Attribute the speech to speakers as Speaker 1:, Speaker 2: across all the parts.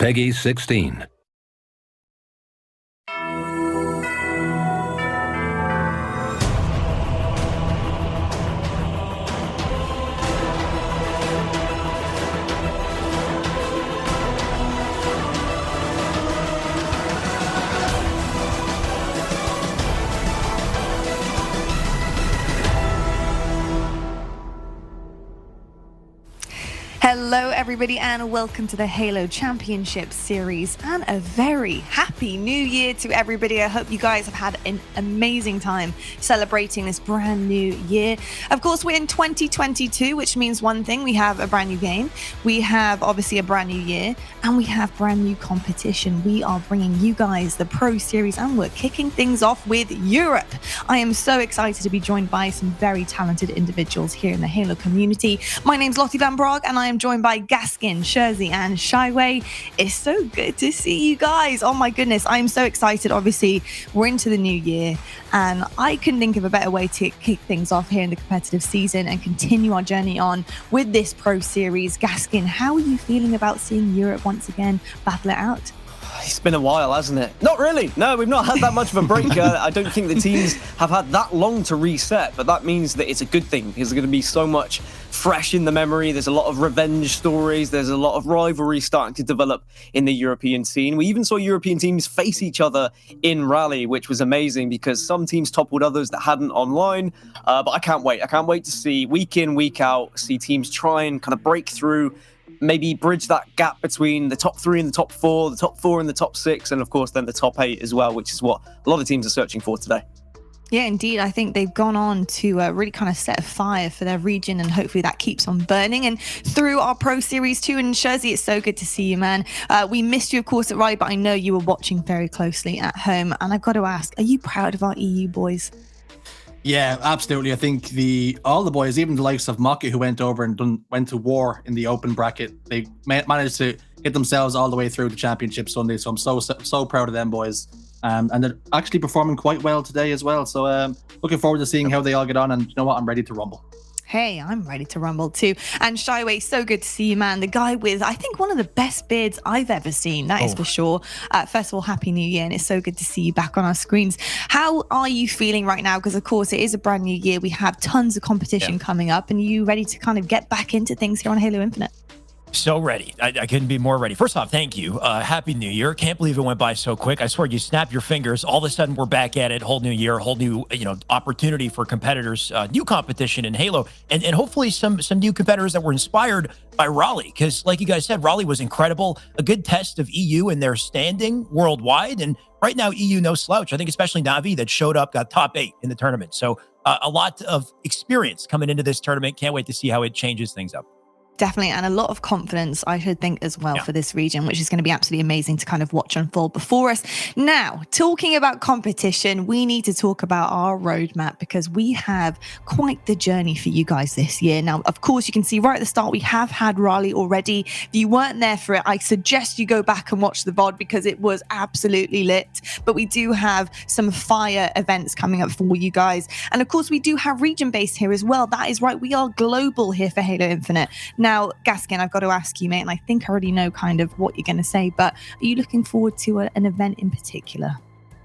Speaker 1: Peggy 16.
Speaker 2: Hello everybody and welcome to the Halo Championship Series and a very happy new year to everybody. I hope you guys have had an amazing time celebrating this brand new year. Of course, we're in 2022, which means one thing: we have a brand new game, we have obviously a brand new year, and we have brand new competition. We are bringing you guys the Pro Series and we're kicking things off with Europe. I am so excited to be joined by some very talented individuals here in the Halo community. My name's Lottie Van Brog and I am joined by Gaskin, Sherzy, and Shyway. It's so good to see you guys. Oh my goodness, I'm so excited. Obviously, we're into the new year, and I couldn't think of a better way to kick things off here in the competitive season and continue our journey on with this Pro Series. Gaskin, how are you feeling about seeing Europe once again battle it out?
Speaker 3: It's been a while, hasn't it? Not really. No, we've not had that much of a break. I don't think the teams have had that long to reset, but that means that it's a good thing because there's going to be so much fresh in the memory. There's a lot of revenge stories. There's a lot of rivalry starting to develop in the European scene. We even saw European teams face each other in Raleigh, which was amazing because some teams toppled others that hadn't online. But I can't wait. I can't wait to see week in, week out, see teams try and kind of break through, maybe bridge that gap between the top 3 and the top 4, the top 4 and the top 6, and of course then the top 8 as well, which is what a lot of teams are searching for today.
Speaker 2: Yeah, indeed. I think they've gone on to really kind of set a fire for their region, and hopefully that keeps on burning. And through our Pro Series too, and Sherzy, it's so good to see you, man. We missed you, of course, at Raleigh, but I know you were watching very closely at home. And I've got to ask, are you proud of our EU boys?
Speaker 4: Yeah, absolutely. I think all the boys, even the likes of Maka, who went over and went to war in the open bracket, they managed to get themselves all the way through the championship Sunday. So I'm so proud of them boys. And they're actually performing quite well today as well. So looking forward to seeing how they all get on. And you know what? I'm ready to rumble.
Speaker 2: Hey, I'm ready to rumble too. And Shyway, so good to see you, man. The guy with, I think, one of the best beards I've ever seen. That is for sure. First of all, Happy New Year. And it's so good to see you back on our screens. How are you feeling right now? Because, of course, it is a brand new year. We have tons of competition coming up. And you ready to kind of get back into things here on Halo Infinite?
Speaker 5: So ready. I couldn't be more ready. First off, thank you. Happy New Year. Can't believe it went by so quick. I swear you snap your fingers. All of a sudden, we're back at it. Whole new year, whole new opportunity for competitors, new competition in Halo, and hopefully some new competitors that were inspired by Raleigh. Because like you guys said, Raleigh was incredible. A good test of EU and their standing worldwide. And right now, EU no slouch. I think especially Navi that showed up, got top 8 in the tournament. So a lot of experience coming into this tournament. Can't wait to see how it changes things up.
Speaker 2: Definitely, and a lot of confidence, I should think, as well for this region, which is going to be absolutely amazing to kind of watch unfold before us. Now, talking about competition, we need to talk about our roadmap because we have quite the journey for you guys this year. Now, of course, you can see right at the start, we have had Raleigh already. If you weren't there for it, I suggest you go back and watch the VOD because it was absolutely lit. But we do have some fire events coming up for you guys. And of course, we do have region-based here as well. That is right, we are global here for Halo Infinite. Now, Gaskin, I've got to ask you, mate, and I think I already know kind of what you're going to say, but are you looking forward to an event in particular?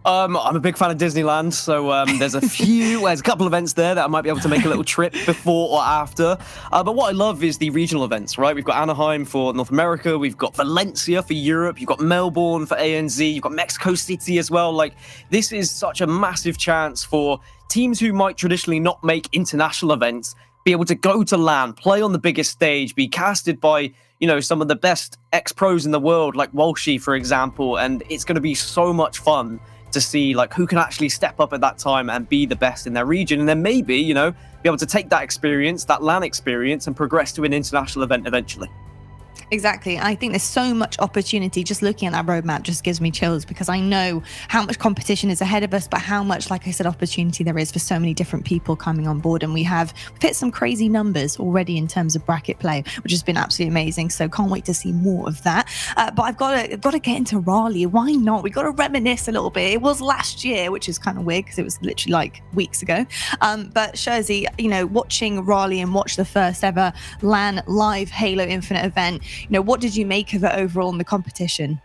Speaker 3: I'm a big fan of Disneyland, so there's a couple events there that I might be able to make a little trip before or after. But what I love is the regional events, right? We've got Anaheim for North America, we've got Valencia for Europe, you've got Melbourne for ANZ, you've got Mexico City as well. Like, this is such a massive chance for teams who might traditionally not make international events be able to go to LAN, play on the biggest stage, be casted by, some of the best ex-pros in the world, like Walshy, for example. And it's going to be so much fun to see like who can actually step up at that time and be the best in their region. And then maybe, be able to take that experience, that LAN experience, and progress to an international event eventually.
Speaker 2: Exactly. I think there's so much opportunity. Just looking at that roadmap just gives me chills because I know how much competition is ahead of us, but how much, like I said, opportunity there is for so many different people coming on board. And we've hit some crazy numbers already in terms of bracket play, which has been absolutely amazing. So can't wait to see more of that. But I've got to get into Raleigh. Why not? We've got to reminisce a little bit. It was last year, which is kind of weird because it was literally like weeks ago. But Sherzy, watching Raleigh and watch the first ever LAN live Halo Infinite event, what did you make of it overall in the competition?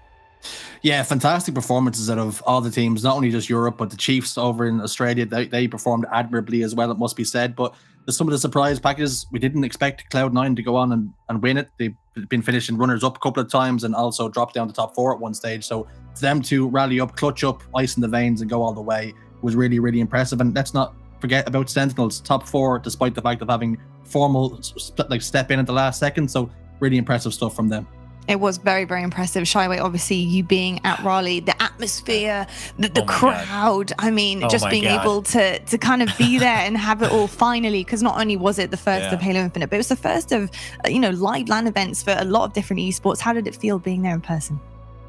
Speaker 4: Yeah, fantastic performances out of all the teams, not only just Europe, but the Chiefs over in Australia. They performed admirably as well, it must be said. But there's some of the surprise packages. We didn't expect Cloud9 to go on and win it. They've been finishing runners-up a couple of times and also dropped down to top 4 at one stage. So for them to rally up, clutch up, ice in the veins and go all the way was really, really impressive. And let's not forget about Sentinels, top 4, despite the fact of having formal step in at the last second. So really impressive stuff from them.
Speaker 2: It was very, very impressive. Shyway, obviously, you being at Raleigh, the atmosphere, the crowd. I mean, just being able to kind of be there and have it all finally, because not only was it the first of Halo Infinite, but it was the first of, live LAN events for a lot of different esports. How did it feel being there in person?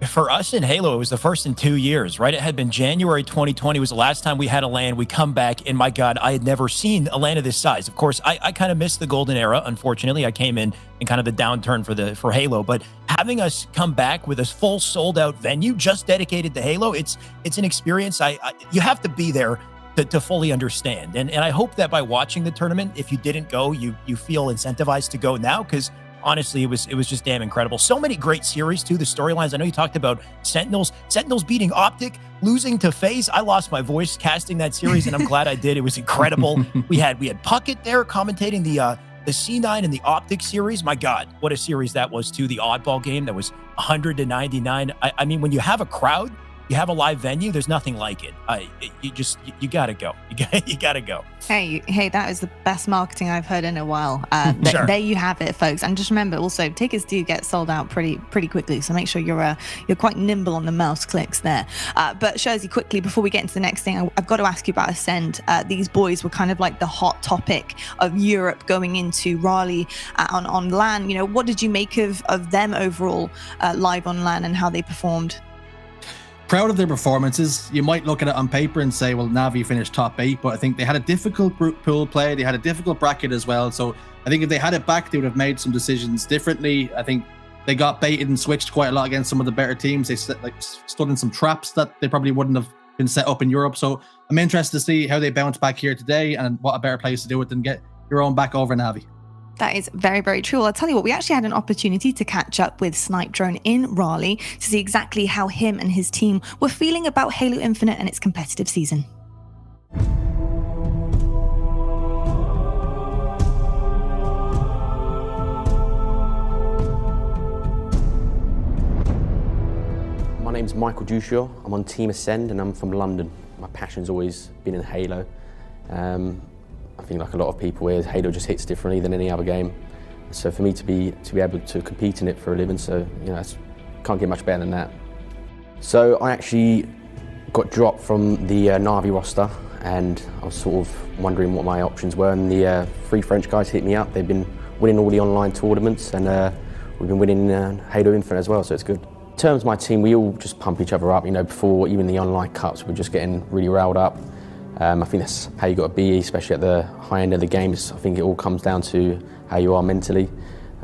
Speaker 5: For us in Halo, it was the first in 2 years, right? It had been January 2020 was the last time we had a LAN. We come back, and my God, I had never seen a LAN of this size. Of course, I kind of missed the golden era. Unfortunately, I came in kind of the downturn for Halo, but having us come back with a full sold-out venue just dedicated to Halo, it's an experience. You have to be there to fully understand, and I hope that by watching the tournament, if you didn't go, you feel incentivized to go now, because honestly, it was just damn incredible. So many great series too. The storylines. I know you talked about Sentinels beating Optic, losing to FaZe. I lost my voice casting that series, and I'm glad I did. It was incredible. We had Puckett there commentating the C9 and the Optic series. My God, what a series that was too. The Oddball game that was 100-99. I mean, when you have a crowd, you have a live venue, there's nothing like it. You gotta go. You gotta go.
Speaker 2: Hey, that is the best marketing I've heard in a while.
Speaker 5: Sure.
Speaker 2: There you have it, folks. And just remember, also tickets do get sold out pretty quickly, so make sure you're quite nimble on the mouse clicks there. But Shorzy, quickly before we get into the next thing, I've got to ask you about Ascend. These boys were kind of like the hot topic of Europe going into Raleigh on LAN. What did you make of them overall live on LAN and how they performed?
Speaker 4: Proud of their performances. You might look at it on paper and say, well, Navi finished top 8, but I think they had a difficult pool play. They had a difficult bracket as well. So I think if they had it back, they would have made some decisions differently. I think they got baited and switched quite a lot against some of the better teams. They stood in some traps that they probably wouldn't have been set up in Europe. So I'm interested to see how they bounce back here today, and what a better place to do it than get your own back over Navi.
Speaker 2: That is very, very true. I'll tell you what, we actually had an opportunity to catch up with Snipe Drone in Raleigh to see exactly how him and his team were feeling about Halo Infinite and its competitive season.
Speaker 1: My name's Michael Dushaw. I'm on Team Ascend and I'm from London. My passion's always been in Halo. I think like a lot of people here, Halo just hits differently than any other game. So for me to be able to compete in it for a living, so can't get much better than that. So I actually got dropped from the Navi roster, and I was sort of wondering what my options were, and the 3 French guys hit me up. They've been winning all the online tournaments, and we've been winning Halo Infinite as well, so it's good. In terms of my team, we all just pump each other up. Before even the online cups, we're just getting really riled up. I think that's how you got to be, especially at the high end of the games. I think it all comes down to how you are mentally,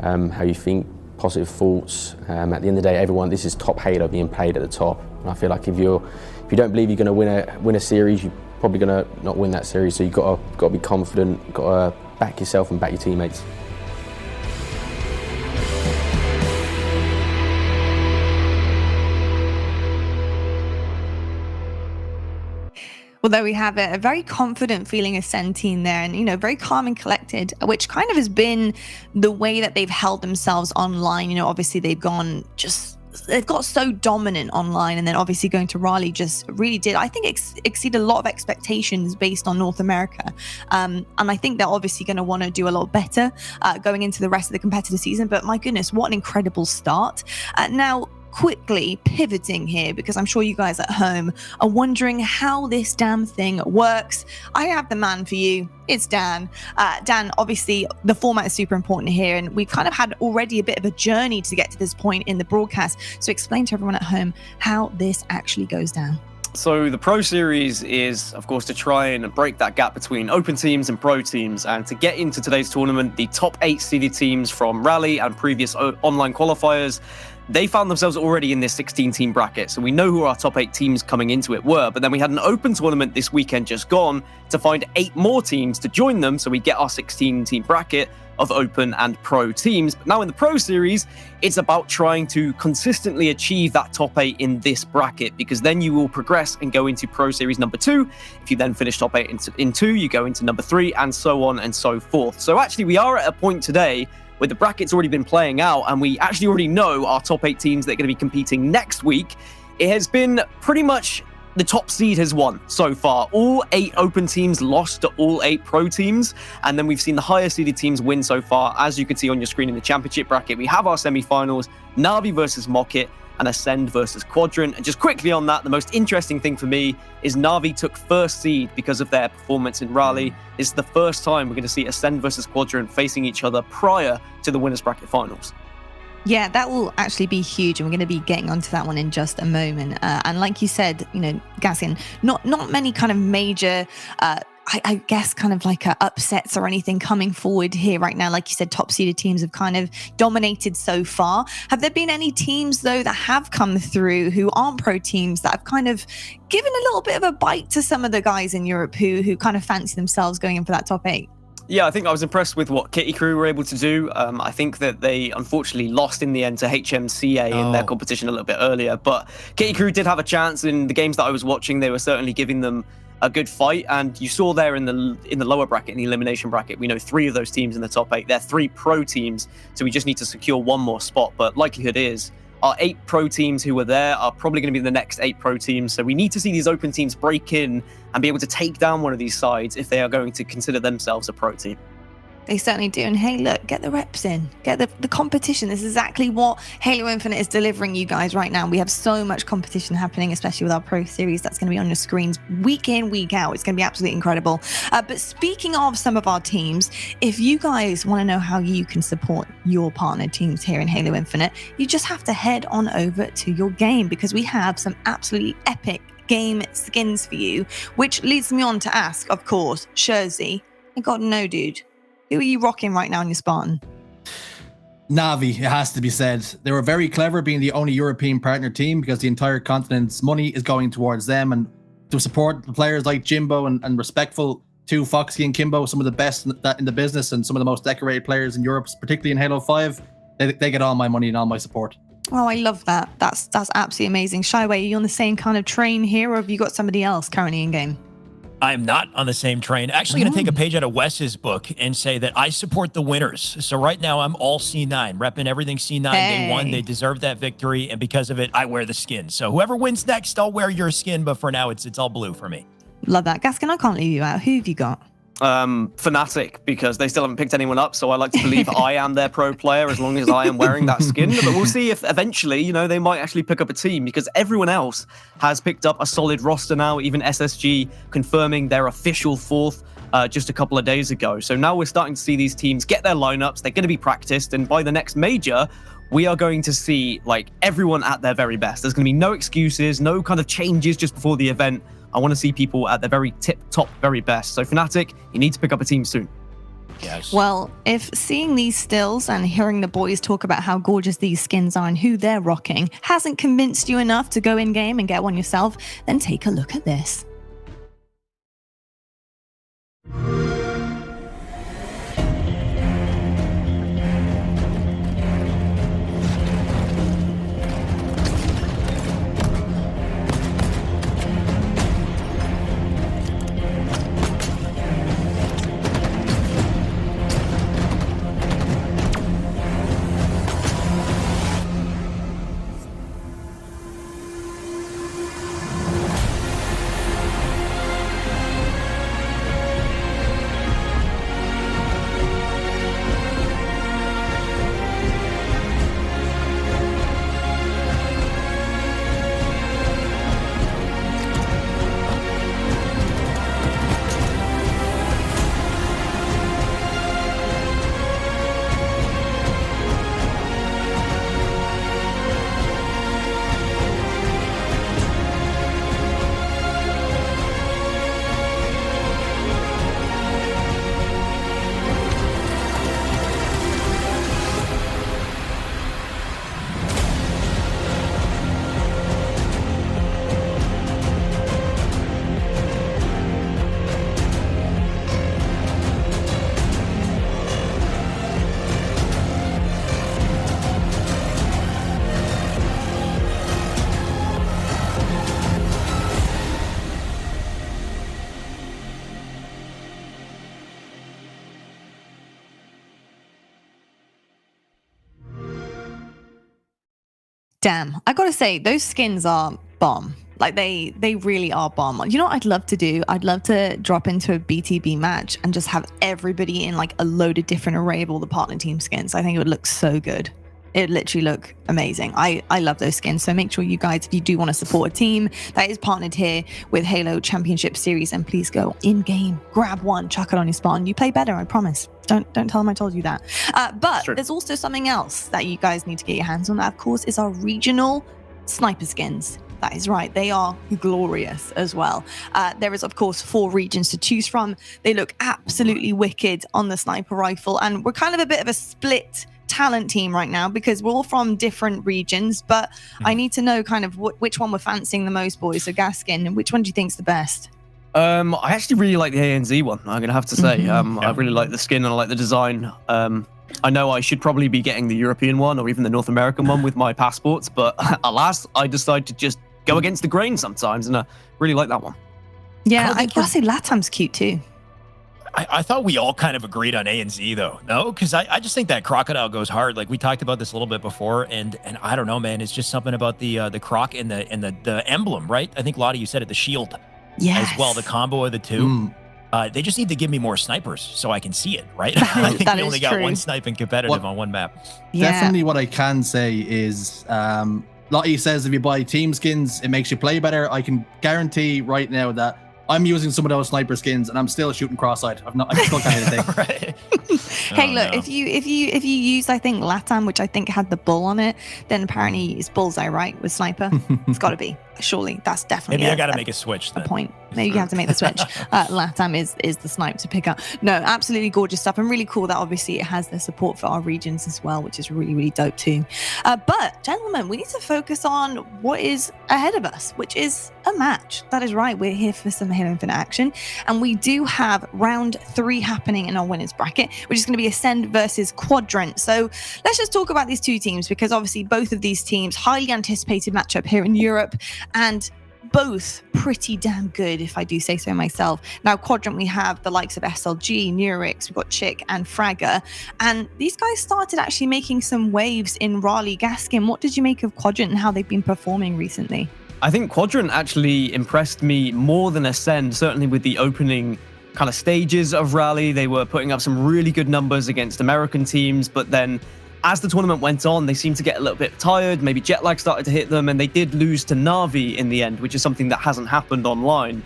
Speaker 1: how you think, positive thoughts. At the end of the day, this is top Halo being played at the top. And I feel like if you don't believe you're going to win a series, you're probably going to not win that series. So you've got to be confident, got to back yourself and back your teammates.
Speaker 2: Well, there we have it, a very confident feeling Ascend team there, and very calm and collected, which kind of has been the way that they've held themselves online. Obviously they've got so dominant online, and then obviously going to Raleigh just really did, I think, exceed a lot of expectations based on North America. And I think they're obviously going to want to do a lot better going into the rest of the competitive season. But my goodness, what an incredible start. Now, quickly pivoting here, because I'm sure you guys at home are wondering how this damn thing works. I have the man for you. It's Dan. Dan, obviously the format is super important here, and we've kind of had already a bit of a journey to get to this point in the broadcast. So explain to everyone at home how this actually goes down.
Speaker 3: So the Pro Series is, of course, to try and break that gap between open teams and pro teams. And to get into today's tournament, the top 8 seeded teams from Raleigh and previous online qualifiers, they found themselves already in this 16-team bracket. So we know who our top 8 teams coming into it were. But then we had an open tournament this weekend just gone to find 8 more teams to join them. So we get our 16-team bracket of open and pro teams. But now in the Pro Series, it's about trying to consistently achieve that top 8 in this bracket, because then you will progress and go into Pro Series number 2. If you then finish top 8 in 2, you go into number 3, and so on and so forth. So actually, we are at a point today where the bracket's already been playing out, and we actually already know our top 8 teams that are going to be competing next week. It has been pretty much the top seed has won so far. All 8 open teams lost to all 8 pro teams, and then we've seen the higher seeded teams win so far. As you can see on your screen in the championship bracket, we have our semifinals, Na'Vi versus Mocket, and Ascend versus Quadrant. And just quickly on that, the most interesting thing for me is Na'Vi took first seed because of their performance in Raleigh. It's the first time we're going to see Ascend versus Quadrant facing each other prior to the winners bracket finals.
Speaker 2: Yeah, that will actually be huge, and we're going to be getting onto that one in just a moment. And like you said, Gaskin, not many kind of major, I guess, kind of like upsets or anything coming forward here right now. Like you said, top seeded teams have kind of dominated so far. Have there been any teams, though, that have come through who aren't pro teams that have kind of given a little bit of a bite to some of the guys in Europe who kind of fancy themselves going in for that top 8?
Speaker 3: Yeah, I think I was impressed with what Kitty Crew were able to do. I think that they unfortunately lost in the end to HMCA in their competition a little bit earlier. But Kitty Crew did have a chance in the games that I was watching. They were certainly giving them a good fight. And you saw there in the lower bracket, in the elimination bracket, we know 3 of those teams in the top 8. They're 3 pro teams. So we just need to secure 1 more spot. But likelihood is our 8 pro teams who were there are probably going to be the next 8 pro teams. So we need to see these open teams break in and be able to take down one of these sides if they are going to consider themselves a pro team.
Speaker 2: They certainly do. And hey, look, get the reps in, get the competition. This is exactly what Halo Infinite is delivering you guys right now. We have so much competition happening, especially with our Pro Series. That's going to be on your screens week in, week out. It's going to be absolutely incredible. But speaking of some of our teams, if you guys want to know how you can support your partner teams here in Halo Infinite, you just have to head on over to your game, because we have some absolutely epic game skins for you, which leads me on to ask, of course, Shurzy, I got to know, dude, who are you rocking right now in your Spartan?
Speaker 4: Na'Vi, it has to be said. They were very clever being the only European partner team, because the entire continent's money is going towards them, and to support the players like Jimbo and Respectful to Foxy and Kimbo, some of the best in the business and some of the most decorated players in Europe, particularly in Halo 5. They get all my money and all my support.
Speaker 2: Oh, I love that. That's absolutely amazing. Shyway, are you on the same kind of train here, or have you got somebody else currently in game?
Speaker 5: I'm not on the same train. Actually going to take a page out of Wes's book and say that I support the winners. So right now I'm all C9, repping everything C9. They won. They deserve that victory. And because of it, I wear the skin. So whoever wins next, I'll wear your skin. But for now, it's all blue for me.
Speaker 2: Love that. Gaskin, I can't leave you out. Who have you got?
Speaker 3: Fnatic, because they still haven't picked anyone up, so I like to believe I am their pro player as long as I am wearing that skin. But we'll see if eventually, they might actually pick up a team, because everyone else has picked up a solid roster now, even SSG confirming their official 4th just a couple of days ago. So now we're starting to see these teams get their lineups. They're going to be practiced, and by the next major, we are going to see everyone at their very best. There's going to be no excuses, no kind of changes just before the event. I want to see people at their very top, very best. So Fnatic, you need to pick up a team soon.
Speaker 5: Yes.
Speaker 2: Well, if seeing these stills and hearing the boys talk about how gorgeous these skins are and who they're rocking hasn't convinced you enough to go in game and get one yourself, then take a look at this. Damn, I gotta say, those skins are bomb. Like they really are bomb. You know what I'd love to do? I'd love to drop into a BTB match and just have everybody in like a loaded different array of all the partner team skins. I think it would look so good. It literally look amazing. I love those skins. So make sure you guys, if you do want to support a team that is partnered here with Halo Championship Series, and please go in game, grab one, chuck it on your spot, and you play better. I promise. Don't tell them I told you that. But there's also something else that you guys need to get your hands on. That, of course, is our regional sniper skins. That is right. They are glorious as well. There is, of course, 4 regions to choose from. They look absolutely wicked on the sniper rifle, and we're kind of a bit of a split talent team right now because we're all from different regions, but I need to know kind of which one we're fancying the most, boys. So Gaskin, which one do you think's the best?
Speaker 3: I actually really like the ANZ one, I'm gonna have to say. I really like the skin and I like the design. I know I should probably be getting the European one or even the North American one with my passports, but alas, I decide to just go against the grain sometimes, and I really like that one.
Speaker 2: Yeah, I gotta say Latam's cute too.
Speaker 5: I thought we all kind of agreed on A and Z though. No, because I just think that crocodile goes hard. Like we talked about this a little bit before, and I don't know, man. It's just something about the croc and the emblem, right? I think Lottie, you said it, the shield, as well. The combo of the two. They just need to give me more snipers so I can see it, right? I think we only got one sniping competitive on one map.
Speaker 2: Yeah.
Speaker 4: Definitely, what I can say is, Lottie says if you buy team skins, it makes you play better. I can guarantee right now that I'm using some of those sniper skins and I'm still shooting cross-eyed. I'm still kind of thing.
Speaker 5: Right.
Speaker 2: Hey, look, if you use, I think Latam, which I think had the bull on it, then apparently it's bullseye, right? With sniper, it's got to be. Surely that's definitely.
Speaker 5: Maybe I got to make a switch. Then.
Speaker 2: A point. Maybe you have to make the switch. Latam is the snipe to pick up. No, absolutely gorgeous stuff, and really cool that obviously it has the support for our regions as well, which is really, really dope too. But gentlemen, we need to focus on what is ahead of us, which is a match. That is right. We're here for some Halo Infinite action, and we do have round 3 happening in our winners bracket, which is going to be Ascend versus Quadrant. So let's just talk about these two teams, because obviously both of these teams, highly anticipated matchup here in Europe, and both pretty damn good, if I do say so myself. Now, Quadrant, we have the likes of SLG, Neurix, we've got Chick and Fragger, and these guys started actually making some waves in Raleigh. Gaskin, what did you make of Quadrant and how they've been performing recently?
Speaker 3: I think Quadrant actually impressed me more than Ascend, certainly with the opening kind of stages of Raleigh. They were putting up some really good numbers against American teams, but then as the tournament went on, they seemed to get a little bit tired. Maybe jet lag started to hit them, and they did lose to Na'Vi in the end, which is something that hasn't happened online.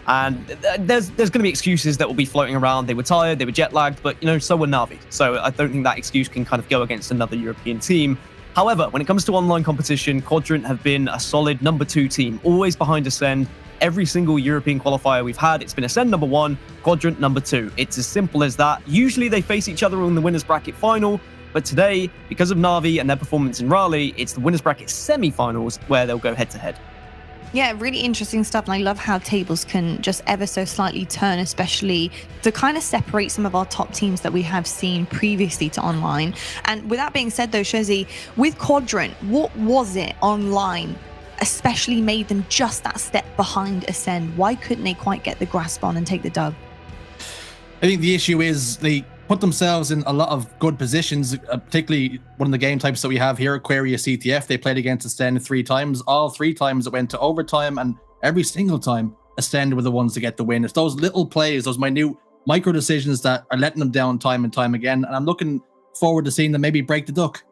Speaker 3: And there's going to be excuses that will be floating around. They were tired, they were jet lagged, but so were Na'Vi. So I don't think that excuse can kind of go against another European team. However, when it comes to online competition, Quadrant have been a solid number 2 team, always behind Ascend. Every single European qualifier we've had, it's been Ascend number 1, Quadrant number 2. It's as simple as that. Usually they face each other in the winners bracket final, but today, because of Na'Vi and their performance in Raleigh, it's the winners bracket semi-finals where they'll go head-to-head.
Speaker 2: Yeah, really interesting stuff. And I love how tables can just ever so slightly turn, especially to kind of separate some of our top teams that we have seen previously to online. And with that being said, though, Shezi, with Quadrant, what was it online especially made them just that step behind Ascend? Why couldn't they quite get the grasp on and take the dub?
Speaker 4: I think the issue is they put themselves in a lot of good positions, particularly one of the game types that we have here, Aquarius CTF. They played against Ascend 3 times. All 3 times it went to overtime, and every single time Ascend were the ones to get the win. It's those little plays, those minute micro decisions that are letting them down time and time again. And I'm looking forward to seeing them maybe break the duck.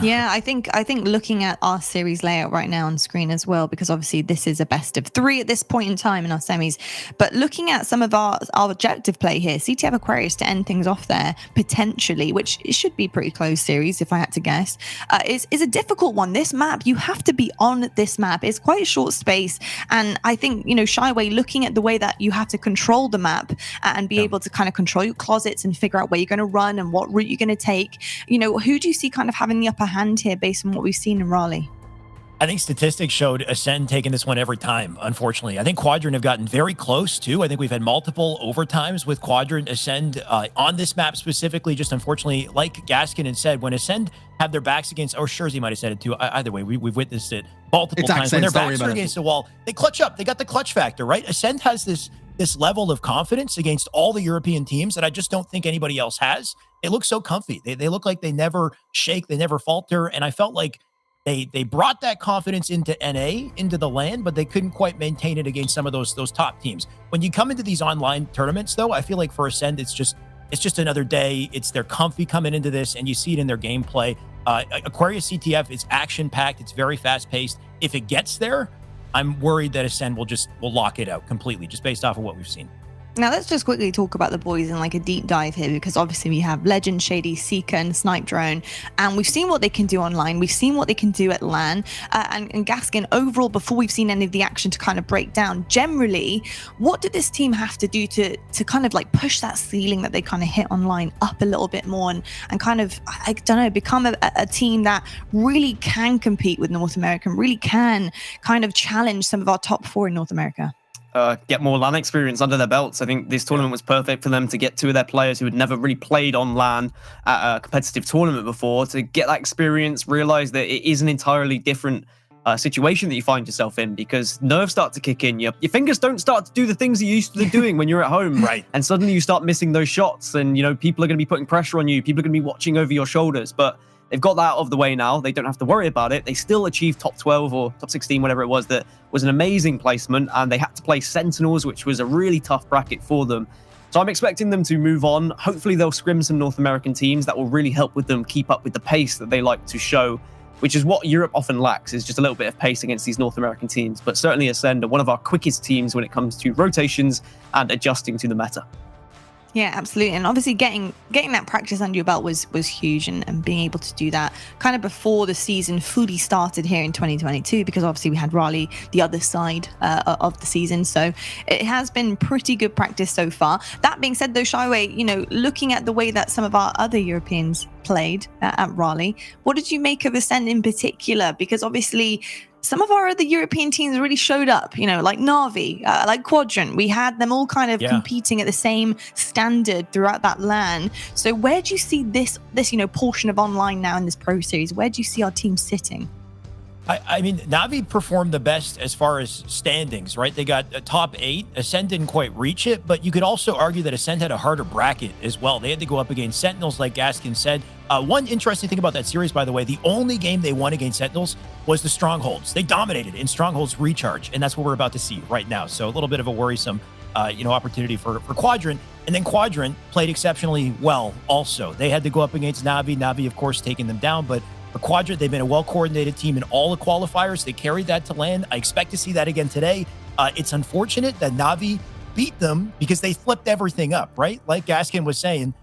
Speaker 2: Yeah, I think looking at our series layout right now on screen as well, because obviously this is a best of 3 at this point in time in our semis, but looking at some of our objective play here, CTF Aquarius to end things off there, potentially, which it should be pretty close series if I had to guess, is a difficult one. This map, you have to be on this map. It's quite a short space, and I think, Shyway, looking at the way that you have to control the map and be able to kind of control your closets and figure out where you're going to run and what route you're going to take, who do you see kind of having the upper hand here based on what we've seen in Raleigh?
Speaker 5: I think statistics showed Ascend taking this one every time, unfortunately. I think Quadrant have gotten very close, too. I think we've had multiple overtimes with Quadrant, Ascend on this map specifically. Just unfortunately, like Gaskin had said, when Ascend have their backs against, or Schurzy might have said it too, either way, we've witnessed it multiple times. When their backs are against the wall, they clutch up. They got the clutch factor, right? Ascend has this level of confidence against all the European teams that I just don't think anybody else has. They look so comfy. They look like they never shake, they never falter. And I felt like They brought that confidence into NA, into the LAN, but they couldn't quite maintain it against some of those top teams. When you come into these online tournaments, though, I feel like for Ascend, it's just another day. They're comfy coming into this, and you see it in their gameplay. Aquarius CTF is action-packed. It's very fast-paced. If it gets there, I'm worried that Ascend will lock it out completely, just based off of what we've seen.
Speaker 2: Now, let's just quickly talk about the boys in like a deep dive here, because obviously we have Legend, Shady, Seeker, and Snipe Drone, and we've seen what they can do online. We've seen what they can do at LAN, and Gaskin, overall, before we've seen any of the action to kind of break down, generally, what did this team have to do to kind of like push that ceiling that they kind of hit online up a little bit more and kind of, I don't know, become a team that really can compete with North America and really can kind of challenge some of our top 4 in North America?
Speaker 3: Get more LAN experience under their belts. I think this tournament was perfect for them to get 2 of their players who had never really played on LAN at a competitive tournament before, to get that experience, realize that it is an entirely different situation that you find yourself in, because nerves start to kick in. Your fingers don't start to do the things you used to doing when you're at home.
Speaker 5: Right.
Speaker 3: And suddenly you start missing those shots, and people are going to be putting pressure on you. People are going to be watching over your shoulders. But they've got that out of the way now. They don't have to worry about it. They still achieved top 12 or top 16, whatever it was. That was an amazing placement, and they had to play Sentinels, which was a really tough bracket for them. So I'm expecting them to move on. Hopefully they'll scrim some North American teams that will really help with them keep up with the pace that they like to show, which is what Europe often lacks, is just a little bit of pace against these North American teams. But certainly Ascend are one of our quickest teams when it comes to rotations and adjusting to the meta.
Speaker 2: Yeah, absolutely. And obviously getting that practice under your belt was huge, and being able to do that kind of before the season fully started here in 2022, because obviously we had Raleigh the other side of the season. So it has been pretty good practice so far. That being said, though, Shyway, looking at the way that some of our other Europeans played at Raleigh, what did you make of Ascend in particular? Because obviously some of our other European teams really showed up, like Na'Vi, like Quadrant. We had them all kind of competing at the same standard throughout that LAN. So where do you see this portion of online now in this Pro Series? Where do you see our team sitting?
Speaker 5: I mean, Na'Vi performed the best as far as standings, right? They got a top 8. Ascend didn't quite reach it, but you could also argue that Ascend had a harder bracket as well. They had to go up against Sentinels, like Gaskin said. One interesting thing about that series, by the way, the only game they won against Sentinels was the Strongholds. They dominated in Strongholds Recharge, and that's what we're about to see right now. So a little bit of a worrisome, opportunity for Quadrant. And then Quadrant played exceptionally well also. They had to go up against Na'Vi. Na'Vi, of course, taking them down, but for Quadrant, they've been a well-coordinated team in all the qualifiers. They carried that to LAN. I expect to see that again today. It's unfortunate that Na'Vi beat them because they flipped everything up, right? Like Gaskin was saying,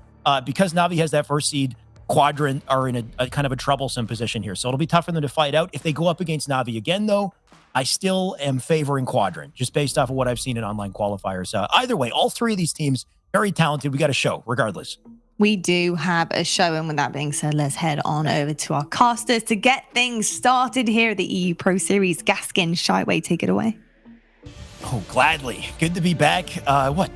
Speaker 5: because Na'Vi has that first seed, Quadrant are in a kind of a troublesome position here. So it'll be tough for them to fight out. If they go up against Na'Vi again, though, I still am favoring Quadrant, just based off of what I've seen in online qualifiers. Either way, all 3 of these teams, very talented. We got a show, regardless.
Speaker 2: We do have a show, and with that being said, let's head on over to our casters to get things started here at the EU Pro Series. Gaskin, Shyway, take it away.
Speaker 5: Oh, gladly. Good to be back.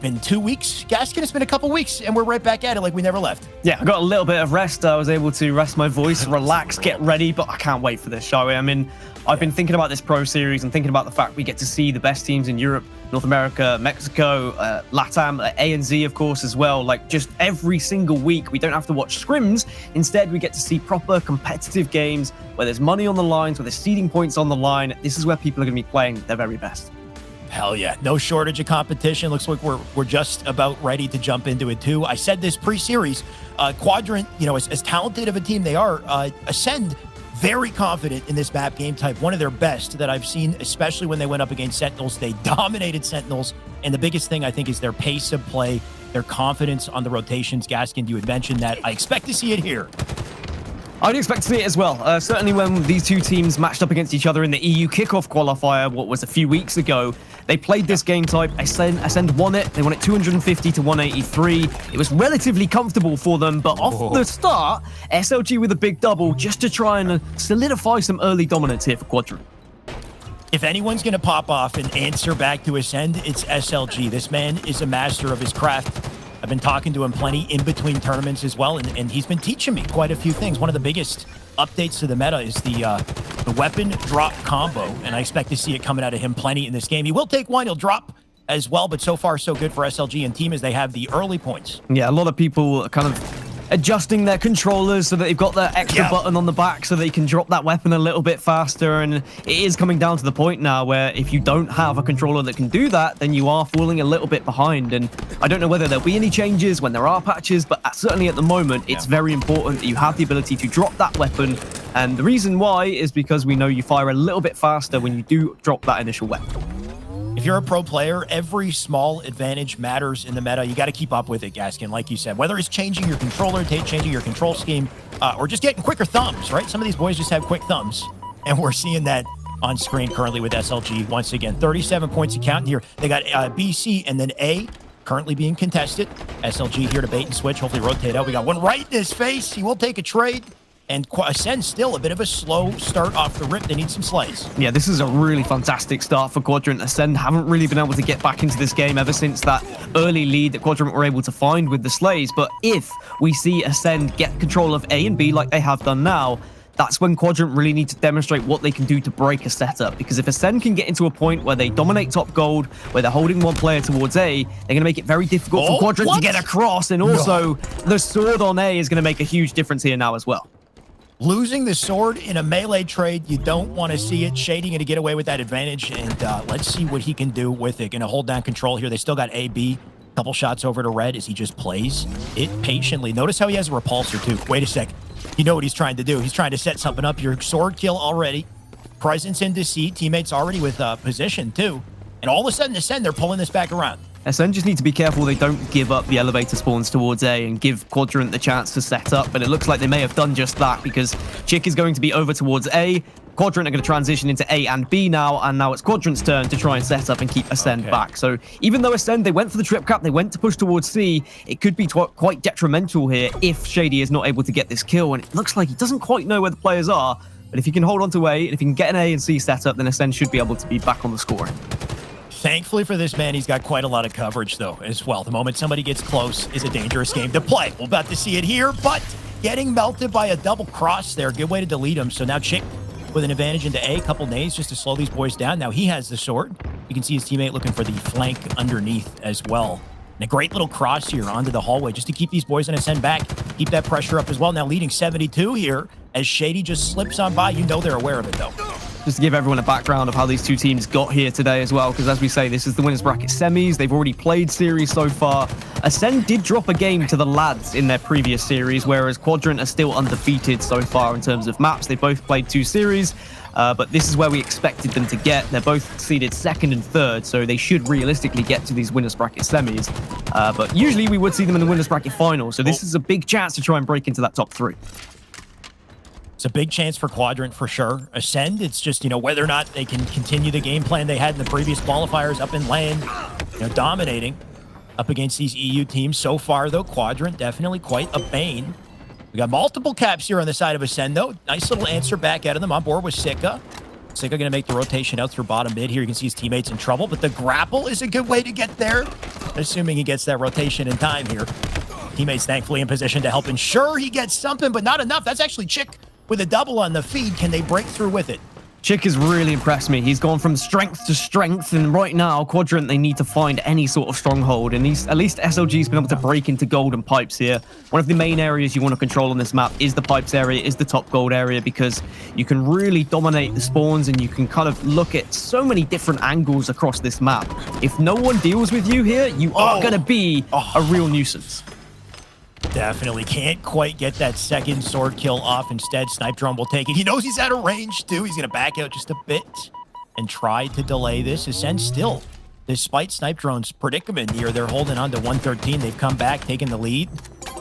Speaker 5: Been 2 weeks? Gaskin, it's been a couple weeks, and we're right back at it like we never left.
Speaker 3: Yeah, I got a little bit of rest. I was able to rest my voice, relax, get ready, but I can't wait for this, Shyway. I mean, I've been thinking about this Pro Series and thinking about the fact we get to see the best teams in Europe, North America, Mexico, LATAM, ANZ, of course, as well. Like, just every single week, we don't have to watch scrims. Instead, we get to see proper competitive games where there's money on the lines, where there's seeding points on the line. This is where people are going to be playing their very best.
Speaker 5: Hell yeah. No shortage of competition. Looks like we're just about ready to jump into it, too. I said this pre-series. Quadrant, as talented of a team they are, Ascend, very confident in this map game type. One of their best that I've seen, especially when they went up against Sentinels. They dominated Sentinels. And the biggest thing, I think, is their pace of play, their confidence on the rotations. Gaskin, you had mentioned that. I expect to see it here.
Speaker 3: I'd expect to see it as well. Certainly when these 2 teams matched up against each other in the EU kickoff qualifier, what was a few weeks ago, they played this game type. Ascend won it. They won it 250 to 183. It was relatively comfortable for them, but off the start, SLG with a big double just to try and solidify some early dominance here for Quadrant.
Speaker 5: If anyone's going to pop off and answer back to Ascend, it's SLG. This man is a master of his craft. I've been talking to him plenty in between tournaments as well, and he's been teaching me quite a few things. One of the biggest updates to the meta is the weapon drop combo, and I expect to see it coming out of him plenty in this game. He will take one, he'll drop as well, but so far so good for SLG and team as they have the early points.
Speaker 3: Yeah, a lot of people kind of adjusting their controllers so that they've got that extra button on the back so they can drop that weapon a little bit faster. And it is coming down to the point now where if you don't have a controller that can do that, then you are falling a little bit behind. And I don't know whether there'll be any changes when there are patches, but certainly at the moment, it's very important that you have the ability to drop that weapon. And the reason why is because we know you fire a little bit faster when you do drop that initial weapon.
Speaker 5: If you're a pro player, every small advantage matters in the meta. You got to keep up with it, Gaskin, like you said. Whether it's changing your controller, changing your control scheme, or just getting quicker thumbs, right? Some of these boys just have quick thumbs, and we're seeing that on screen currently with SLG once again. 37 points account here. They got B, C, and then A currently being contested. SLG here to bait and switch, hopefully rotate out. We got one right in his face. He will take a trade. And Ascend still a bit of a slow start off the rip. They need some slays.
Speaker 3: Yeah, this is a really fantastic start for Quadrant. Ascend haven't really been able to get back into this game ever since that early lead that Quadrant were able to find with the slays. But if we see Ascend get control of A and B like they have done now, that's when Quadrant really need to demonstrate what they can do to break a setup. Because if Ascend can get into a point where they dominate top gold, where they're holding one player towards A, they're going to make it very difficult for Quadrant to get across. And also, the sword on A is going to make a huge difference here now as well.
Speaker 5: Losing the sword in a melee trade, you don't want to see it. Shady going to get away with that advantage, and let's see what he can do with it. Going to hold down control here. They still got A, B. Couple shots over to Red as he just plays it patiently. Notice how he has a repulsor, too. Wait a sec. You know what he's trying to do. He's trying to set something up. Your sword kill already. Presence in deceit. Teammates already with position, too. And all of a sudden, Ascend, they're pulling this back around.
Speaker 3: Ascend just need to be careful they don't give up the elevator spawns towards A and give Quadrant the chance to set up, but it looks like they may have done just that because Chick is going to be over towards A. Quadrant are going to transition into A and B now, and now it's Quadrant's turn to try and set up and keep Ascend back. So even though Ascend, they went for the trip cap, they went to push towards C, it could be quite detrimental here if Shady is not able to get this kill, and it looks like he doesn't quite know where the players are, but if he can hold on to A, and if he can get an A and C set up, then Ascend should be able to be back on the scoring.
Speaker 5: Thankfully for this man, he's got quite a lot of coverage, though, as well. The moment somebody gets close is a dangerous game to play. We're about to see it here, but getting melted by a double cross there. Good way to delete him. So now Chick with an advantage into A. Couple nades just to slow these boys down. Now he has the sword. You can see his teammate looking for the flank underneath as well. And a great little cross here onto the hallway just to keep these boys on Ascend back. Keep that pressure up as well. Now leading 72 here as Shady just slips on by. You know they're aware of it, though.
Speaker 3: Just to give everyone a background of how these two teams got here today as well, because as we say, this is the winners bracket semis. They've already played series so far. Ascend did drop a game to the lads in their previous series, whereas Quadrant are still undefeated so far in terms of maps. They both played 2 series, but this is where we expected them to get. They're both seeded 2nd and 3rd, so they should realistically get to these winners bracket semis. But usually we would see them in the winners bracket final, so this is a big chance to try and break into that top 3.
Speaker 5: It's a big chance for Quadrant for sure. Ascend, it's just, whether or not they can continue the game plan they had in the previous qualifiers up in lane, dominating up against these EU teams. So far, though, Quadrant definitely quite a bane. We got multiple caps here on the side of Ascend, though. Nice little answer back out of them on board with Sika. Sika going to make the rotation out through bottom mid here. You can see his teammates in trouble, but the grapple is a good way to get there, assuming he gets that rotation in time here. Teammates thankfully in position to help ensure he gets something, but not enough. That's actually Chick with a double on the feed. Can they break through with it?
Speaker 3: Chick has really impressed me. He's gone from strength to strength, and right now, Quadrant, they need to find any sort of stronghold, and at least SLG's been able to break into gold and pipes here. One of the main areas you want to control on this map is the pipes area, is the top gold area, because you can really dominate the spawns, and you can kind of look at so many different angles across this map. If no one deals with you here, you are going to be a real nuisance.
Speaker 5: Definitely can't quite get that second sword kill off. Instead, Snipe Drone will take it. He knows he's out of range, too. He's going to back out just a bit and try to delay this. Ascend still, despite Snipe Drone's predicament here, they're holding on to 113. They've come back, taking the lead.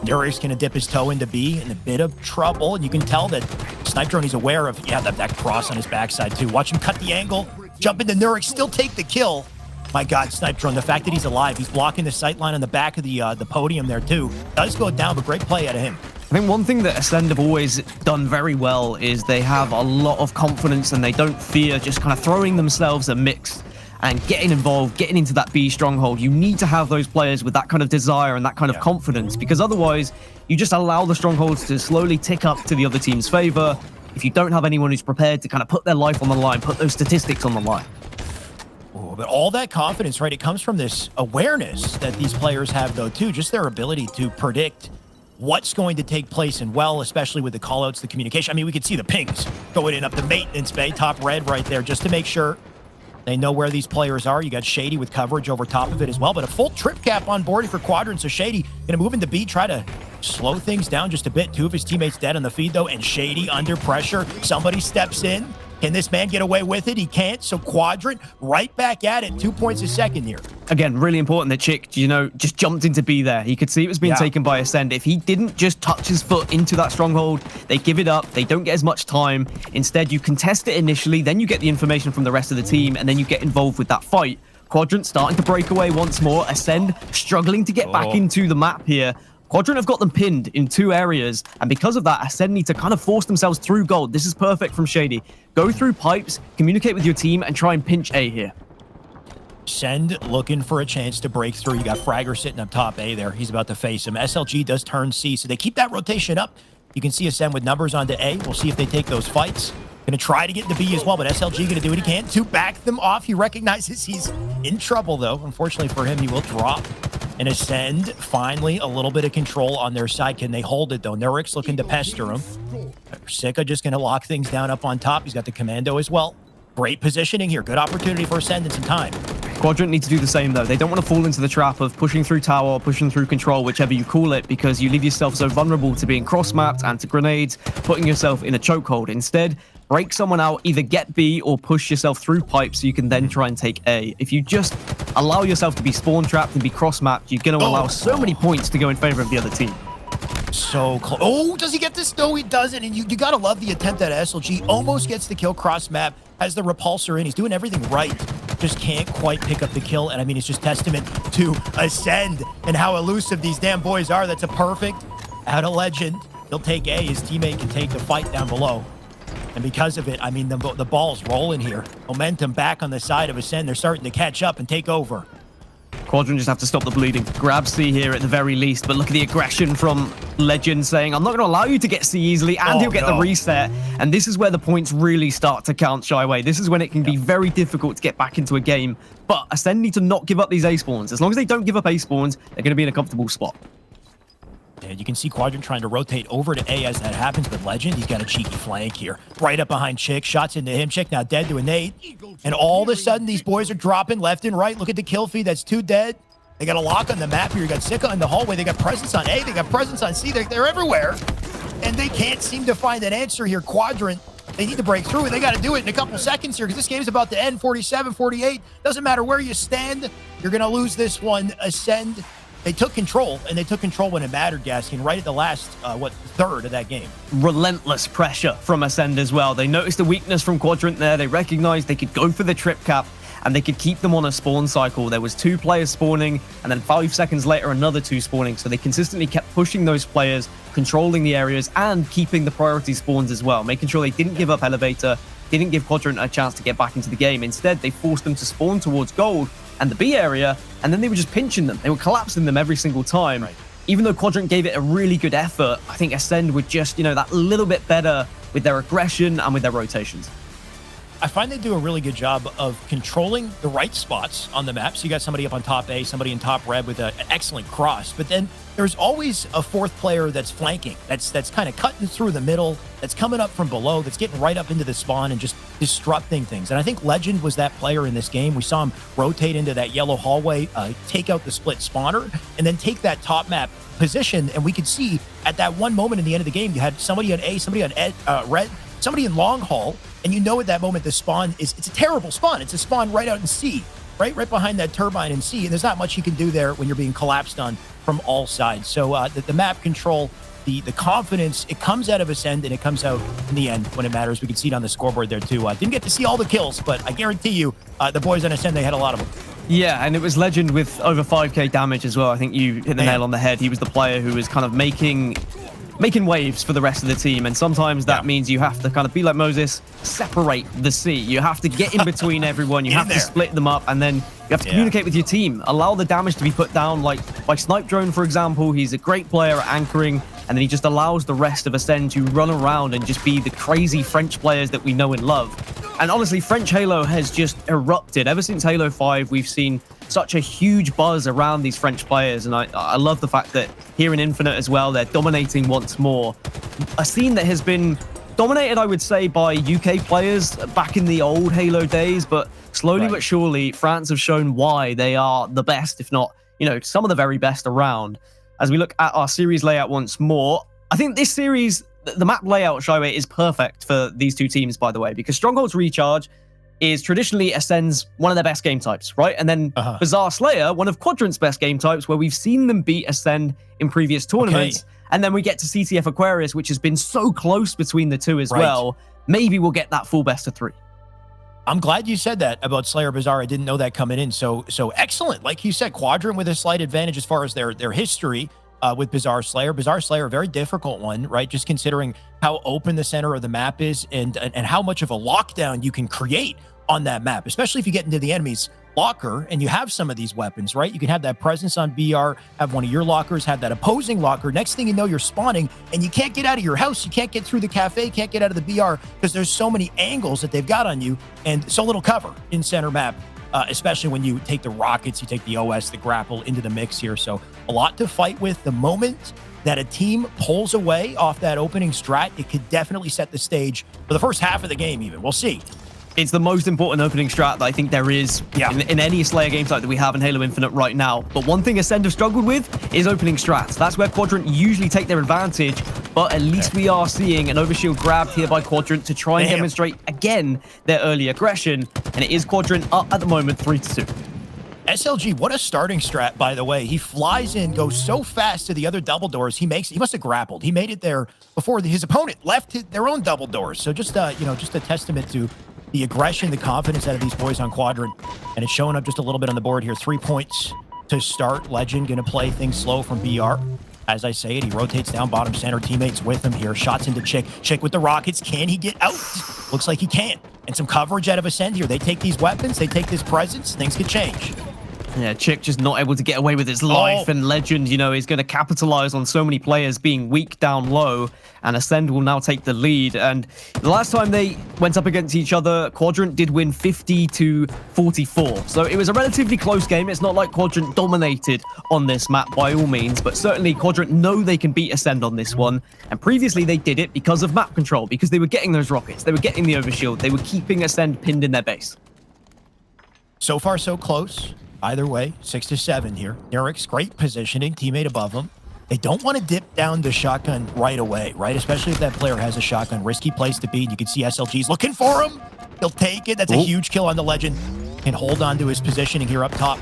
Speaker 5: Nurik's going to dip his toe into B in a bit of trouble. And you can tell that Snipe Drone, he's aware of, that cross on his backside, too. Watch him cut the angle, jump into Nurik, still take the kill. My God, Snipe Drone, the fact that he's alive, he's blocking the sight line on the back of the podium there, too. Does go down, but great play out of him.
Speaker 3: I think one thing that Ascend have always done very well is they have a lot of confidence and they don't fear just kind of throwing themselves a mix and getting involved, getting into that B stronghold. You need to have those players with that kind of desire and that kind of confidence, because otherwise you just allow the strongholds to slowly tick up to the other team's favor if you don't have anyone who's prepared to kind of put their life on the line, put those statistics on the line.
Speaker 5: But all that confidence, right, it comes from this awareness that these players have, though, too. Just their ability to predict what's going to take place and well, especially with the callouts, the communication. I mean, we could see the pings going in up the maintenance bay, top red right there, just to make sure they know where these players are. You got Shady with coverage over top of it as well, but a full trip cap on board for Quadrant. So Shady gonna move into B, try to slow things down just a bit. 2 of his teammates dead on the feed though, and Shady under pressure. Somebody steps in. Can this man get away with it? He can't. So Quadrant right back at it. 2 points a second here.
Speaker 3: Again, really important that Chick, you know, just jumped into B there. He could see it was being taken by Ascend. If he didn't just touch his foot into that stronghold, they give it up. They don't get as much time. Instead, you contest it initially, then you get the information from the rest of the team, and then you get involved with that fight. Quadrant starting to break away once more. Ascend struggling to get back into the map here. Quadrant have got them pinned in 2 areas, and because of that, Ascend need to kind of force themselves through gold. This is perfect from Shady. Go through pipes, communicate with your team, and try and pinch A here.
Speaker 5: Ascend looking for a chance to break through. You got Fragger sitting up top A there. He's about to face him. SLG does turn C, so they keep that rotation up. You can see Ascend with numbers onto A. We'll see if they take those fights. Gonna try to get into B as well, but SLG gonna do what he can to back them off. He recognizes he's in trouble though. Unfortunately for him, he will drop. And Ascend, finally, a little bit of control on their side. Can they hold it, though? Nurik's looking to pester him. Sika just going to lock things down up on top. He's got the commando as well. Great positioning here. Good opportunity for Ascend in some time.
Speaker 3: Quadrant need to do the same, though. They don't want to fall into the trap of pushing through tower, pushing through control, whichever you call it, because you leave yourself so vulnerable to being cross-mapped and to grenades, putting yourself in a chokehold. Instead, break someone out, either get B or push yourself through pipes so you can then try and take A. If you just allow yourself to be spawn trapped and be cross-mapped, you're going to allow so many points to go in favor of the other team.
Speaker 5: So close. Oh, does he get this? No, he doesn't. And you got to love the attempt at SLG. Almost gets the kill cross-map, has the repulsor in. He's doing everything right. Just can't quite pick up the kill. And I mean, it's just testament to Ascend and how elusive these damn boys are. That's a perfect out of Legend. He'll take A. His teammate can take the fight down below. And because of it, I mean, the ball's rolling here. Momentum back on the side of Ascend. They're starting to catch up and take over.
Speaker 3: Quadrant just have to stop the bleeding. Grab C here at the very least, but look at the aggression from Legend saying, I'm not going to allow you to get C easily, and he'll get the reset. And this is where the points really start to count, Shyway. This is when it can be very difficult to get back into a game. But Ascend need to not give up these A spawns. As long as they don't give up A spawns, they're going to be in a comfortable spot.
Speaker 5: And you can see Quadrant trying to rotate over to A as that happens, but Legend, he's got a cheeky flank here. Right up behind Chick, shots into him. Chick now dead to a nade. And all of a sudden, these boys are dropping left and right. Look at the kill feed, that's 2 dead. They got a lock on the map here. You got Sika in the hallway. They got presence on A, they got presence on C. They're everywhere. And they can't seem to find an answer here. Quadrant, they need to break through, and they got to do it in a couple seconds here because this game's about to end. 47, 48. Doesn't matter where you stand, you're going to lose this one. Ascend. They took control, and they took control when it mattered, Gaskin, right at the last, third of that game.
Speaker 3: Relentless pressure from Ascend as well. They noticed the weakness from Quadrant there. They recognized they could go for the trip cap, and they could keep them on a spawn cycle. There was 2 players spawning, and then 5 seconds later, another 2 spawning. So they consistently kept pushing those players, controlling the areas, and keeping the priority spawns as well, making sure they didn't give up elevator, didn't give Quadrant a chance to get back into the game. Instead, they forced them to spawn towards gold and the B area, and then they were just pinching them. They were collapsing them every single time.
Speaker 5: Right.
Speaker 3: Even though Quadrant gave it a really good effort, I think Ascend were just, that little bit better with their aggression and with their rotations.
Speaker 5: I find they do a really good job of controlling the right spots on the map. So you got somebody up on top A, somebody in top red with an excellent cross. But then there's always a 4th player that's flanking, that's kind of cutting through the middle, that's coming up from below, that's getting right up into the spawn and just disrupting things. And I think Legend was that player in this game. We saw him rotate into that yellow hallway, take out the split spawner, and then take that top map position. And we could see at that one moment in the end of the game, you had somebody on A, somebody on red, somebody in long haul. And at that moment, the spawn it's a terrible spawn. It's a spawn right out in C, right behind that turbine in C. And there's not much you can do there when you're being collapsed on from all sides. So the map control, the confidence, it comes out of Ascend, and it comes out in the end when it matters. We can see it on the scoreboard there too. Didn't get to see all the kills, but I guarantee you, the boys on Ascend, they had a lot of them.
Speaker 3: Yeah, and it was Legend with over 5k damage as well. I think you hit the nail on the head. He was the player who was kind of making waves for the rest of the team, and sometimes that means you have to kind of be like Moses, separate the sea. You have to get in between everyone, you have to split them up, and then you have to communicate with your team, allow the damage to be put down, like by Snipe Drone, for example. He's a great player at anchoring, and then he just allows the rest of Ascend to run around and just be the crazy French players that we know and love. And honestly, French Halo has just erupted. Ever since Halo 5, we've seen such a huge buzz around these French players. And I love the fact that here in Infinite as well, they're dominating once more. A scene that has been dominated, I would say, by UK players back in the old Halo days. But slowly but surely, France have shown why they are the best, if not, you know, some of the very best around. As we look at our series layout once more, I think this series, the map layout, Shaiwei, is perfect for these two teams, by the way, because Strongholds Recharge is traditionally Ascend's one of their best game types, right? And then Bizarre Slayer, one of Quadrant's best game types, where we've seen them beat Ascend in previous tournaments. Okay. And then we get to CTF Aquarius, which has been so close between the two as well. Maybe we'll get that full best of 3.
Speaker 5: I'm glad you said that about Slayer Bizarre. I didn't know that coming in. So excellent. Like you said, Quadrant with a slight advantage as far as their history with Bizarre Slayer. Bizarre Slayer, a very difficult one, right? Just considering how open the center of the map is and how much of a lockdown you can create on that map, especially if you get into the enemy's locker and you have some of these weapons, right? You can have that presence on BR, have one of your lockers, have that opposing locker. Next thing you know, you're spawning and you can't get out of your house. You can't get through the cafe, can't get out of the BR because there's so many angles that they've got on you and so little cover in center map, especially when you take the rockets, you take the OS, the grapple into the mix here. So a lot to fight with. The moment that a team pulls away off that opening strat, it could definitely set the stage for the first half of the game even. We'll see.
Speaker 3: It's the most important opening strat that I think there is in any Slayer game type that we have in Halo Infinite right now. But one thing Ascend have struggled with is opening strats. That's where Quadrant usually take their advantage, but at least we are seeing an overshield grabbed here by Quadrant to try and demonstrate again their early aggression. And it is Quadrant up at the moment 3-2.
Speaker 5: SLG, what a starting strat, by the way. He flies in, goes so fast to the other double doors. He must have grappled. He made it there before his opponent left their own double doors. So just just a testament to the aggression, the confidence out of these boys on Quadrant. And it's showing up just a little bit on the board here. 3 points to start. Legend going to play things slow from BR. As I say it, he rotates down bottom center. Teammates with him here. Shots into Chick. Chick with the rockets. Can he get out? Looks like he can. And some coverage out of Ascend here. They take these weapons. They take this presence. Things could change.
Speaker 3: Yeah, Chick just not able to get away with his life, and Legend, you know, is going to capitalize on so many players being weak down low, and Ascend will now take the lead. And the last time they went up against each other, Quadrant did win 50-44. So it was a relatively close game. It's not like Quadrant dominated on this map by all means, but certainly Quadrant know they can beat Ascend on this one. And previously they did it because of map control, because they were getting those rockets, they were getting the overshield, they were keeping Ascend pinned in their base.
Speaker 5: So far, so close. Either way, 6-7 here. Nurix, great positioning, teammate above him. They don't want to dip down the shotgun right away, right? Especially if that player has a shotgun. Risky place to be, and you can see SLG's looking for him. He'll take it. That's a huge kill on the Legend. Can hold on to his positioning here up top.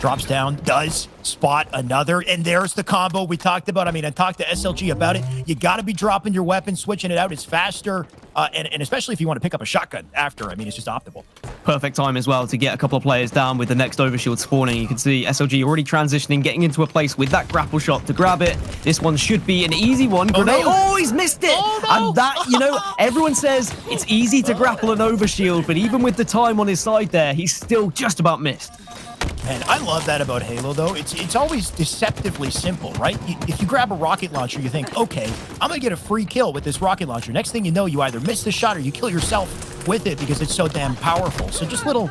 Speaker 5: Drops down, does spot another, and there's the combo we talked about. I mean, I talked to SLG about it. You got to be dropping your weapon, switching it out. It's faster, and especially if you want to pick up a shotgun after. I mean, it's just optimal. Perfect time as well to get a couple of players down with the next overshield spawning. You can see SLG already transitioning, getting into a place with that grapple shot to grab it. This one should be an easy one. Grenade. Oh, he's missed it! Oh, no. And that, you know, everyone says it's easy to grapple an overshield, but even with the time on his side there, he's still just about missed. And I love that about Halo, though. It's always deceptively simple, right? If you grab a rocket launcher, you think, okay, I'm going to get a free kill with this rocket launcher. Next thing you know, you either miss the shot or you kill yourself with it because it's so damn powerful. So just little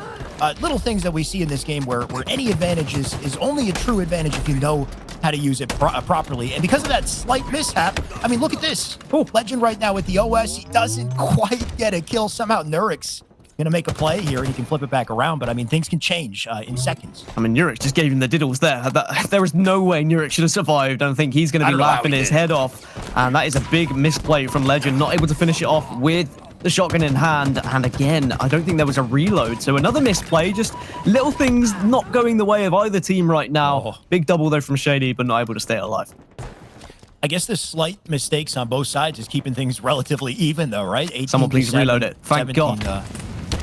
Speaker 5: things that we see in this game where any advantage is only a true advantage if you know how to use it properly. And because of that slight mishap, I mean, look at this. Ooh. Legend right now with the OS, he doesn't quite get a kill. Somehow Nurix gonna make a play here and he can flip it back around, but I mean, things can change in seconds. I mean, Nurix just gave him the diddles there. There was no way Nurix should have survived. I think he's gonna be laughing his head off, and that is a big misplay from Legend, not able to finish it off with the shotgun in hand. And again, I don't think there was a reload, so another misplay. Just little things not going the way of either team right now. Big double though from Shady, but not able to stay alive. I guess the slight mistakes on both sides is keeping things relatively even though, right? Someone please reload it. Thank God.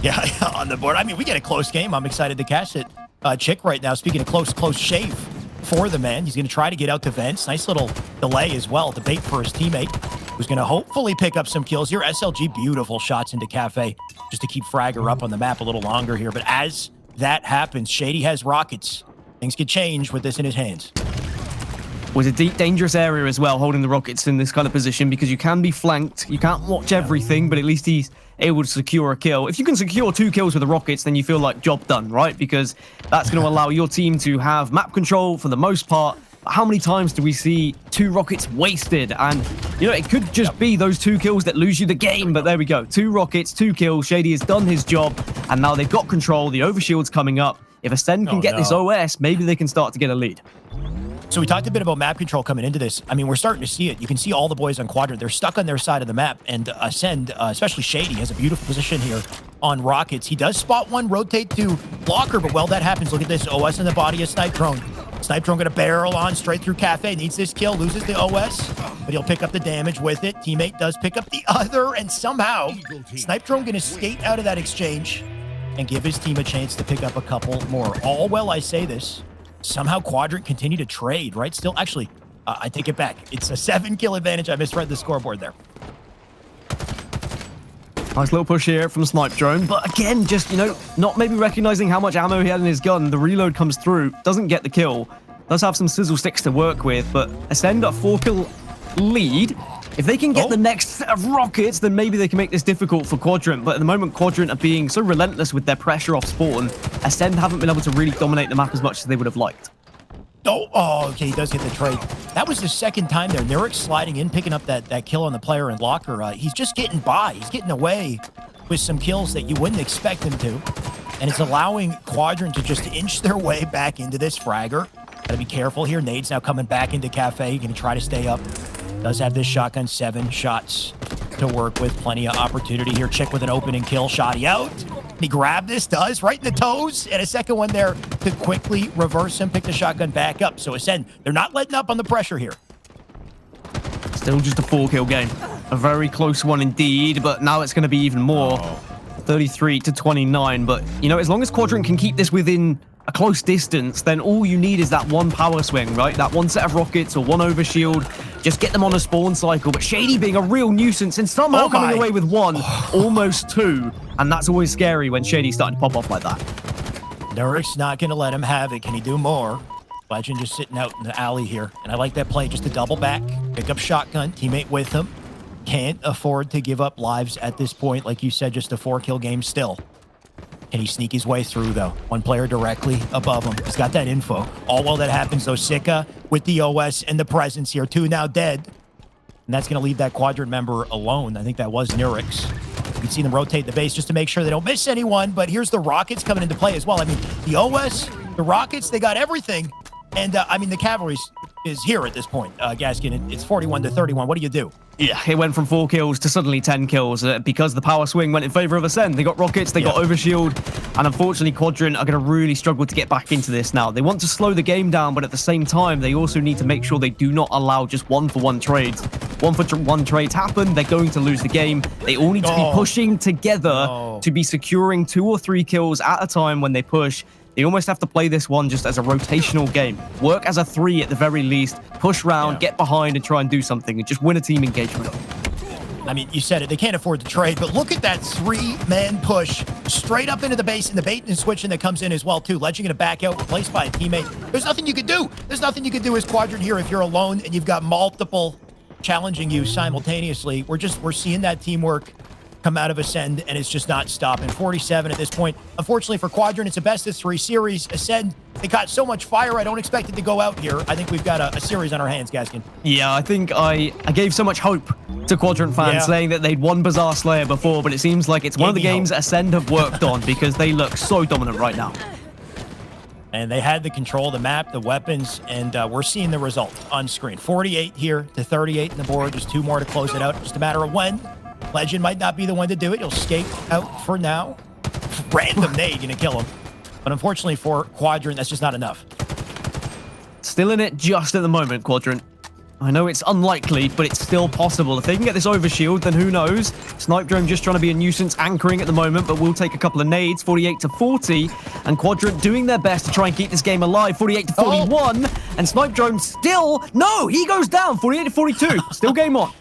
Speaker 5: Yeah, on the board. I mean, we get a close game. I'm excited to catch it. Chick right now, speaking of close shave for the man. He's going to try to get out to vents. Nice little delay as well to bait for his teammate, who's going to hopefully pick up some kills here. SLG, beautiful shots into Cafe just to keep Fragger up on the map a little longer here. But as that happens, Shady has rockets. Things could change with this in his hands. Was a deep, dangerous area as well, holding the rockets in this kind of position because you can be flanked. You can't watch everything, but at least he's
Speaker 3: able to secure a kill. If you can secure 2 kills with the rockets, then you feel like job done, right? Because that's going to allow your team to have map control for the most part. How many times do we see 2 rockets wasted? And, you know, it could just be those 2 kills that lose you the game. But there we go. 2 rockets, 2 kills. Shady has done his job. And now they've got control. The overshield's coming up. If Ascend can get this OS, maybe they can start to get a lead.
Speaker 5: So we talked a bit about map control coming into this. I mean, we're starting to see it. You can see all the boys on Quadrant. They're stuck on their side of the map. And Ascend, especially Shady, has a beautiful position here on Rockets. He does spot one, rotate to Blocker. But while that happens, look at this. OS in the body of Snipe Drone. Snipe Drone going to barrel on straight through Cafe. Needs this kill, loses the OS, but he'll pick up the damage with it. Teammate does pick up the other, and somehow Snipe Drone going to skate out of that exchange and give his team a chance to pick up a couple more. All while I say this, somehow Quadrant continue to trade, right? Still, actually, I take it back. It's a 7-kill advantage. I misread the scoreboard there.
Speaker 3: Nice little push here from Snipe Drone, but again, just, you know, not maybe recognizing how much ammo he had in his gun. The reload comes through, doesn't get the kill. Does have some sizzle sticks to work with, but Ascend a 4-kill lead. If they can get the next set of rockets, then maybe they can make this difficult for Quadrant. But at the moment, Quadrant are being so relentless with their pressure off spawn. Ascend haven't been able to really dominate the map as much as they would have liked.
Speaker 5: Oh, okay, he does get the trade. That was the second time there. Nurix sliding in, picking up that kill on the player in Locker. He's just getting by. He's getting away with some kills that you wouldn't expect him to. And it's allowing Quadrant to just inch their way back into this fragger. Gotta be careful here. Nade's now coming back into Cafe. Gonna try to stay up. Does have this shotgun, 7 shots to work with. Plenty of opportunity here. Chick with an opening kill. Shotty out. He grabbed this, does, right in the toes. And a second one there to quickly reverse him, pick the shotgun back up. So Ascend, they're not letting up on the pressure here.
Speaker 3: Still just a 4-kill game. A very close one indeed, but now it's going to be even more. 33-29. But, you know, as long as Quadrant can keep this within a close distance, then all you need is that one power swing, right? That one set of rockets or one overshield. Just get them on a spawn cycle. But Shady being a real nuisance and somehow coming away with 1, almost 2. And that's always scary when Shady's starting to pop off like that.
Speaker 5: Nurix not going to let him have it. Can he do more? Legend just sitting out in the alley here. And I like that play, just to double back, pick up shotgun, teammate with him. Can't afford to give up lives at this point. Like you said, just a 4-kill game still. Can he sneak his way through, though? One player directly above him. He's got that info. All while that happens, though, Sika with the OS and the presence here. 2 now dead. And that's going to leave that Quadrant member alone. I think that was Nurix. You can see them rotate the base just to make sure they don't miss anyone. But here's the Rockets coming into play as well. I mean, the OS, the Rockets, they got everything. And, I mean, the Cavalry is here at this point. Gaskin, it's 41-31. What do you do?
Speaker 3: Yeah, it went from 4 kills to suddenly 10 kills because the power swing went in favor of Ascend. They got rockets, they got overshield, and unfortunately Quadrant are going to really struggle to get back into this now. They want to slow the game down, but at the same time, they also need to make sure they do not allow just 1-for-1 trades. 1-for-1 trades happen, they're going to lose the game. They all need to be pushing together to be securing 2 or 3 kills at a time when they push. They almost have to play this one just as a rotational game. Work as a 3 at the very least. Push round, get behind, and try and do something. And just win a team engagement.
Speaker 5: I mean, you said it. They can't afford to trade, but look at that 3-man push straight up into the base, and the bait and switching that comes in as well, too. Legend going to back out, replaced by a teammate. There's nothing you could do. There's nothing you could do as Quadrant here if you're alone and you've got multiple challenging you simultaneously. We're seeing that teamwork come out of Ascend, and it's just not stopping. 47 at this point. Unfortunately for Quadrant, it's a best-of-3 series. Ascend, they got so much fire, I don't expect it to go out here. I think we've got a series on our hands, Gaskin.
Speaker 3: Yeah, I think I gave so much hope to Quadrant fans saying that they'd won Bazaar Slayer before, but it seems like it's one of the games Ascend have worked on because they look so dominant right now.
Speaker 5: And they had the control of the map, the weapons, and we're seeing the result on screen. 48 here to 38 in the board. Just 2 more to close it out. Just a matter of when. Legend might not be the one to do it. He'll skate out for now. Random nade gonna kill him. But unfortunately for Quadrant, that's just not enough.
Speaker 3: Still in it just at the moment, Quadrant. I know it's unlikely, but it's still possible. If they can get this overshield, then who knows? Snipe Drone just trying to be a nuisance anchoring at the moment, but we'll take a couple of nades, 48-40. And Quadrant doing their best to try and keep this game alive, 48-41. And Snipe Drone still, no, he goes down, 48-42. Still game on.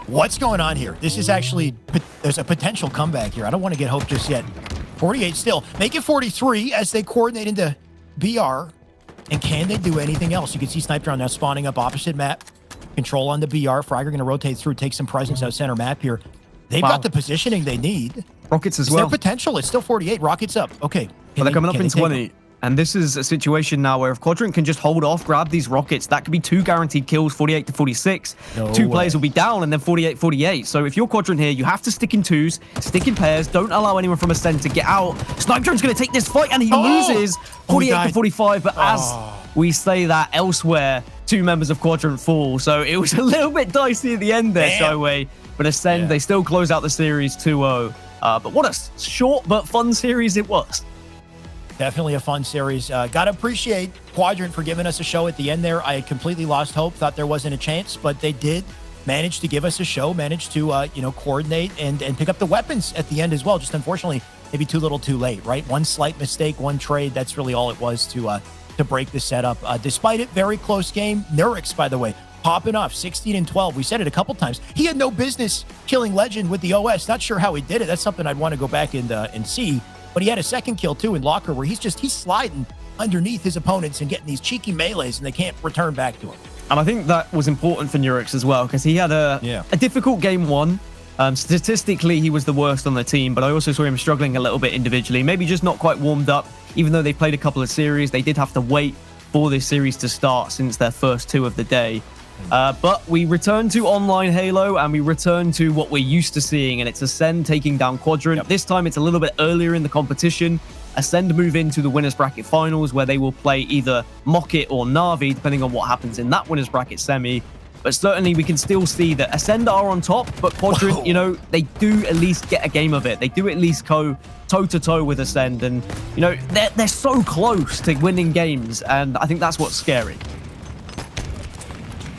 Speaker 5: What's going on here? This is actually, there's a potential comeback here. I don't want to get hope just yet. 48 still. Make it 43 as they coordinate into BR. And can they do anything else? You can see Snipe Drone now spawning up opposite map. Control on the BR. Fragger going to rotate through, take some presence out center map here. They've got the positioning they need.
Speaker 3: Rockets as
Speaker 5: It's
Speaker 3: well.
Speaker 5: their potential. It's still 48. Rockets up. Okay.
Speaker 3: But they're coming up
Speaker 5: can
Speaker 3: in
Speaker 5: they take
Speaker 3: 20. And this is a situation now where if Quadrant can just hold off, grab these rockets, that could be 2 guaranteed kills, 48 to 46.
Speaker 5: No
Speaker 3: 2
Speaker 5: way.
Speaker 3: players will be down and then 48, 48. So if you're Quadrant here, you have to stick in 2s, stick in pairs, don't allow anyone from Ascend to get out. Snipe Drone's going to take this fight and he loses 48 to 45. But as we say that elsewhere, 2 members of Quadrant fall. So it was a little bit dicey at the end there, Skyway. But Ascend, they still close out the series 2-0. But what a short but fun series it was.
Speaker 5: Definitely a fun series. Got to appreciate Quadrant for giving us a show at the end there. I had completely lost hope, thought there wasn't a chance, but they did manage to give us a show, managed to, coordinate and pick up the weapons at the end as well. Just unfortunately, maybe too little too late, right? One slight mistake, one trade. That's really all it was to break the setup. Despite it, very close game. Nurix, by the way, popping off 16 and 12. We said it a couple times. He had no business killing Legend with the OS. Not sure how he did it. That's something I'd want to go back and see. But he had a second kill too in Locker where he's sliding underneath his opponents and getting these cheeky melees and they can't return back to him.
Speaker 3: And I think that was important for Nurix as well because he had a difficult game 1. Statistically, he was the worst on the team, but I also saw him struggling a little bit individually. Maybe just not quite warmed up. Even though they played a couple of series, they did have to wait for this series to start since their first 2 of the day. But we return to online Halo and we return to what we're used to seeing, and it's Ascend taking down Quadrant. This time it's a little bit earlier in the competition. Ascend move into the winners bracket finals where they will play either Mockit or Na'Vi depending on what happens in that winners bracket semi. But certainly we can still see that Ascend are on top, but Quadrant, they do at least get a game of it. They do at least go toe-to-toe with Ascend, and they're so close to winning games, and I think that's what's scary.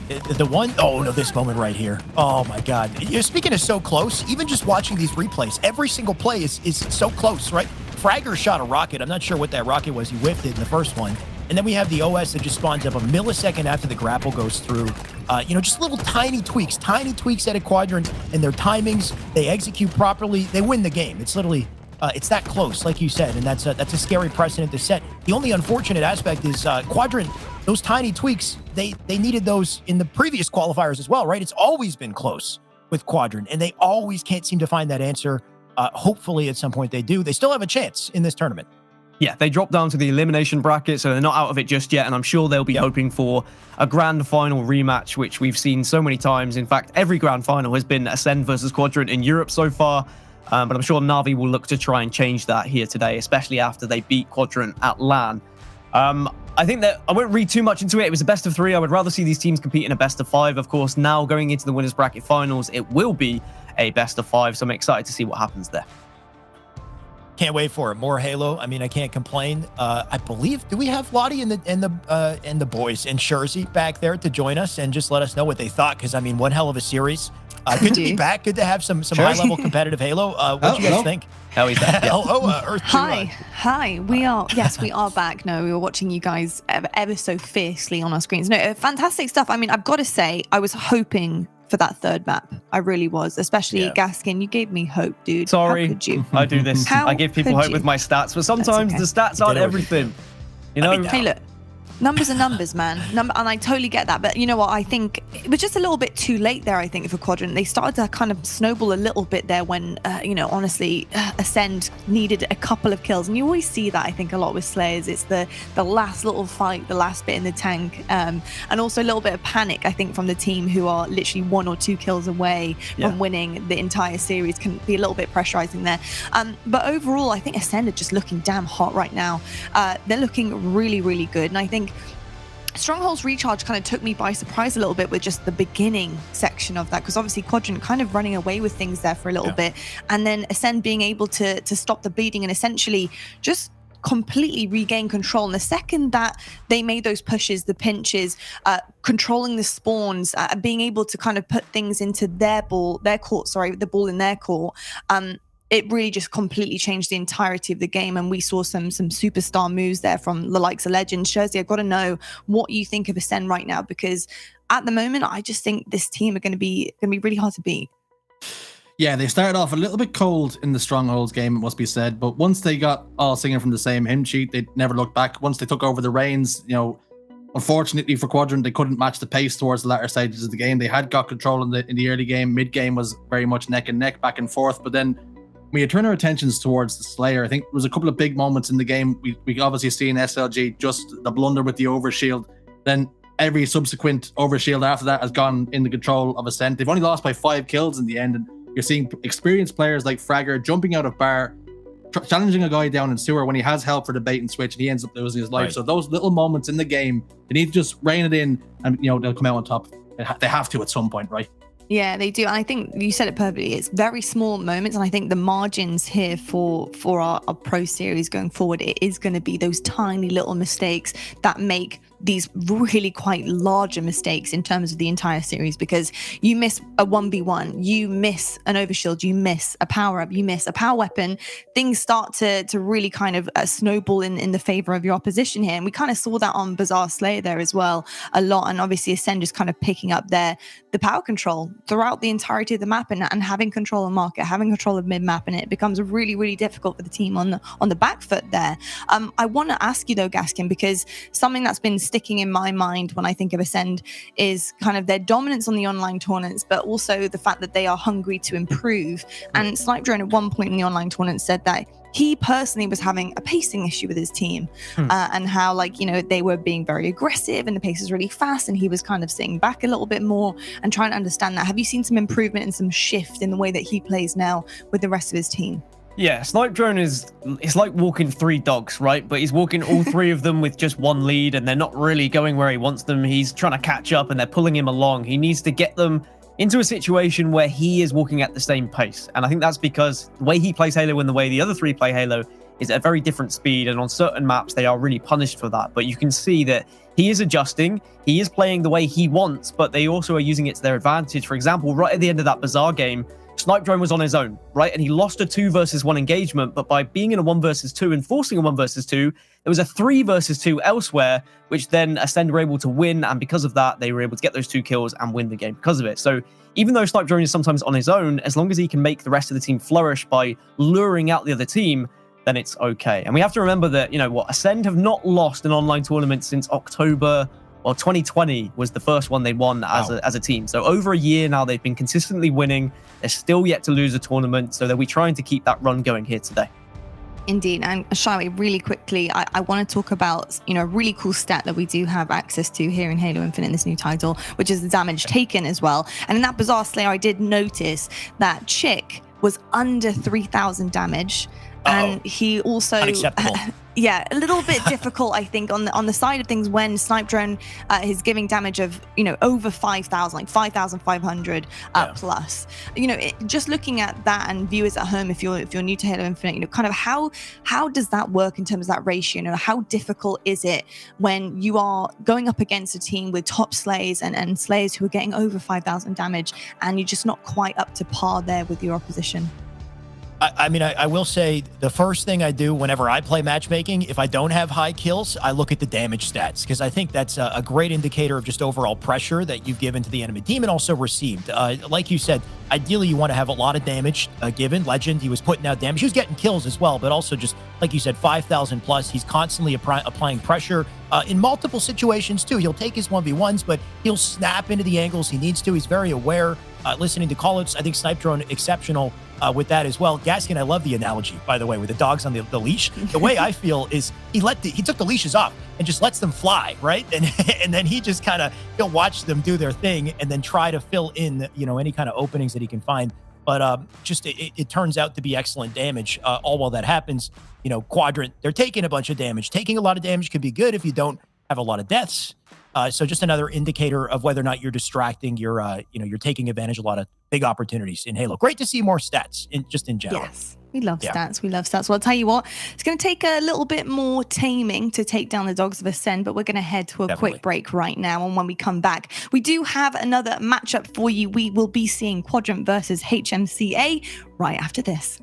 Speaker 5: This moment right here. Oh my God. You're speaking of so close, even just watching these replays, every single play is so close, right? Fragger shot a rocket. I'm not sure what that rocket was. He whiffed it in the first one. And then we have the OS that just spawns up a millisecond after the grapple goes through. Just little tiny tweaks at a Quadrant and their timings. They execute properly. They win the game. It's literally, it's that close, like you said, and that's a scary precedent to set. The only unfortunate aspect is Quadrant, those tiny tweaks, they needed those in the previous qualifiers as well, right? It's always been close with Quadrant, and they always can't seem to find that answer. Hopefully at some point they do. They still have a chance in this tournament.
Speaker 3: Yeah, they dropped down to the elimination bracket, so they're not out of it just yet, and I'm sure they'll be hoping for a grand final rematch, which we've seen so many times. In fact, every grand final has been Ascend versus Quadrant in Europe so far, but I'm sure Na'Vi will look to try and change that here today, especially after they beat Quadrant at LAN. I think that I won't read too much into it. It was a best of 3. I would rather see these teams compete in a best of 5. Of course, now going into the winners bracket finals, it will be a best of 5, so I'm excited to see what happens there.
Speaker 5: Can't wait for it. More Halo. I mean, I can't complain. I believe, do we have Lottie and the boys and Shurzy back there to join us and just let us know what they thought? Because I mean, one hell of a series. Good to be back. Good to have some high level competitive Halo. What do you guys think?
Speaker 3: How is that?
Speaker 5: Earth 2,
Speaker 2: Hi. We are back. No, we were watching you guys ever so fiercely on our screens. No, fantastic stuff. I mean, I've got to say, I was hoping for that third map. I really was, especially Gaskin. You gave me hope, dude.
Speaker 3: Sorry,
Speaker 2: how could you?
Speaker 3: I do this. I give people hope
Speaker 2: you?
Speaker 3: with my stats, but sometimes the stats aren't everything.
Speaker 2: Hey, look. Numbers are numbers, man. And I totally get that. But you know what? I think it was just a little bit too late there, I think, for Quadrant. They started to kind of snowball a little bit there when, honestly, Ascend needed a couple of kills. And you always see that, I think, a lot with Slayers. It's the last little fight, the last bit in the tank. And also a little bit of panic, I think, from the team who are literally 1 or 2 kills away from winning the entire series can be a little bit pressurizing there. But overall, I think Ascend are just looking damn hot right now. They're looking really, really good. And I think Strongholds Recharge kind of took me by surprise a little bit with just the beginning section of that, because obviously Quadrant kind of running away with things there for a little bit, and then Ascend being able to stop the bleeding and essentially just completely regain control. And the second that they made those pushes, the pinches, controlling the spawns, being able to kind of put things into the ball in their court, it really just completely changed the entirety of the game, and we saw some superstar moves there from the likes of Legend. Shurzy, I've got to know what you think of Ascend right now, because at the moment, I just think this team are going to be really hard to beat.
Speaker 4: Yeah, they started off a little bit cold in the Strongholds game, it must be said, but once they got all singing from the same hymn sheet, they never looked back. Once they took over the reins, Unfortunately for Quadrant, they couldn't match the pace towards the latter stages of the game. They had got control in the early game. Mid game was very much neck and neck, back and forth. But then when you turn our attentions towards the Slayer, I think there was a couple of big moments in the game. We obviously seen SLG just the blunder with the overshield. Then every subsequent overshield after that has gone in the control of Ascent. They've only lost by 5 kills in the end, and you're seeing experienced players like Fragger jumping out of bar, challenging a guy down in sewer when he has help for the bait and switch, and he ends up losing his life.
Speaker 5: Right.
Speaker 4: So those little moments in the game, they need to just rein it in, and they'll come out on top. They have to at some point, right?
Speaker 2: Yeah, they do. And I think you said it perfectly. It's very small moments. And I think the margins here for our Pro Series going forward, it is going to be those tiny little mistakes that make these really quite larger mistakes in terms of the entire series, because you miss a 1v1, you miss an overshield, you miss a power up, you miss a power weapon, things start to really kind of snowball in the favor of your opposition here. And we kind of saw that on Bizarre Slayer there as well a lot. And obviously Ascend just kind of picking up the power control throughout the entirety of the map and having control of market, having control of mid map, and it becomes really, really difficult for the team on the back foot there. I want to ask you though, Gaskin, because something that's been sticking in my mind when I think of Ascend is kind of their dominance on the online tournaments, but also the fact that they are hungry to improve. And Snipe Drone at one point in the online tournament said that he personally was having a pacing issue with his team and how they were being very aggressive and the pace is really fast, and he was kind of sitting back a little bit more and trying to understand that. Have you seen some improvement and some shift in the way that he plays now with the rest of his team?
Speaker 3: Yeah, Snipe Drone it's like walking 3 dogs, right? But he's walking all 3 of them with just 1 lead, and they're not really going where he wants them. He's trying to catch up and they're pulling him along. He needs to get them into a situation where he is walking at the same pace. And I think that's because the way he plays Halo and the way the other 3 play Halo is at a very different speed. And on certain maps, they are really punished for that. But you can see that he is adjusting. He is playing the way he wants, but they also are using it to their advantage. For example, right at the end of that Bazaar game, Snipe Drone was on his own, right? And he lost a 2 versus 1 engagement, but by being in a 1 versus 2 and forcing a 1 versus 2, there was a 3 versus 2 elsewhere, which then Ascend were able to win. And because of that, they were able to get those 2 kills and win the game because of it. So even though Snipe Drone is sometimes on his own, as long as he can make the rest of the team flourish by luring out the other team, then it's okay. And we have to remember that, Ascend have not lost an online tournament since October. Well, 2020 was the first one they won as a team. So over a year now, they've been consistently winning. They're still yet to lose a tournament. So they'll be trying to keep that run going here today.
Speaker 2: Indeed. And Shai, really quickly, I want to talk about, a really cool stat that we do have access to here in Halo Infinite, this new title, which is the damage taken as well. And in that Bizarre Slayer, I did notice that Chick was under 3,000 damage. And he also,
Speaker 5: unacceptable.
Speaker 2: Yeah, a little bit difficult, I think, on the side of things when Snipe Drone is giving damage of, over 5,000, like 5,500 plus. Just looking at that, and viewers at home, if you're new to Halo Infinite, kind of how does that work in terms of that ratio? How difficult is it when you are going up against a team with top Slayers and Slayers who are getting over 5,000 damage, and you're just not quite up to par there with your opposition?
Speaker 5: I will say the first thing I do whenever I play matchmaking, if I don't have high kills, I look at the damage stats, because I think that's a great indicator of just overall pressure that you've given to the enemy team and also received. Like you said, ideally you want to have a lot of damage given. Legend, he was putting out damage. He was getting kills as well, but also just, like you said, 5,000 plus. He's constantly applying pressure in multiple situations too. He'll take his 1v1s, but he'll snap into the angles he needs to. He's very aware, listening to callouts. I think Snipe Drone exceptional with that as well. Gaskin, I love the analogy, by the way, with the dogs on the leash. The way I feel is he took the leashes off and just lets them fly, right? And then he just he'll watch them do their thing and then try to fill in, any kind of openings that he can find. But it turns out to be excellent damage. All while that happens, Quadrant, they're taking a bunch of damage. Taking a lot of damage can be good if you don't have a lot of deaths. So just another indicator of whether or not you're distracting, you're taking advantage of a lot of big opportunities in Halo. Great to see more stats in general.
Speaker 2: Yes, we love stats. We love stats. Well, I'll tell you what, it's going to take a little bit more taming to take down the Dogs of Ascend, but we're going to head to a quick break right now. And when we come back, we do have another matchup for you. We will be seeing Quadrant versus HMCA right after this.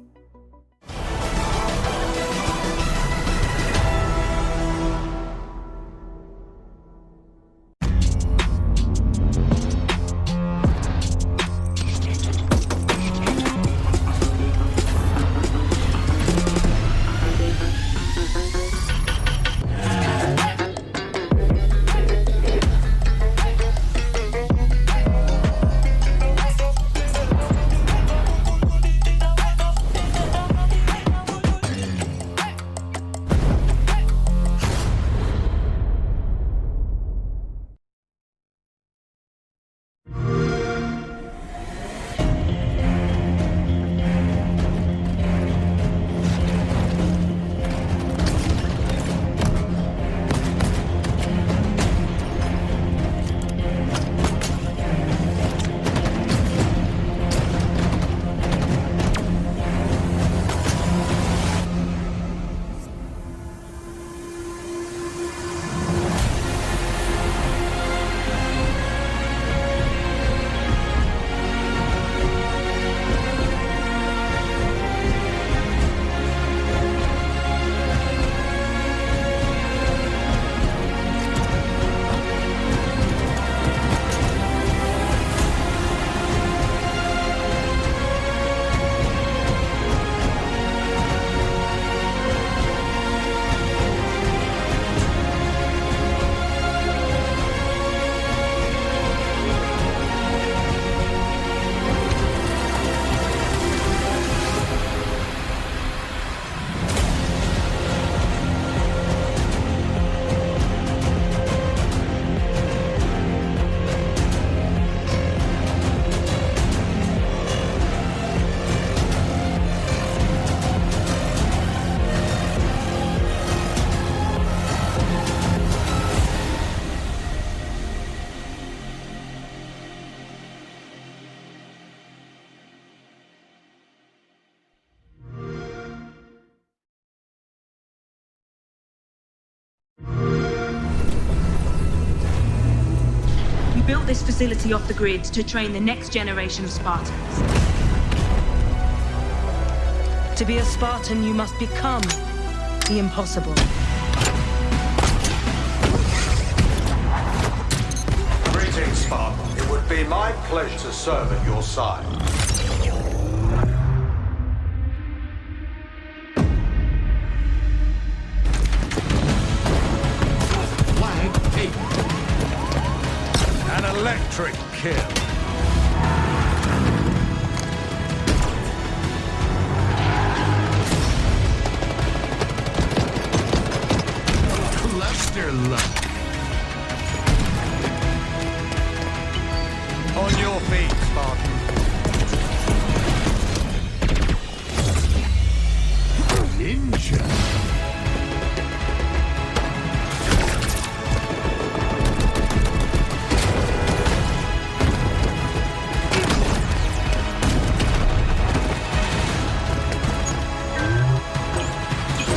Speaker 6: built this facility off the grid to train the next generation of Spartans. To be a Spartan, you must become the impossible.
Speaker 7: Greetings, Spartan. It would be my pleasure to serve at your side.
Speaker 8: Flag taken. An electric kill. Cluster lump. On your feet, Spartan. Ninja.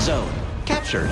Speaker 9: Zone captured.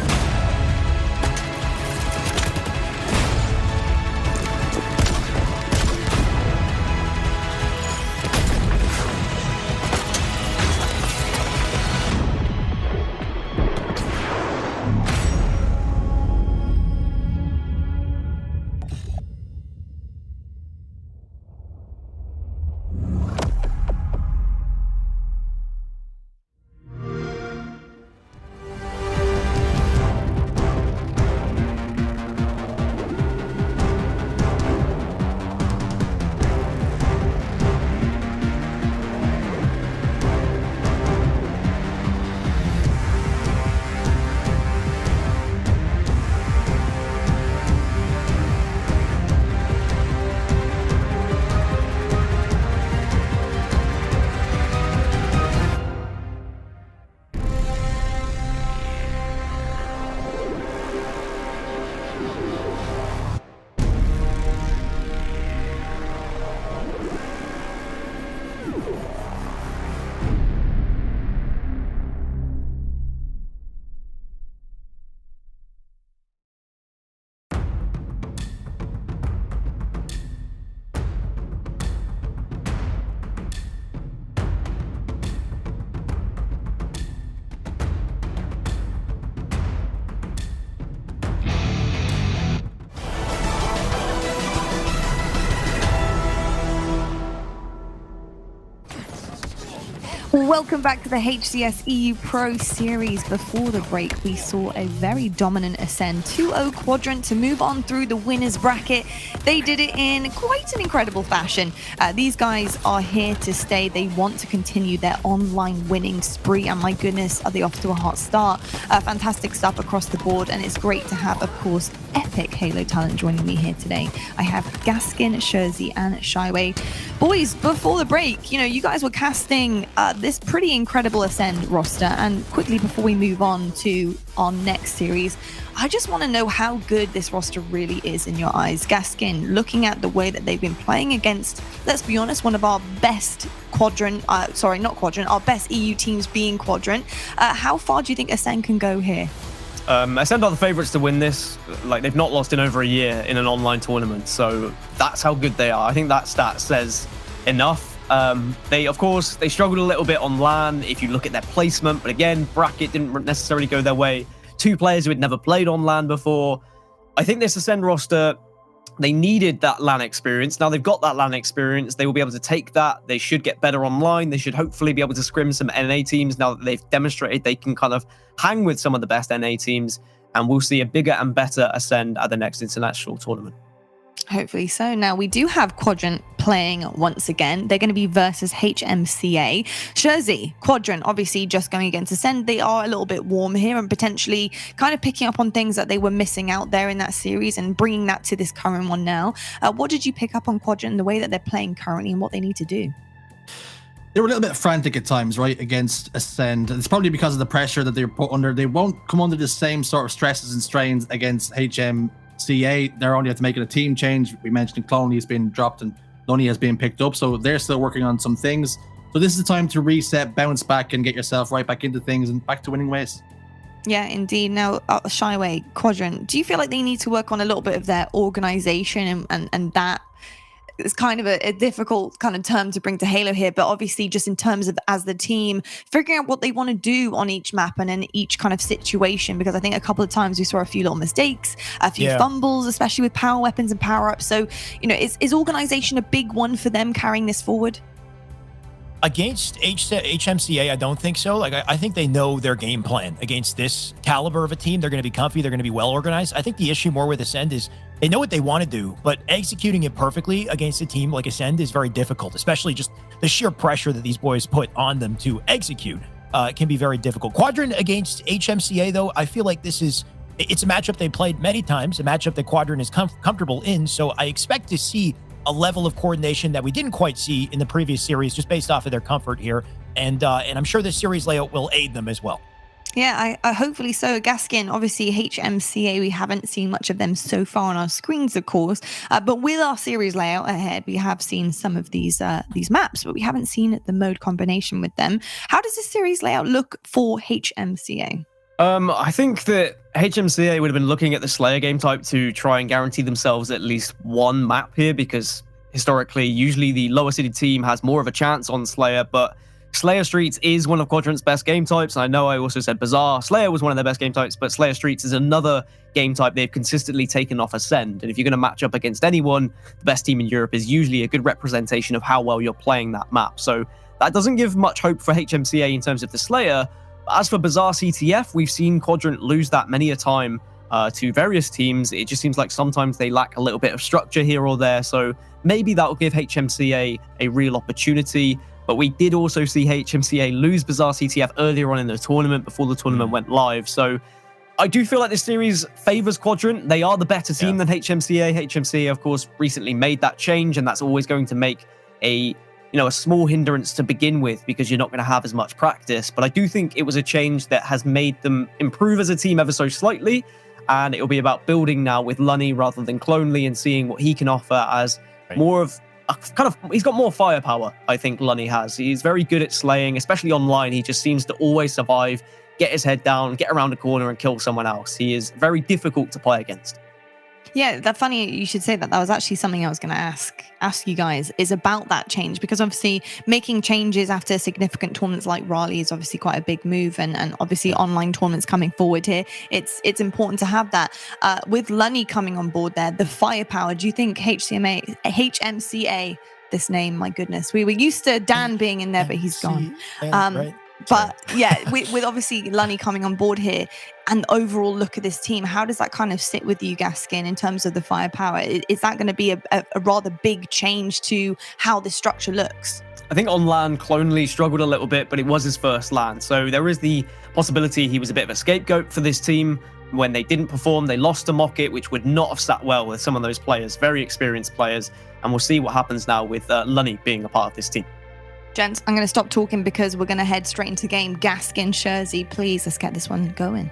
Speaker 2: Welcome back to the HCS EU Pro Series. Before the break, we saw a very dominant Ascend 2-0 quadrant to move on through the winners bracket. They did it in quite an incredible fashion. These guys are here to stay. They want to continue their online winning spree, and my goodness, are they off to a hot start. Fantastic stuff across the board, and it's great to have, of course, epic Halo talent joining me here today. I have Gaskin, Shurzy, and Shyway. Boys, before the break, you guys were casting this pretty incredible Ascend roster, and quickly before we move on to our next series, I just want to know how good this roster really is in your eyes. Gaskin, looking at the way that they've been playing against, let's be honest, one of our best our best EU teams being Quadrant. How far do you think Ascend can go here?
Speaker 3: Ascend are the favourites to win this. Like, they've not lost in over a year in an online tournament, so that's how good they are. I think that stat says enough. They struggled a little bit on LAN if you look at their placement, but again, bracket didn't necessarily go their way. 2 players who had never played on LAN before. I think this Ascend roster, they needed that LAN experience. Now they've got that LAN experience. They will be able to take that. They should get better online. They should hopefully be able to scrim some NA teams now that they've demonstrated they can kind of hang with some of the best NA teams. And we'll see a bigger and better Ascend at the next international tournament.
Speaker 2: Hopefully so. Now, we do have Quadrant playing once again. They're going to be versus HMCA. Shurzy, Quadrant, obviously just going against Ascend. They are a little bit warm here and potentially kind of picking up on things that they were missing out there in that series and bringing that to this current one now. What did you pick up on Quadrant and the way that they're playing currently and what they need to do?
Speaker 4: They were a little bit frantic at times, right, against Ascend. It's probably because of the pressure that they're put under. They won't come under the same sort of stresses and strains against HMCA. They're only have to make it a team change. We mentioned Cloney has been dropped and Loney has been picked up, so they're still working on some things. So this is the time to reset, bounce back, and get yourself right back into things and back to winning ways.
Speaker 2: Yeah, indeed. Now, Shyway, Quadrant, do you feel like they need to work on a little bit of their organization and that is kind of a difficult kind of term to bring to Halo here, but obviously just in terms of as the team, figuring out what they want to do on each map and in each kind of situation, because I think a couple of times we saw a few little mistakes, a few fumbles, especially with power weapons and power-ups. So, you know, is organization a big one for them carrying this forward?
Speaker 5: Against HMCA, I don't think so. Like, I think they know their game plan against this caliber of a team. They're going to be comfy. They're going to be well organized. I think the issue more with Ascend is they know what they want to do, but executing it perfectly against a team like Ascend is very difficult, especially just the sheer pressure that these boys put on them to execute. It can be very difficult. Quadrant against HMCA, though, I feel like it's a matchup they played many times, a matchup that Quadrant is comfortable in. So I expect to see a level of coordination that we didn't quite see in the previous series, just based off of their comfort here. And I'm sure the series layout will aid them as well.
Speaker 2: Yeah, I hopefully so. Gaskin, obviously HMCA, we haven't seen much of them so far on our screens, of course. But with our series layout ahead, we have seen some of these maps, but we haven't seen the mode combination with them. How does this series layout look for HMCA?
Speaker 3: I think that HMCA would have been looking at the Slayer game type to try and guarantee themselves at least one map here, because historically, usually the lower seeded team has more of a chance on Slayer, but Slayer Streets is one of Quadrant's best game types. I know I also said Bazaar. Slayer was one of their best game types, but Slayer Streets is another game type they've consistently taken off Ascend. And if you're going to match up against anyone, the best team in Europe is usually a good representation of how well you're playing that map. So that doesn't give much hope for HMCA in terms of the Slayer. As for Bazaar CTF, we've seen Quadrant lose that many a time to various teams. It just seems like sometimes they lack a little bit of structure here or there. So maybe that will give HMCA a real opportunity. But we did also see HMCA lose Bazaar CTF earlier on in the tournament before the tournament went live. So I do feel like this series favors Quadrant. They are the better team than HMCA. HMCA, of course, recently made that change, and that's always going to make a small hindrance to begin with, because you're not going to have as much practice. But I do think it was a change that has made them improve as a team ever so slightly. And it'll be about building now with Lunny rather than Clonely and seeing what he can offer as more of a he's got more firepower, I think Lunny has. He's very good at slaying, especially online. He just seems to always survive, get his head down, get around a corner and kill someone else. He is very difficult to play against.
Speaker 2: Yeah, that's funny you should say that. That was actually something I was going to ask you guys, is about that change, because obviously making changes after significant tournaments like Raleigh is obviously quite a big move, and obviously online tournaments coming forward here, it's important to have that. With Lunny coming on board there, the firepower, do you think HMCA, this name, my goodness, we were used to Dan being in there, but he's gone. But yeah, with obviously Lunny coming on board here and the overall look of this team, how does that kind of sit with you, Gaskin, in terms of the firepower? Is that going to be a rather big change to how this structure looks?
Speaker 3: I think on LAN, Clonely struggled a little bit, but it was his first LAN. So there is the possibility he was a bit of a scapegoat for this team. When they didn't perform, they lost to Mocket, which would not have sat well with some of those players, very experienced players. And we'll see what happens now with Lunny being a part of this team.
Speaker 2: Gents, I'm going to stop talking because we're going to head straight into game. Gaskin, Shurzy, please, let's get this one going.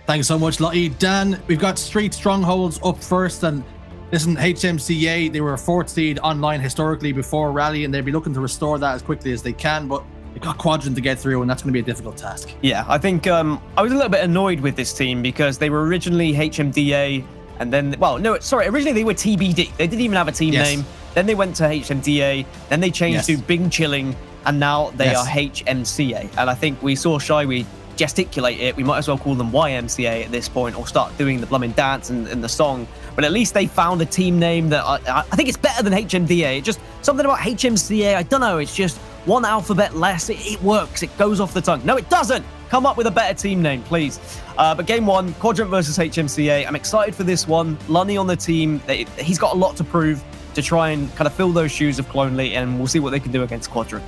Speaker 4: Thanks so much, Lottie. Dan, we've got Street Strongholds up first. And listen, HMCA, they were a 4th seed online historically before Raleigh, and they'll be looking to restore that as quickly as they can. But they've got Quadrant to get through, and that's going to be a difficult task.
Speaker 3: Yeah, I think I was a little bit annoyed with this team because they were originally HMDA, and then, originally they were TBD. They didn't even have a team name. Then they went to HMDA, then they changed to Bing Chilling, and now they are HMCA. And I think we saw Shyway gesticulate it. We might as well call them YMCA at this point, or start doing the blooming dance and the song. But at least they found a team name that I think it's better than HMDA. It's just something about HMCA, I don't know, it's just one alphabet less. It works, it goes off the tongue. No, it doesn't. Come up with a better team name, please. But game 1, Quadrant versus HMCA. I'm excited for this one. Lunny on the team, he's got a lot to prove to try and kind of fill those shoes of Clonely, and we'll see what they can do against Quadrant.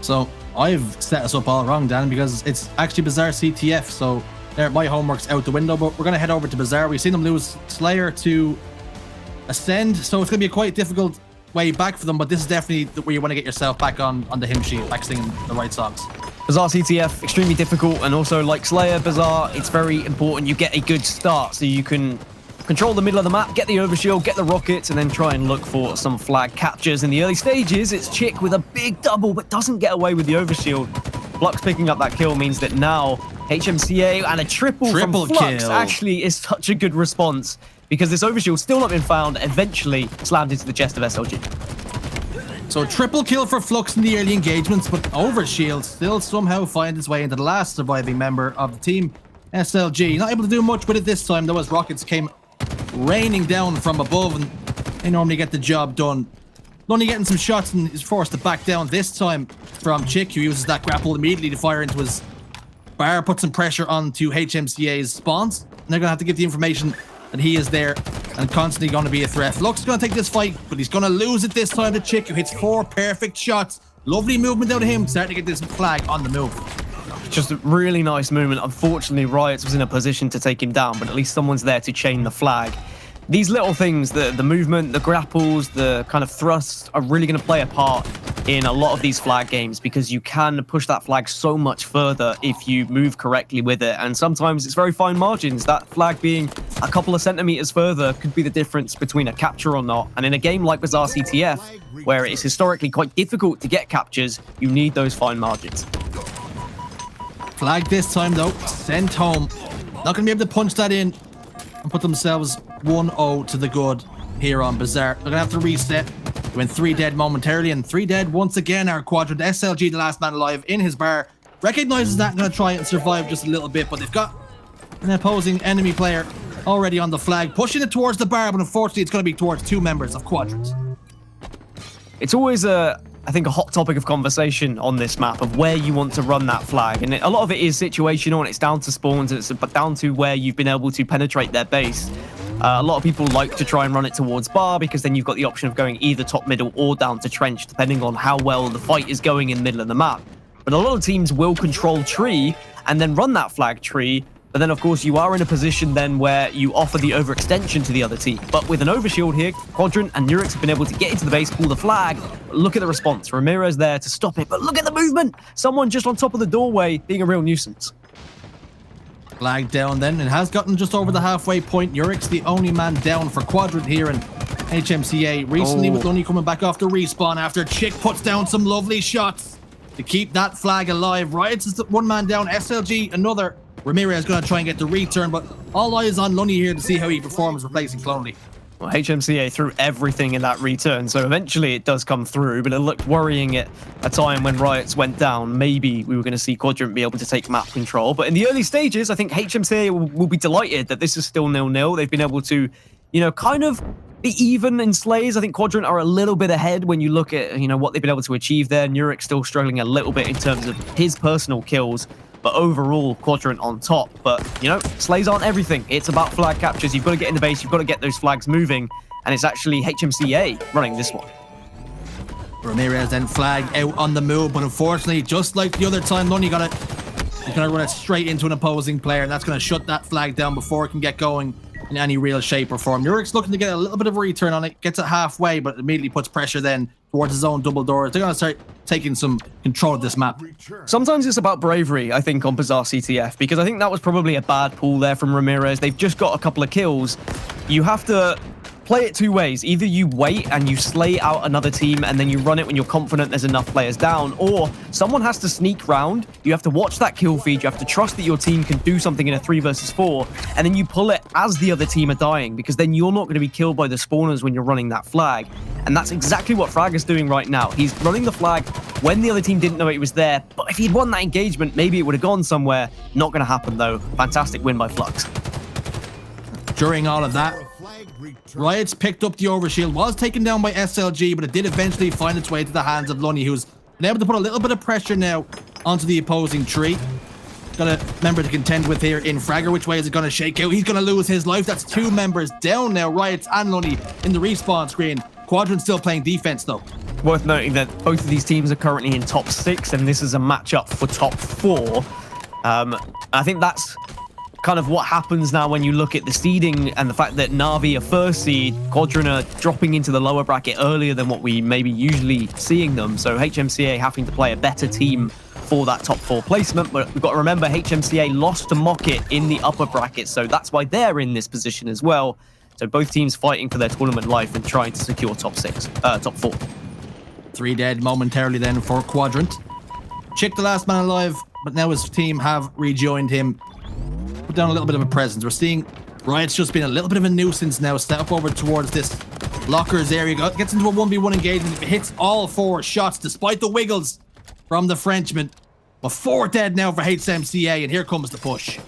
Speaker 4: So I've set us up all wrong, Dan, because it's actually Bazaar CTF, so my homework's out the window, but we're going to head over to Bazaar. We've seen them lose Slayer to Ascend, so it's going to be a quite difficult way back for them, but this is definitely where you want to get yourself back on the hymn sheet, back singing the right songs.
Speaker 3: Bazaar CTF, extremely difficult, and also like Slayer, Bazaar, it's very important you get a good start so you can control the middle of the map, get the overshield, get the rockets, and then try and look for some flag captures. In the early stages, it's Chick with a big double, but doesn't get away with the overshield. Flux picking up that kill means that now HMCA and a triple from
Speaker 4: Triple
Speaker 3: Flux
Speaker 4: kill.
Speaker 3: actually is such a good response because this overshield still not been found, eventually slammed into the chest of SLG.
Speaker 4: So triple kill for Flux in the early engagements, but Overshield still somehow finds its way into the last surviving member of the team. SLG not able to do much with it this time though, as rockets came raining down from above and they normally get the job done. Only getting some shots and is forced to back down this time from Chick, who uses that grapple immediately to fire into his bar, put some pressure onto HMCA's spawns, and they're gonna have to give the information that he is there and constantly going to be a threat. Flux is going to take this fight, but he's going to lose it this time to Chick, who hits 4 perfect shots. Lovely movement out of him, starting to get this flag on the move.
Speaker 3: Just a really nice movement. Unfortunately, Riot was in a position to take him down, but at least someone's there to chain the flag. These little things, the movement, the grapples, the kind of thrusts are really going to play a part in a lot of these flag games because you can push that flag so much further if you move correctly with it. And sometimes it's very fine margins. That flag being a couple of centimeters further could be the difference between a capture or not. And in a game like Bazaar CTF, where it's historically quite difficult to get captures, you need those fine margins.
Speaker 4: Flag this time though, sent home. Not going to be able to punch that in and put themselves 1-0 to the good here on Bazaar. They're going to have to reset. They went 3 dead momentarily, and 3 dead once again are Quadrant. SLG, the last man alive in his bar, recognizes that and going to try and survive just a little bit, but they've got an opposing enemy player already on the flag, pushing it towards the bar, but unfortunately it's going to be towards 2 members of Quadrant.
Speaker 3: It's always I think, a hot topic of conversation on this map of where you want to run that flag. And a lot of it is situational, and it's down to spawns, and it's down to where you've been able to penetrate their base. A lot of people like to try and run it towards bar because then you've got the option of going either top, middle, or down to trench, depending on how well the fight is going in the middle of the map. But a lot of teams will control tree and then run that flag tree. But then, of course, you are in a position then where you offer the overextension to the other team. But with an overshield here, Quadrant and Nurex have been able to get into the base, pull the flag. But look at the response. Ramirez there to stop it. But look at the movement. Someone just on top of the doorway being a real nuisance.
Speaker 4: Flag down then. It has gotten just over the halfway point. Nurex the only man down for Quadrant here, and HMCA recently with Lunny coming back off the respawn after Chick puts down some lovely shots to keep that flag alive. Riots is 1 man down. SLG another. Ramirez is going to try and get the return, but all eyes on Lunny here to see how he performs replacing Clonely.
Speaker 3: Well, HMCA threw everything in that return, so eventually it does come through, but it looked worrying at a time when Riots went down. Maybe we were going to see Quadrant be able to take map control, but in the early stages, I think HMCA will be delighted that this is still 0-0. They've been able to, kind of be even in slays. I think Quadrant are a little bit ahead when you look at, what they've been able to achieve there. Nurex still struggling a little bit in terms of his personal kills, but overall, Quadrant on top. But, slays aren't everything. It's about flag captures. You've got to get in the base. You've got to get those flags moving. And it's actually HMCA running this one.
Speaker 4: Ramirez then flag out on the move, but unfortunately, just like the other time, Lunny got it. He's going to run it straight into an opposing player, and that's going to shut that flag down before it can get going in any real shape or form. Nurex looking to get a little bit of a return on it, gets it halfway, but immediately puts pressure then towards his own double doors. They're going to start taking some control of this map.
Speaker 3: Sometimes it's about bravery, I think, on Bazaar CTF, because I think that was probably a bad pull there from Ramirez. They've just got a couple of kills. You have to play it 2 ways. Either you wait and you slay out another team and then you run it when you're confident there's enough players down, or someone has to sneak round. You have to watch that kill feed. You have to trust that your team can do something in a 3 versus 4, and then you pull it as the other team are dying, because then you're not going to be killed by the spawners when you're running that flag. And that's exactly what Frag is doing right now. He's running the flag when the other team didn't know it was there, but if he'd won that engagement, maybe it would have gone somewhere. Not going to happen though. Fantastic win by Flux.
Speaker 4: During all of that, Riots picked up the overshield, was taken down by SLG, but it did eventually find its way to the hands of Lunny, who's been able to put a little bit of pressure now onto the opposing tree. Got a member to contend with here in Fragger. Which way is it going to shake out? He's going to lose his life. That's 2 members down now, Riots and Lunny in the respawn screen. Quadrant still playing defense though.
Speaker 3: Worth noting that both of these teams are currently in top 6, and this is a matchup for top 4. I think that's kind of what happens now when you look at the seeding and the fact that Na'Vi are first seed, Quadrant are dropping into the lower bracket earlier than what we may be usually seeing them. So HMCA having to play a better team for that top 4 placement. But we've got to remember HMCA lost to Mocket in the upper bracket, so that's why they're in this position as well. So both teams fighting for their tournament life and trying to secure top 4.
Speaker 4: 3 dead momentarily then for Quadrant. Chick, the last man alive, but now his team have rejoined him. Put down a little bit of a presence. We're seeing Riot's just been a little bit of a nuisance now. Step up over towards this lockers area. Gets into a 1v1 engagement. Hits all 4 shots despite the wiggles from the Frenchman. But 4 dead now for HMCA, and here comes the push.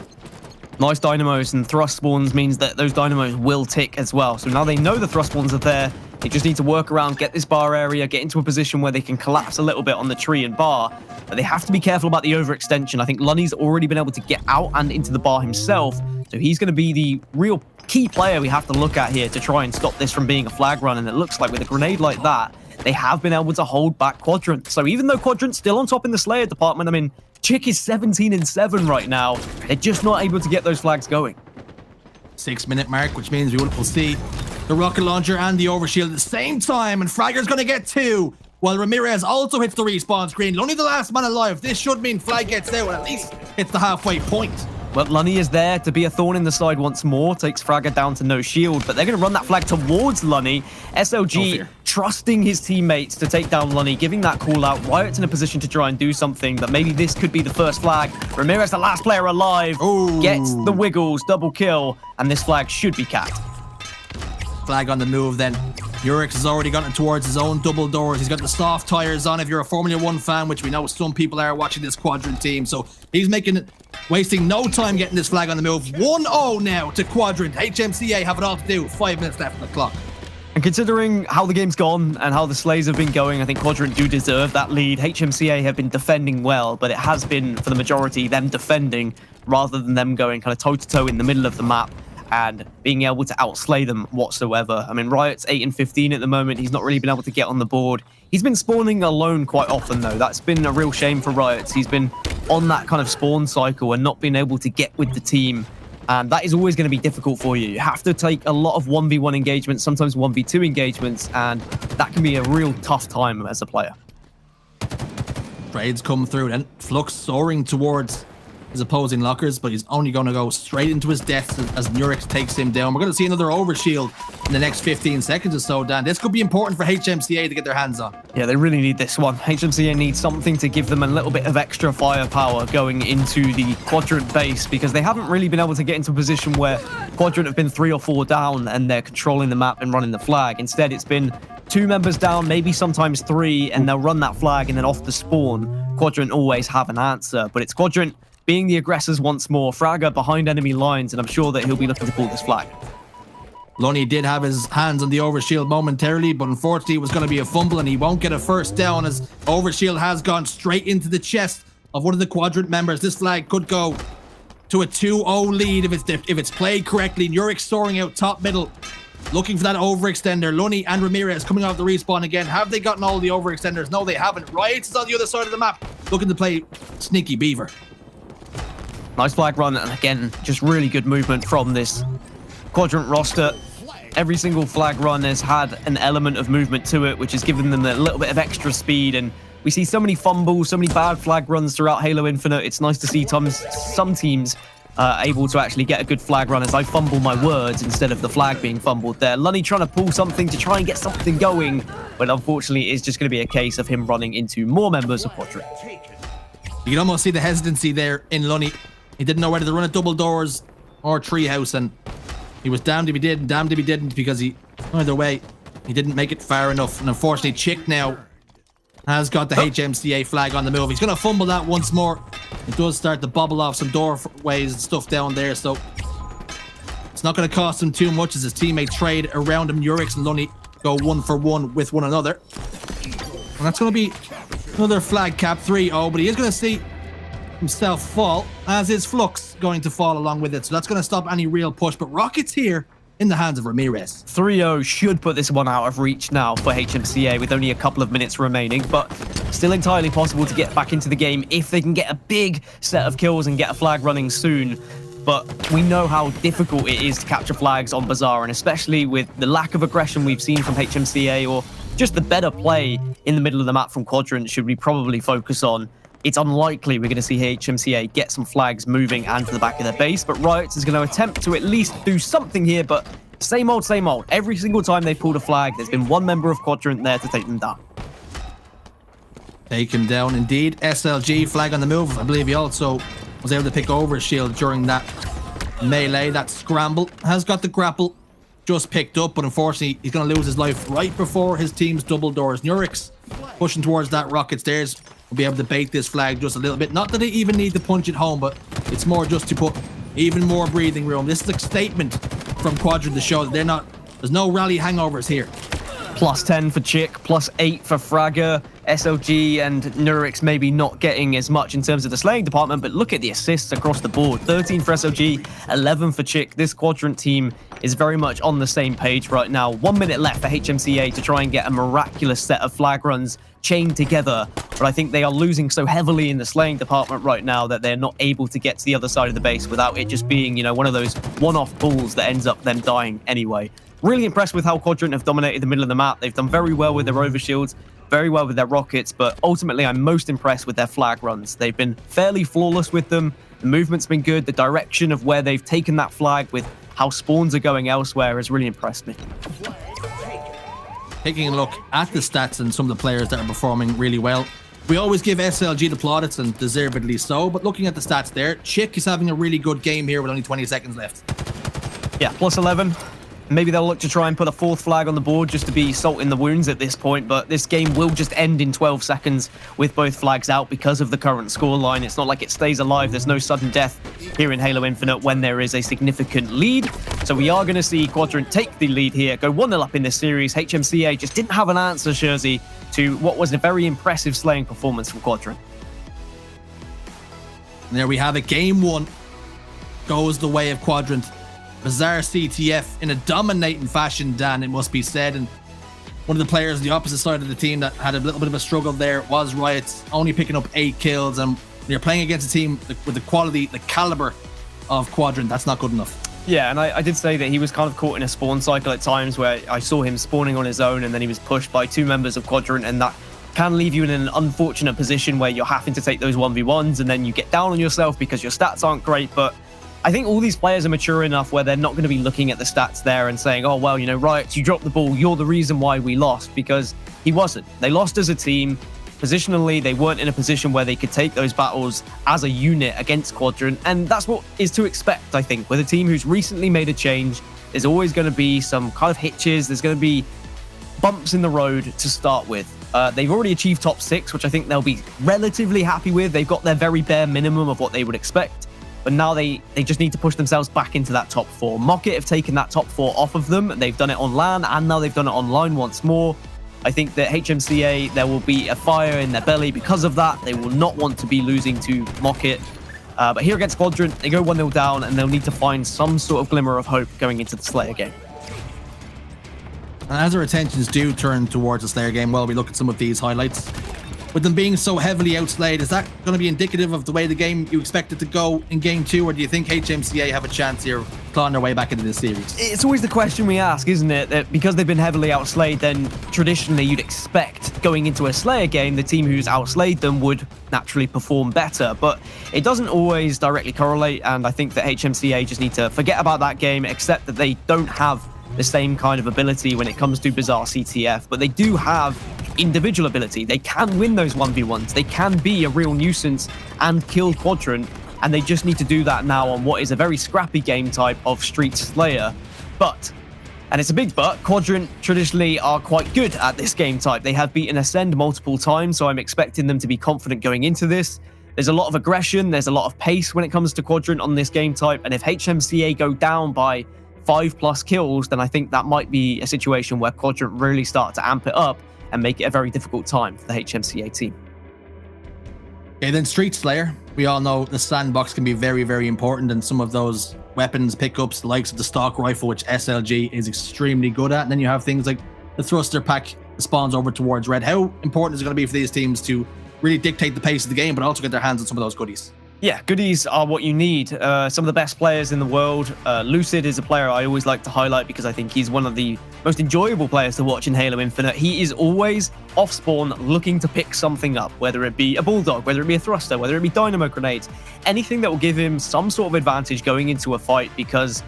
Speaker 3: Nice dynamos, and thrust spawns means that those dynamos will tick as well. So now they know the thrust spawns are there. They just need to work around, get this bar area, get into a position where they can collapse a little bit on the tree and bar. But they have to be careful about the overextension. I think Lunny's already been able to get out and into the bar himself. So he's going to be the real key player we have to look at here to try and stop this from being a flag run. And it looks like with a grenade like that, they have been able to hold back Quadrant. So even though Quadrant's still on top in the Slayer department, I mean, Chick is 17-7 right now. They're just not able to get those flags going.
Speaker 4: 6-minute mark, which means we'll see the rocket launcher and the overshield at the same time, and Fragger's going to get 2, while Ramirez also hits the respawn screen. Only the last man alive. This should mean Flag gets out and at least hits the halfway point.
Speaker 3: Well, Lunny is there to be a thorn in the side once more, takes Fragger down to no shield, but they're going to run that flag towards Lunny. SLG trusting his teammates to take down Lunny, giving that call out. Riot's in a position to try and do something, but maybe this could be the first flag. Ramirez, the last player alive, gets the wiggles, double kill, and this flag should be capped.
Speaker 4: Flag on the move then. Urix has already gotten towards his own double doors. He's got the soft tires on if you're a Formula 1 fan, which we know some people are watching this Quadrant team. So he's wasting no time getting this flag on the move. 1-0 now to Quadrant. HMCA have it all to do. 5 minutes left on the clock.
Speaker 3: And considering how the game's gone and how the Slays have been going, I think Quadrant do deserve that lead. HMCA have been defending well, but it has been, for the majority, them defending rather than them going kind of toe-to-toe in the middle of the map and being able to outslay them whatsoever. I mean, Riot's 8-15 at the moment. He's not really been able to get on the board. He's been spawning alone quite often, though. That's been a real shame for Riot. He's been on that kind of spawn cycle and not been able to get with the team. And that is always going to be difficult for you. You have to take a lot of 1v1 engagements, sometimes 1v2 engagements, and that can be a real tough time as a player.
Speaker 4: Trades come through then. Flux soaring towards his opposing lockers, but he's only going to go straight into his death as Nurix takes him down. We're going to see another overshield in the next 15 seconds or so, Dan. This could be important for HMCA to get their hands on.
Speaker 3: Yeah, they really need this one. HMCA needs something to give them a little bit of extra firepower going into the Quadrant base, because they haven't really been able to get into a position where Quadrant have been 3 or 4 down and they're controlling the map and running the flag. Instead, it's been 2 members down, maybe sometimes 3, and they'll run that flag, and then off the spawn, Quadrant always have an answer. But it's Quadrant being the aggressors once more. Fragger behind enemy lines, and I'm sure that he'll be looking to pull this flag.
Speaker 4: Lunny did have his hands on the overshield momentarily, but unfortunately it was going to be a fumble, and he won't get a first down as overshield has gone straight into the chest of one of the Quadrant members. This flag could go to a 2-0 lead if it's played correctly. Nurix soaring out top middle, looking for that overextender. Lunny and Ramirez coming off the respawn again. Have they gotten all the overextenders? No, they haven't. Riot is on the other side of the map, looking to play Sneaky Beaver.
Speaker 3: Nice flag run, and again, just really good movement from this Quadrant roster. Every single flag run has had an element of movement to it, which has given them a little bit of extra speed. And we see so many fumbles, so many bad flag runs throughout Halo Infinite. It's nice to see some teams able to actually get a good flag run, as I fumble my words instead of the flag being fumbled there. Lunny trying to pull something to try and get something going, but unfortunately it's just going to be a case of him running into more members of Quadrant.
Speaker 4: You can almost see the hesitancy there in Lunny. He didn't know whether to run a double doors or treehouse, and he was damned if he did and damned if he didn't, because either way, he didn't make it far enough. And unfortunately, Chick now has got the HMCA flag on the move. He's going to fumble that once more. It does start to bobble off some doorways and stuff down there, so it's not going to cost him too much as his teammates trade around him. Urix and Lunny go 1-for-1 with one another. And that's going to be another flag cap, 3-0, but he is going to see himself fall, as is Flux going to fall along with it. So that's going to stop any real push, but Rocket's here in the hands of Ramirez.
Speaker 3: 3-0 should put this one out of reach now for HMCA with only a couple of minutes remaining, but still entirely possible to get back into the game if they can get a big set of kills and get a flag running soon. But we know how difficult it is to capture flags on Bazaar, and especially with the lack of aggression we've seen from HMCA, or just the better play in the middle of the map from Quadrant, should we probably focus on. It's unlikely we're going to see HMCA get some flags moving and to the back of their base, but Riot is going to attempt to at least do something here, but same old, same old. Every single time they've pulled a flag, there's been one member of Quadrant there to take them down.
Speaker 4: Take him down indeed. SLG flag on the move. I believe he also was able to pick over his shield during that melee. That scramble has got the grapple just picked up, but unfortunately he's going to lose his life right before his team's double doors. Nurix pushing towards that rocket stairs will be able to bait this flag just a little bit. Not that they even need to punch it home, but it's more just to put even more breathing room. This is a statement from Quadrant to show that there's no Raleigh hangovers here.
Speaker 3: Plus 10 for Chick, plus 8 for Fragger. SLG and Nurix maybe not getting as much in terms of the slaying department, but look at the assists across the board. 13 for SLG, 11 for Chick. This Quadrant team is very much on the same page right now. 1 minute left for HMCA to try and get a miraculous set of flag runs chained together. But I think they are losing so heavily in the slaying department right now that they're not able to get to the other side of the base without it just being, one of those one-off pulls that ends up them dying anyway. Really impressed with how Quadrant have dominated the middle of the map. They've done very well with their overshields, very well with their rockets, but ultimately I'm most impressed with their flag runs. They've been fairly flawless with them. The movement's been good. The direction of where they've taken that flag with how spawns are going elsewhere has really impressed me.
Speaker 4: Taking a look at the stats and some of the players that are performing really well. We always give SLG the plaudits, and deservedly so, but looking at the stats there, Chick is having a really good game here with only 20 seconds left.
Speaker 3: Yeah, plus 11. Maybe they'll look to try and put a fourth flag on the board just to be salt in the wounds at this point, but this game will just end in 12 seconds with both flags out because of the current scoreline. It's not like it stays alive. There's no sudden death here in Halo Infinite when there is a significant lead. So we are going to see Quadrant take the lead here, go 1-0 up in this series. HMCA just didn't have an answer, Jersey, to what was a very impressive slaying performance from Quadrant.
Speaker 4: And there we have it. Game 1 goes the way of Quadrant. Bizarre CTF in a dominating fashion, Dan, it must be said. And one of the players on the opposite side of the team that had a little bit of a struggle there was Riot, only picking up 8 kills. And when you're playing against a team with the quality, the caliber of Quadrant, that's not good enough.
Speaker 3: Yeah, and I did say that he was kind of caught in a spawn cycle at times where I saw him spawning on his own and then he was pushed by 2 members of Quadrant, and that can leave you in an unfortunate position where you're having to take those 1v1s and then you get down on yourself because your stats aren't great. But I think all these players are mature enough where they're not going to be looking at the stats there and saying, oh, well, Riot, you dropped the ball. You're the reason why we lost, because he wasn't. They lost as a team. Positionally, they weren't in a position where they could take those battles as a unit against Quadrant. And that's what is to expect, I think, with a team who's recently made a change. There's always going to be some kind of hitches. There's going to be bumps in the road to start with. They've already achieved top 6, which I think they'll be relatively happy with. They've got their very bare minimum of what they would expect. But now they just need to push themselves back into that top 4. Mocket have taken that top 4 off of them. They've done it on LAN, and now they've done it online once more. I think that HMCA, there will be a fire in their belly because of that. They will not want to be losing to Mocket. But here against Quadrant, they go 1-0 down, and they'll need to find some sort of glimmer of hope going into the Slayer game.
Speaker 4: And as our attentions do turn towards the Slayer game, well, we look at some of these highlights. With them being so heavily outslayed, is that going to be indicative of the way the game you expect it to go in Game 2, or do you think HMCA have a chance here clawing their way back into this series?
Speaker 3: It's always the question we ask, isn't it? That because they've been heavily outslayed, then traditionally you'd expect going into a Slayer game, the team who's outslayed them would naturally perform better. But it doesn't always directly correlate, and I think that HMCA just need to forget about that game, accept that they don't have the same kind of ability when it comes to Bizarre CTF, but they do have individual ability. They can win those 1v1s. They can be a real nuisance and kill Quadrant, and they just need to do that now on what is a very scrappy game type of Street Slayer. But, and it's a big but, Quadrant traditionally are quite good at this game type. They have beaten Ascend multiple times, so I'm expecting them to be confident going into this. There's a lot of aggression, there's a lot of pace when it comes to Quadrant on this game type, and if HMCA go down by 5+ kills, then I think that might be a situation where Quadrant really start to amp it up and make it a very difficult time for the HMCA team.
Speaker 4: Okay, then Street Slayer. We all know the sandbox can be very, very important, and some of those weapons pickups, the likes of the stock rifle, which SLG is extremely good at. And then you have things like the thruster pack that spawns over towards red. How important is it going to be for these teams to really dictate the pace of the game, but also get their hands on some of those goodies?
Speaker 3: Yeah, goodies are what you need. Some of the best players in the world. Lucid is a player I always like to highlight because I think he's one of the most enjoyable players to watch in Halo Infinite. He is always off spawn looking to pick something up, whether it be a bulldog, whether it be a thruster, whether it be dynamo grenades, anything that will give him some sort of advantage going into a fight because,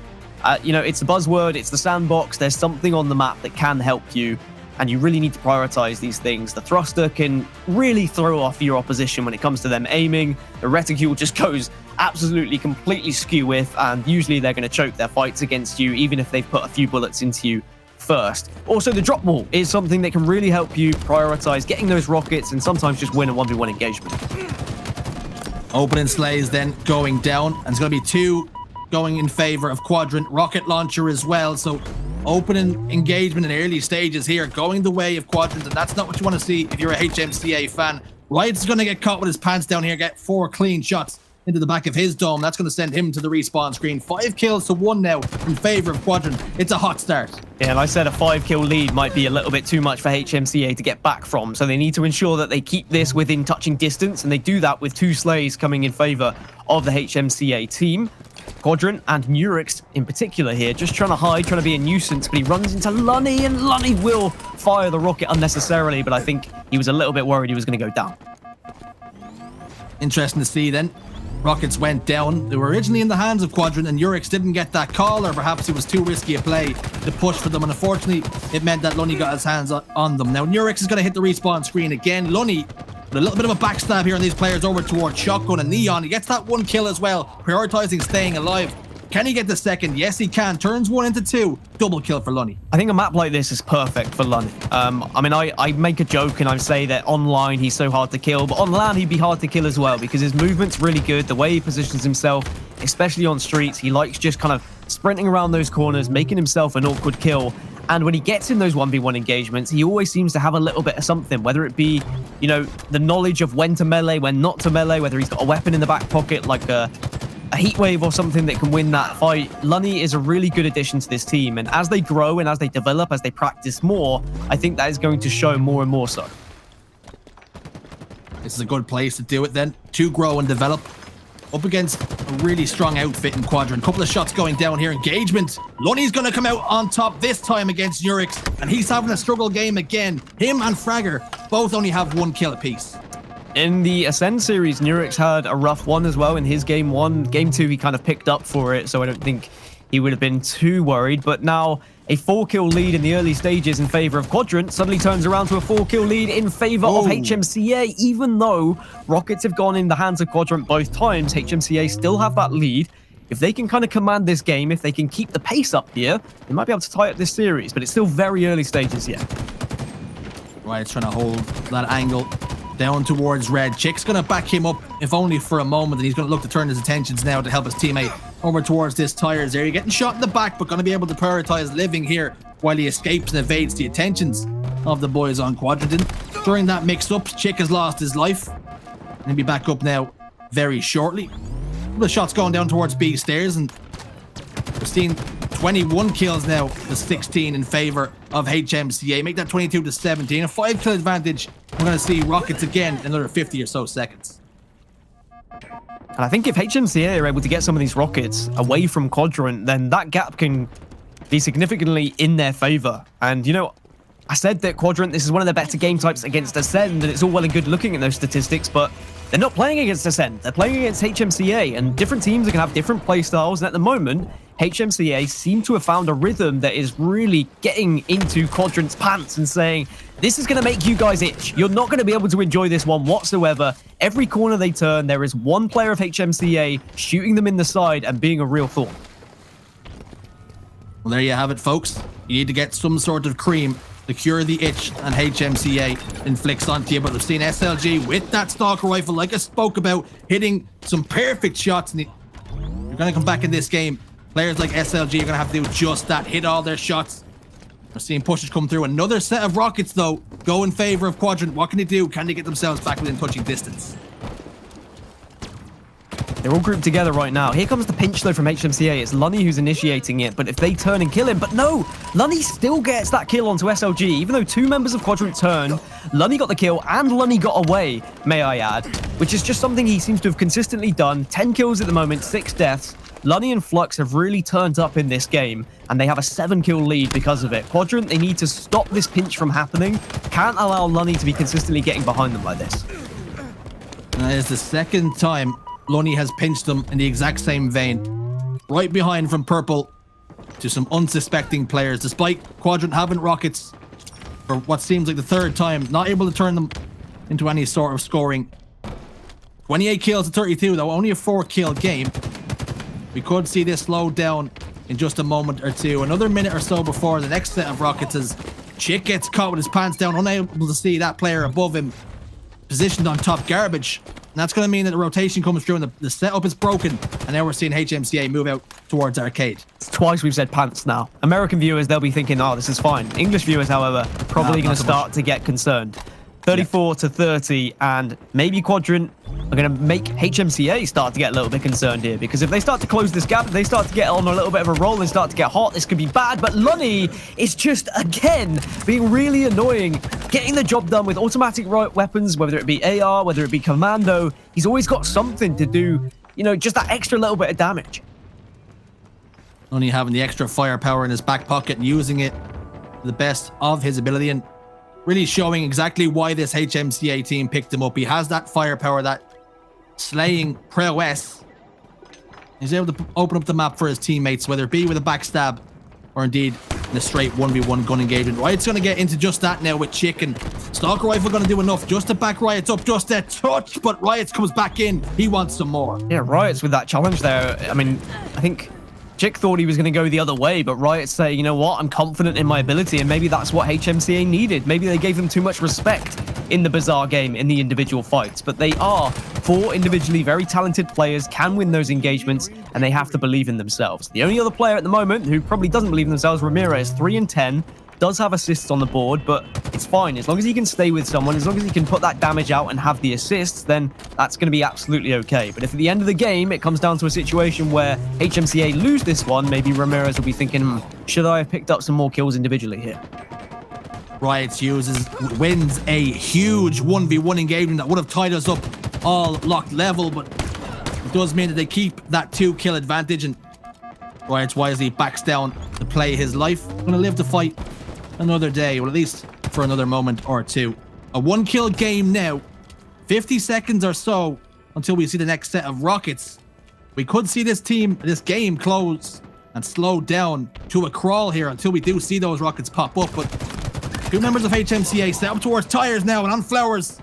Speaker 3: it's the buzzword, it's the sandbox, there's something on the map that can help you. and you really need to prioritize these things. The thruster can really throw off your opposition when it comes to them aiming. The reticule just goes absolutely completely skew with, and usually they're going to choke their fights against you, even if they've put a few bullets into you first. Also, the drop ball is something that can really help you prioritize getting those rockets and sometimes just win a 1v1 engagement.
Speaker 4: Opening slays then going down, and it's going to be 2 going in favor of Quadrant. Rocket launcher as well, so opening engagement in early stages here going the way of Quadrant, and that's not what you want to see if you're a HMCA fan. Wright's going to get caught with his pants down here, get 4 clean shots into the back of his dome. That's going to send him to the respawn screen. 5 kills to 1 now in favor of Quadrant. It's a hot start.
Speaker 3: Yeah, and I said a 5-kill lead might be a little bit too much for HMCA to get back from, so they need to ensure that they keep this within touching distance, and they do that with 2 slays coming in favor of the HMCA team. Quadrant and Nurix in particular here, just trying to hide, trying to be a nuisance, but he runs into Lunny, and Lunny will fire the rocket unnecessarily, but I think he was a little bit worried he was going to go down.
Speaker 4: Interesting to see then. Rockets went down. They were originally in the hands of Quadrant, and Urix didn't get that call, or perhaps it was too risky a play to push for them, and unfortunately it meant that Lunny got his hands on them. Now Urix is going to hit the respawn screen again. Lunny with a little bit of a backstab here on these players over towards Shotgun and Neon. He gets that 1 kill as well, prioritizing staying alive. Can he get the second? Yes, he can. Turns 1 into 2. Double kill for Lunny.
Speaker 3: I think a map like this is perfect for Lunny. I mean, I make a joke and I say that online he's so hard to kill, but on land he'd be hard to kill as well because his movement's really good. The way he positions himself, especially on streets, he likes just kind of sprinting around those corners, making himself an awkward kill. And when he gets in those 1v1 engagements, he always seems to have a little bit of something, whether it be, you know, the knowledge of when to melee, when not to melee, whether he's got a weapon in the back pocket like a heat wave or something that can win that fight. Lunny is a really good addition to this team, and as they grow and as they develop, as they practice more, I think that is going to show more and more so.
Speaker 4: This is a good place to do it then, to grow and develop. Up against a really strong outfit in Quadrant. Couple of shots going down here. Engagement. Lunny's going to come out on top this time against Urix, and he's having a struggle game again. Him and Fragger both only have 1 kill apiece.
Speaker 3: In the Ascend series, Nurix had a rough one as well in his game 1. Game 2, he kind of picked up for it, so I don't think he would have been too worried. But now, a 4-kill lead in the early stages in favor of Quadrant suddenly turns around to a 4-kill lead in favor of HMCA. Even though rockets have gone in the hands of Quadrant both times, HMCA still have that lead. If they can kind of command this game, if they can keep the pace up here, they might be able to tie up this series, but it's still very early stages yet.
Speaker 4: Right, trying to hold that angle down towards Red. Chick's going to back him up, if only for a moment, and he's going to look to turn his attentions now to help his teammate over towards this tires area. Getting shot in the back, but going to be able to prioritize living here while he escapes and evades the attentions of the boys on Quadrant. During that mix-up, Chick has lost his life, and he'll be back up now very shortly. The shots going down towards B stairs, and we're seeing 21 kills now to 16 in favor of HMCA. Make that 22 to 17. A 5-kill advantage. We're going to see Rockets again in another 50 or so seconds.
Speaker 3: And I think if HMCA are able to get some of these rockets away from Quadrant, then that gap can be significantly in their favor. And, you know, I said that Quadrant, this is one of the better game types against Ascend, and it's all well and good looking at those statistics, but they're not playing against Ascend. They're playing against HMCA, and different teams are going to have different play styles. And at the moment, HMCA seem to have found a rhythm that is really getting into Quadrant's pants and saying, this is going to make you guys itch. You're not going to be able to enjoy this one whatsoever. Every corner they turn, there is one player of HMCA shooting them in the side and being a real thorn.
Speaker 4: Well, there you have it, folks. You need to get some sort of cream to cure the itch, and HMCA inflicts onto you. But we've seen SLG with that Stalker rifle, like I spoke about, hitting some perfect shots. And you're going to come back in this game. Players like SLG are going to have to do just that, hit all their shots. We're seeing pushes come through. Another set of rockets, though, go in favor of Quadrant. What can they do? Can they get themselves back within touching distance?
Speaker 3: They're all grouped together right now. Here comes the pinch, though, from HMCA. It's Lunny who's initiating it, but if they turn and kill him... But no! Lunny still gets that kill onto SLG. Even though 2 members of Quadrant turn, Lunny got the kill, and Lunny got away, may I add, which is just something he seems to have consistently done. 10 kills at the moment, 6 deaths. Lunny and Flux have really turned up in this game, and they have a 7-kill lead because of it. Quadrant, they need to stop this pinch from happening. Can't allow Lunny to be consistently getting behind them like this.
Speaker 4: That is the second time Lunny has pinched them in the exact same vein. Right behind from Purple to some unsuspecting players. Despite Quadrant having rockets, for what seems like the third time, not able to turn them into any sort of scoring. 28 kills to 32, though, only a 4-kill game. We could see this slow down in just a moment or two. Another minute or so before the next set of rockets as Chick gets caught with his pants down, unable to see that player above him, positioned on top garbage. And that's going to mean that the rotation comes through and the setup is broken. And now we're seeing HMCA move out towards arcade.
Speaker 3: It's twice we've said pants now. American viewers, they'll be thinking, oh, this is fine. English viewers, however, probably going to start to get concerned. 34 to 30, and maybe Quadrant are going to make HMCA start to get a little bit concerned here, because if they start to close this gap, if they start to get on a little bit of a roll and start to get hot, this could be bad. But Lunny is just, again, being really annoying, getting the job done with automatic weapons, whether it be AR, whether it be Commando. He's always got something to do, you know, just that extra little bit of damage.
Speaker 4: Only having the extra firepower in his back pocket and using it to the best of his ability, and really showing exactly why this HMCA team picked him up. He has that firepower, that slaying prowess. He's able to open up the map for his teammates, whether it be with a backstab or indeed in a straight 1v1 gun engagement. Riot's going to get into just that now with Chicken. Stalker Rifle going to do enough just to back Riot's up just a touch, but Riot's comes back in. He wants some more.
Speaker 3: Yeah, Riot's with that challenge there. I mean, I think Chick thought he was going to go the other way, but Riot's saying, you know what, I'm confident in my ability, and maybe that's what HMCA needed. Maybe they gave them too much respect in the Bazaar game, in the individual fights, but they are 4 individually very talented players, can win those engagements, and they have to believe in themselves. The only other player at the moment who probably doesn't believe in themselves, Ramirez, 3 and 10, does have assists on the board, but it's fine. As long as he can stay with someone, as long as he can put that damage out and have the assists, then that's going to be absolutely okay. But if at the end of the game, it comes down to a situation where HMCA lose this one, maybe Ramirez will be thinking, should I have picked up some more kills individually here?
Speaker 4: Riot wins a huge 1v1 engagement that would have tied us up all locked level, but it does mean that they keep that 2-kill advantage, and Riot wisely backs down to play his life. Gonna live to fight another day, or at least for another moment or two. A 1-kill game now. 50 seconds or so until we see the next set of rockets. We could see this game close and slow down to a crawl here until we do see those rockets pop up, but 2 members of HMCA set up towards tires now and on flowers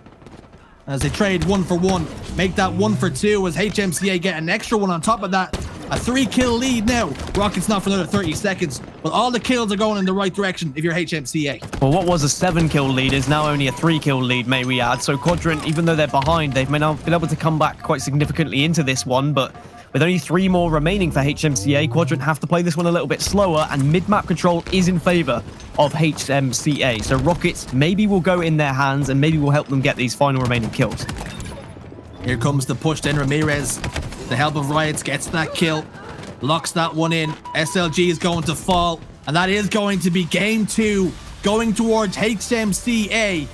Speaker 4: as they trade 1 for 1. Make that 1 for 2 as HMCA get an extra one on top of that. A 3-kill lead now. Rockets not for another 30 seconds, but all the kills are going in the right direction if you're HMCA.
Speaker 3: Well, what was a 7-kill lead is now only a 3-kill lead, may we add. So Quadrant, even though they're behind, they've now been able to come back quite significantly into this one, but with only 3 more remaining for HMCA, Quadrant have to play this one a little bit slower, and mid-map control is in favor of HMCA. So Rockets maybe will go in their hands and maybe will help them get these final remaining kills.
Speaker 4: Here comes the push then. Ramirez, the help of Riots, gets that kill, locks that one in. SLG is going to fall, and that is going to be game 2 going towards HMCA.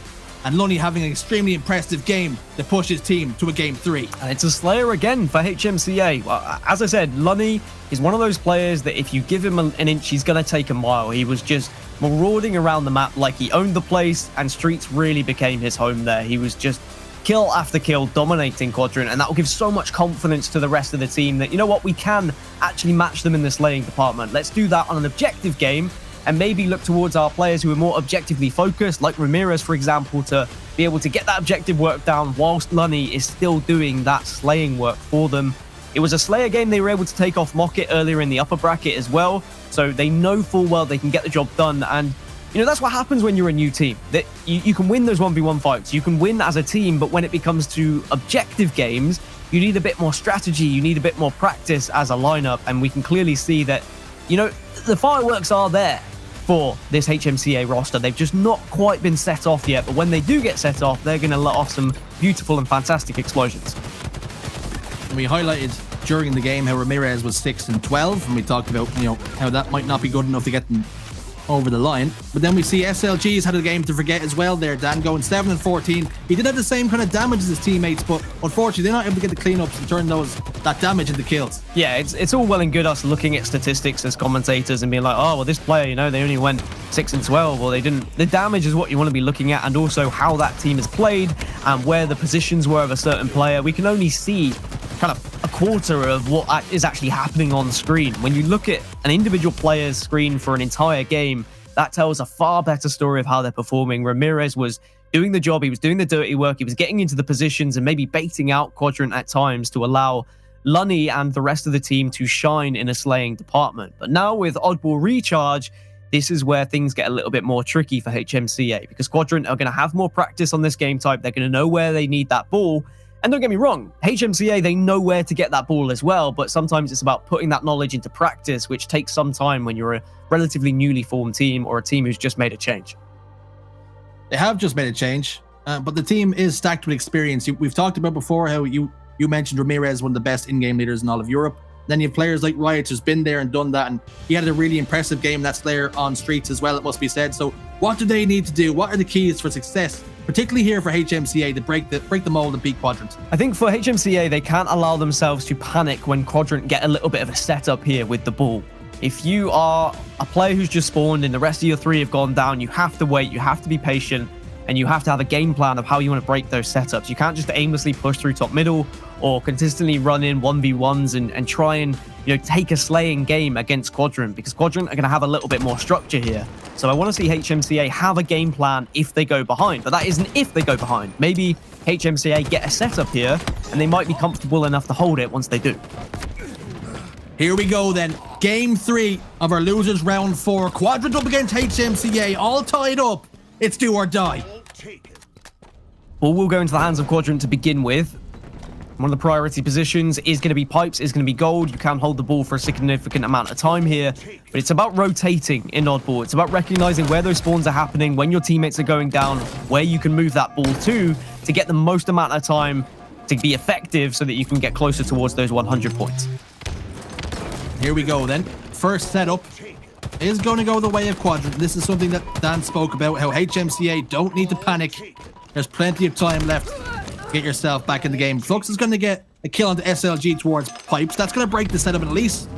Speaker 4: And Lunny having an extremely impressive game to push his team to a game 3.
Speaker 3: And it's a Slayer again for HMCA. Well, as I said, Lunny is one of those players that if you give him an inch, he's going to take a mile. He was just marauding around the map like he owned the place, and Streets really became his home there. He was just kill after kill dominating Quadrant, and that will give so much confidence to the rest of the team that, you know what, we can actually match them in the slaying department. Let's do that on an objective game, and maybe look towards our players who are more objectively focused, like Ramirez, for example, to be able to get that objective work down whilst Lunny is still doing that slaying work for them. It was a Slayer game. They were able to take off Mocket earlier in the upper bracket as well, so they know full well they can get the job done. And you know, that's what happens when you're a new team. That you can win those 1v1 fights, you can win as a team, but when it comes to objective games, you need a bit more strategy, you need a bit more practice as a lineup, and we can clearly see that, you know, the fireworks are there for this HMCA roster. They've just not quite been set off yet, but when they do get set off, they're going to let off some beautiful and fantastic explosions.
Speaker 4: We highlighted during the game how Ramirez was 6 and 12, and we talked about, you know, how that might not be good enough to get them over the line. But then we see SLG's had a game to forget as well there, Dan, going 7 and 14. He did have the same kind of damage as his teammates, but unfortunately they're not able to get the cleanups and turn that damage into kills.
Speaker 3: Yeah, it's all well and good us looking at statistics as commentators and being like, oh, well, this player, you know, they only went 6 and 12, or they didn't. The damage is what you want to be looking at, and also how that team has played and where the positions were of a certain player. We can only see kind of a quarter of what is actually happening on screen. When you look at an individual player's screen for an entire game, that tells a far better story of how they're performing. Ramirez was doing the job, he was doing the dirty work, he was getting into the positions and maybe baiting out Quadrant at times to allow Lunny and the rest of the team to shine in a slaying department. But now with Oddball recharge, this is where things get a little bit more tricky for HMCA, because Quadrant are going to have more practice on this game type. They're going to know where they need that ball. And don't get me wrong, HMCA, they know where to get that ball as well, but sometimes it's about putting that knowledge into practice, which takes some time when you're a relatively newly formed team or a team who's just made a change.
Speaker 4: They have just made a change, but the team is stacked with experience. We've talked about before how you mentioned Ramirez, one of the best in-game leaders in all of Europe. Then you have players like Riot who's been there and done that, and he had a really impressive game, that Slayer, on streets as well, it must be said. So what do they need to do? What are the keys for success, particularly here for HMCA, to break the mold and beat Quadrant?
Speaker 3: I think for HMCA, they can't allow themselves to panic when Quadrant get a little bit of a setup here with the ball. If you are a player who's just spawned and the rest of your three have gone down, you have to wait, you have to be patient, and you have to have a game plan of how you want to break those setups. You can't just aimlessly push through top middle or consistently run in 1v1s and try and take a slaying game against Quadrant, because Quadrant are going to have a little bit more structure here. So I want to see HMCA have a game plan if they go behind, but that isn't if they go behind. Maybe HMCA get a setup here and they might be comfortable enough to hold it once they do.
Speaker 4: Here we go then. Game 3 of our losers round 4. Quadrant up against HMCA, all tied up. It's do or die.
Speaker 3: Ball will go into the hands of Quadrant to begin with. One of the priority positions is going to be pipes, is going to be gold. You can hold the ball for a significant amount of time here, but it's about rotating in Oddball. It's about recognizing where those spawns are happening, when your teammates are going down, where you can move that ball to get the most amount of time to be effective so that you can get closer towards those 100 points.
Speaker 4: Here we go then. First setup is going to go the way of Quadrant. This is something that Dan spoke about, how HMCA don't need to panic. There's plenty of time left. Get yourself back in the game. Flux is going to get a kill onto SLG towards pipes. That's going to break the setup and at least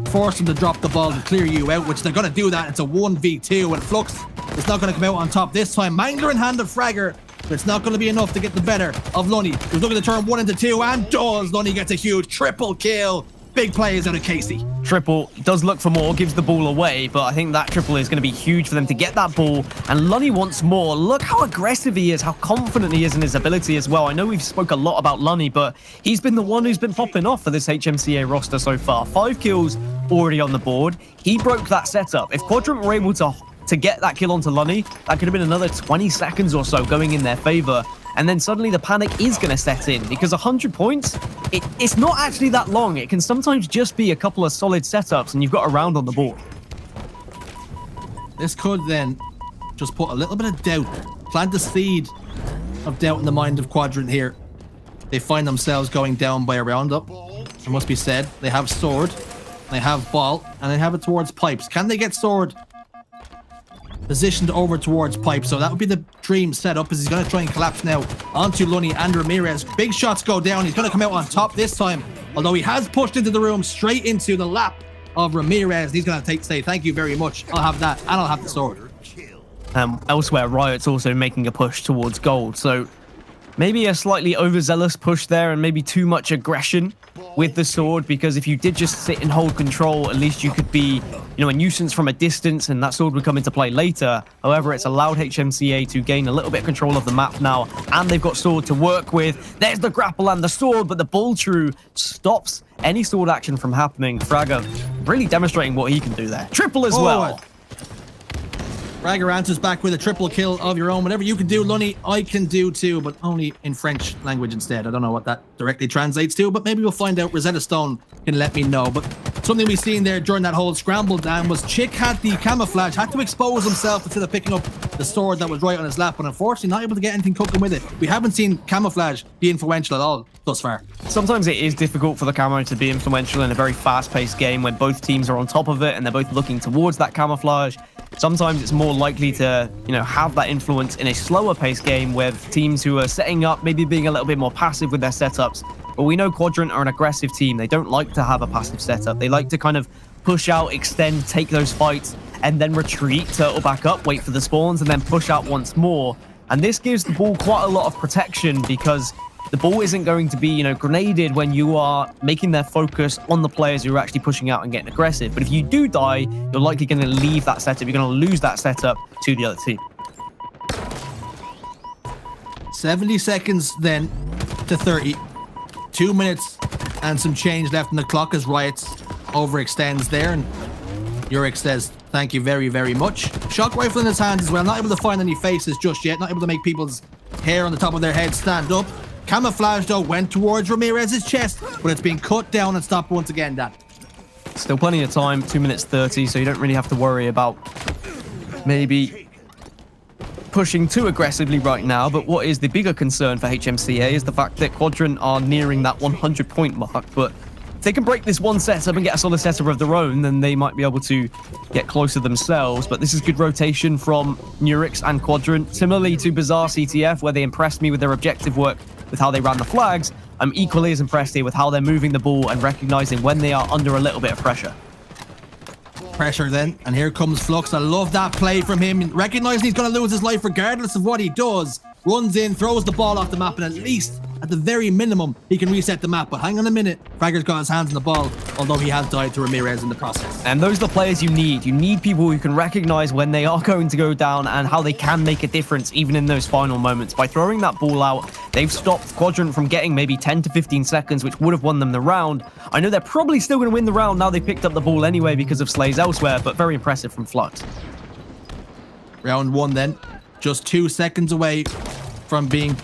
Speaker 4: force them to drop the ball and clear you out, which they're going to do that. It's a 1v2 and Flux is not going to come out on top this time. Mangler in hand of Fragger, but it's not going to be enough to get the better of Lunny, who's looking to turn 1 into 2 and does. Lunny gets a huge triple kill. Big plays out of Casey.
Speaker 3: Triple does look for more, gives the ball away, but I think that triple is going to be huge for them to get that ball. And Lunny wants more. Look how aggressive he is, how confident he is in his ability as well. I know we've spoke a lot about Lunny, but he's been the one who's been popping off for this HMCA roster so far. 5 kills already on the board. He broke that setup. If Quadrant were able to get that kill onto Lunny, that could have been another 20 seconds or so going in their favor. And then suddenly the panic is going to set in, because 100 points, it's not actually that long. It can sometimes just be a couple of solid setups and you've got a round on the board.
Speaker 4: This could then just put a little bit of doubt, plant the seed of doubt in the mind of Quadrant here. They find themselves going down by a roundup. It must be said, they have sword, they have ball, and they have it towards pipes. Can they get sword positioned over towards pipe? So that would be the dream setup, as he's going to try and collapse now onto Lunny and Ramirez. Big shots go down. He's going to come out on top this time, although he has pushed into the room straight into the lap of Ramirez. He's going to say thank you very much. I'll have that and I'll have the sword.
Speaker 3: Elsewhere, Riot's also making a push towards gold, so maybe a slightly overzealous push there and maybe too much aggression with the sword, because if you did just sit and hold control, at least you could be, a nuisance from a distance and that sword would come into play later. However, it's allowed HMCA to gain a little bit of control of the map now, and they've got sword to work with. There's the grapple and the sword, but the bull true stops any sword action from happening. Fragger really demonstrating what he can do there. Triple as well.
Speaker 4: Fragger answers back with a triple kill of your own. Whatever you can do, Lunny, I can do too, but only in French language instead. I don't know what that directly translates to, but maybe we'll find out. Rosetta Stone can let me know. But something we've seen there during that whole scramble down was Chick had the camouflage, had to expose himself instead of picking up the sword that was right on his lap, but unfortunately not able to get anything cooking with it. We haven't seen camouflage be influential at all thus far.
Speaker 3: Sometimes it is difficult for the camo to be influential in a very fast-paced game when both teams are on top of it and they're both looking towards that camouflage. Sometimes it's more likely to, have that influence in a slower-paced game with teams who are setting up, maybe being a little bit more passive with their setups. But we know Quadrant are an aggressive team. They don't like to have a passive setup. They like to kind of push out, extend, take those fights, and then retreat, turtle back up, wait for the spawns, and then push out once more. And this gives the ball quite a lot of protection, because the ball isn't going to be, you know, grenaded when you are making their focus on the players who are actually pushing out and getting aggressive. But if you do die, you're likely going to leave that setup. You're going to lose that setup to the other team.
Speaker 4: 70 seconds then to 30. 2 minutes and some change left on the clock as Riots overextends there, and Yurik says thank you very, very much. Shock rifle in his hands as well, not able to find any faces just yet, not able to make people's hair on the top of their head stand up. Camouflage though went towards Ramirez's chest, but it's been cut down and stopped once again, Dan.
Speaker 3: Still plenty of time, 2 minutes 30, so you don't really have to worry about maybe pushing too aggressively right now. But what is the bigger concern for HMCA is the fact that Quadrant are nearing that 100-point mark. But if they can break this one setup and get a solid setup of their own, then they might be able to get closer themselves. But this is good rotation from Nurix and Quadrant. Similarly to Bizarre CTF, where they impressed me with their objective work with how they ran the flags, I'm equally as impressed here with how they're moving the ball and recognizing when they are under a little bit of pressure.
Speaker 4: Pressure then, and here comes Flux. I love that play from him, recognizing he's going to lose his life regardless of what he does. Runs in, throws the ball off the map, and at least, at the very minimum, he can reset the map. But hang on a minute, Fragger's got his hands on the ball, although he has died to Ramirez in the process.
Speaker 3: And those are the players you need. You need people who can recognize when they are going to go down and how they can make a difference even in those final moments. By throwing that ball out, they've stopped Quadrant from getting maybe 10 to 15 seconds, which would have won them the round. I know they're probably still going to win the round now they picked up the ball anyway because of slays elsewhere, but very impressive from Flux.
Speaker 4: Round one then, just 2 seconds away from being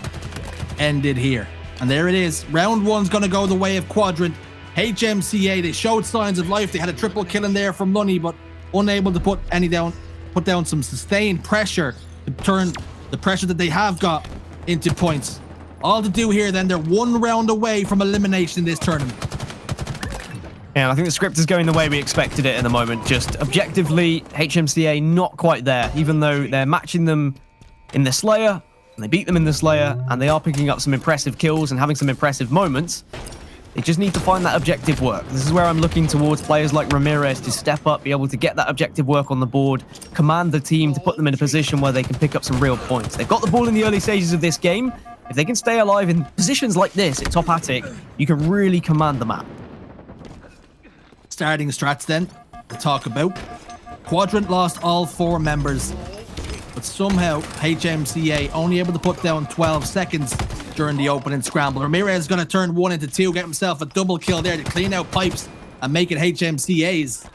Speaker 4: ended here. And there it is. Round one's going to go the way of Quadrant. HMCA, they showed signs of life. They had a triple kill in there from Lunny, but unable to put down some sustained pressure to turn the pressure that they have got into points. All to do here then, they're 1 round away from elimination in this tournament.
Speaker 3: Yeah, I think the script is going the way we expected it at the moment. Just objectively, HMCA not quite there, even though they're matching them in the Slayer, and they beat them in the Slayer, and they are picking up some impressive kills and having some impressive moments. They just need to find that objective work. This is where I'm looking towards players like Ramirez to step up, be able to get that objective work on the board, command the team to put them in a position where they can pick up some real points. They've got the ball in the early stages of this game. If they can stay alive in positions like this at top attic, you can really command the map.
Speaker 4: Starting strats then to talk about. Quadrant lost all 4 members, but somehow HMCA only able to put down 12 seconds during the opening scramble. Ramirez is going to turn 1 into 2, get himself a double kill there to clean out pipes and make it HMCA's.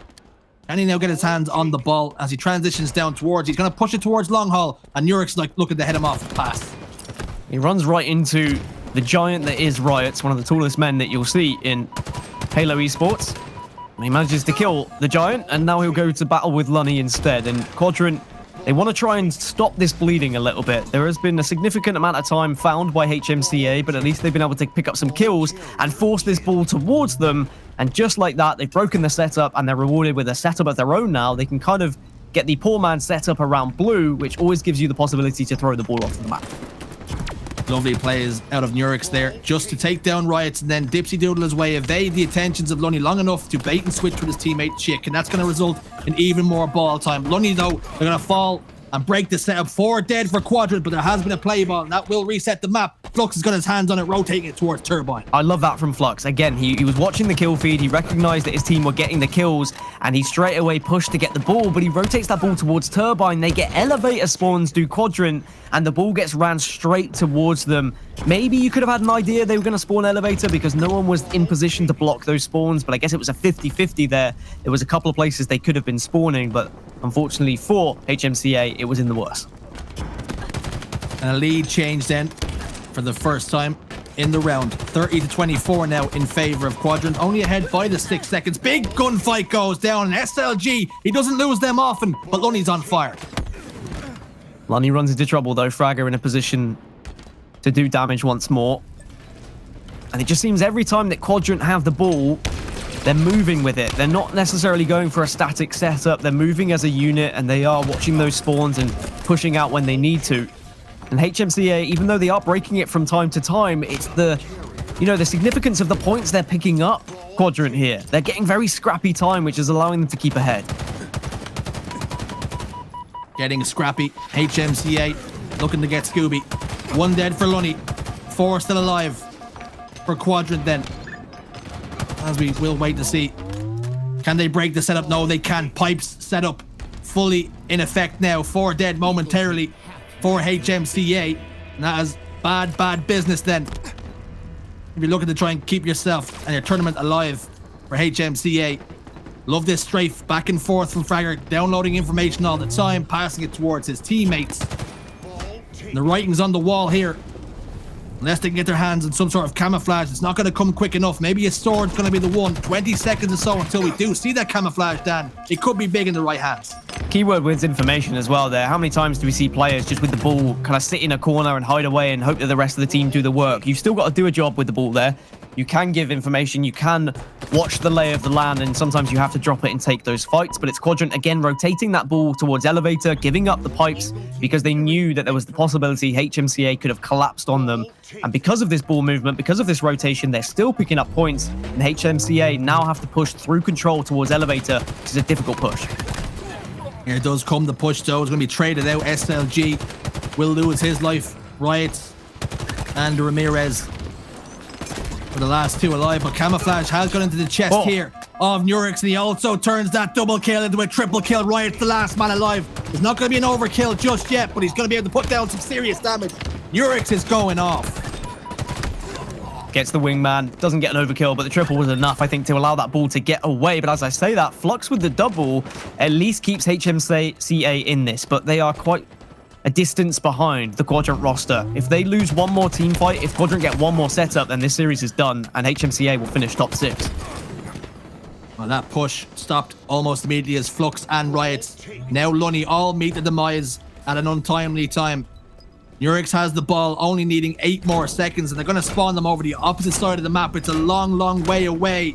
Speaker 4: Can he now get his hands on the ball as he transitions down towards? He's going to push it towards long haul, and Nurik's like looking to head him off the pass.
Speaker 3: He runs right into the giant that is Riots, one of the tallest men that you'll see in Halo Esports. And he manages to kill the giant, and now he'll go to battle with Lunny instead. And Quadrant, they want to try and stop this bleeding a little bit. There has been a significant amount of time found by HMCA, but at least they've been able to pick up some kills and force this ball towards them. And just like that, they've broken the setup, and they're rewarded with a setup of their own now. They can kind of get the poor man setup around blue, which always gives you the possibility to throw the ball off the map.
Speaker 4: Lovely plays out of Nurix there, just to take down Riots and then Dipsy Doodle his way, evade the attentions of Lunny long enough to bait and switch with his teammate Chick, and that's going to result in even more ball time. Lunny, though, they're going to fall and break the setup. 4 dead for Quadrant, but there has been a play ball, and that will reset the map. Flux has got his hands on it, rotating it towards Turbine.
Speaker 3: I love that from Flux. Again, he was watching the kill feed, he recognized that his team were getting the kills, and he straight away pushed to get the ball, but he rotates that ball towards Turbine. They get elevator spawns, do Quadrant, and the ball gets ran straight towards them. Maybe you could have had an idea they were going to spawn elevator because no one was in position to block those spawns, but I guess it was a 50-50 there. There was a couple of places they could have been spawning, but unfortunately for HMCA, it was in the worst.
Speaker 4: And a lead change then for the first time in the round. 30-24 now in favor of Quadrant, only ahead by the 6 seconds. Big gunfight goes down, and SLG, he doesn't lose them often, but Lunny's on fire.
Speaker 3: Lunny runs into trouble though, Fragger in a position to do damage once more. And it just seems every time that Quadrant have the ball, they're moving with it. They're not necessarily going for a static setup. They're moving as a unit, and they are watching those spawns and pushing out when they need to. And HMCA, even though they are breaking it from time to time, it's the significance of the points they're picking up, Quadrant here. They're getting very scrappy time, which is allowing them to keep ahead. Getting scrappy. HMCA looking to get Scooby. 1 dead for Lunny.
Speaker 4: 4 still alive for Quadrant then. As we will wait to see. Can they break the setup? No, they can. Pipes set up fully in effect now. 4 dead momentarily for HMCA. And that is bad business then. If you're looking to try and keep yourself and your tournament alive for HMCA. Love this strafe back and forth from Fragger, downloading information all the time, passing it towards his teammates. And the writing's on the wall here. Unless they can get their hands on some sort of camouflage, it's not going to come quick enough. Maybe a sword's going to be the one. 20 seconds or so until we do see that camouflage, Dan. It could be big in the right hands.
Speaker 3: Keyword wins information as well there. How many times do we see players just with the ball kind of sit in a corner and hide away and hope that the rest of the team do the work? You've still got to do a job with the ball there. You can give information, you can watch the lay of the land, and sometimes you have to drop it and take those fights. But it's Quadrant again rotating that ball towards Elevator, giving up the pipes because they knew that there was the possibility HMCA could have collapsed on them. And because of this ball movement, because of this rotation, they're still picking up points, and HMCA now have to push through control towards Elevator, which is a difficult push.
Speaker 4: Here does come the push though. It's going to be traded out. SLG will lose his life. Riot and Ramirez for the last 2 alive, but Camouflage has gone into the chest here of Nurix, and he also turns that double kill into a triple kill. Riot's the last man alive. It's not going to be an overkill just yet, but he's going to be able to put down some serious damage. Nurix is going off.
Speaker 3: Gets the wingman, doesn't get an overkill, but the triple was enough, I think, to allow that ball to get away. But as I say that, Flux with the double at least keeps HMCA in this, but they are quite a distance behind the Quadrant roster. If they lose one more team fight, if Quadrant get one more setup, then this series is done, and HMCA will finish top 6.
Speaker 4: Well, that push stopped almost immediately as Flux and Riot, now Lunny, all meet the demise at an untimely time. Nurix has the ball, only needing 8 more seconds, and they're going to spawn them over the opposite side of the map. It's a long way away.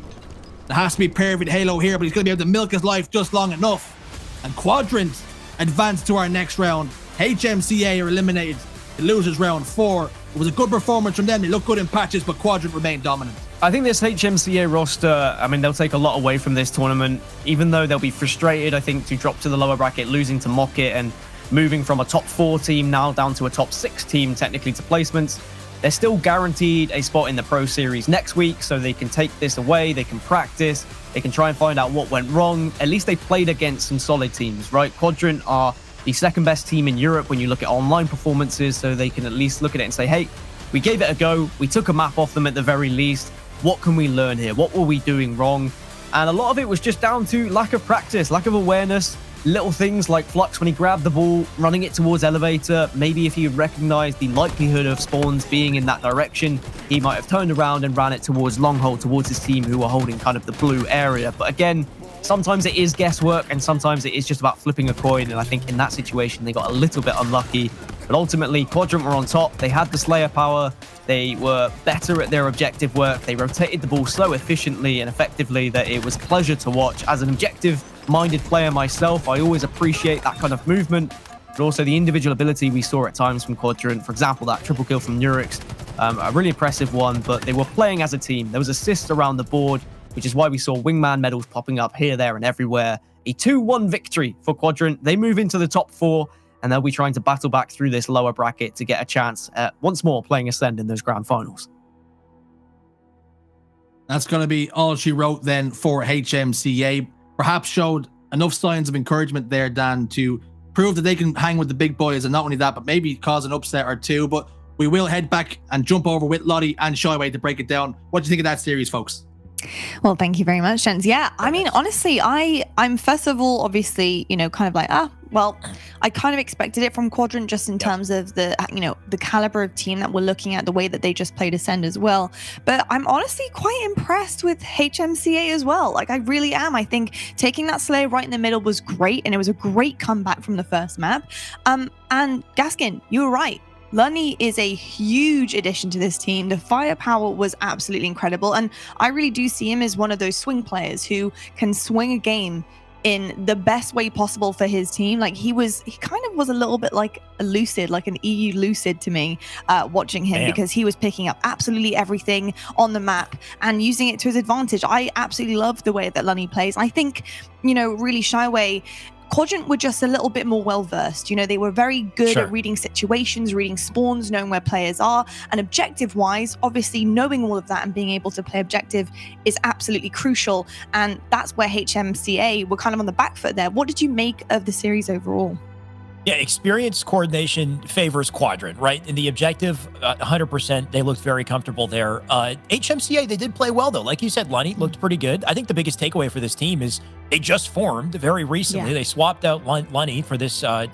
Speaker 4: There has to be perfect Halo here, but he's going to be able to milk his life just long enough. And Quadrant advance to our next round. HMCA are eliminated. It loses round 4. It was a good performance from them. They look good in patches, but Quadrant remained dominant.
Speaker 3: I think this HMCA roster, I mean, they'll take a lot away from this tournament, even though they'll be frustrated, I think, to drop to the lower bracket, losing to Mocket and moving from a top 4 team now down to a top 6 team, technically, to placements. They're still guaranteed a spot in the Pro Series next week, so they can take this away, they can practice, they can try and find out what went wrong. At least they played against some solid teams, right? Quadrant are the second best team in Europe when you look at online performances, so they can at least look at it and say, hey, we gave it a go, we took a map off them at the very least. What can we learn here? What were we doing wrong? And a lot of it was just down to lack of practice, lack of awareness, little things like Flux when he grabbed the ball, running it towards Elevator. Maybe if he recognized the likelihood of spawns being in that direction, he might have turned around and ran it towards Longhold, towards his team who are holding kind of the blue area. But again, sometimes it is guesswork and sometimes it is just about flipping a coin. And I think in that situation, they got a little bit unlucky. But ultimately, Quadrant were on top. They had the Slayer power. They were better at their objective work. They rotated the ball so efficiently and effectively that it was a pleasure to watch. As an objective-minded player myself, I always appreciate that kind of movement, but also the individual ability we saw at times from Quadrant. For example, that triple kill from Nurix, a really impressive one, but they were playing as a team. There was assists around the board, which is why we saw wingman medals popping up here, there, and everywhere. A 2-1 victory for Quadrant. They move into the top 4, and they'll be trying to battle back through this lower bracket to get a chance at once more playing Ascend in those grand finals.
Speaker 4: That's going to be all she wrote then for HMCA. Perhaps showed enough signs of encouragement there, Dan, to prove that they can hang with the big boys, and not only that, but maybe cause an upset or two. But we will head back and jump over with Lottie and Shyway to break it down. What do you think of that series, folks?
Speaker 2: Well, thank you very much, gents. Yeah, I mean, honestly, I'm first of all, obviously, kind of like, well, I kind of expected it from Quadrant just in terms of the, the caliber of team that we're looking at, the way that they just played Ascend as well. But I'm honestly quite impressed with HMCA as well. Like, I really am. I think taking that Slayer right in the middle was great, and it was a great comeback from the first map. And Gaskin, you were right. Lunny is a huge addition to this team. The firepower was absolutely incredible. And I really do see him as one of those swing players who can swing a game in the best way possible for his team. Like he kind of was a little bit like a Lucid, like an EU Lucid to me, watching him, because he was picking up absolutely everything on the map and using it to his advantage. I absolutely love the way that Lunny plays. I think, really Shyway, Quadrant were just a little bit more well-versed. You know, they were very good at reading situations, reading spawns, knowing where players are. And objective-wise, obviously knowing all of that and being able to play objective is absolutely crucial. And that's where HMCA were kind of on the back foot there. What did you make of the series overall?
Speaker 5: Yeah, experience coordination favors Quadrant, right? In the objective, 100%, they looked very comfortable there. HMCA, they did play well, though. Like you said, Lunny looked pretty good. I think the biggest takeaway for this team is they just formed very recently. Yeah. They swapped out Lunny for this, to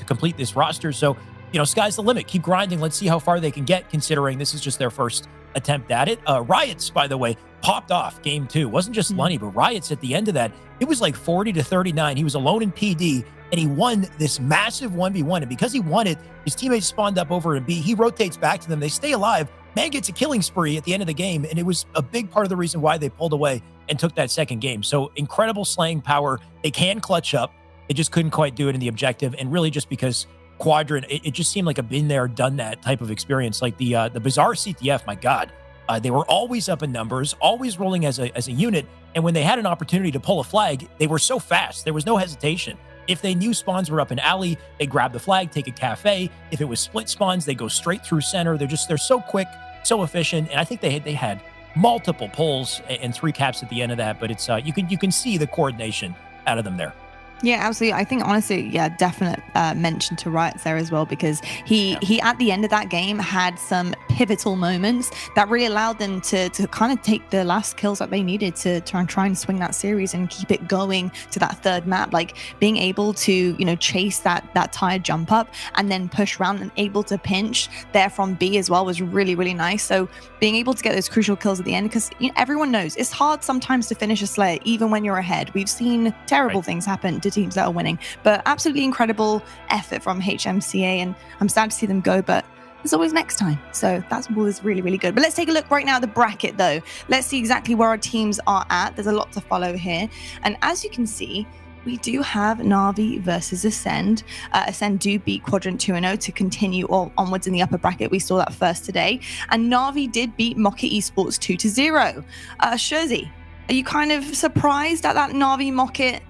Speaker 5: complete this roster. So, sky's the limit. Keep grinding. Let's see how far they can get, considering this is just their first attempt at it. Riots, by the way, popped off game 2. It wasn't just Lunny, but Riots at the end of that, it was like 40-39. He was alone in PD, and he won this massive 1v1. And because he won it, his teammates spawned up over in B. He rotates back to them. They stay alive. Man gets a killing spree at the end of the game, and it was a big part of the reason why they pulled away and took that second game. So incredible slaying power. They can clutch up. They just couldn't quite do it in the objective, and really just because Quadrant, it just seemed like a been there, done that type of experience. Like the bizarre CTF, my God. They were always up in numbers, always rolling as a unit, and when they had an opportunity to pull a flag, they were so fast. There was no hesitation. If they knew spawns were up in alley, they grab the flag, take a cafe. If it was split spawns, they go straight through center. They're so quick, so efficient, and I think they had multiple pulls and 3 caps at the end of that. But it's you can see the coordination out of them there.
Speaker 2: Yeah, absolutely. I think honestly, definite mention to Riots there as well, because he at the end of that game had some pivotal moments that really allowed them to kind of take the last kills that they needed to try and swing that series and keep it going to that third map. Like being able to chase that tire jump up and then push around and able to pinch there from B as well was really, really nice. So being able to get those crucial kills at the end, because everyone knows it's hard sometimes to finish a Slayer even when you're ahead. We've seen terrible things happen to teams that are winning, but absolutely incredible effort from HMCA, and I'm sad to see them go, but there's always next time. So that's always really, really good. But let's take a look right now at the bracket though. Let's see exactly where our teams are at. There's a lot to follow here, and as you can see, we do have Na'Vi versus Ascend. Ascend do beat Quadrant 2-0 to continue onwards in the upper bracket. We saw that first today, and Na'Vi did beat Mocket Esports 2-0. Shurzy, are you kind of surprised at that Na'Vi Mocket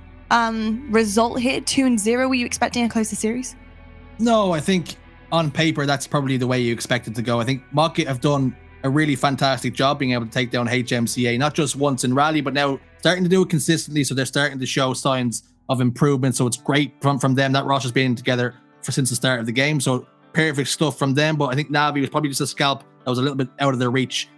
Speaker 2: result here, 2-0? Were you expecting a closer series?
Speaker 4: No, I think on paper that's probably the way you expect it to go. I think Mocket have done a really fantastic job being able to take down HMCA, not just once in Raleigh, but now starting to do it consistently. So they're starting to show signs of improvement. So it's great from them. That roster's been together since the start of the game. So perfect stuff from them. But I think Na'Vi was probably just a scalp that was a little bit out of their reach.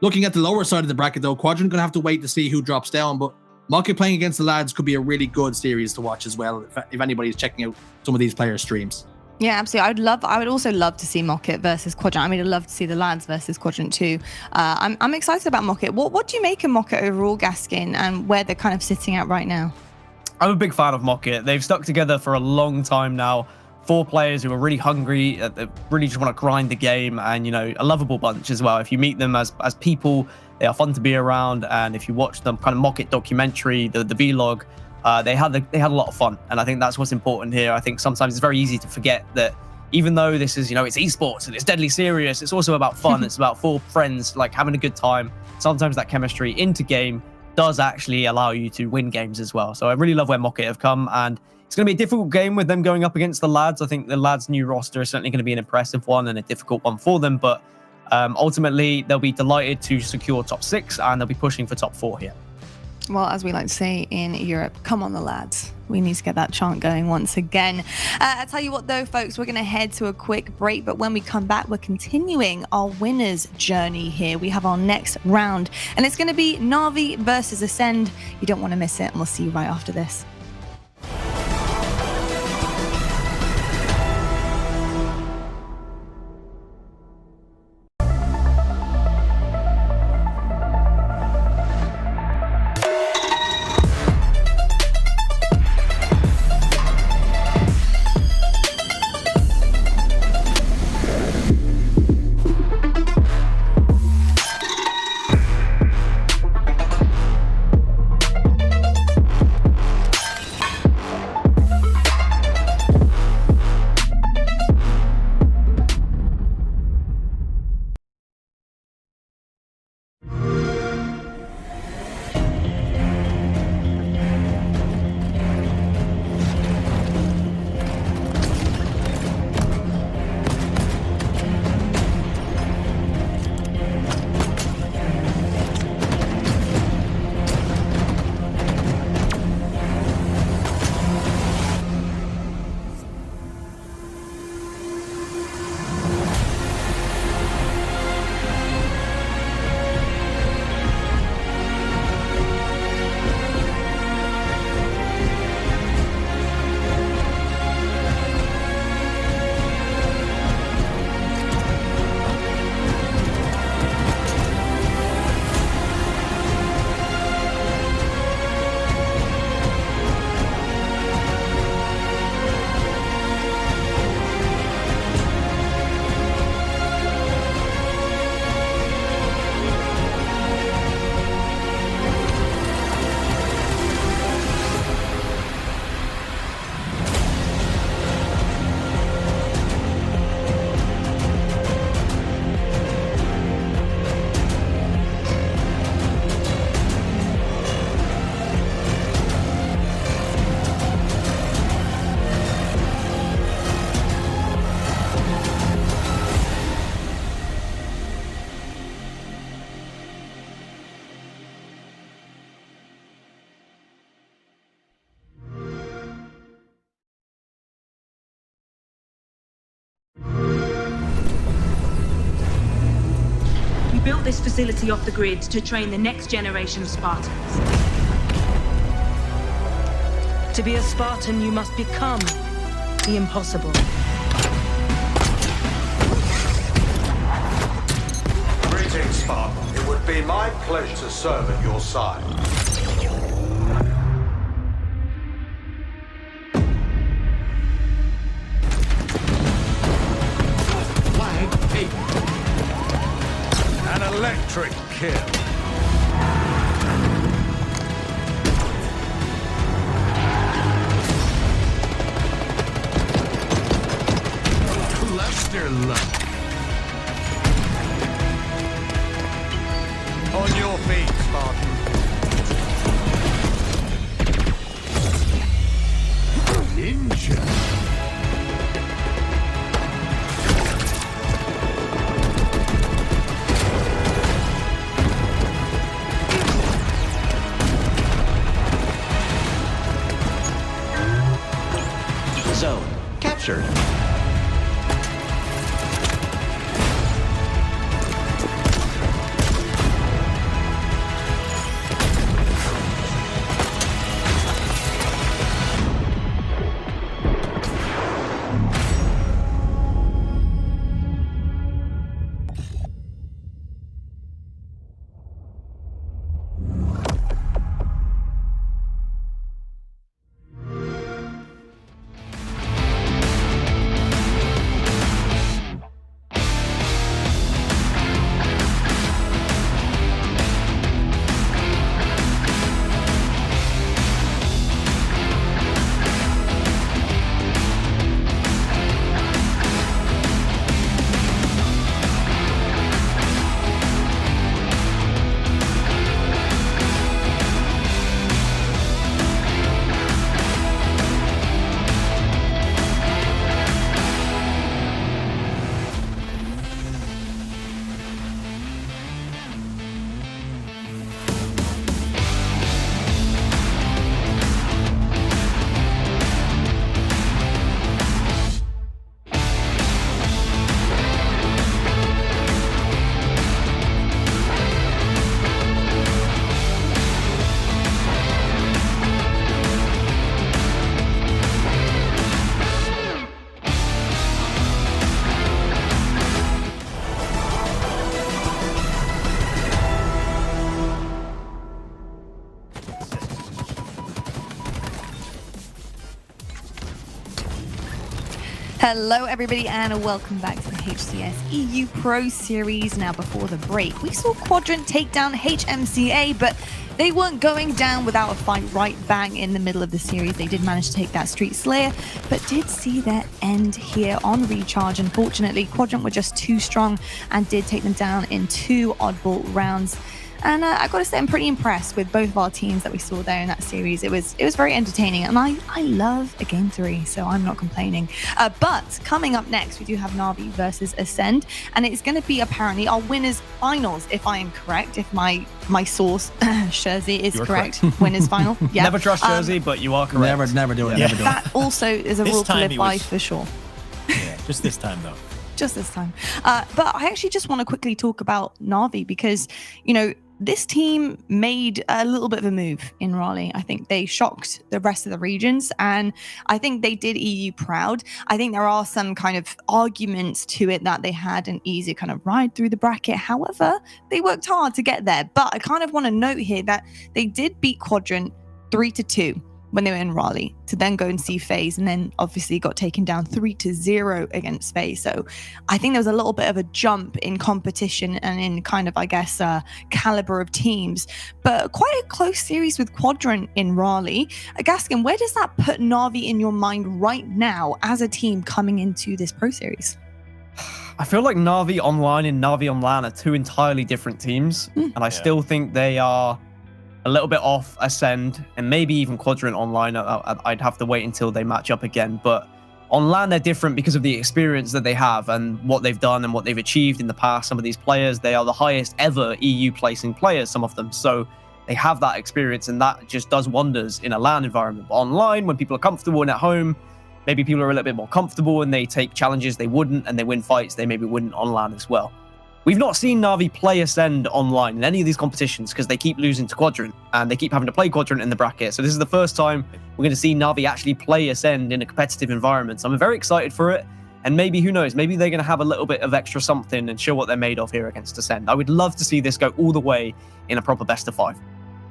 Speaker 4: Looking at the lower side of the bracket though, Quadrant going to have to wait to see who drops down. But Mocket playing against the lads could be a really good series to watch as well, if anybody's checking out some of these players' streams.
Speaker 2: Yeah, absolutely. I would also love to see Mocket versus Quadrant. I mean, I'd love to see the lads versus Quadrant too. I'm excited about Mocket. What do you make of Mocket overall, Gaskin, and where they're kind of sitting at right now?
Speaker 3: I'm a big fan of Mocket. They've stuck together for a long time now. 4 players who are really hungry, that really just want to grind the game, and a lovable bunch as well. If you meet them as people, they are fun to be around, and if you watch them kind of Mocket documentary, the vlog, they had a lot of fun, and I think that's what's important here. I think sometimes it's very easy to forget that even though this is it's esports and it's deadly serious, it's also about fun. It's about 4 friends like having a good time. Sometimes that chemistry into game does actually allow you to win games as well. So I really love where Mocket have come, and it's going to be a difficult game with them going up against the lads. I think the lads' new roster is certainly going to be an impressive one and a difficult one for them, but ultimately they'll be delighted to secure top 6, and they'll be pushing for top 4 here.
Speaker 2: Well, as we like to say in Europe, come on the lads. We need to get that chant going once again. I tell you what though, folks, we're going to head to a quick break, but when we come back, we're continuing our winner's journey here. We have our next round, and it's going to be Na'Vi versus Ascend. You don't want to miss it, and we'll see you right after this.
Speaker 6: built this facility off the grid to train the next generation of Spartans. To be a Spartan, you must become the impossible.
Speaker 7: Greetings, Spartan. It would be my pleasure to serve at your side.
Speaker 8: Flag taken. An electric kill. Cluster luck. On your feet, Spartan. Ninja.
Speaker 9: Zone captured.
Speaker 2: Hello everybody and welcome back to the HCS EU Pro Series. Now before the break, we saw Quadrant take down HMCA, but they weren't going down without a fight right bang in the middle of the series. They did manage to take that Street Slayer, but did see their end here on recharge. Unfortunately, Quadrant were just too strong and did take them down in 2 oddball rounds. And I got to say, I'm pretty impressed with both of our teams that we saw there in that series. It was very entertaining, and I love a game 3, so I'm not complaining. But coming up next, we do have Na'Vi versus Ascend, and it's going to be apparently our winners finals, if I am correct, if my source Jersey is correct. Winners final. Yeah.
Speaker 3: Never trust Jersey, but you are correct.
Speaker 4: Never do it.
Speaker 5: Yeah.
Speaker 4: Never do it.
Speaker 2: That also is a
Speaker 5: This
Speaker 2: rule to
Speaker 5: time
Speaker 2: live
Speaker 5: he
Speaker 2: by
Speaker 5: was-
Speaker 2: for sure.
Speaker 5: Yeah, just this time though.
Speaker 2: Just this time. But I actually just want to quickly talk about Na'Vi because, you know, this team made a little bit of a move in Raleigh. I think they shocked the rest of the regions, and I think they did EU proud. I think there are some kind of arguments to it that they had an easy kind of ride through the bracket. However, they worked hard to get there. But I kind of want to note here that they did beat Quadrant 3-2 when they were in Raleigh, to then go and see FaZe, and then obviously got taken down 3-0 against FaZe. So I think there was a little bit of a jump in competition and in kind of, I guess, caliber of teams, but quite a close series with Quadrant in Raleigh. Gaskin, where does that put Na'Vi in your mind right now as a team coming into this Pro Series?
Speaker 3: I feel like Na'Vi Online and Na'Vi Online are 2 entirely different teams, and I still think they are a little bit off Ascend and maybe even Quadrant Online. I'd have to wait until they match up again, but on LAN they're different because of the experience that they have and what they've done and what they've achieved in the past. Some of these players, they are the highest ever EU placing players, some of them, so they have that experience, and that just does wonders in a LAN environment. But online, when people are comfortable and at home, maybe people are a little bit more comfortable and they take challenges they wouldn't, and they win fights they maybe wouldn't on LAN as well. We've not seen Na'Vi play Ascend online in any of these competitions because they keep losing to Quadrant and they keep having to play Quadrant in the bracket. So this is the first time we're going to see Na'Vi actually play Ascend in a competitive environment. So I'm very excited for it. And maybe, who knows, maybe they're going to have a little bit of extra something and show what they're made of here against Ascend. I would love to see this go all the way in a proper best of 5.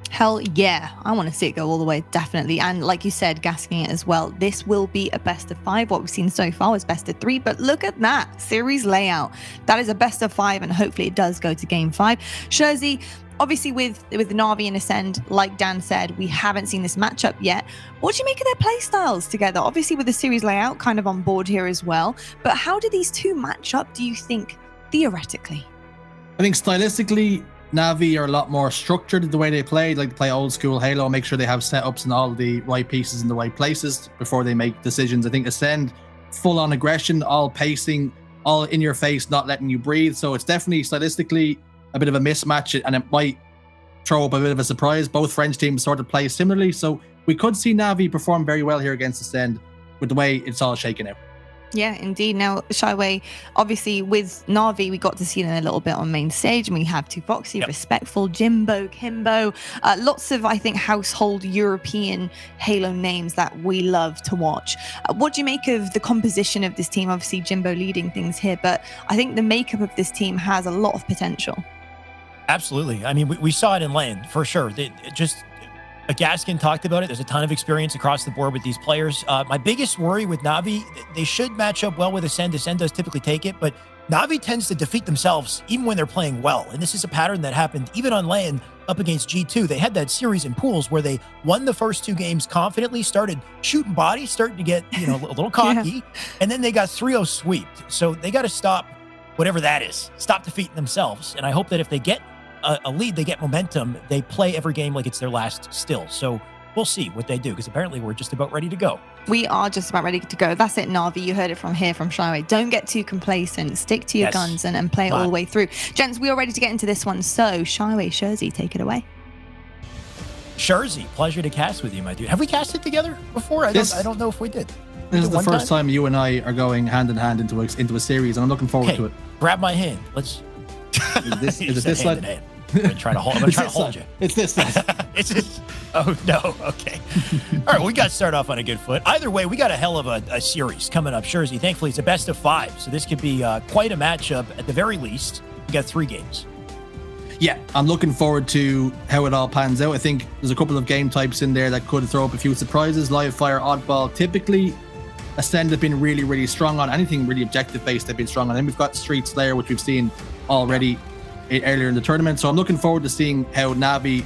Speaker 2: Hell yeah, I want to see it go all the way, definitely. And like you said, gasking it as well, this will be a best of 5. What we've seen so far is best of 3, but look at that series layout. That is a best of 5, and hopefully it does go to game 5. Shurzy, obviously with Na'Vi and Ascend, like Dan said, we haven't seen this matchup yet. What do you make of their play styles together? Obviously with the series layout kind of on board here as well, but how do these two match up, do you think, theoretically?
Speaker 4: I think stylistically, Na'Vi are a lot more structured in the way they play. Like to play old school Halo, make sure they have setups and all the right pieces in the right places before they make decisions. I think Ascend, full on aggression, all pacing, all in your face, not letting you breathe. So it's definitely stylistically a bit of a mismatch, and it might throw up a bit of a surprise. Both French teams sort of play similarly, so we could see Na'Vi perform very well here against Ascend with the way it's all shaken out.
Speaker 2: Yeah, indeed. Now, Shyway, obviously with Na'Vi, we got to see them a little bit on main stage, and we have Tufoxy, Respectful, Jimbo, Kimbo, lots of, I think, household European Halo names that we love to watch. What do you make of the composition of this team? Obviously, Jimbo leading things here, but I think the makeup of this team has a lot of potential.
Speaker 5: Absolutely. I mean, we saw it in LAN for sure. Gaskin talked about it. There's a ton of experience across the board with these players. My biggest worry with Na'Vi, they should match up well with Ascend. Ascend does typically take it, but Na'Vi tends to defeat themselves even when they're playing well. And this is a pattern that happened even on LAN up against G2. They had that series in pools where they won the first 2 games confidently, started shooting bodies, starting to get, a little cocky, and then they got 3-0 sweeped. So they got to stop whatever that is. Stop defeating themselves. And I hope that if they get a lead, they get momentum, they play every game like it's their last still. So we'll see what they do, because apparently we're just about ready to go.
Speaker 2: We are just about ready to go. That's it, Na'Vi. You heard it from Shyway. Don't get too complacent. Stick to your guns and play it all the way through. Gents, we are ready to get into this one. So, Shyway, Shurzy, take it away.
Speaker 5: Shurzy, pleasure to cast with you, my dude. Have we casted together before? I don't know if we did.
Speaker 4: This is the first time you and I are going hand in hand into a series, and I'm looking forward to it.
Speaker 5: Grab my hand. Let's.
Speaker 4: Is it this side?
Speaker 5: I'm gonna try to hold you.
Speaker 4: It's this side.
Speaker 5: It's just. Oh no. Okay. All right. We got to start off on a good foot. Either way, we got a hell of a series coming up. Shurzy, thankfully, it's a best of 5, so this could be quite a matchup at the very least. We got 3 games.
Speaker 4: Yeah, I'm looking forward to how it all pans out. I think there's a couple of game types in there that could throw up a few surprises. Live fire, oddball. Typically, Ascend have been really, really strong on anything really objective based. They've been strong on. And we've got Street Slayer, which we've seen already earlier in the tournament. So I'm looking forward to seeing how Na'Vi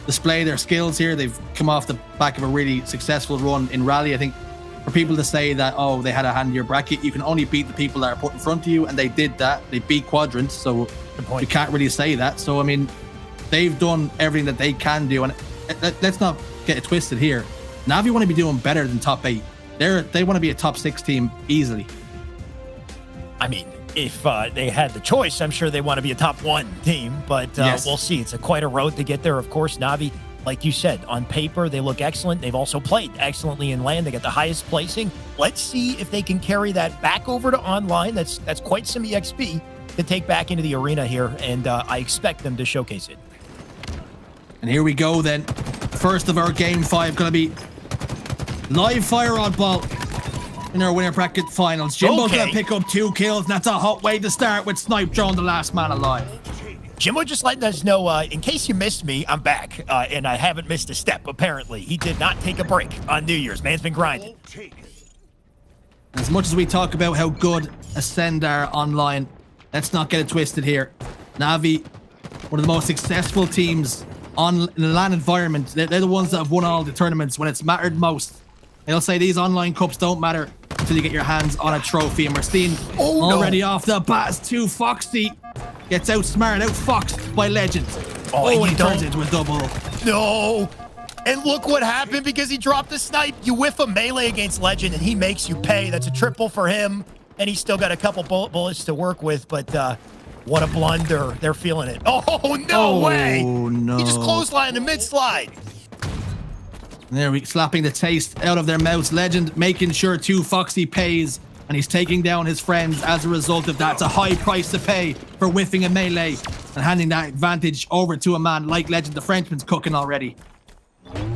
Speaker 4: display their skills here. They've come off the back of a really successful run in Raleigh. I think for people to say that, oh, they had a hand in your bracket, you can only beat the people that are put in front of you, and they did that. They beat Quadrant, so you can't really say that. So I mean, they've done everything that they can do, and let's not get it twisted here. Na'Vi want to be doing better than top 8. They want to be a top 6 team easily.
Speaker 5: I mean, if they had the choice, I'm sure they want to be a top 1 team, but we'll see. It's quite a road to get there. Of course, Na'Vi, like you said, on paper, they look excellent. They've also played excellently in LAN. They got the highest placing. Let's see if they can carry that back over to online. That's quite some EXP to take back into the arena here, and I expect them to showcase it.
Speaker 4: And here we go then. First of our game 5 going to be live fire oddball in our winner bracket finals. Jimbo's going to pick up 2 kills, and that's a hot way to start with Snipe Drone, the last man alive.
Speaker 5: Jimbo just letting us know, in case you missed me, I'm back, and I haven't missed a step, apparently. He did not take a break on New Year's. Man's been grinding.
Speaker 4: As much as we talk about how good Ascend are online, let's not get it twisted here. Na'Vi, one of the most successful teams in the LAN environment. They're the ones that have won all the tournaments when it's mattered most. They'll say these online cups don't matter until you get your hands on a trophy, and we're seeing already off the bat as Tufoxy gets outsmarted, outfoxed by Legend. And he turns it into a double.
Speaker 5: No. And look what happened because he dropped the snipe. You whiff a melee against Legend, and he makes you pay. That's a triple for him, and he's still got a couple bullets to work with, but what a blunder. They're feeling it. Oh, no way.
Speaker 4: No.
Speaker 5: He just clotheslined the mid-slide.
Speaker 4: There we slapping the taste out of their mouths. Legend making sure Tufoxy pays and he's taking down his friends as a result of that. It's a high price to pay for whiffing a melee and handing that advantage over to a man like Legend. The Frenchman's cooking already.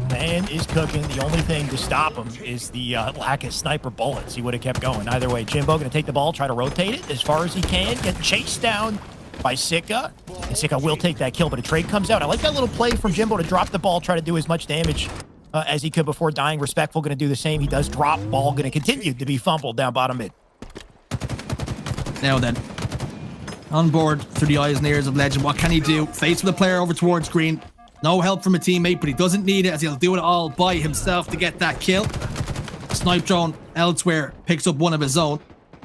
Speaker 5: Man is cooking. The only thing to stop him is the lack of sniper bullets. He would have kept going. Either way, Jimbo going to take the ball, try to rotate it as far as he can, get chased down by Sika. And Sika will take that kill, but a trade comes out. I like that little play from Jimbo to drop the ball, try to do as much damage as he could before dying. Respectful going to do the same. He does drop. Ball going to continue to be fumbled down bottom mid.
Speaker 4: Now then, on board through the eyes and ears of Legend. What can he do? Face with the player over towards green. No help from a teammate, but he doesn't need it as he'll do it all by himself to get that kill. Snipe drone elsewhere picks up one of his own.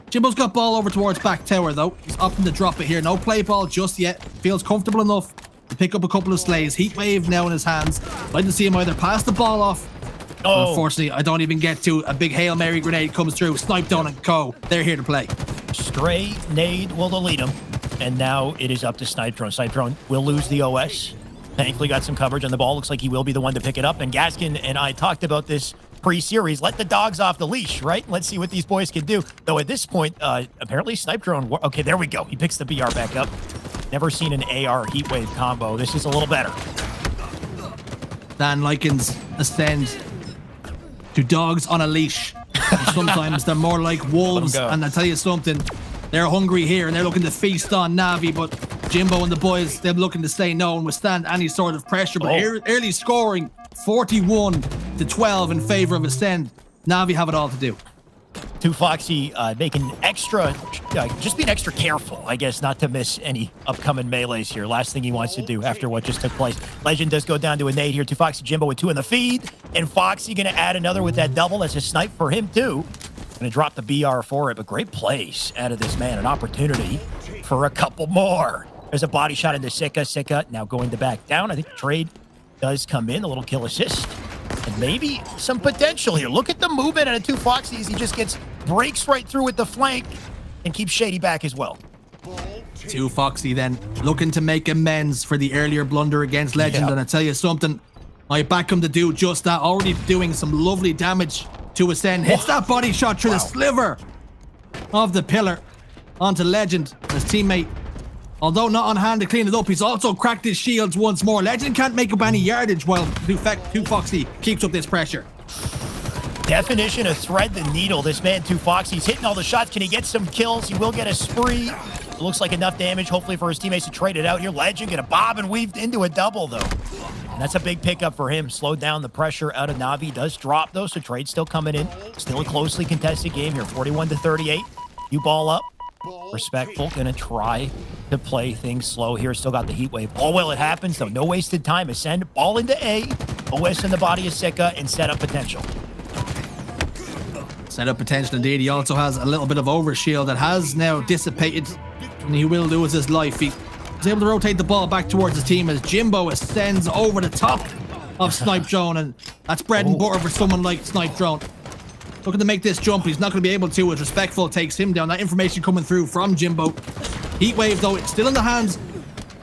Speaker 4: Jimbo's got ball over towards back tower though. He's opting to drop it here. No play ball just yet. Feels comfortable enough to pick up a couple of slays. Heat wave now in his hands. I'd like to see him either pass the ball off.
Speaker 5: Oh.
Speaker 4: Unfortunately, I don't even get to. A big Hail Mary grenade comes through. Snipe down and Co. They're here to play.
Speaker 5: Stray nade will delete him. And now it is up to Snipe Drone. Snipe Drone will lose the OS. Thankfully got some coverage on the ball. Looks like he will be the one to pick it up. And Gaskin and I talked about this pre-series. Let the dogs off the leash, right? Let's see what these boys can do. Though at this point, apparently Snipe Drone... Okay, there we go. He picks the BR back up. Never seen an AR Heatwave combo. This is a little better.
Speaker 4: Dan likens Ascend to dogs on a leash. And sometimes they're more like wolves. And I tell you something, they're hungry here and they're looking to feast on Navi, but Jimbo and the boys, they're looking to stay no and withstand any sort of pressure. But early scoring, 41-12 in favor of Ascend. Navi have it all to do.
Speaker 5: Too Foxy making extra, just being extra careful, I guess, not to miss any upcoming melees here. Last thing he wants to do after what just took place. Legend does go down to a nade here. Too Foxy Jimbo with 2 in the feed, and Foxy going to add another with that double. That's a snipe for him too. Going to drop the BR for it, but great plays out of this man. An opportunity for a couple more. There's a body shot into Sika. Sika now going to back down. I think the trade does come in. A little kill assist. And maybe some potential here. Look at the movement out of Too Foxy as he just breaks right through with the flank and keeps Shady back as well.
Speaker 4: Too Foxy then looking to make amends for the earlier blunder against Legend. And I tell you something, I back him to do just that. Already doing some lovely damage to Ascend. Hits that body shot through the sliver of the pillar onto Legend. His teammate, although not on hand to clean it up, he's also cracked his shields once more. Legend can't make up any yardage while Too Foxy keeps up this pressure.
Speaker 5: Definition of thread the needle. This man, Too Foxy, he's hitting all the shots. Can he get some kills? He will get a spree. It looks like enough damage, hopefully, for his teammates to trade it out here. Legend gonna bob and weave into a double, though. And that's a big pickup for him. Slowed down the pressure out of Navi. Does drop, though, so trade still coming in. Still a closely contested game here, 41-38. You ball up. Respectful, gonna try to play things slow here. Still got the heat wave. All well it happens, though. No wasted time. Ascend, ball into A. OS in the body of Sika, and set up potential.
Speaker 4: Set up potential indeed. He also has a little bit of overshield that has now dissipated, and he will lose his life. He was able to rotate the ball back towards his team as Jimbo ascends over the top of Snipe Drone, and that's bread and butter for someone like Snipe Drone. Looking to make this jump, he's not going to be able to as Respectful takes him down. That information coming through from Jimbo. Heatwave, though, it's still in the hands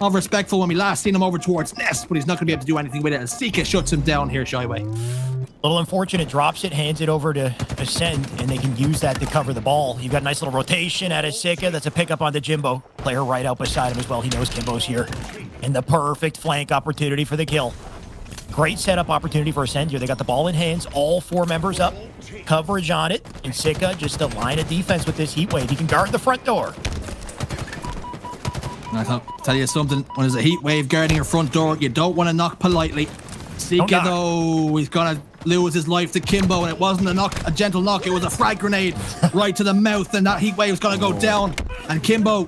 Speaker 4: of Respectful when we last seen him over towards Nest, but he's not going to be able to do anything with it as Sika shuts him down here, Shyway.
Speaker 5: Little unfortunate, drops it, hands it over to Ascend, and they can use that to cover the ball. You've got a nice little rotation out of Sika. That's a pickup onto Jimbo. Player right out beside him as well. He knows Kimbo's here. And the perfect flank opportunity for the kill. Great setup opportunity for Ascend here. They got the ball in hands. All 4 members up. Coverage on it. And Sika just a line of defense with this heat wave. He can guard the front door.
Speaker 4: And I tell you something. When there's a heat wave guarding your front door, you don't want to knock politely. Sika, though, he's going to lose his life to Kimbo, and it wasn't a gentle knock. It was a frag grenade right to the mouth, and that heat wave is going to go down. And Kimbo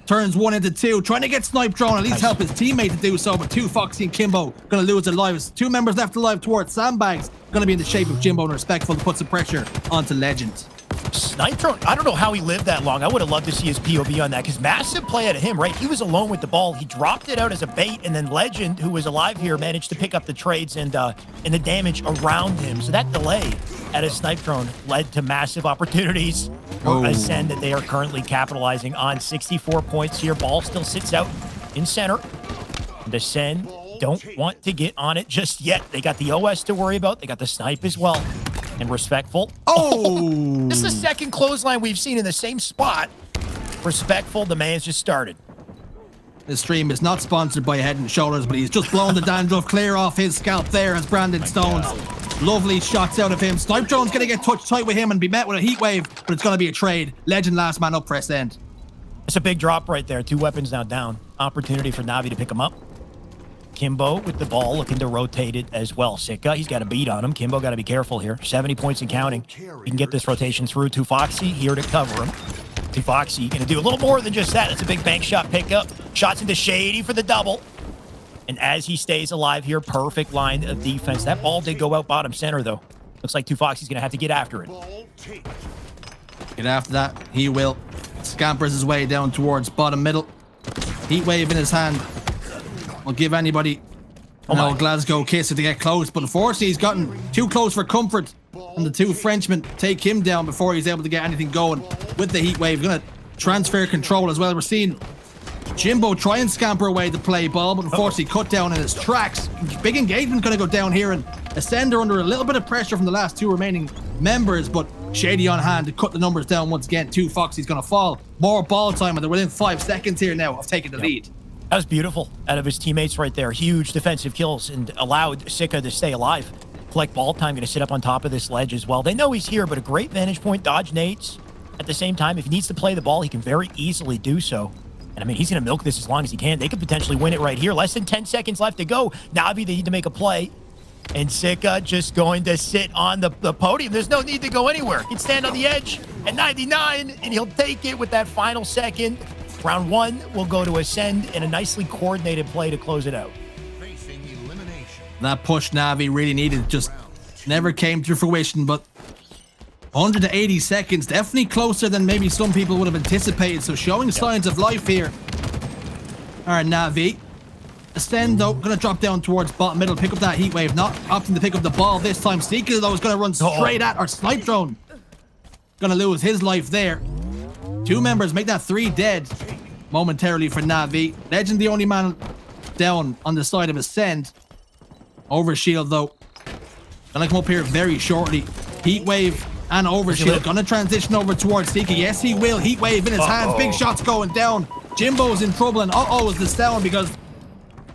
Speaker 4: turns 1 into 2, trying to get Snipe Drone, at least help his teammate to do so, but Too Foxy and Kimbo going to lose their lives. 2 members left alive towards sandbags. Going to be in the shape of Jimbo and Respectful to put some pressure onto Legend.
Speaker 5: Snipe Drone, I don't know how he lived that long. I would have loved to see his POV on that, because massive play out of him, right? He was alone with the ball. He dropped it out as a bait, and then Legend, who was alive here, managed to pick up the trades and the damage around him. So that delay at a Snipe Drone led to massive opportunities for Ascend that they are currently capitalizing on. 64 points here. Ball still sits out in center. And Ascend don't want to get on it just yet. They got the OS to worry about. They got the snipe as well. and respectful.
Speaker 4: Oh!
Speaker 5: This is the second clothesline we've seen in the same spot. Respectful, the man's just started.
Speaker 4: This stream is not sponsored by Head and Shoulders, but he's just blown the dandruff clear off his scalp there as Brandon Stones. Lovely shots out of him. Snipe Drone's going to get touched tight with him and be met with a heat wave, but it's going to be a trade. Legend last man up for Ascend.
Speaker 5: It's a big drop right there. 2 weapons now down. Opportunity for Navi to pick him up. Kimbo with the ball, looking to rotate it as well. Sika, he's got a beat on him. Kimbo got to be careful here. 70 points and counting. He can get this rotation through. To Foxy here to cover him. To Foxy, going to do a little more than just that. That's a big bank shot pickup. Shots into Shady for the double. And as he stays alive here, perfect line of defense. That ball did go out bottom center, though. Looks like 2 Foxy's going to have to get after it.
Speaker 4: Get after that. He will. Scampers his way down towards bottom middle. Heat wave in his hand. Will give anybody no Glasgow kiss if they get close. But unfortunately, he's gotten too close for comfort. And the 2 Frenchmen take him down before he's able to get anything going with the heat wave. Going to transfer control as well. We're seeing Jimbo try and scamper away the play ball, but unfortunately cut down in his tracks. Big engagement going to go down here, and Ascender under a little bit of pressure from the last 2 remaining members, but Shady on hand to cut the numbers down once again. 2 Foxy's going to fall. More ball time, and they're within 5 seconds here now of taking the lead.
Speaker 5: That was beautiful out of his teammates right there. Huge defensive kills and allowed Sika to stay alive. Collect ball time, going to sit up on top of this ledge as well. They know he's here, but a great vantage point, dodge nades. At the same time, if he needs to play the ball, he can very easily do so. And I mean, he's going to milk this as long as he can. They could potentially win it right here. Less than 10 seconds left to go. Navi, they need to make a play. And Sika just going to sit on the podium. There's no need to go anywhere. He can stand on the edge at 99, and he'll take it with that final second. Round 1 will go to Ascend in a nicely coordinated play to close it out.
Speaker 8: Facing elimination.
Speaker 4: That push Navi really needed just never came to fruition, but 180 seconds, definitely closer than maybe some people would have anticipated, so showing signs of life here. All right, Navi. Ascend, though, going to drop down towards bottom middle, pick up that heat wave, not opting to pick up the ball this time. Seeker, though, is going to run straight at our Snipe Drone. Going to lose his life there. 2 members make that 3 dead momentarily for Navi. Legend, the only man down on the side of Ascend. Overshield, though, gonna come up here very shortly. Heat wave and Overshield gonna transition over towards Seeker. Yes, he will. Heat wave in his hands. Big shots going down. Jimbo's in trouble, and is the sound because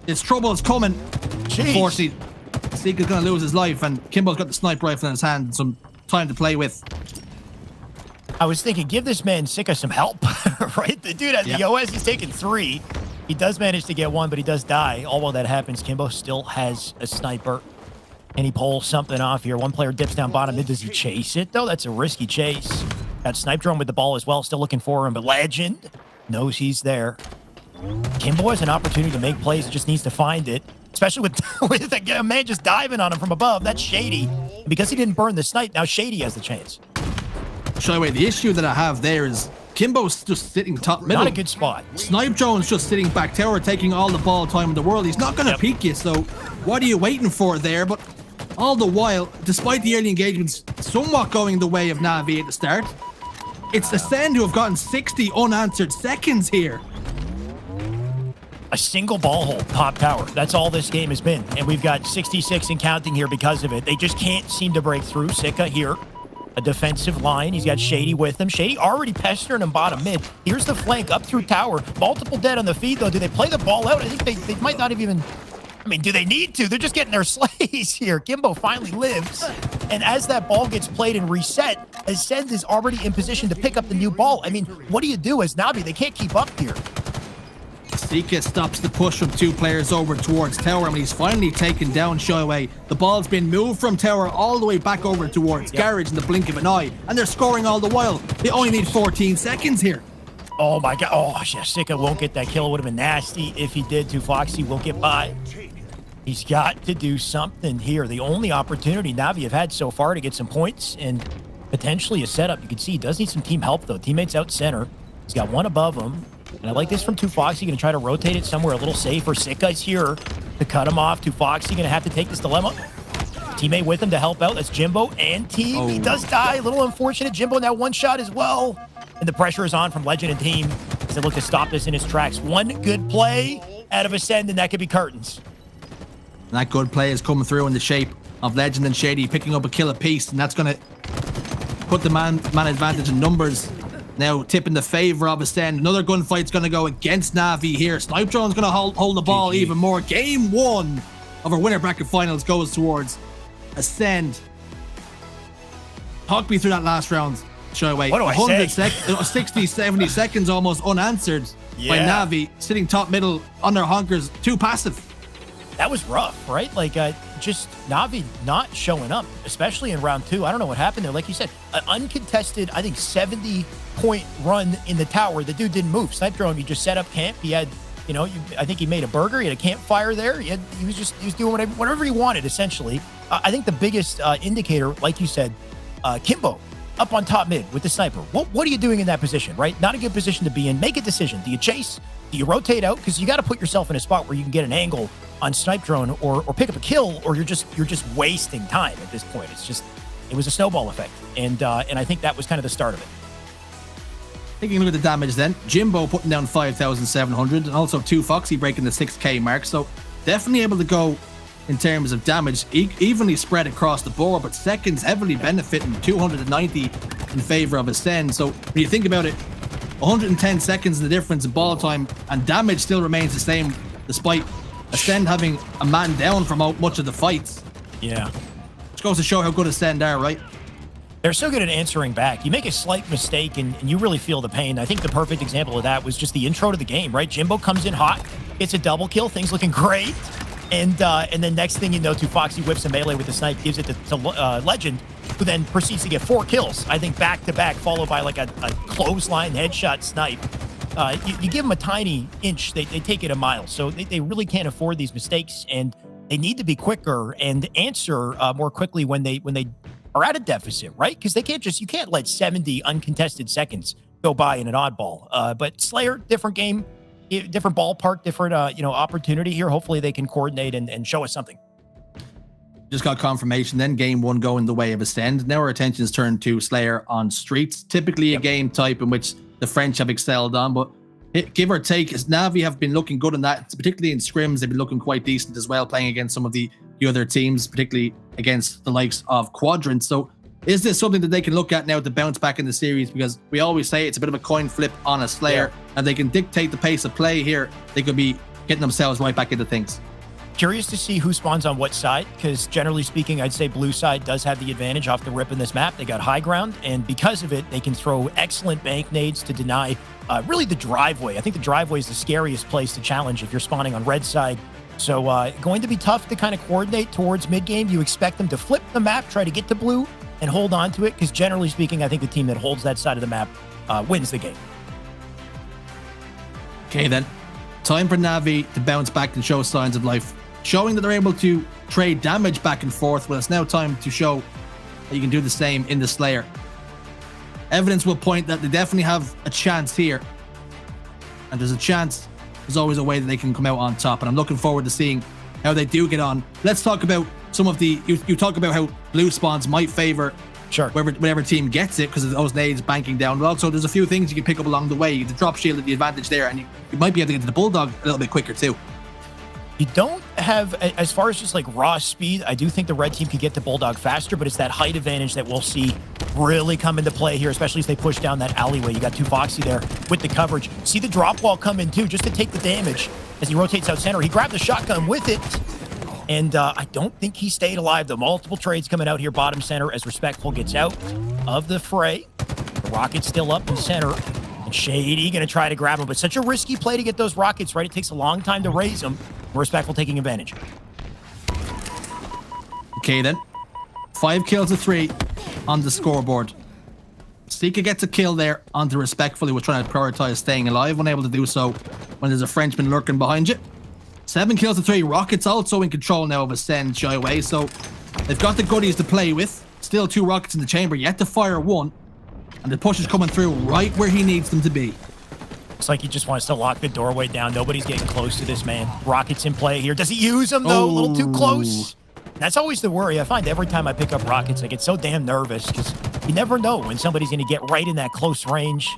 Speaker 4: his trouble is coming.
Speaker 5: Jeez.
Speaker 4: Unfortunately, Seeker's gonna lose his life, and Kimbo's got the sniper rifle in his hand and some time to play with.
Speaker 5: I was thinking, give this man Sika some help, right? The dude has the OS, he's taken 3. He does manage to get 1, but he does die. All while that happens, Kimbo still has a sniper. And he pulls something off here. 1 player dips down bottom mid. Does he chase it, though? That's a risky chase. Got Snipe Drone with the ball as well, still looking for him. But Legend knows he's there. Kimbo has an opportunity to make plays. He just needs to find it. Especially with a man just diving on him from above. That's Shady. And because he didn't burn the snipe, now Shady has the chance.
Speaker 4: Showaway, the issue that I have there is Kimbo's just sitting top middle.
Speaker 5: Not a good spot.
Speaker 4: Snipe Drone's just sitting back tower, taking all the ball time in the world. He's not going to peek you, so what are you waiting for there? But all the while, despite the early engagements somewhat going the way of Navi at the start, it's Ascend who have gotten 60 unanswered seconds here.
Speaker 5: A single ball hole, top tower. That's all this game has been. And we've got 66 and counting here because of it. They just can't seem to break through. Sika here. A defensive line. He's got Shady with him. Shady already pestering him bottom mid. Here's the flank up through tower. Multiple dead on the feed, though. Do they play the ball out? I think they might not even... I mean, do they need to? They're just getting their slays here. Kimbo finally lives. And as that ball gets played and reset, Ascend is already in position to pick up the new ball. I mean, what do you do as Navi? They can't keep up here.
Speaker 4: Sika stops the push from 2 players over towards tower, and he's finally taken down Showaway. The ball's been moved from tower all the way back over towards garage in the blink of an eye, and they're scoring all the while. They only need 14 seconds here.
Speaker 5: Oh my god. Oh, yeah, Sika won't get that kill. It would have been nasty if he did. To Foxy will get by. He's got to do something here. The only opportunity Navi have had so far to get some points and potentially a setup. You can see he does need some team help, though. Teammates out center. He's got 1 above him. And I like this from 2 Foxy. Going to try to rotate it somewhere a little safer. Sika's here to cut him off. 2 Foxy going to have to take this dilemma. Teammate with him to help out. That's Jimbo and team. Oh. He does die. A little unfortunate. Jimbo now 1 shot as well. And the pressure is on from Legend and team as they look to stop this in its tracks. 1 good play out of Ascend, and that could be curtains.
Speaker 4: That good play is coming through in the shape of Legend and Shady picking up a kill apiece, and that's going to put the man advantage in numbers. Now tipping the favor of Ascend. Another gunfight's going to go against Na'Vi here. Snipe Drone's going to hold the ball even more. Game 1 of our winner bracket finals goes towards Ascend. Talk me through that last round, Shyway.
Speaker 5: What do I say?
Speaker 4: 60, 70 seconds almost unanswered by Na'Vi, sitting top middle on their honkers, too passive.
Speaker 5: That was rough, right? Like, just Na'Vi not showing up, especially in round 2. I don't know what happened there. Like you said, an uncontested, I think, 70-point run in the tower. The dude didn't move. Snipe Drone, he just set up camp. He had, I think he made a burger. He had a campfire there. He was doing whatever he wanted, essentially. I think the biggest indicator, like you said, Kimbo up on top mid with the sniper. What are you doing in that position, right? Not a good position to be in. Make a decision. Do you chase? Do you rotate out? Because you got to put yourself in a spot where you can get an angle on Snipe Drone or pick up a kill, or you're just wasting time at this point. It was a snowball effect, and I think that was kind of the start of it.
Speaker 4: Taking a look at the damage then, Jimbo putting down 5,700, and also 2 Foxy breaking the 6k mark, so definitely able to go in terms of damage, evenly spread across the board, but seconds heavily benefiting, 290 in favor of Ascend. So when you think about it, 110 seconds in the difference in ball time, and damage still remains the same despite Ascend having a man down for much of the fights.
Speaker 5: Yeah.
Speaker 4: Which goes to show how good Ascend are, right?
Speaker 5: They're so good at answering back. You make a slight mistake and you really feel the pain. I think the perfect example of that was just the intro to the game, right? Jimbo comes in hot, gets a double kill, things looking great. And then next thing you know, Foxy whips a melee with the snipe, gives it to Legend, who then proceeds to get 4 kills, I think back to back, followed by like a clothesline headshot snipe. You give them a tiny inch, they take it a mile. So they really can't afford these mistakes, and they need to be quicker and answer more quickly when they are at a deficit, right? Because you can't let 70 uncontested seconds go by in an oddball. But Slayer, different game, different ballpark, different opportunity here. Hopefully they can coordinate and show us something.
Speaker 4: Just got confirmation then, game 1 going the way of Ascend. Now our attention is turned to Slayer on Streets, typically a game type in which the French have excelled on, but give or take, as Na'Vi have been looking good in that, particularly in scrims, they've been looking quite decent as well, playing against some of the other teams, particularly against the likes of Quadrant. So is this something that they can look at now to bounce back in the series? Because we always say it's a bit of a coin flip on a Slayer, and they can dictate the pace of play here. They could be getting themselves right back into things.
Speaker 5: Curious to see who spawns on what side, because generally speaking, I'd say blue side does have the advantage off the rip in this map. They got high ground, and because of it, they can throw excellent bank nades to deny really the driveway. I think the driveway is the scariest place to challenge if you're spawning on red side. So going to be tough to kind of coordinate towards mid game. You expect them to flip the map, try to get to blue, and hold on to it, because generally speaking, I think the team that holds that side of the map wins the game.
Speaker 4: Okay then, time for Na'Vi to bounce back and show signs of life, showing that they're able to trade damage back and forth. Well, it's now time to show that you can do the same in the Slayer. Evidence will point that they definitely have a chance here, and there's a chance, there's always a way that they can come out on top, and I'm looking forward to seeing how they do get on. Let's talk about some of the, you talk about how blue spawns might favor whatever team gets it because of those nades banking down, but also there's a few things you can pick up along the way. The drop shield at the advantage there, and you might be able to get to the Bulldog a little bit quicker too.
Speaker 5: You don't have, as far as just like raw speed, I do think the red team can get to Bulldog faster, but it's that height advantage that we'll see really come into play here, especially as they push down that alleyway. You got 2 Foxy there with the coverage. See the drop wall come in too, just to take the damage as he rotates out center. He grabbed the shotgun with it, and I don't think he stayed alive. The multiple trades coming out here bottom center as Respectful gets out of the fray. The rocket's still up in center, and Shady gonna try to grab him, but such a risky play to get those rockets, right? It takes a long time to raise them. Respectful taking advantage.
Speaker 4: Okay then, 5 kills to 3 on the scoreboard. Sika gets a kill there onto Respectful, who was trying to prioritize staying alive, unable to do so when there's a Frenchman lurking behind you. 7 kills to 3. Rockets also in control now of Ascend, Shyway, so they've got the goodies to play with. Still 2 rockets in the chamber, yet to fire 1, and the push is coming through right where he needs them to be.
Speaker 5: It's like he just wants to lock the doorway down. Nobody's getting close to this man. Rockets in play here. Does he use them, though? A little too close. That's always the worry. I find every time I pick up rockets, I get so damn nervous because you never know when somebody's going to get right in that close range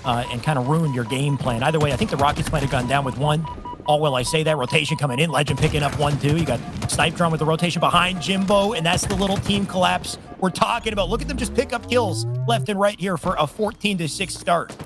Speaker 5: and kind of ruin your game plan. Either way, I think the rockets might have gone down with 1. All while I say that, rotation coming in, Legend picking up 1-2. You got Snipe Drum with the rotation behind Jimbo, and that's the little team collapse we're talking about. Look at them just pick up kills left and right here for a 14-6 start.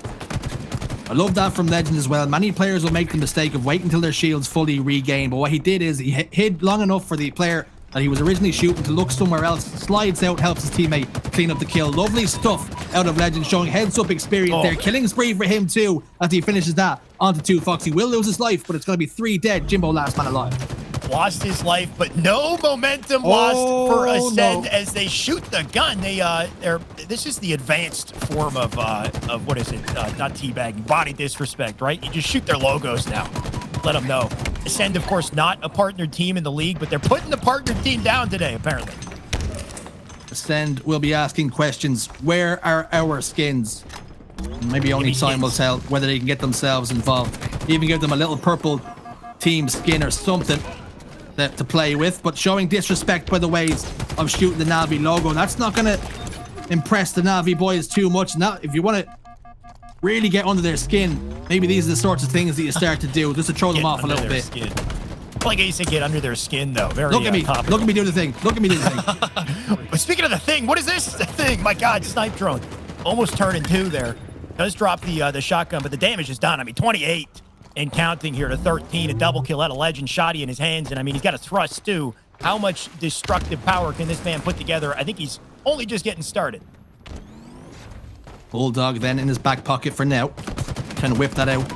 Speaker 4: I love that from Legend as well. Many players will make the mistake of waiting until their shields fully regain, but what he did is he hid long enough for the player that he was originally shooting to look somewhere else, slides out, helps his teammate clean up the kill. Lovely stuff out of Legend, showing heads-up experience there. Killing spree for him too as he finishes that onto 2. Foxy will lose his life, but it's going to be 3 dead. Jimbo last man alive.
Speaker 5: Lost his life, but no momentum lost for Ascend as they shoot the gun. This is the advanced form of what is it? Not teabagging, body disrespect, right? You just shoot their logos now. Let them know. Ascend, of course, not a partnered team in the league, but they're putting the partnered team down today, apparently.
Speaker 4: Ascend will be asking questions. Where are our skins? Maybe only time will tell whether they can get themselves involved. Even give them a little purple team skin or something to play with, but showing disrespect by the ways of shooting the Na'Vi logo. That's not going to impress the Na'Vi boys too much. Now, if you want to really get under their skin, maybe these are the sorts of things that you start to do just to throw them off a little bit.
Speaker 5: Skin. Like I said, get under their skin, though. Very
Speaker 4: look at me.
Speaker 5: topical.
Speaker 4: Look at me do the thing. Look at me do the thing.
Speaker 5: But speaking of the thing, what is this? The thing. My God, Snipe Drone. Almost turning 2 there. Does drop the shotgun, but the damage is done. I mean, 28 and counting here to 13. A double kill out of Legend. Shotty in his hands, and I mean, he's got a thrust, too. How much destructive power can this man put together? I think he's only just getting started.
Speaker 4: Bulldog then in his back pocket for now. Trying to whip that out.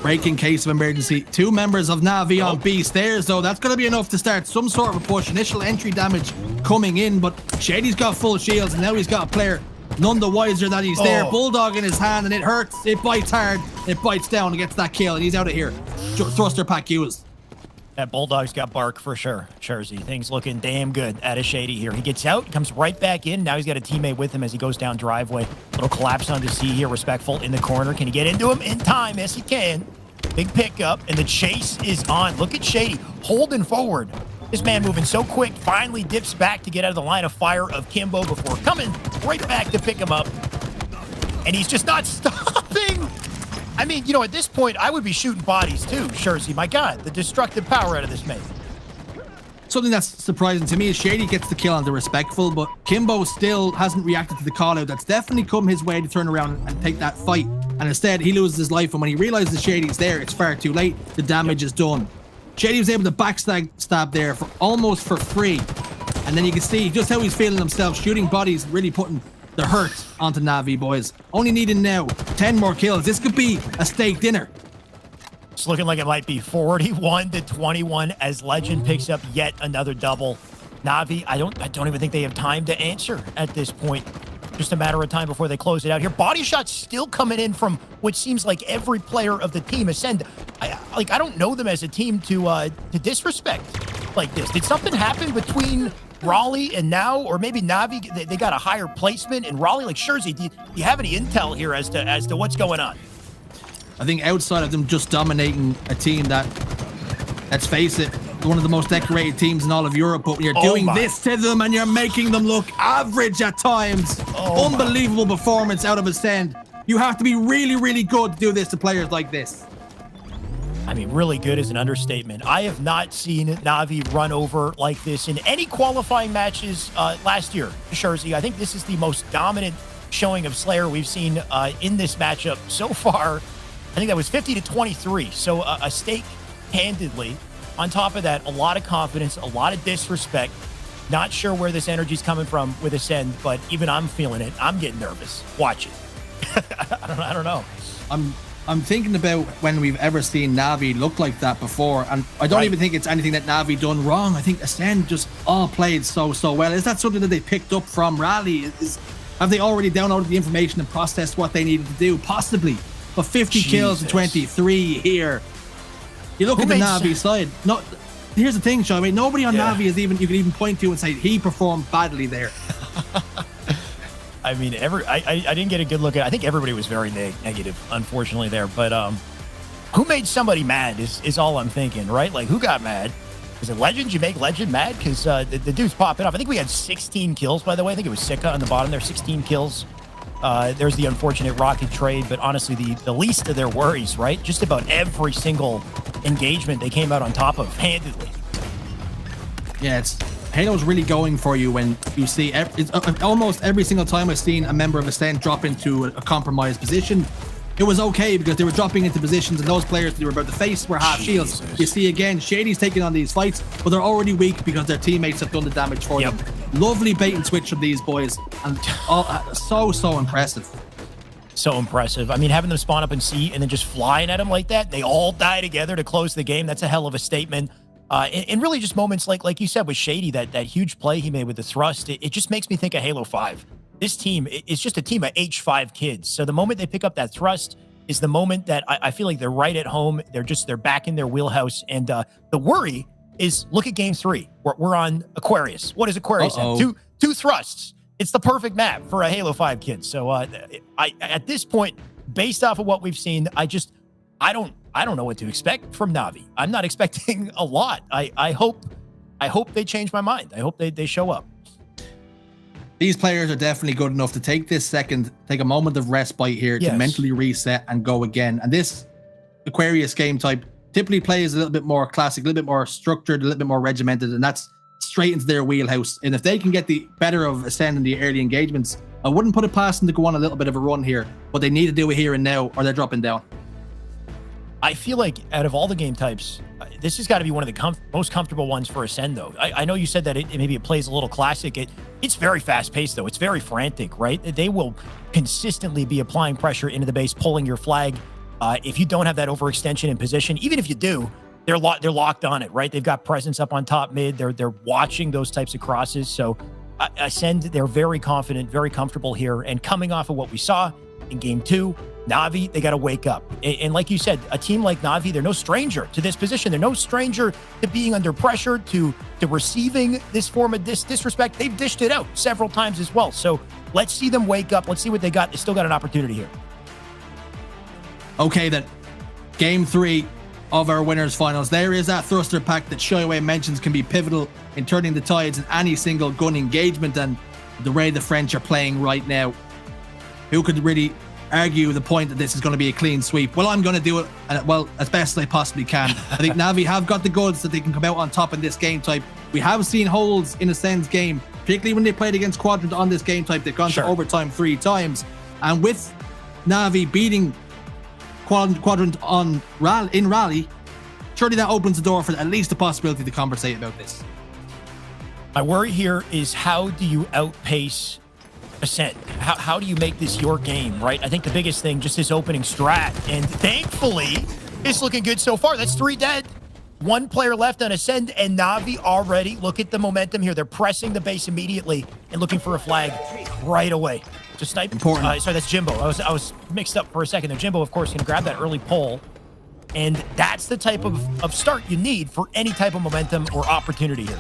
Speaker 4: Break in case of emergency. 2 members of Na'Vi on B stairs, though. That's going to be enough to start some sort of a push. Initial entry damage coming in, but Shady's got full shields, and now he's got a player none the wiser that he's there. Bulldog in his hand, and it hurts. It bites hard. It bites down and gets that kill, and he's out of here. Thruster pack used.
Speaker 5: That Bulldog's got bark for sure. Jersey, things looking damn good out of Shady here. He gets out, comes right back in. Now he's got a teammate with him as he goes down driveway. Little collapse onto C here. Respectful in the corner. Can he get into him in time? Yes, he can. Big pickup, and the chase is on. Look at Shady holding forward. This man moving so quick, finally dips back to get out of the line of fire of Kimbo before coming right back to pick him up. And he's just not stopping. I mean, you know, at this point, I would be shooting bodies too, Jersey. My God, the destructive power out of this man.
Speaker 4: Something that's surprising to me is Shady gets the kill on the Respectful, but Kimbo still hasn't reacted to the call out. That's definitely come his way to turn around and take that fight. And instead, he loses his life. And when he realizes Shady's there, it's far too late. The damage is done. Shady was able to backstab there for almost for free. And then you can see just how he's feeling himself, shooting bodies, really putting the hurt onto Na'Vi boys. Only needing now 10 more kills. This could be a steak dinner.
Speaker 5: It's looking like it might be 41-21 as Legend picks up yet another double. Na'Vi, I don't even think they have time to answer at this point. Just a matter of time before they close it out here. Body shots still coming in from what seems like every player of the team. Ascend, I don't know them as a team to disrespect like this. Did something happen between Raleigh and now, or maybe Na'Vi, they got a higher placement in Raleigh? Like, Jersey, do you have any intel here as to what's going on?
Speaker 4: I think outside of them just dominating a team that, let's face it, one of the most decorated teams in all of Europe, but when you're doing this to them and you're making them look average at times, unbelievable performance out of Ascend. You have to be really, really good to do this to players like this.
Speaker 5: I mean, really good is an understatement. I have not seen Na'Vi run over like this in any qualifying matches last year, Jersey. I think this is the most dominant showing of Slayer we've seen in this matchup so far. I think that was 50-23, so a stake handedly. On top of that, a lot of confidence, a lot of disrespect. Not sure where this energy's coming from with Ascend, but even I'm feeling it. I'm getting nervous. Watch it. I don't know.
Speaker 4: I'm thinking about when we've ever seen Na'Vi look like that before, and I don't even think it's anything that Na'Vi done wrong. I think Ascend just all played so well. Is that something that they picked up from Raleigh? Have they already downloaded the information and processed what they needed to do? Possibly. But 50 kills and 23 here. You look at the Na'Vi side. Here's the thing, Sean. I mean, nobody on Na'Vi is even you can even point to and say he performed badly there.
Speaker 5: I mean, I didn't get a good look at it. I think everybody was very negative, unfortunately, there. But who made somebody mad is all I'm thinking, right? Like, who got mad? Is it Legend? You make Legend mad? Because the dude's popping off. I think we had 16 kills, by the way. I think it was Sika on the bottom there, 16 kills. There's the unfortunate rocket trade, but honestly, the least of their worries, right? Just about every single engagement they came out on top of handedly.
Speaker 4: Yeah, Halo's really going for you when you see almost every single time I've seen a member of Ascent drop into a compromised position. It was okay because they were dropping into positions and those players they were about to face were half shields. You see again, Shady's taking on these fights, but they're already weak because their teammates have done the damage for them. Lovely bait and switch from these boys, and so impressive.
Speaker 5: So impressive. I mean, having them spawn up in C and then just flying at them like that, they all die together to close the game. That's a hell of a statement. And really just moments like you said with Shady, that huge play he made with the thrust, it just makes me think of Halo 5. This team is just a team of H5 kids. So the moment they pick up that thrust is the moment that I feel like they're right at home. They're back in their wheelhouse. And the worry is, look at game 3. We're on Aquarius. What does Aquarius have? Two thrusts. It's the perfect map for a Halo 5 kid. So at this point, based off of what we've seen, I don't know what to expect from Na'Vi. I'm not expecting a lot. I hope they change my mind. I hope they show up.
Speaker 4: These players are definitely good enough to take a moment of respite here to mentally reset and go again. And this Aquarius game type typically plays a little bit more classic, a little bit more structured, a little bit more regimented, and that's straight into their wheelhouse. And if they can get the better of Ascend in the early engagements, I wouldn't put it past them to go on a little bit of a run here, but they need to do it here and now or they're dropping down.
Speaker 5: I feel like out of all the game types, this has got to be one of the most comfortable ones for Ascend, though. I know you said that maybe it plays a little classic. It's very fast-paced, though. It's very frantic, right? They will consistently be applying pressure into the base, pulling your flag. If you don't have that overextension in position, even if you do, they're locked on it, right? They've got presence up on top mid. They're watching those types of crosses. So Ascend, they're very confident, very comfortable here. And coming off of what we saw in game 2, Na'Vi, they got to wake up. And like you said, a team like Na'Vi, they're no stranger to this position. They're no stranger to being under pressure, to receiving this form of disrespect. They've dished it out several times as well. So let's see them wake up. Let's see what they got. They still got an opportunity here.
Speaker 4: Okay, then. Game 3 of our winners finals. There is that thruster pack that Shoyway mentions can be pivotal in turning the tides in any single gun engagement, and the way the French are playing right now, who could really argue the point that this is going to be a clean sweep? Well, I'm going to do it, well, as best as I possibly can. I think Na'Vi have got the goods that they can come out on top in this game type. We have seen holes in Ascend's game, particularly when they played against Quadrant on this game type. They've gone to overtime 3 times. And with Na'Vi beating Quadrant in Raleigh, surely that opens the door for at least the possibility to conversate about this.
Speaker 5: My worry here is, how do you outpace Ascend? How do you make this your game, right? I think the biggest thing, just this opening strat, and thankfully it's looking good so far. That's 3 dead. 1 player left on Ascend, and Na'Vi already, look at the momentum here. They're pressing the base immediately and looking for a flag right away. Just snipe.
Speaker 4: Important.
Speaker 5: Sorry, that's Jimbo. I was mixed up for a second there. Jimbo, of course, can grab that early pull, and that's the type of start you need for any type of momentum or opportunity here.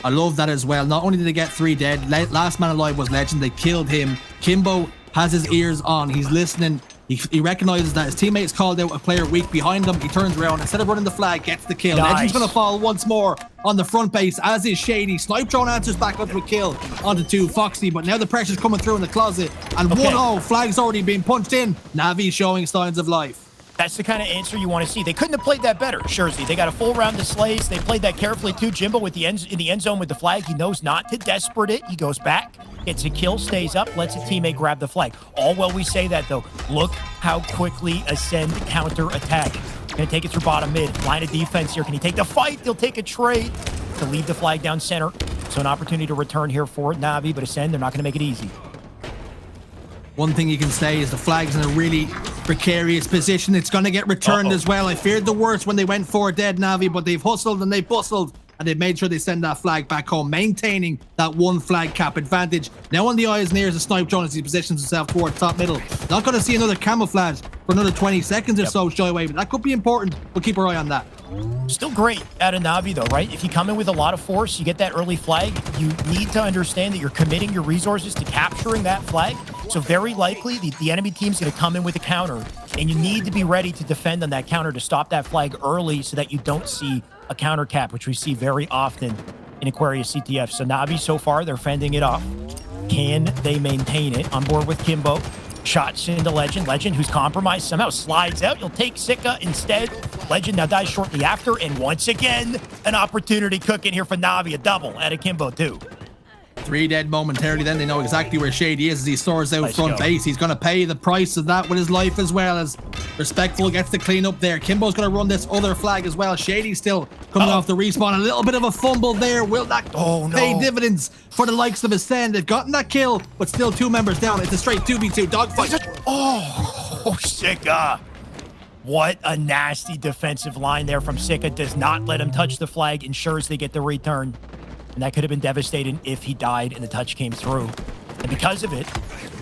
Speaker 4: I love that as well. Not only did they get 3 dead, last man alive was Legend. They killed him. Kimbo has his ears on. He's listening. He recognizes that his teammates called out a player weak behind him. He turns around. Instead of running the flag, gets the kill.
Speaker 5: Nice.
Speaker 4: Legend's going to fall once more on the front base, as is Shady. Snipe drone answers back up to a kill onto 2 Foxy, but now the pressure's coming through in the closet. And 1-0, flag's already been punched in. Na'Vi showing signs of life.
Speaker 5: That's the kind of answer you want to see. They couldn't have played that better, Shurzy. They got a full round of slays. They played that carefully too. Jimbo with the in the end zone with the flag. He knows not to desperate it. He goes back, gets a kill, stays up, lets a teammate grab the flag. All while we say that, though, look how quickly Ascend counter-attack. Going to take it through bottom mid. Line of defense here. Can he take the fight? He'll take a trade to leave the flag down center. So an opportunity to return here for Na'Vi, but Ascend, they're not going to make it easy.
Speaker 4: One thing you can say is the flag's in a really precarious position. It's going to get returned as well. I feared the worst when they went 4 dead, Na'Vi, but they've hustled and they've bustled, and they've made sure they send that flag back home, maintaining that 1 flag cap advantage. Now on the eye is near as a snipe drone as he positions himself towards top middle. Not going to see another camouflage for another 20 seconds or so, Shoyway, but that could be important. We'll keep our eye on that.
Speaker 5: Still great out of Na'Vi, though, right? If you come in with a lot of force, you get that early flag, you need to understand that you're committing your resources to capturing that flag. So very likely, the enemy team's going to come in with a counter, and you need to be ready to defend on that counter to stop that flag early so that you don't see a counter cap, which we see very often in Aquarius CTF. So Na'Vi, so far, they're fending it off. Can they maintain it? On board with Kimbo. Shots into Legend. Legend, who's compromised, somehow slides out. He'll take Sika instead. Legend now dies shortly after. And once again, an opportunity cooking here for Na'Vi. A double at Akimbo, too.
Speaker 4: 3 dead momentarily, then they know exactly where Shady is as he soars out front base. He's going to pay the price of that with his life as well, as Respectful gets the clean up there. Kimbo's going to run this other flag as well. Shady's still coming off the respawn. A little bit of a fumble there. Will that pay dividends for the likes of Ascend? They've gotten that kill, but still 2 members down. It's a straight 2v2 dogfight.
Speaker 5: Sika. What a nasty defensive line there from Sika. Does not let him touch the flag, ensures they get the return. And that could have been devastating if he died and the touch came through. And because of it,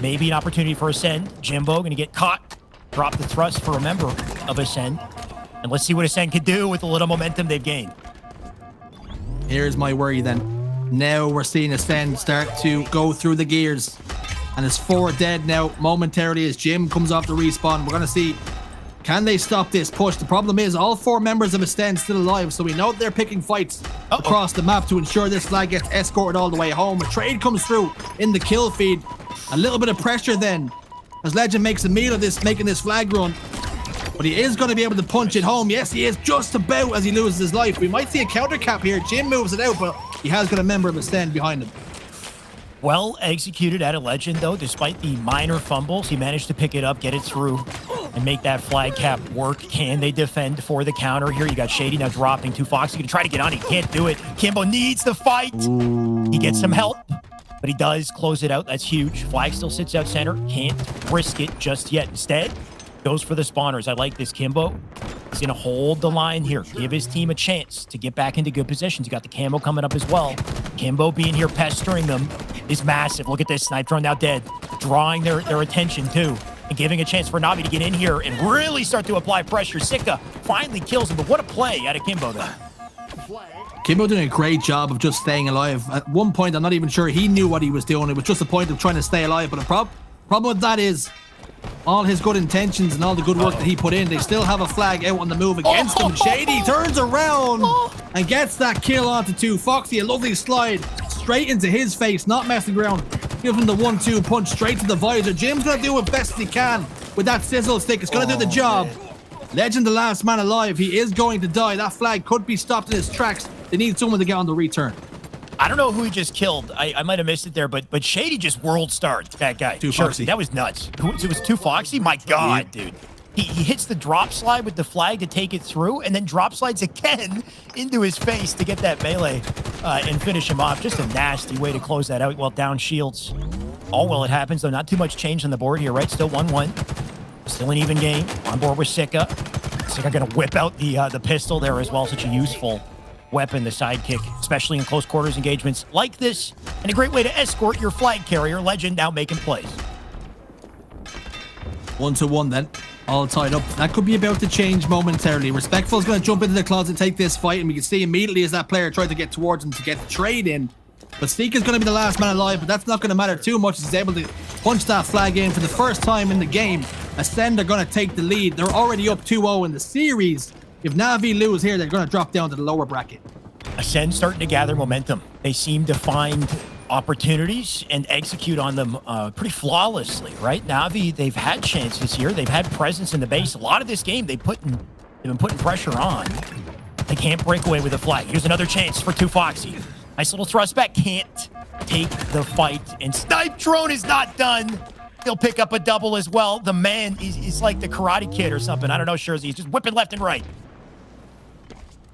Speaker 5: maybe an opportunity for Ascend. Jimbo going to get caught. Drop the thrust for a member of Ascend. And let's see what Ascend can do with the little momentum they've gained.
Speaker 4: Here's my worry then. Now we're seeing Ascend start to go through the gears. And it's 4 dead now momentarily as Jim comes off the respawn. We're going to see, can they stop this push? The problem is all 4 members of Ascend still alive, so we know they're picking fights across the map to ensure this flag gets escorted all the way home. A trade comes through in the kill feed. A little bit of pressure then as Legend makes a meal of this, making this flag run. But he is going to be able to punch it home. Yes, he is, just about as he loses his life. We might see a counter cap here. Jim moves it out, but he has got a member of Ascend behind him.
Speaker 5: Well executed at a Legend, though. Despite the minor fumbles, he managed to pick it up, get it through, and make that flag cap work. Can they defend for the counter here? You got Shady now dropping to Foxy. Going to try to get on. He can't do it. Kimbo needs the fight. He gets some help, but he does close it out. That's huge. Flag still sits out center. Can't risk it just yet. Instead, goes for the spawners. I like this. Kimbo is going to hold the line here. Give his team a chance to get back into good positions. You got the camo coming up as well. Kimbo being here pestering them is massive. Look at this. Snipe drone now dead. Drawing their attention too. And giving a chance for Na'Vi to get in here and really start to apply pressure. Sika finally kills him, but what a play out of Kimbo there.
Speaker 4: Kimbo doing a great job of just staying alive. At one point, I'm not even sure he knew what he was doing. It was just a point of trying to stay alive. But the problem with that is all his good intentions and all the good work that he put in, they still have a flag out on the move against him. Shady turns around and gets that kill onto 2. Foxy, a lovely slide straight into his face, not messing around. Gives him the 1-2 punch straight to the visor. Jim's going to do it best he can with that sizzle stick. It's going to do the job. Legend, the last man alive. He is going to die. That flag could be stopped in his tracks. They need someone to get on the return.
Speaker 5: I don't know who he just killed. I might have missed it there, but Shady just world starred that guy.
Speaker 4: 2 Foxy.
Speaker 5: That was nuts. It was 2 Foxy? My God, dude. He hits the drop slide with the flag to take it through, and then drop slides again into his face to get that melee and finish him off. Just a nasty way to close that out. Well, down shields. All well it happens, though. Not too much change on the board here, right? Still 1-1. Still an even game. On board with Sika. Sika going to whip out the pistol there as well. Such a useful weapon, the sidekick, especially in close quarters engagements like this. And a great way to escort your flag carrier. Legend now making plays.
Speaker 4: 1-1 then. All tied up. That could be about to change momentarily. Respectful is going to jump into the closet and take this fight, and we can see immediately as that player tried to get towards him to get the trade in. But Seek is going to be the last man alive, but that's not going to matter too much. He's able to punch that flag in for the first time in the game. Ascend are going to take the lead. They're already up 2-0 in the series. If Na'Vi lose here, they're going to drop down to the lower bracket.
Speaker 5: Ascend starting to gather momentum. They seem to find opportunities and execute on them pretty flawlessly, right? Na'Vi, they've had chances here. They've had presence in the base. A lot of this game, they've been putting pressure on. They can't break away with a flag. Here's another chance for 2 Foxy. Nice little thrust back. Can't take the fight. And Snipe Drone is not done. He'll pick up a double as well. The man is like the Karate Kid or something. I don't know, Shurzy. He's just whipping left and right.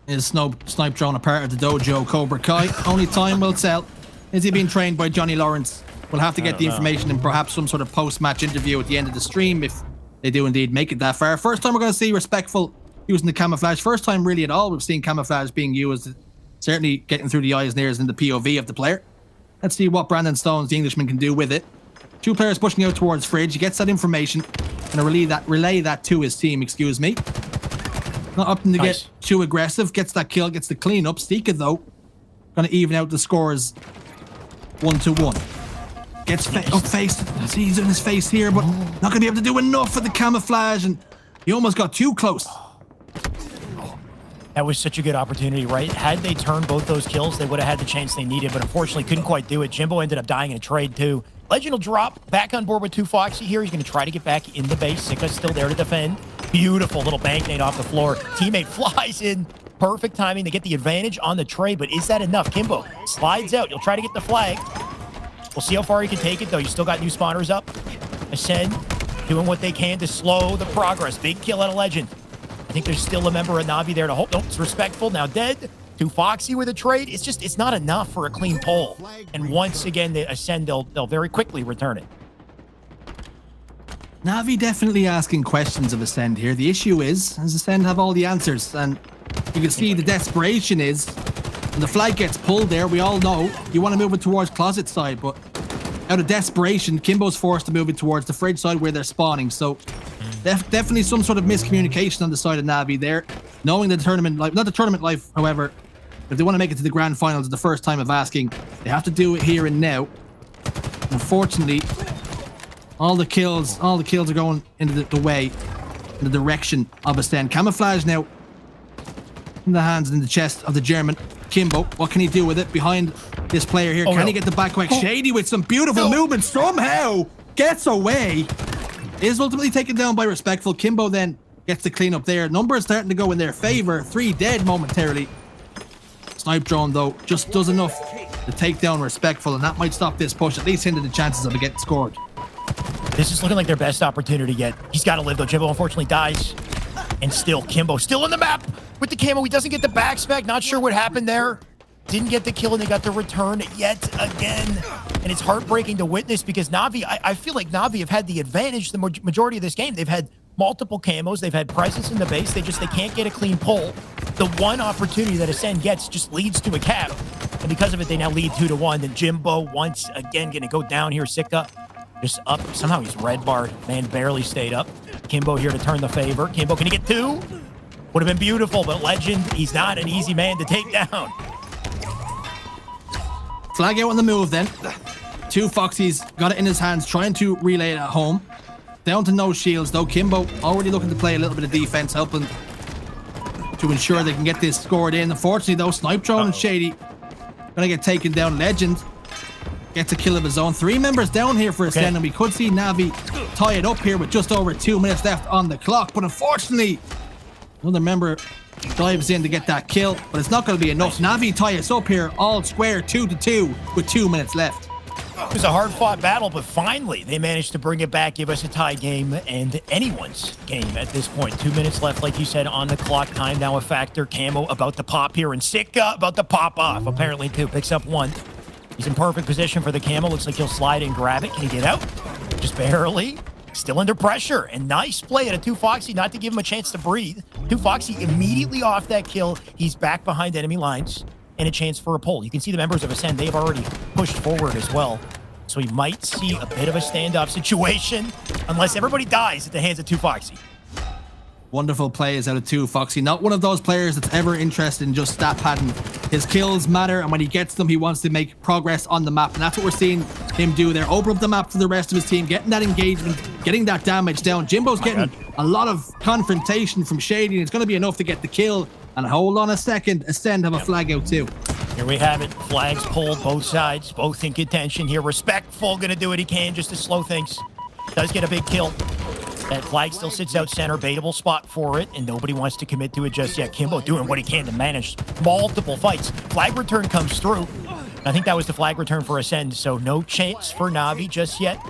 Speaker 4: Is Snipe Drone a part of the dojo Cobra Kai? Only time will tell. Is he being trained by Johnny Lawrence? We'll have to get the information in perhaps some sort of post-match interview at the end of the stream if they do indeed make it that far. First time we're going to see Respectful using the camouflage. First time really at all we've seen camouflage being used. Certainly getting through the eyes and ears in the POV of the player. Let's see what Brandon Stones, the Englishman, can do with it. 2 players pushing out towards Fridge. He gets that information and relay that to his team, excuse me. Not opting to get too aggressive. Gets that kill, gets the cleanup. Stika, though, going to even out the scores 1-1. Gets up face. He's in his face here, but not going to be able to do enough for the camouflage, and he almost got too close.
Speaker 5: That was such a good opportunity, right? Had they turned both those kills, they would have had the chance they needed, but unfortunately couldn't quite do it. Jimbo ended up dying in a trade, too. Legend will drop back on board with 2 Foxy here. He's going to try to get back in the base. Sika's still there to defend. Beautiful little bank nade off the floor. Teammate flies in. Perfect timing to get the advantage on the trade, but is that enough? Kimbo slides out. He'll try to get the flag. We'll see how far he can take it, though. You still got new spawners up. Ascend doing what they can to slow the progress. Big kill out of Legend. I think there's still a member of Navi there to hold. Nope, it's respectful. Now dead. 2 Foxy with a trade. It's not enough for a clean pull. And once again, the Ascend, they'll very quickly return it.
Speaker 4: Navi definitely asking questions of Ascend here. The issue is, does Ascend have all the answers? And you can see the desperation is, when the flag gets pulled there, we all know you want to move it towards closet side, but out of desperation, Kimbo's forced to move it towards the fridge side where they're spawning. So definitely some sort of miscommunication on the side of Navi there. Knowing the tournament life, not the tournament life, however, if they want to make it to the grand finals, the first time of asking, they have to do it here and now. Unfortunately, all the kills are going into the way, in the direction of Ascend. Camouflage now in the hands and in the chest of the German. Kimbo, what can he do with it behind this player here? Can he get the back quick? Shady with some beautiful movement somehow gets away. Is ultimately taken down by Respectful. Kimbo then gets the clean up there. Numbers starting to go in their favor. 3 dead momentarily. Snipe drone though just does enough to take down Respectful, and that might stop this push, at least hinder the chances of it getting scored.
Speaker 5: This is looking like their best opportunity yet. He's got to live though. Jimbo unfortunately dies. And still Kimbo still on the map with the camo. He doesn't get the backspec. Not sure what happened there. Didn't get the kill, and they got the return yet again. And it's heartbreaking to witness because Navi, I feel like Navi have had the advantage the majority of this game. They've had multiple camos. They've had presence in the base. They can't get a clean pull. The one opportunity that Ascend gets just leads to a cap. And because of it, they now lead 2-1. Then Jimbo once again going to go down here. Sika just up. Somehow he's red barred. Man barely stayed up. Kimbo here to turn the favor. Kimbo, can he get 2? Would have been beautiful, but Legend, he's not an easy man to take down.
Speaker 4: Flag out on the move then. 2 Foxies got it in his hands, trying to relay it at home. Down to no shields though. Kimbo already looking to play a little bit of defense, helping to ensure they can get this scored in. Unfortunately though, Snipe Drone and Shady gonna get taken down. Legend gets a kill of his own. 3 members down here for Ascend, and we could see Navi tie it up here with just over 2 minutes left on the clock. But unfortunately, another member dives in to get that kill, but it's not going to be enough. Navi tie us up here, all square, 2-2 with 2 minutes left.
Speaker 5: It was a hard-fought battle, but finally they managed to bring it back, give us a tie game, and anyone's game at this point. 2 minutes left, like you said, on the clock. Time now a factor. Camo about to pop here, and Sika about to pop off. Apparently, 2 picks up 1. He's in perfect position for the camo. Looks like he'll slide and grab it. Can he get out? Just barely. Still under pressure. And nice play at a 2 Foxy, not to give him a chance to breathe. 2 Foxy immediately off that kill. He's back behind enemy lines and a chance for a pull. You can see the members of Ascend, they've already pushed forward as well. So we might see a bit of a standoff situation unless everybody dies at the hands of 2 Foxy.
Speaker 4: Wonderful plays out of 2 Foxy. Not one of those players that's ever interested in just stat padding. His kills matter, and when he gets them, he wants to make progress on the map. And that's what we're seeing him do there. Open up the map for the rest of his team, getting that engagement, getting that damage down. Jimbo's getting a lot of confrontation from Shady, and it's going to be enough to get the kill. And hold on a second, Ascend have a flag out too.
Speaker 5: Here we have it. Flags pulled both sides, both in contention here. Respectful going to do what he can just to slow things. Does get a big kill. That flag still sits out center, baitable spot for it, and nobody wants to commit to it just yet. Kimbo doing what he can to manage multiple fights. Flag return comes through. I think that was the flag return for Ascend, so no chance for Navi just yet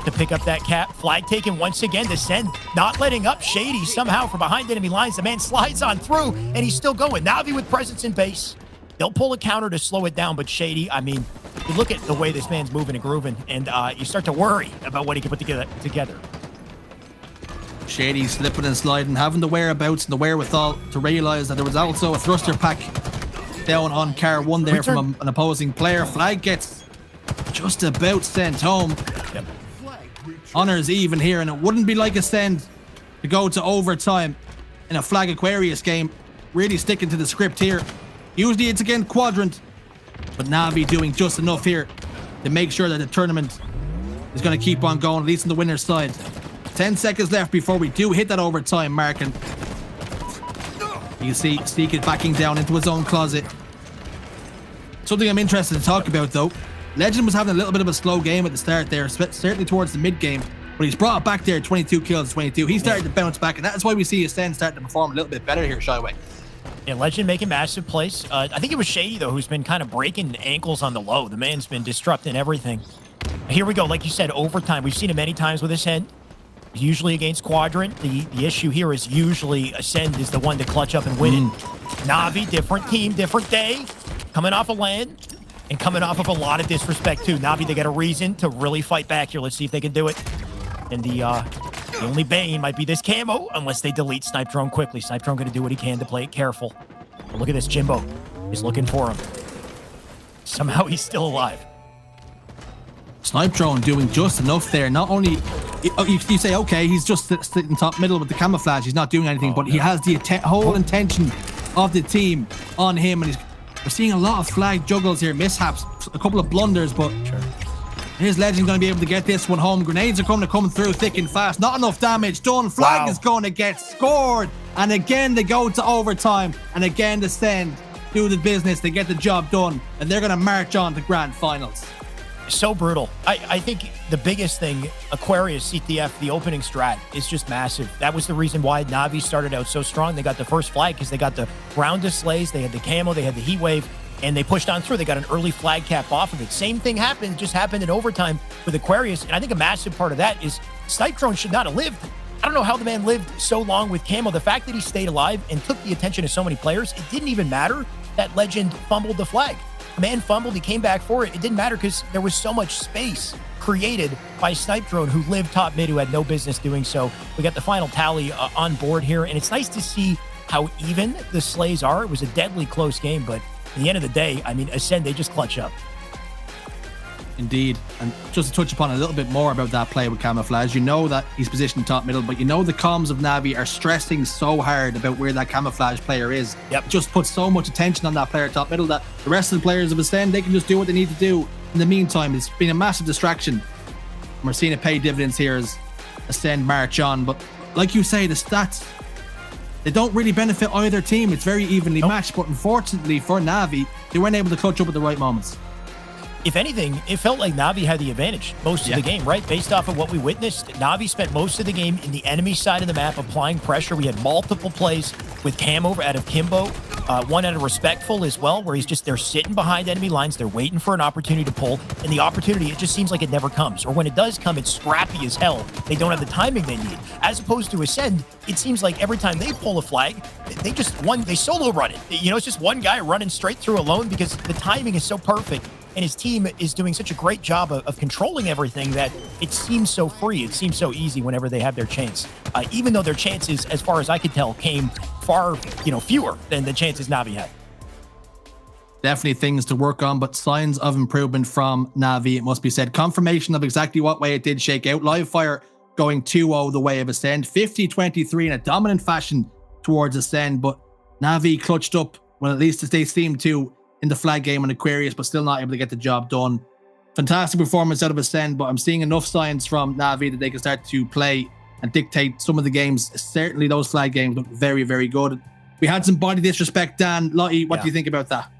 Speaker 5: to pick up that cap. Flag taken once again to Ascend, not letting up. Shady somehow from behind enemy lines. The man slides on through, and he's still going. Navi with presence in base. They'll pull a counter to slow it down, but Shady, I mean, you look at the way this man's moving and grooving, and you start to worry about what he can put together.
Speaker 4: Shady slipping and sliding, having the whereabouts and the wherewithal to realize that there was also a thruster pack down on car 1 there from an opposing player. Flag gets just about sent home.
Speaker 5: Yep.
Speaker 4: Honors even here, and it wouldn't be like Ascend to go to overtime in a Flag Aquarius game. Really sticking to the script here. Usually it's again quadrant, but Navi doing just enough here to make sure that the tournament is going to keep on going, at least on the winner's side. 10 seconds left before we do hit that overtime mark, and you can see Steak is backing down into his own closet. Something I'm interested to talk about though Legend was having a little bit of a slow game at the start there, certainly towards the mid game, but he's brought it back there, 22 kills, 22. He started to bounce back, and that's why we see Ascend starting to perform a little bit better here, Shyway.
Speaker 5: Yeah, Legend making massive plays. I think it was Shady, though, who's been kind of breaking ankles on the low. The man's been disrupting everything. Here we go. Like you said, overtime. We've seen it many times with Ascend. Usually against Quadrant. The issue here is usually Ascend is the one to clutch up and win it. Na'Vi, different team, different day. Coming off a land and coming off of a lot of disrespect, too. Na'Vi, they got a reason to really fight back here. Let's see if they can do it. And the only bane might be this camo, unless they delete Snipe Drone quickly. Snipe Drone going to do what he can to play it careful. But look at this, Jimbo. He's looking for him. Somehow he's still alive.
Speaker 4: Snipe Drone doing just enough there. Not only, you say, okay, he's just sitting top middle with the camouflage. He's not doing anything, but he has the whole intention of the team on him. And we're seeing a lot of flag juggles here, mishaps, a couple of blunders, but here's Legend going to be able to get this one home. Grenades are coming through thick and fast. Not enough damage done. Flag is going to get scored. And again, they go to overtime. And again, the Ascend do the business. They get the job done. And they're going to march on to grand finals.
Speaker 5: So brutal. I think the biggest thing, Aquarius CTF, the opening strat, is just massive. That was the reason why Na'Vi started out so strong. They got the first flag because they got the round displays, they had the camo, they had the heat wave, and they pushed on through. They got an early flag cap off of it. Same thing happened, just happened in overtime with Aquarius. And I think a massive part of that is Snipe Drone should not have lived. I don't know how the man lived so long with camo. The fact that he stayed alive and took the attention of so many players, it didn't even matter that Legend fumbled the flag. Man fumbled, he came back for it. It didn't matter because there was so much space created by Snipe Drone, who lived top mid, who had no business doing so. We got the final tally on board here, and it's nice to see how even the Slays are. It was a deadly close game, but at the end of the day, I mean, Ascend, they just clutch up.
Speaker 4: Indeed. And just to touch upon a little bit more about that play with camouflage, you know that he's positioned top middle, but you know the comms of Na'Vi are stressing so hard about where that camouflage player is.
Speaker 5: Yep.
Speaker 4: It just puts so much attention on that player top middle that the rest of the players of Ascend, they can just do what they need to do. In the meantime, it's been a massive distraction. And we're seeing it pay dividends here as Ascend march on. But like you say, the stats, they don't really benefit either team. It's very evenly matched, but unfortunately for Na'Vi, they weren't able to clutch up at the right moments.
Speaker 5: If anything, it felt like Na'Vi had the advantage most of the game, right? Based off of what we witnessed, Na'Vi spent most of the game in the enemy side of the map applying pressure. We had multiple plays with camo out of Kimbo, one out of Respectful as well, where they're sitting behind enemy lines. They're waiting for an opportunity to pull, and the opportunity, it just seems like it never comes. Or when it does come, it's scrappy as hell. They don't have the timing they need. As opposed to Ascend, it seems like every time they pull a flag, they solo run it. You know, it's just one guy running straight through alone because the timing is so perfect. And his team is doing such a great job of controlling everything that it seems so free. It seems so easy whenever they have their chance. Even though their chances, as far as I could tell, came far, fewer than the chances Na'Vi had.
Speaker 4: Definitely things to work on, but signs of improvement from Na'Vi, it must be said. Confirmation of exactly what way it did shake out. Live fire going 2-0 the way of Ascend. 50-23 in a dominant fashion towards Ascend, but Na'Vi clutched up, well, at least as they seemed to, in the flag game on Aquarius, but still not able to get the job done. Fantastic performance out of Ascend, but I'm seeing enough signs from Na'Vi that they can start to play and dictate some of the games. Certainly those flag games look very, very good. We had some body disrespect, Dan. Lottie, what do you think about that?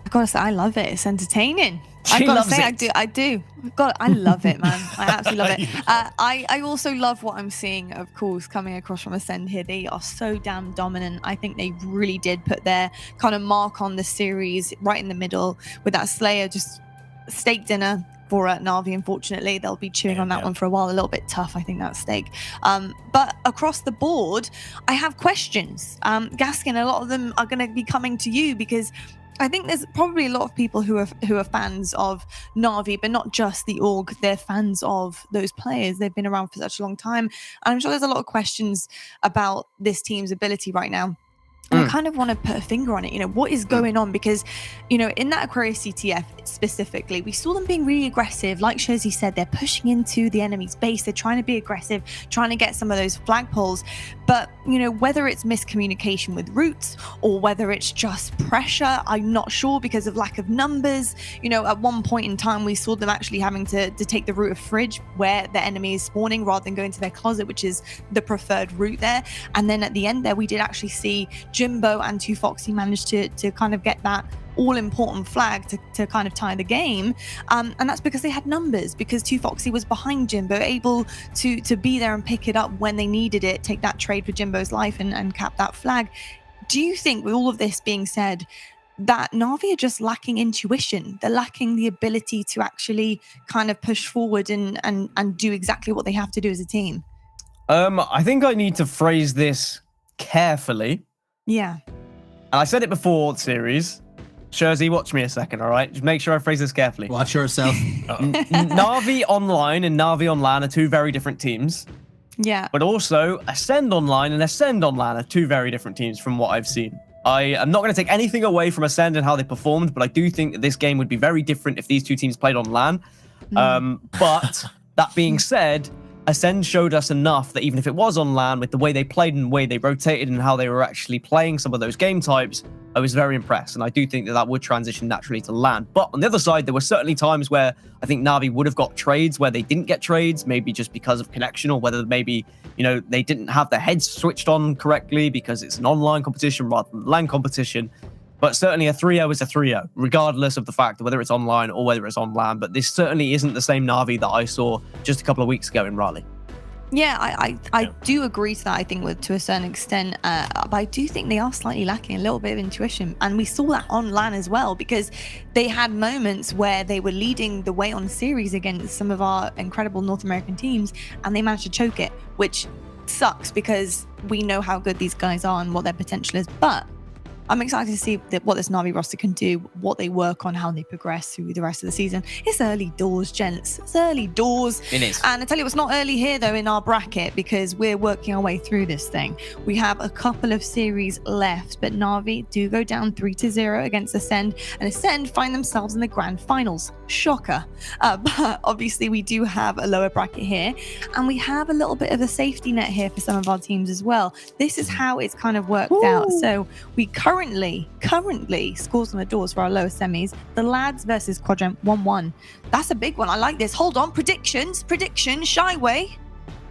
Speaker 2: I gotta say, I love it. It's entertaining.
Speaker 3: She loves it.
Speaker 2: I do. God, I love it, man. I absolutely love it. I also love what I'm seeing, of course, coming across from Ascend here. They are so damn dominant. I think they really did put their kind of mark on the series right in the middle with that Slayer, just steak dinner for Na'Vi. Unfortunately, they'll be chewing on that one for a while. A little bit tough, I think, that steak. But across the board, I have questions. Gaskin, a lot of them are going to be coming to you because I think there's probably a lot of people who are fans of Na'Vi, but not just the org. They're fans of those players. They've been around for such a long time. And I'm sure there's a lot of questions about this team's ability right now. And I kind of want to put a finger on it, what is going on? Because, in that Aquarius CTF specifically, we saw them being really aggressive. Like Shozi said, they're pushing into the enemy's base. They're trying to be aggressive, trying to get some of those flagpoles. But, whether it's miscommunication with routes or whether it's just pressure, I'm not sure because of lack of numbers. At one point in time, we saw them actually having to take the route of Fridge where the enemy is spawning rather than going to their closet, which is the preferred route there. And then at the end there, we did actually see Jimbo and 2Foxy managed to kind of get that all-important flag to kind of tie the game. And that's because they had numbers, because 2Foxy was behind Jimbo, able to be there and pick it up when they needed it, take that trade for Jimbo's life and cap that flag. Do you think, with all of this being said, that Na'Vi are just lacking intuition? They're lacking the ability to actually kind of push forward and do exactly what they have to do as a team?
Speaker 3: I think I need to phrase this carefully.
Speaker 2: Yeah.
Speaker 3: And I said it before the series. Shurzy, watch me a second, all right? Just make sure I phrase this carefully.
Speaker 4: Watch yourself.
Speaker 3: Na'Vi Online and Na'Vi on LAN are two very different teams.
Speaker 2: Yeah.
Speaker 3: But also, Ascend Online and Ascend on LAN are two very different teams from what I've seen. I am not going to take anything away from Ascend and how they performed, but I do think that this game would be very different if these two teams played on LAN. But that being said, Ascend showed us enough that even if it was on LAN, with the way they played and the way they rotated and how they were actually playing some of those game types, I was very impressed. And I do think that that would transition naturally to LAN. But on the other side, there were certainly times where I think Na'Vi would have got trades where they didn't get trades, maybe just because of connection, or whether maybe, you know, they didn't have their heads switched on correctly because it's an online competition rather than LAN competition. But certainly a 3-0 is a 3-0, regardless of the fact that whether it's online or whether it's on LAN. But this certainly isn't the same Na'Vi that I saw just a couple of weeks ago in Raleigh.
Speaker 2: Yeah, I do agree to that, I think, to a certain extent. But I do think they are slightly lacking a little bit of intuition. And we saw that on LAN as well, because they had moments where they were leading the way on series against some of our incredible North American teams, and they managed to choke it, which sucks because we know how good these guys are and what their potential is. But I'm excited to see what this Na'Vi roster can do, what they work on, how they progress through the rest of the season. It's early doors, gents. It's early doors.
Speaker 3: It is.
Speaker 2: And I tell you, it's not early here, though, in our bracket, because we're working our way through this thing. We have a couple of series left, but Na'Vi do go down 3-0 against Ascend, and Ascend find themselves in the grand finals. Shocker. But obviously, we do have a lower bracket here, and we have a little bit of a safety net here for some of our teams as well. This is how it's kind of worked out. So we currently scores on the doors for our lower semis. The lads versus Quadrant 1-1. That's a big one. I like this. Hold on. Predictions. Shyway.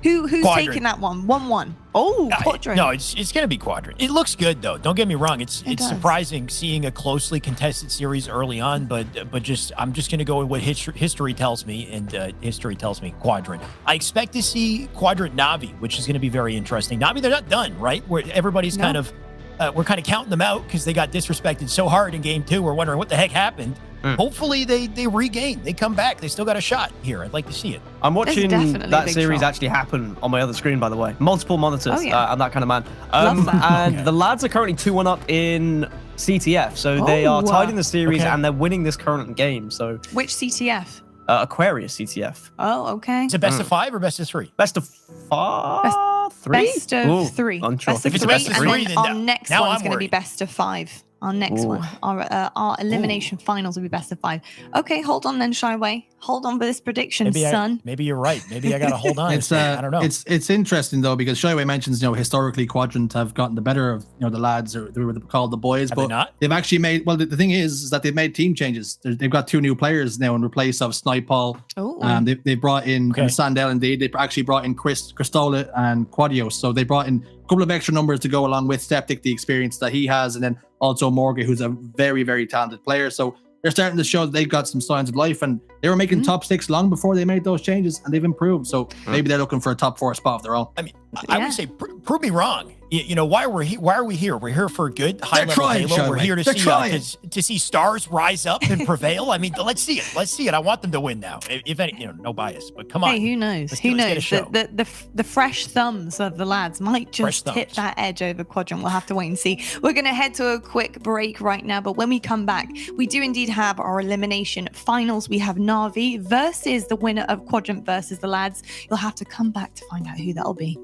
Speaker 2: Who's
Speaker 5: Quadrant.
Speaker 2: taking that one? 1-1. Oh, Quadrant.
Speaker 5: No, it's going to be Quadrant. It looks good, though. Don't get me wrong. It's
Speaker 2: does.
Speaker 5: surprising seeing a closely contested series early on, but I'm just going to go with what history tells me, and history tells me Quadrant. I expect to see Quadrant Na'Vi, which is going to be very interesting. Na'Vi, they're not done, right? Where everybody's kind of we're kind of counting them out because they got disrespected so hard in game 2. We're wondering what the heck happened. Hopefully they regain. They come back. They still got a shot here. I'd like to see it.
Speaker 3: I'm watching
Speaker 2: definitely a
Speaker 3: that
Speaker 2: big
Speaker 3: series
Speaker 2: shot.
Speaker 3: actually happen on my other screen, by the way. Multiple monitors.
Speaker 2: Oh, yeah.
Speaker 3: I'm that kind of man.
Speaker 2: Love that.
Speaker 3: And the lads are currently 2-1 up in CTF. So they are tied in the series and they're winning this current game. So
Speaker 2: Which CTF?
Speaker 3: Aquarius CTF.
Speaker 2: Oh, okay.
Speaker 5: Is it best of 5 or best of 3?
Speaker 3: Best of 3?
Speaker 2: Best of
Speaker 3: Ooh,
Speaker 2: 3.
Speaker 3: unsure.
Speaker 2: Best
Speaker 5: If
Speaker 2: of
Speaker 5: it's
Speaker 2: 3,
Speaker 5: best of
Speaker 2: and
Speaker 5: 3,
Speaker 2: then
Speaker 5: then
Speaker 2: our next
Speaker 5: now
Speaker 2: one's
Speaker 5: I'm
Speaker 2: going to be
Speaker 5: worried.
Speaker 2: best of 5. Our next one, our elimination finals will be best of 5. Okay, hold on then, Shyway. Hold on for this prediction, son.
Speaker 5: Maybe you're right. Maybe I got to hold on.
Speaker 4: It's
Speaker 5: I don't know.
Speaker 4: It's interesting though, because Shyway mentions, you know, historically Quadrant have gotten the better of, you know, the lads, or they were called the boys,
Speaker 5: Have
Speaker 4: but
Speaker 5: they not?
Speaker 4: they've actually made, well, the thing is that they've made team changes. They've got 2 new players now in replace of Snipeball.
Speaker 2: Oh.
Speaker 4: They brought in Sandel, indeed. They actually brought in Cristola and Quadios. So they brought in a couple of extra numbers to go along with Steptic, the experience that he has, and then also Morgan, who's a very, very talented player. So they're starting to show that they've got some signs of life, and they were making top 6 long before they made those changes, and they've improved. So maybe they're looking for a top 4 spot of their own.
Speaker 5: I mean, I would say prove me wrong. You know, why are we here? We're here for good high level
Speaker 4: trying,
Speaker 5: Halo. We're
Speaker 4: Shyway.
Speaker 5: here to
Speaker 4: They're
Speaker 5: see
Speaker 4: trying.
Speaker 5: to see stars rise up and prevail. I mean, let's see it. I want them to win now. If any, you know, no bias, but come on.
Speaker 2: Hey, who knows?
Speaker 5: Let's
Speaker 2: Who
Speaker 5: get a
Speaker 2: knows?
Speaker 5: show.
Speaker 2: The fresh thumbs of the lads might
Speaker 5: Fresh
Speaker 2: just hit
Speaker 5: thumbs.
Speaker 2: that edge over Quadrant. We'll have to wait and see. We're going to head to a quick break right now, but when we come back, we do indeed have our elimination finals. We have Na'Vi versus the winner of Quadrant versus the lads. You'll have to come back to find out who that'll be.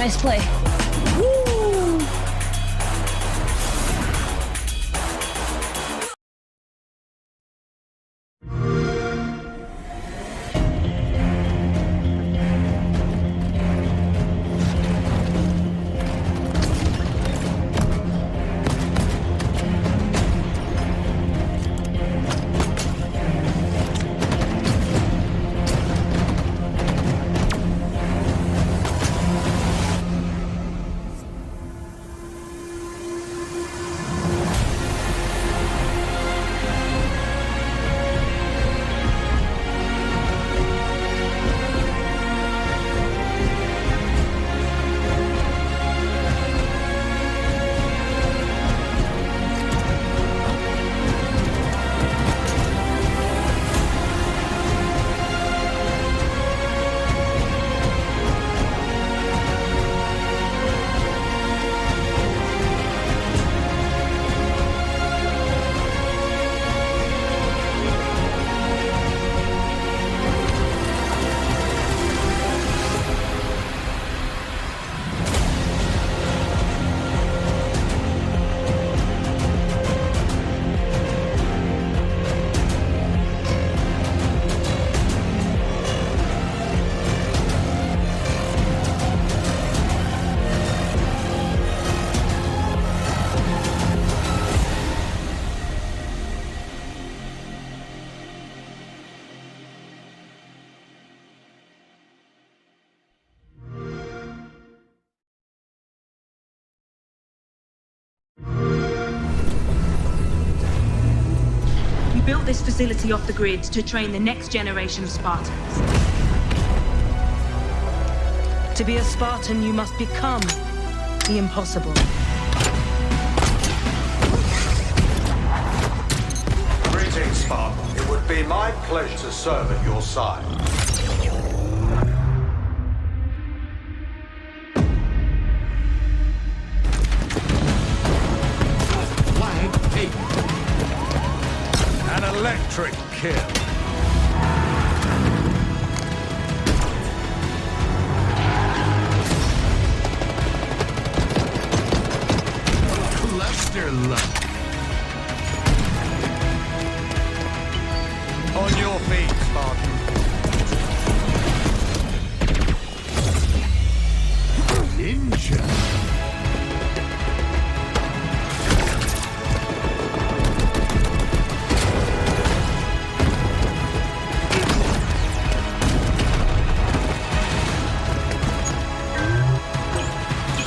Speaker 6: Nice play.
Speaker 10: Built this facility off the grid to train the next generation of Spartans.
Speaker 6: To be a Spartan, you must become the impossible.
Speaker 7: Greetings, Spartan. It would be my pleasure to serve at your side. An electric kill.
Speaker 8: Cluster luck.
Speaker 7: On your feet, Spartan.
Speaker 8: Ninja.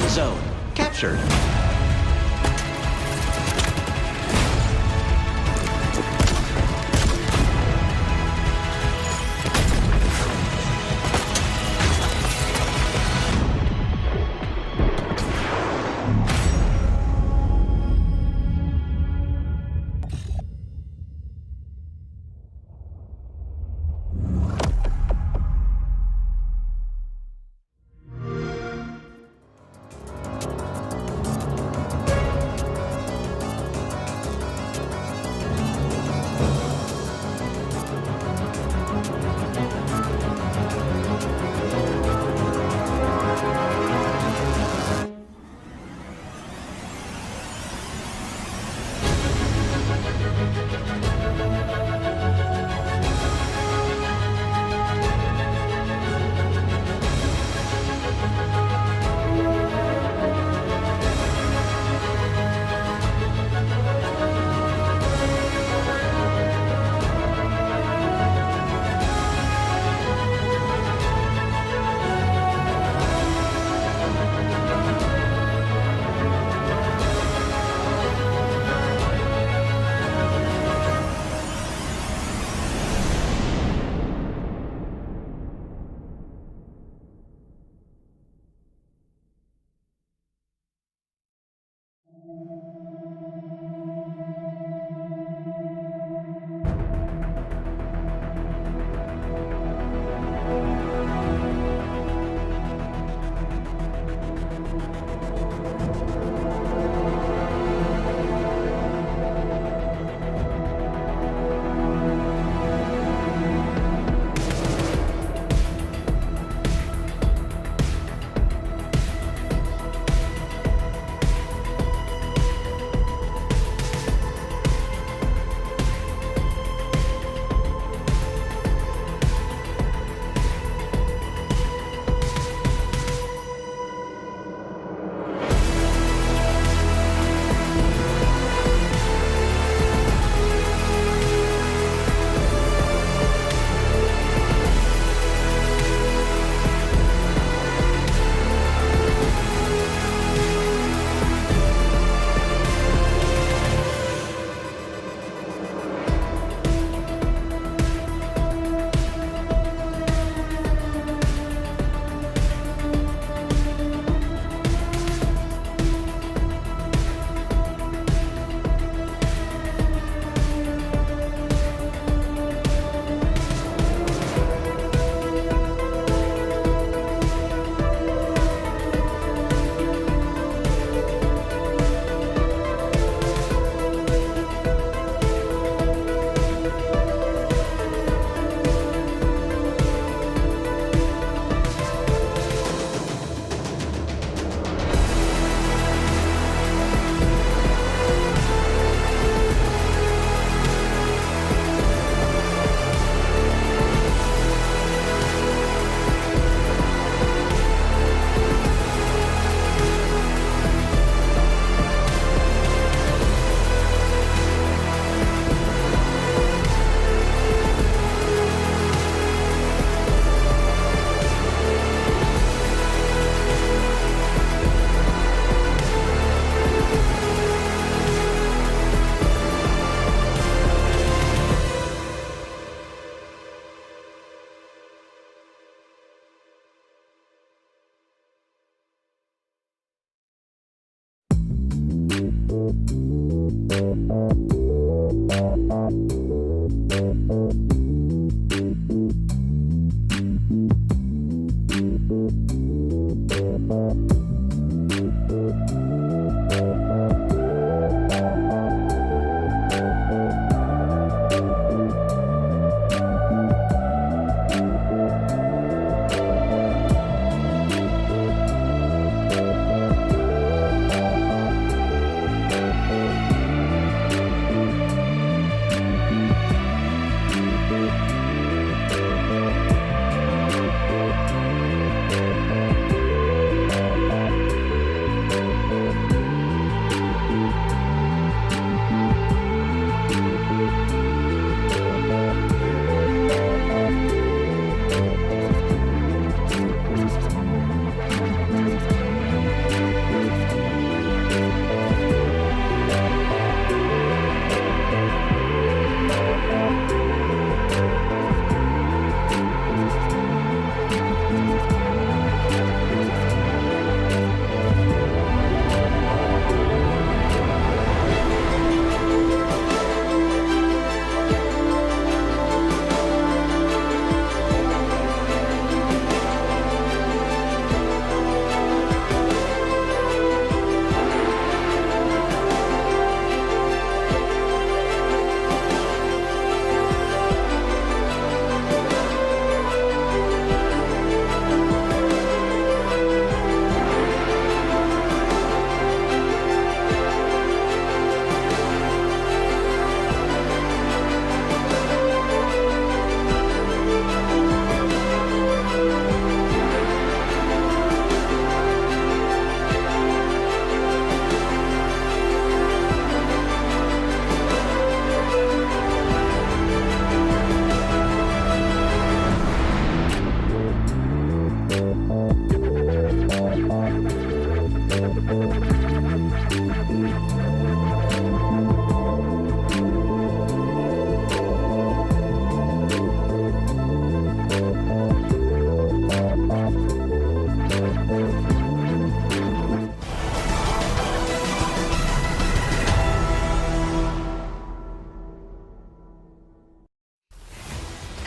Speaker 9: Zone captured.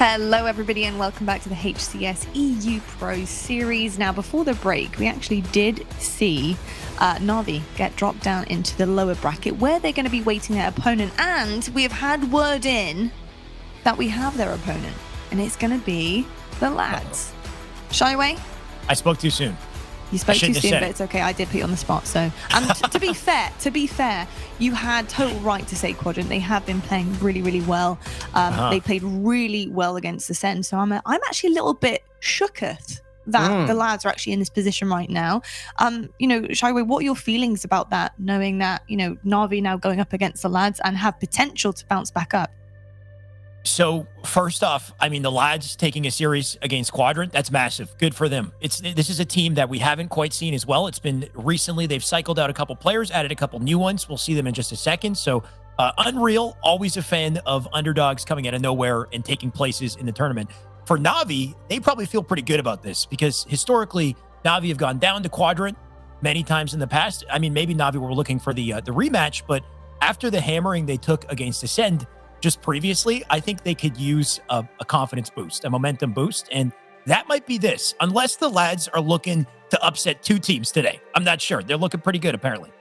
Speaker 2: Hello everybody and welcome back to the HCS EU Pro Series. Now before the break we actually did see Na'Vi get dropped down into the lower bracket where they're going to be waiting their opponent, and we have had word in that we have their opponent and it's going to be the lads. Shyway?
Speaker 5: I spoke too soon.
Speaker 2: You spoke too soon,
Speaker 5: said
Speaker 2: but it's okay. I did put you on the spot. So, and to be fair, you had total right to say Quadrant. They have been playing really, really well. They played really well against the Sen. So I'm actually a little bit shooketh that the lads are actually in this position right now. You know, Shyway, what are your feelings about that? Knowing that, you know, Na'Vi now going up against the lads and have potential to bounce back up.
Speaker 5: So first off, I mean, the lads taking a series against Quadrant, that's massive. Good for them. This is a team that we haven't quite seen as well. It's been recently, they've cycled out a couple players, added a couple new ones. We'll see them in just a second. So unreal, always a fan of underdogs coming out of nowhere and taking places in the tournament. For Na'Vi, they probably feel pretty good about this because historically, Na'Vi have gone down to Quadrant many times in the past. I mean, maybe Na'Vi were looking for the rematch, but after the hammering they took against Ascend just previously, I think they could use a confidence boost, a momentum boost, and that might be this, unless the lads are looking to upset two teams today. I'm not sure. They're looking pretty good, apparently.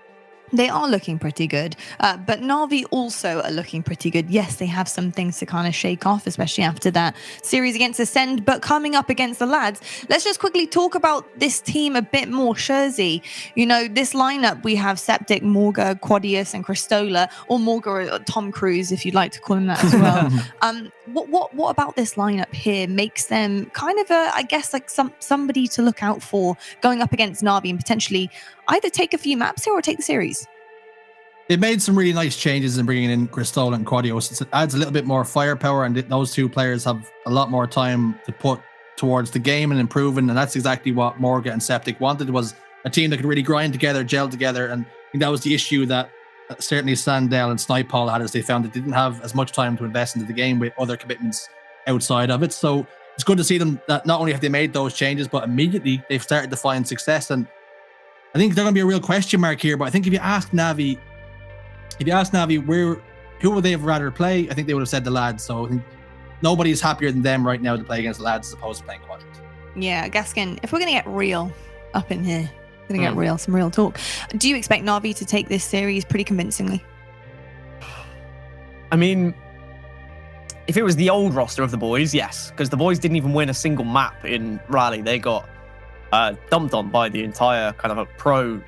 Speaker 2: They are looking pretty good, but Na'Vi also are looking pretty good. Yes, they have some things to kind of shake off, especially after that series against Ascend, but coming up against the lads, let's just quickly talk about this team a bit more. Shurzy, you know, this lineup, we have Septic, Morga, Quadius, and Cristola, or Morga or Tom Cruise, if you'd like to call him that as well. What about this lineup here makes them kind of I guess, like somebody to look out for going up against Na'Vi and potentially either take a few maps here or take the series?
Speaker 4: They've made some really nice changes in bringing in Cristola and Quadios. It adds a little bit more firepower, and those two players have a lot more time to put towards the game and improving, and that's exactly what Morga and Septic wanted, was a team that could really grind together, gel together, and I think that was the issue that certainly Sandell and Snipeball had, as they found they didn't have as much time to invest into the game with other commitments outside of it. So it's good to see them that not only have they made those changes, but immediately they've started to find success. And I think they're going to be a real question mark here. But I think if you ask Na'Vi, if you ask Navi who would they have rather play, I think they would have said the lads. So I think nobody's happier than them right now to play against the lads as opposed to playing Quadrant.
Speaker 2: Yeah, Gaskin, if we're going to get real up in here, going to get real, some real talk. Do you expect Na'Vi to take this series pretty convincingly?
Speaker 3: I mean, if it was the old roster of the boys, yes, because the boys didn't even win a single map in Raleigh. They got dumped on by the entire kind of a pro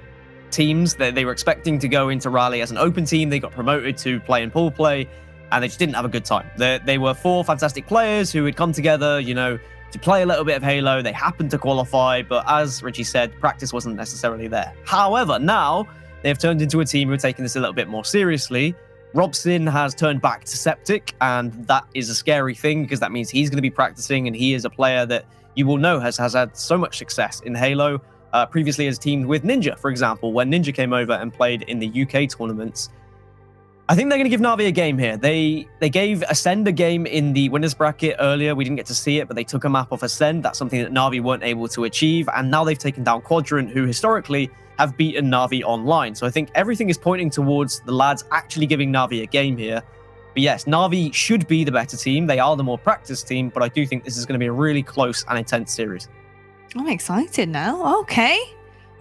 Speaker 3: teams. They were expecting to go into Raleigh as an open team. They got promoted to play in pool play, and they just didn't have a good time. They were 4 fantastic players who had come together, to play a little bit of Halo. They happened to qualify, but as Richie said, practice wasn't necessarily there. However, now they've turned into a team who are taking this a little bit more seriously. Robson has turned back to Septic, and that is a scary thing because that means he's going to be practicing, and he is a player that you will know has had so much success in Halo. Previously has teamed with Ninja, for example, when Ninja came over and played in the UK tournaments. I think they're going to give Na'Vi a game here. They gave Ascend a game in the winners bracket earlier. We didn't get to see it, but they took a map off Ascend. That's something that Na'Vi weren't able to achieve, and now they've taken down Quadrant, who historically have beaten Na'Vi online. So I think everything is pointing towards the lads actually giving Na'Vi a game here. But yes, Na'Vi should be the better team. They are the more practiced team, but I do think this is going to be a really close and intense series.
Speaker 2: I'm excited now. Okay.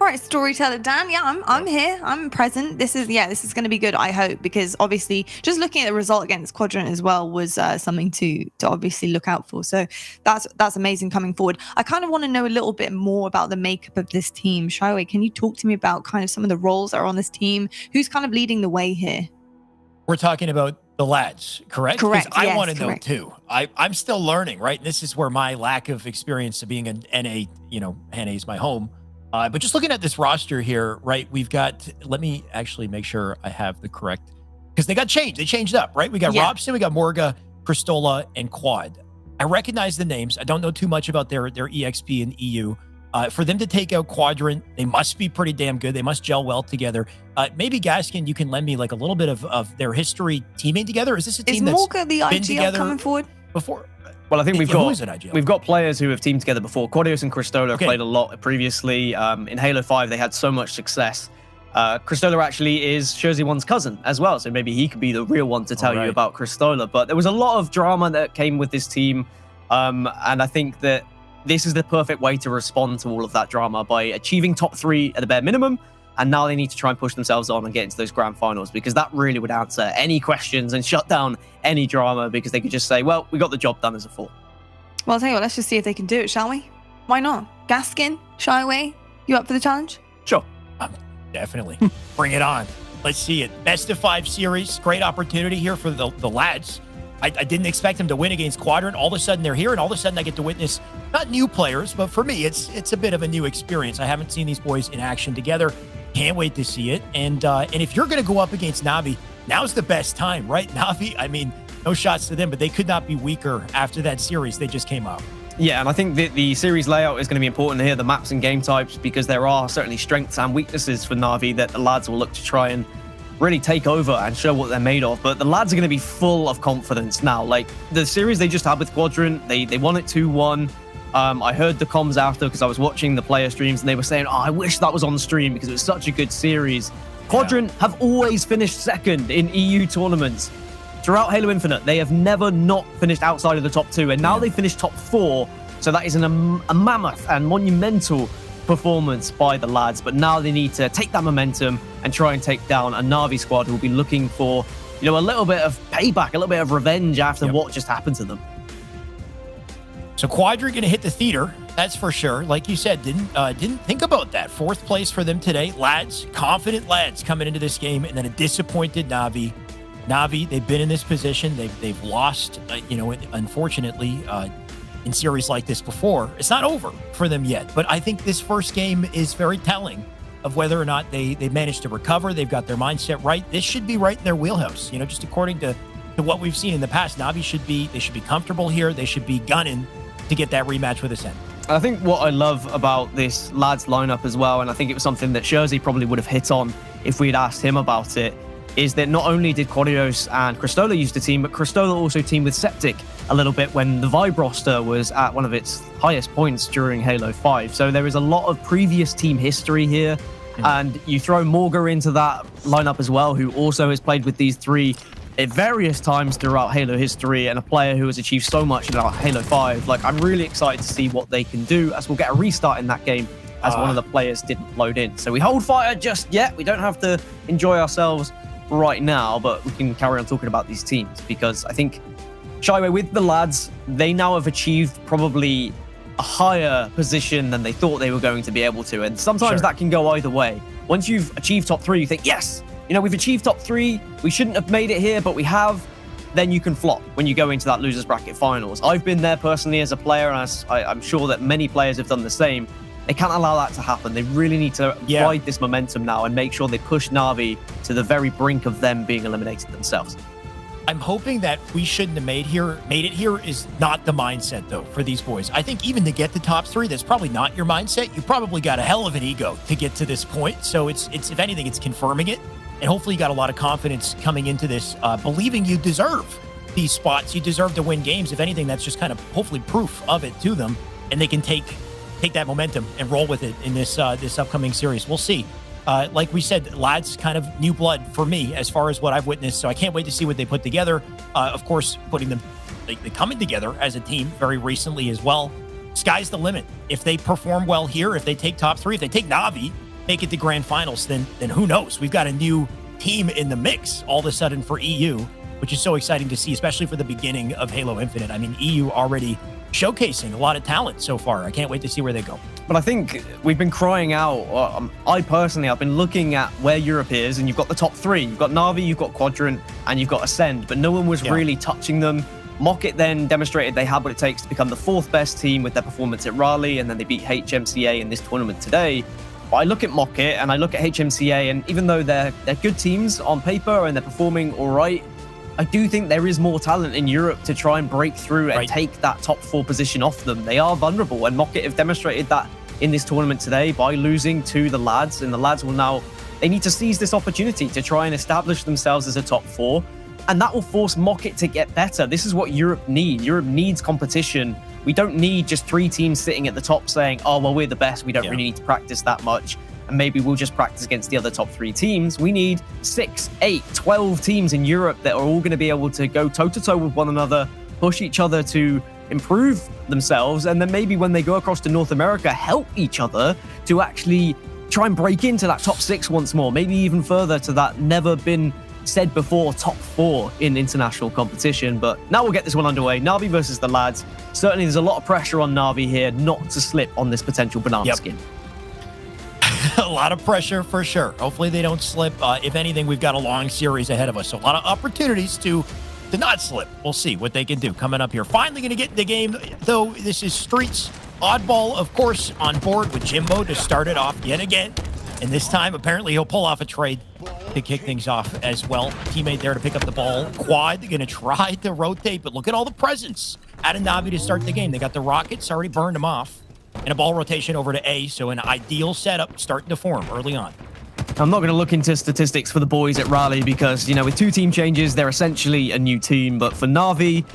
Speaker 2: All right, storyteller Dan. Yeah, I'm here. I'm present. This is going to be good, I hope, because obviously just looking at the result against Quadrant as well was something to obviously look out for. So that's amazing coming forward. I kind of want to know a little bit more about the makeup of this team. Shaiwei, can you talk to me about kind of some of the roles that are on this team? Who's kind of leading the way here?
Speaker 5: We're talking about the lads, correct?
Speaker 2: Correct.
Speaker 5: I want to know too. I'm still learning, right? This is where my lack of experience of being an NA, NA is my home. But just looking at this roster here, right? We've got, let me actually make sure I have the correct, because they got changed. They changed up, right? We got Robson, we got Morga, Cristola, and Quad. I recognize the names. I don't know too much about their EXP and EU. For them to take out Quadrant, they must be pretty damn good. They must gel well together. Maybe Gaskin, you can lend me like a little bit of their history teaming together. Is this a team that's
Speaker 2: Morga the
Speaker 5: been
Speaker 2: IGL
Speaker 5: together
Speaker 2: coming forward
Speaker 5: before?
Speaker 3: Well, I think we've got players who have teamed together before. Quadios and Cristola have played a lot previously. In Halo 5, they had so much success. Cristola actually is Jersey1's cousin as well, so maybe he could be the real one to tell you about Cristola. But there was a lot of drama that came with this team, and I think that this is the perfect way to respond to all of that drama by achieving top 3 at the bare minimum, and now they need to try and push themselves on and get into those grand finals, because that really would answer any questions and shut down any drama, because they could just say, well, we got the job done as a 4.
Speaker 2: Well, I'll tell you what, let's just see if they can do it, shall we? Why not? Gaskin, Shaiwei, you up for the challenge?
Speaker 3: Sure.
Speaker 5: Definitely. Bring it on. Let's see it. Best of 5 series. Great opportunity here for the lads. I didn't expect them to win against Quadrant. All of a sudden they're here, and all of a sudden I get to witness not new players, but for me, it's a bit of a new experience. I haven't seen these boys in action together. Can't wait to see it. And if you're going to go up against Na'Vi, now's the best time, right? Na'Vi, I mean, no shots to them, but they could not be weaker after that series they just came out.
Speaker 3: Yeah, and I think the series layout is going to be important here, the maps and game types, because there are certainly strengths and weaknesses for Na'Vi that the lads will look to try and really take over and show what they're made of. But the lads are going to be full of confidence now. Like, the series they just had with Quadrant, they won it 2-1. I heard the comms after because I was watching the player streams, and they were saying, oh, I wish that was on stream because it was such a good series. Quadrant have always finished second in EU tournaments. Throughout Halo Infinite, they have never not finished outside of the top 2, and now they finished top 4. So that is a mammoth and monumental performance by the lads. But now they need to take that momentum and try and take down a Na'Vi squad who will be looking for, a little bit of payback, a little bit of revenge after what just happened to them.
Speaker 5: So Quadrant going to hit the theater, that's for sure. Like you said, didn't think about that. 4th place for them today. Lads, confident lads coming into this game, and then a disappointed Na'Vi. Na'Vi, they've been in this position. They've lost, unfortunately, in series like this before. It's not over for them yet, but I think this first game is very telling of whether or not they managed to recover. They've got their mindset right. This should be right in their wheelhouse. Just according to what we've seen in the past, Na'Vi should be comfortable here. They should be gunning to get that rematch with Ascent.
Speaker 3: I think what I love about this lads lineup as well, and I think it was something that Jersey probably would have hit on if we'd asked him about it, is that not only did Quadios and Cristola use the team, but Cristola also teamed with Septic a little bit when the Vibe roster was at one of its highest points during Halo 5. So there is a lot of previous team history here, And you throw Morga into that lineup as well, who also has played with these three at various times throughout Halo history, and a player who has achieved so much in Halo 5. Like, I'm really excited to see what they can do, as we'll get a restart in that game as one of the players didn't load in. So we hold fire just yet. We don't have to enjoy ourselves right now, but we can carry on talking about these teams, because I think Shyway, with the lads, they now have achieved probably a higher position than they thought they were going to be able to. And sometimes that can go either way. Once you've achieved top 3, you think, yes, you know, we've achieved top 3. We shouldn't have made it here, but we have. Then you can flop when you go into that losers bracket finals. I've been there personally as a player, and I'm sure that many players have done the same. They can't allow that to happen. They really need to ride this momentum now and make sure they push Na'Vi to the very brink of them being eliminated themselves.
Speaker 5: I'm hoping that we shouldn't have made it here is not the mindset, though, for these boys. I think even to get the top 3, that's probably not your mindset. You probably got a hell of an ego to get to this point. So it's if anything, it's confirming it. And hopefully you got a lot of confidence coming into this, believing you deserve these spots. You deserve to win games. If anything, that's just kind of hopefully proof of it to them. And they can take that momentum and roll with it in this upcoming series. We'll see. Like we said, lads, kind of new blood for me as far as what I've witnessed. So I can't wait to see what they put together. Of course, putting them, they coming together as a team very recently as well. Sky's the limit. If they perform well here, if they take top 3, if they take Na'Vi, make it to grand finals, then who knows? We've got a new team in the mix all of a sudden for EU, which is so exciting to see, especially for the beginning of Halo Infinite. I mean, EU already showcasing a lot of talent so far. I can't wait to see where they go.
Speaker 3: But I think we've been crying out, I personally, I've been looking at where Europe is, and you've got the top 3. You've got Na'Vi, you've got Quadrant, and you've got Ascend, but no one was really touching them. Mocket then demonstrated they had what it takes to become the 4th best team with their performance at Raleigh, and then they beat HMCA in this tournament today. But I look at Mocket and I look at HMCA, and even though they're good teams on paper and they're performing all right, I do think there is more talent in Europe to try and break through and take that top 4 position off them. They are vulnerable, and Mocket have demonstrated that in this tournament today by losing to the lads, and the lads will now, they need to seize this opportunity to try and establish themselves as a top 4, and that will force Mocket to get better. This is what Europe need. Europe needs competition. We don't need just 3 teams sitting at the top saying, oh, well, we're the best, we don't really need to practice that much, and maybe we'll just practice against the other top 3 teams. We need 6, 8, 12 teams in Europe that are all going to be able to go toe-to-toe with one another, push each other to improve themselves, and then maybe when they go across to North America, help each other to actually try and break into that top 6 once more, maybe even further to that never been said before top 4 in international competition. But now we'll get this one underway. Na'Vi versus the lads. Certainly there's a lot of pressure on Na'Vi here not to slip on this potential banana skin.
Speaker 5: A lot of pressure for sure. Hopefully they don't slip. If anything, we've got a long series ahead of us, so a lot of opportunities to not slip. We'll see what they can do coming up here. Finally going to get in the game, though. This is Streets. Oddball, of course, on board with Jimbo to start it off yet again. And this time, apparently, he'll pull off a trade to kick things off as well. Teammate there to pick up the ball. Quad going to try to rotate, but look at all the presence out of Na'Vi to start the game. They got the rockets, already burned them off. And a ball rotation over to A, so an ideal setup starting to form early on.
Speaker 3: I'm not going to look into statistics for the boys at Raleigh because, you know, with 2 team changes, they're essentially a new team. But for Na'Vi,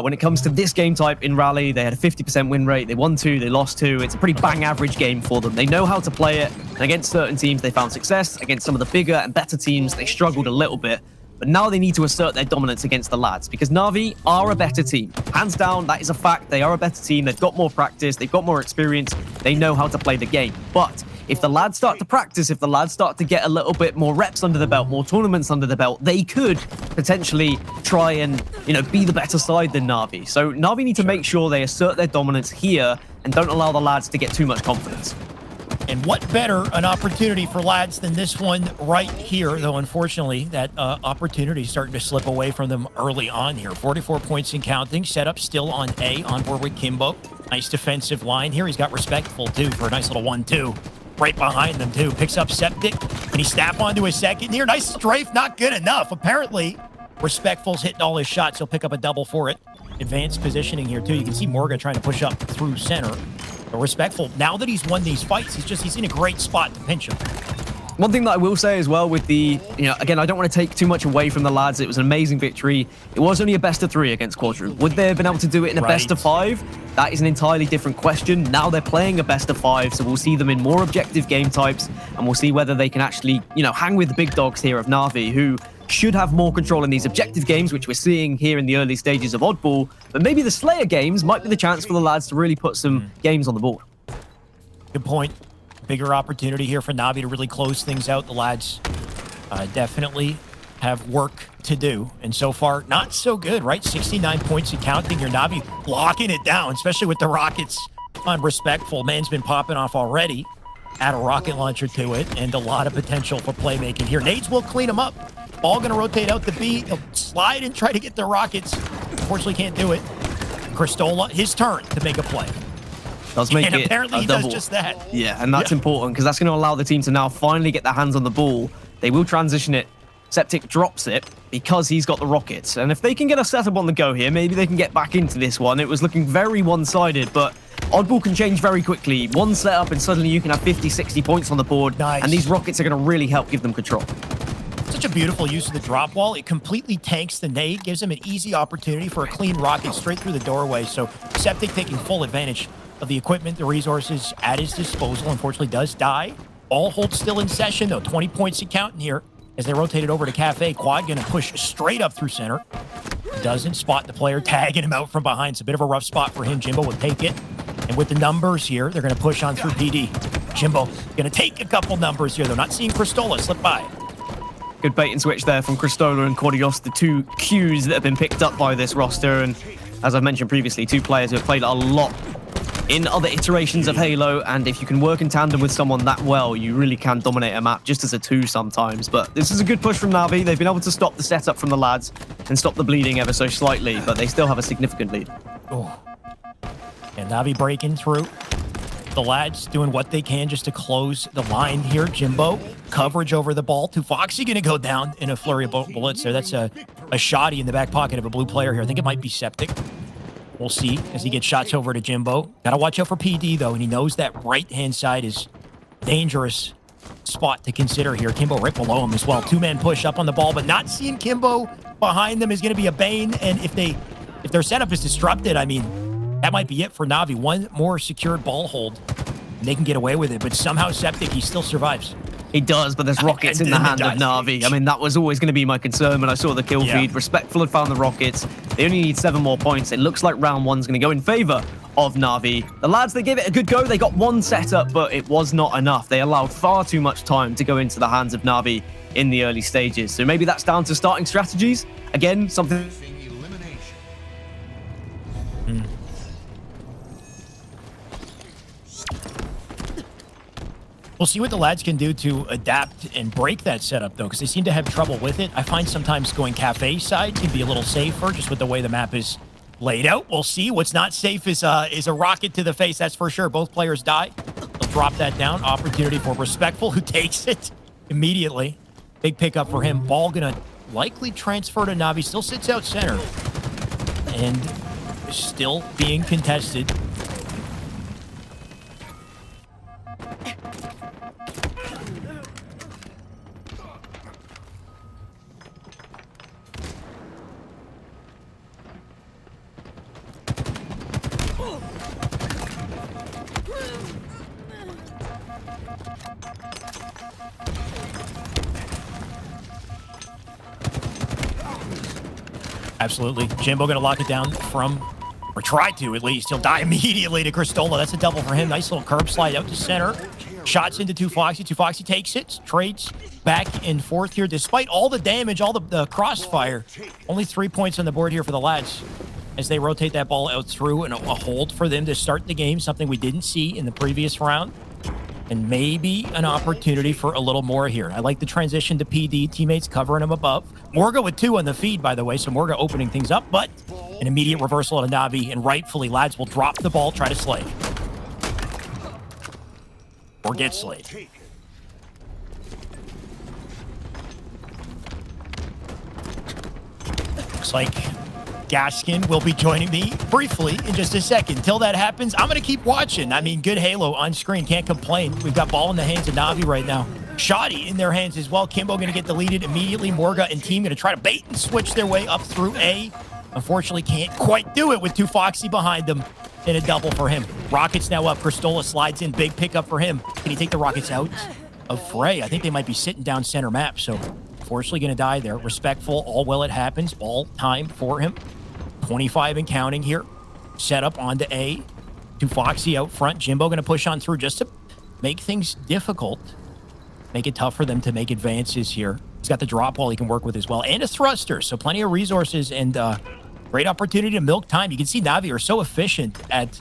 Speaker 3: when it comes to this game type in Raleigh, they had a 50% win rate. They won 2, they lost 2. It's a pretty bang average game for them. They know how to play it. And against certain teams, they found success. Against some of the bigger and better teams, they struggled a little bit. But now they need to assert their dominance against the lads because Na'Vi are a better team. Hands down, that is a fact. They are a better team. They've got more practice. They've got more experience. They know how to play the game. But if the lads start to practice, if the lads start to get a little bit more reps under the belt, more tournaments under the belt, they could potentially try and, you know, be the better side than Na'Vi. So Na'Vi need to make sure they assert their dominance here and don't allow the lads to get too much confidence.
Speaker 5: And what better an opportunity for lads than this one right here, though unfortunately that opportunity is starting to slip away from them early on here. 44 points and counting, set up still on A, on board with Kimbo. Nice defensive line here. He's got Respectful too for a nice little 1-2. Right behind them too. Picks up Septic. Can he snap onto his second here? Nice strafe, not good enough. Apparently, Respectful's hitting all his shots. He'll pick up a double for it. Advanced positioning here too. You can see Morga trying to push up through center. But Respectful, now that he's won these fights, he's in a great spot to pinch him.
Speaker 3: One thing that I will say as well with the, again, I don't want to take too much away from the lads. It was an amazing victory. It was only a best of 3 against Quadroon. Would they have been able to do it in a best of 5? That is an entirely different question. Now they're playing a best of 5, so we'll see them in more objective game types, and we'll see whether they can actually, hang with the big dogs here of Na'Vi, who should have more control in these objective games, which we're seeing here in the early stages of Oddball. But maybe the Slayer games might be the chance for the lads to really put some games on the board.
Speaker 5: Good point. Bigger opportunity here for Na'Vi to really close things out. The lads definitely have work to do. And so far, not so good, right? 69 points and counting here. Na'Vi locking it down, especially with the rockets on Respectful. Man's been popping off already. Add a rocket launcher to it, and a lot of potential for playmaking here. Nades will clean him up. Ball going to rotate out the B. He'll slide and try to get the rockets. Unfortunately, can't do it. Cristola, his turn to make a play.
Speaker 3: Does make
Speaker 5: and
Speaker 3: it
Speaker 5: apparently
Speaker 3: a
Speaker 5: he
Speaker 3: double.
Speaker 5: does just that.
Speaker 3: Yeah, and that's important because that's going to allow the team to now finally get their hands on the ball. They will transition it. Septic drops it because he's got the rockets. And if they can get a setup on the go here, maybe they can get back into this one. It was looking very one-sided, but Oddball can change very quickly. One setup and suddenly you can have 50, 60 points on the board.
Speaker 5: Nice.
Speaker 3: And these rockets are going to really help give them control.
Speaker 5: Such a beautiful use of the drop wall. It completely tanks the nade, gives him an easy opportunity for a clean rocket straight through the doorway. So Septic taking full advantage of the equipment, the resources at his disposal. Unfortunately does die. All holds still in session though. 20 points to count in here as they rotate it over to Cafe. Quad gonna push straight up through center. Doesn't spot the player, tagging him out from behind. It's a bit of a rough spot for him. Jimbo will take it. And with the numbers here, they're gonna push on through PD. Jimbo gonna take a couple numbers here though. Not seeing Cristola slip by.
Speaker 3: Good bait and switch there from Cristola and Cordios, the 2 Qs that have been picked up by this roster. And as I mentioned previously, 2 players who have played a lot in other iterations of Halo, and if you can work in tandem with someone that well, you really can dominate a map just as a 2 sometimes. But this is a good push from Na'Vi. They've been able to stop the setup from the lads and stop the bleeding ever so slightly, but they still have a significant lead.
Speaker 5: Oh. And Na'Vi breaking through. The lads doing what they can just to close the line here. Jimbo, coverage over the ball. Foxy going to go down in a flurry of bullets there. That's a shoddy in the back pocket of a blue player here. I think it might be Septic. We'll see as he gets shots over to Jimbo. Got to watch out for PD, though, and he knows that right-hand side is dangerous spot to consider here. Kimbo right below him as well. 2-man push up on the ball, but not seeing Kimbo behind them is going to be a bane, and if their setup is disrupted, I mean, that might be it for Na'Vi. One more secured ball hold, and they can get away with it, but somehow Septic, he still survives.
Speaker 3: He does, but there's rockets in the hand of Na'Vi. I mean, that was always going to be my concern when I saw the kill feed. Respectful had found the rockets. They only need 7 more points. It looks like round 1's going to go in favor of Na'Vi. The lads, they gave it a good go. They got 1 setup, but it was not enough. They allowed far too much time to go into the hands of Na'Vi in the early stages. So maybe that's down to starting strategies. Again, something...
Speaker 5: We'll see what the lads can do to adapt and break that setup, though, because they seem to have trouble with it. I find sometimes going Cafe side can be a little safer, just with the way the map is laid out. We'll see. What's not safe is a rocket to the face, that's for sure. Both players die. They'll drop that down. Opportunity for Respectful, who takes it immediately. Big pickup for him. Ball gonna likely transfer to Na'Vi. Still sits out center. And still being contested. Absolutely. Jimbo going to lock it down from, or try to at least. He'll die immediately to Cristola. That's a double for him. Nice little curb slide out to center. Shots into Foxy. Foxy takes it. Trades back and forth here. Despite all the damage, all the crossfire, only 3 points on the board here for the lads as they rotate that ball out through, and a hold for them to start the game, something we didn't see in the previous round. And maybe an opportunity for a little more here. I like the transition to PD, teammates covering him above. Morga with 2 on the feed, by the way, so Morga opening things up, but an immediate reversal to Na'Vi, and rightfully, lads will drop the ball, try to slay. Or get slayed. Looks like Gaskin will be joining me briefly in just a second. Till that happens, I'm going to keep watching. I mean, good Halo on screen. Can't complain. We've got ball in the hands of Na'Vi right now. shoddy in their hands as well. Kimbo going to get deleted immediately. Morga and team going to try to bait and switch their way up through A. Unfortunately, can't quite do it with 2 Foxy behind them. And a double for him. Rockets now up. Cristola slides in. Big pickup for him. Can he take the Rockets out of Frey? I think they might be sitting down center map. So, unfortunately, going to die there. Respectful. All well it happens. Ball time for him. 25 and counting here. Set up onto A. 2 Foxy out front. Jimbo going to push on through just to make things difficult. Make it tough for them to make advances here. He's got the drop ball he can work with as well. And a thruster. So, plenty of resources and great opportunity to milk time. You can see Na'Vi are so efficient at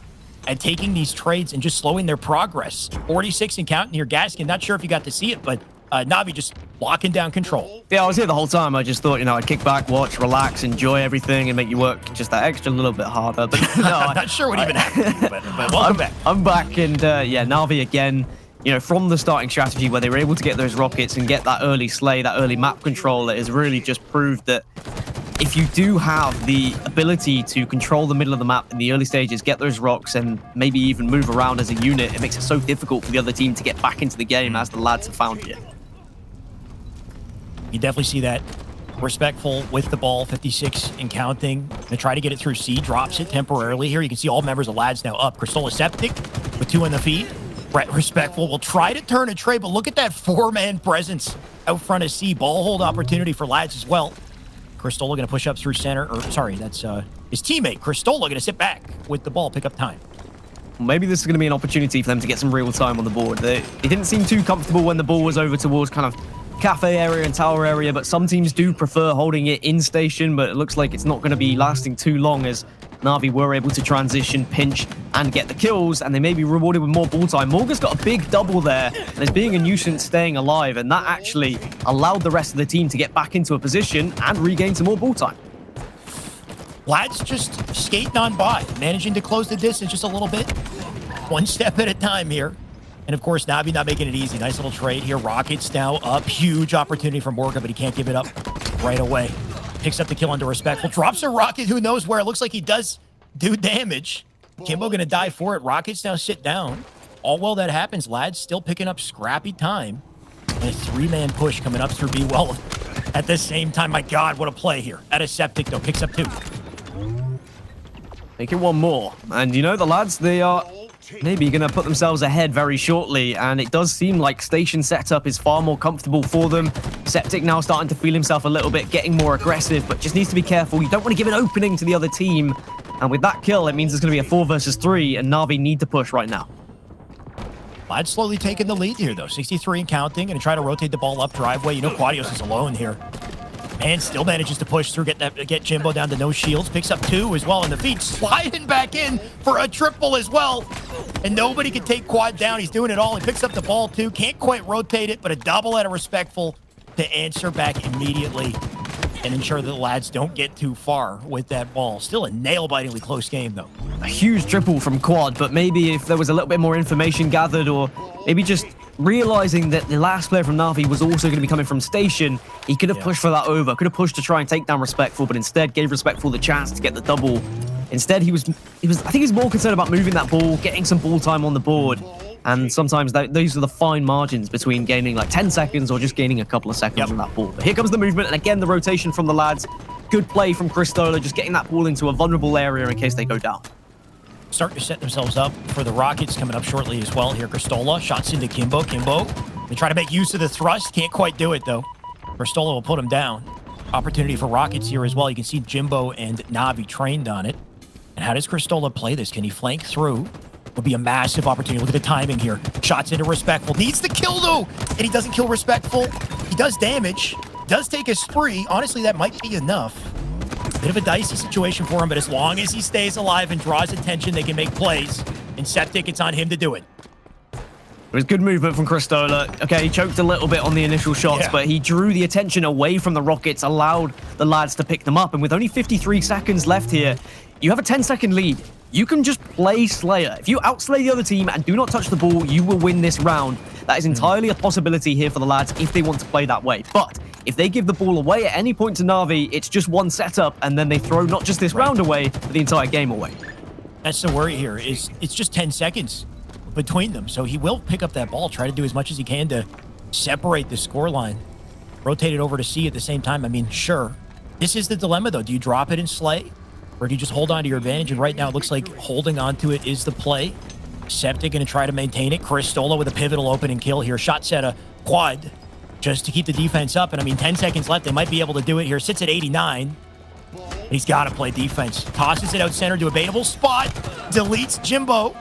Speaker 5: taking these trades and just slowing their progress. 46 and counting here. Gaskin, not sure if you got to see it, but Na'Vi just locking down control.
Speaker 3: Yeah, I was here the whole time. I just thought, I'd kick back, watch, relax, enjoy everything, and make you work just that extra little bit harder. But no,
Speaker 5: I'm not sure what even happened, but welcome back.
Speaker 3: I'm back, and yeah, Na'Vi again, from the starting strategy where they were able to get those rockets and get that early slay, that early map control, it has really just proved that if you do have the ability to control the middle of the map in the early stages, get those rocks, and maybe even move around as a unit, it makes it so difficult for the other team to get back into the game, as the lads have found here.
Speaker 5: You definitely see that. Respectful with the ball, 56 and counting. Gonna try to get it through C, drops it temporarily here. You can see all members of lads now up. Cristola Septic with 2 in the feed. Respectful will try to turn a trade, but look at that 4-man presence out front of C. Ball hold opportunity for lads as well. Cristola going to push up through center. Or sorry, that's his teammate. Cristola going to sit back with the ball, pick up time.
Speaker 3: Maybe this is going to be an opportunity for them to get some real time on the board. They didn't seem too comfortable when the ball was over towards kind of cafe area and tower area, but some teams do prefer holding it in station, but it looks like it's not going to be lasting too long as Na'Vi were able to transition, pinch, and get the kills, and they may be rewarded with more ball time. Morga's got a big double there, and is being a nuisance staying alive, and that actually allowed the rest of the team to get back into a position and regain some more ball time.
Speaker 5: Lads just skating on by, managing to close the distance just a little bit. One step at a time here. And of course, Na'Vi not making it easy. Nice little trade here. Rockets now up. Huge opportunity for Morga, but he can't give it up right away. Picks up the kill under Respectful. Drops a rocket, who knows where. It looks like he does do damage. Kimbo gonna die for it. Rockets now sit down. All well that happens. Lads still picking up scrappy time. And a 3-man push coming up through B. Well, at the same time, my God, what a play here. At a Septic, though. Picks up 2.
Speaker 3: Making 1 more. And the lads, they are maybe going to put themselves ahead very shortly, and it does seem like station setup is far more comfortable for them. Septic now starting to feel himself a little bit, getting more aggressive, but just needs to be careful. You don't want to give an opening to the other team, and with that kill, it means it's going to be a 4 versus 3, and Na'Vi need to push right now.
Speaker 5: Lads slowly taking the lead here, though. 63 and counting, and try to rotate the ball up driveway. Quadios is alone here. Man still manages to push through, get Jimbo down to no shields. Picks up 2 as well in the feed. Sliding back in for a triple as well. And nobody can take Quad down. He's doing it all. He picks up the ball too. Can't quite rotate it, but a double at a Respectful to answer back immediately and ensure that the lads don't get too far with that ball. Still a nail-bitingly close game, though.
Speaker 3: A huge triple from Quad, but maybe if there was a little bit more information gathered, or maybe just realizing that the last player from Na'Vi was also going to be coming from station, he could have pushed for that over, could have pushed to try and take down Respectful, but instead gave Respectful the chance to get the double. Instead, I think he's more concerned about moving that ball, getting some ball time on the board. And sometimes those are the fine margins between gaining like 10 seconds or just gaining a couple of seconds on that ball. But here comes the movement, and again, the rotation from the lads. Good play from Cristola, just getting that ball into a vulnerable area in case they go down.
Speaker 5: Starting to set themselves up for the Rockets coming up shortly as well. Here, Cristola, shots into Kimbo. They try to make use of the thrust. Can't quite do it, though. Cristola will put him down. Opportunity for Rockets here as well. You can see Jimbo and Na'Vi trained on it. And how does Cristola play this? Can he flank through? Would be a massive opportunity. Look at the timing here. Shots into Respectful. Needs the kill, though. And he doesn't kill Respectful. He does damage. Does take a spree. Honestly, that might be enough. Bit of a dicey situation for him, but as long as he stays alive and draws attention, they can make plays. And Septic, it's on him to do it.
Speaker 3: It was good movement from Cristola. Okay, he choked a little bit on the initial shots, but he drew the attention away from the Rockets, allowed the lads to pick them up. And with only 53 seconds left here, you have a 10-second lead. You can just play Slayer. If you outslay the other team and do not touch the ball, you will win this round. That is entirely a possibility here for the lads if they want to play that way. But if they give the ball away at any point to Na'Vi, it's just one setup, and then they throw not just this round away, but the entire game away.
Speaker 5: That's the worry here, is it's just 10 seconds between them. So he will pick up that ball, try to do as much as he can to separate the scoreline. Rotate it over to C at the same time. I mean, sure. This is the dilemma, though. Do you drop it and slay? Or do you just hold on to your advantage? And right now, it looks like holding on to it is the play. Septic going to try to maintain it. Cristola with a pivotal opening kill here. Shot set a quad just to keep the defense up. And I mean, 10 seconds left. They might be able to do it here. Sits at 89. He's got to play defense. Tosses it out center to a baitable spot. Deletes Jimbo.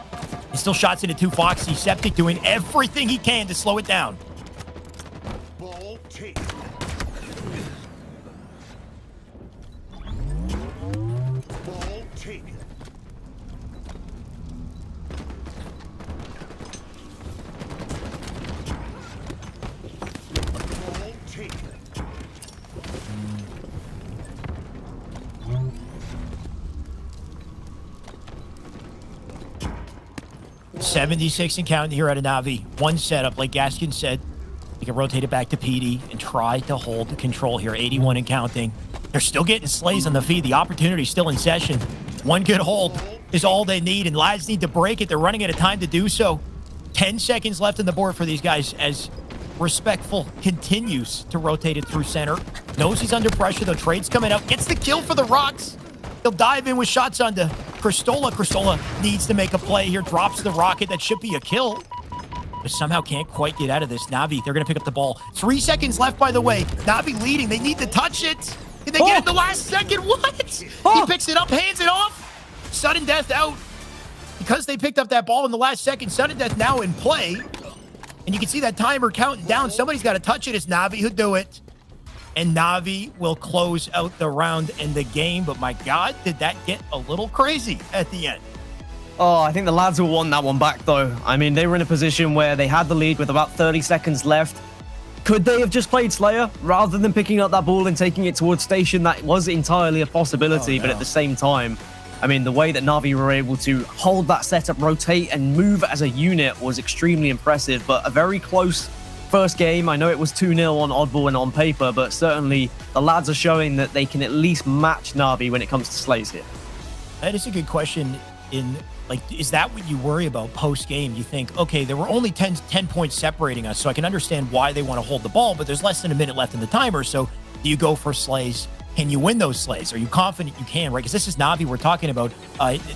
Speaker 5: He still shots into 2 Foxy. Septic doing everything he can to slow it down.
Speaker 8: Ball taken.
Speaker 5: 76 and counting here out of Na'Vi. One setup, like Gaskin said. You can rotate it back to PD and try to hold the control here. 81 and counting. They're still getting slays on the feed. The opportunity's still in session. One good hold is all they need, and lads need to break it. They're running out of time to do so. 10 seconds left on the board for these guys as Respectful continues to rotate it through center. Knows he's under pressure, though. Trade's coming out. Gets the kill for the Rocks. He'll dive in with shots onto Cristola. Cristola needs to make a play here. Drops the rocket. That should be a kill. But somehow can't quite get out of this. Na'Vi, they're going to pick up the ball. 3 seconds left, by the way. Na'Vi leading. They need to touch it. Did they get it in the last second? What? He picks it up, hands it off. Sudden death out. Because they picked up that ball in the last second, sudden death now in play. And you can see that timer counting down. Somebody's got to touch it. It's Na'Vi who do it. And Na'Vi will close out the round and the game. But my God, did that get a little crazy at the end.
Speaker 3: Oh, I think the lads will want that one back, though. I mean, they were in a position where they had the lead with about 30 seconds left. Could they have just played Slayer rather than picking up that ball and taking it towards station? That was entirely a possibility, but at the same time, I mean, the way that Na'Vi were able to hold that setup, rotate, and move as a unit was extremely impressive, but a very close first game. I know it was 2-0 on Oddball and on paper, but certainly the lads are showing that they can at least match Na'Vi when it comes to slays here.
Speaker 5: That is a good question. Is that what you worry about post-game? You think, okay, there were only 10 points separating us, so I can understand why they want to hold the ball, but there's less than a minute left in the timer, so do you go for slays? Can you win those slays? Are you confident you can, right? Because this is Na'Vi we're talking about.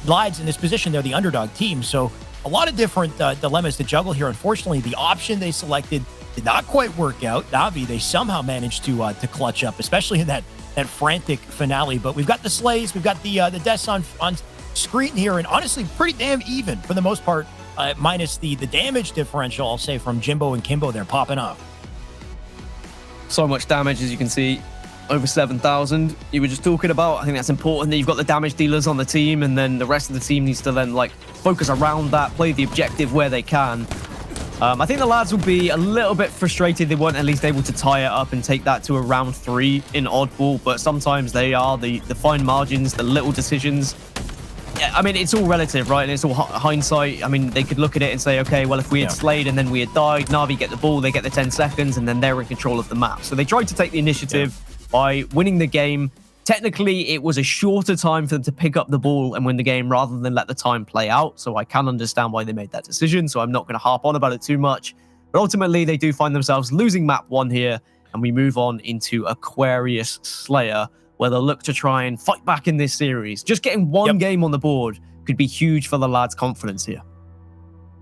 Speaker 5: Lads in this position, they're the underdog team, so a lot of different dilemmas to juggle here. Unfortunately, the option they selected did not quite work out. Na'Vi, they somehow managed to clutch up, especially in that frantic finale. But we've got the slays, we've got the deaths on screen here, and honestly, pretty damn even for the most part, minus the damage differential, I'll say, from Jimbo and Kimbo there popping off.
Speaker 3: So much damage, as you can see. Over 7,000 you were just talking about. I think that's important that you've got the damage dealers on the team, and then the rest of the team needs to then focus around that, play the objective where they can. I think the lads will be a little bit frustrated they weren't at least able to tie it up and take that to a round 3 in Oddball, but sometimes they are the fine margins, the little decisions. Yeah, I mean, it's all relative, right? And it's all hindsight. I mean, they could look at it and say, okay, well, if we had slayed and then we had died, Na'Vi get the ball, they get the 10 seconds, and then they're in control of the map. So they tried to take the initiative by winning the game. Technically, it was a shorter time for them to pick up the ball and win the game rather than let the time play out. So I can understand why they made that decision. So I'm not going to harp on about it too much. But ultimately, they do find themselves losing map 1 here. And we move on into Aquarius Slayer, where they'll look to try and fight back in this series. Just getting one game on the board could be huge for the lads' confidence here.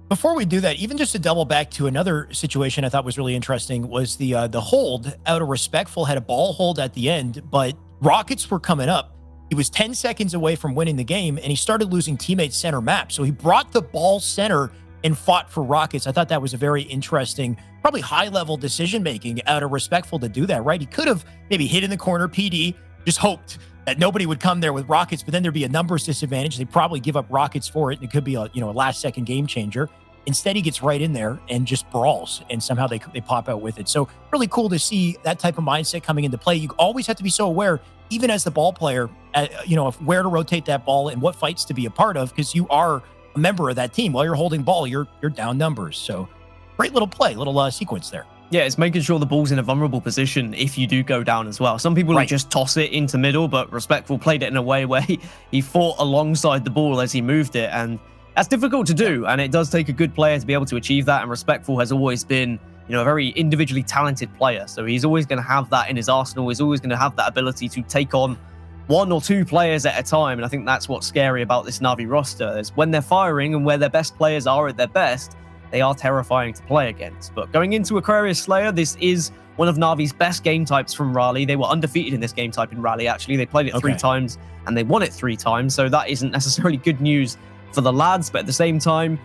Speaker 5: Before we do that, even just to double back to another situation I thought was really interesting was the hold out of Respectful had a ball hold at the end, but Rockets were coming up. He was 10 seconds away from winning the game, and he started losing teammates center map. So he brought the ball center and fought for Rockets. I thought that was a very interesting, probably high-level decision-making out of Respectful to do that, right? He could have maybe hit in the corner, PD, just hoped that nobody would come there with Rockets, but then there'd be a numbers disadvantage. They'd probably give up Rockets for it, and it could be a last-second game changer. Instead, he gets right in there and just brawls, and somehow they pop out with it. So really cool to see that type of mindset coming into play. You always have to be so aware, even as the ball player, of where to rotate that ball and what fights to be a part of, because you are a member of that team. While you're holding ball, you're down numbers. So great little play, little sequence there.
Speaker 3: Yeah, it's making sure the ball's in a vulnerable position if you do go down as well. Some people will just toss it into middle, but Respectful played it in a way where he fought alongside the ball as he moved it, and that's difficult to do, and it does take a good player to be able to achieve that, and Respectful has always been a very individually talented player. So he's always going to have that in his arsenal. He's always going to have that ability to take on 1 or 2 players at a time. And I think that's what's scary about this Na'Vi roster, is when they're firing and where their best players are at their best, they are terrifying to play against. But going into Aquarius Slayer, this is one of Na'Vi's best game types from Raleigh. They were undefeated in this game type in Raleigh, actually. They played it 3 times and they won it 3 times. So that isn't necessarily good news for the lads. But at the same time,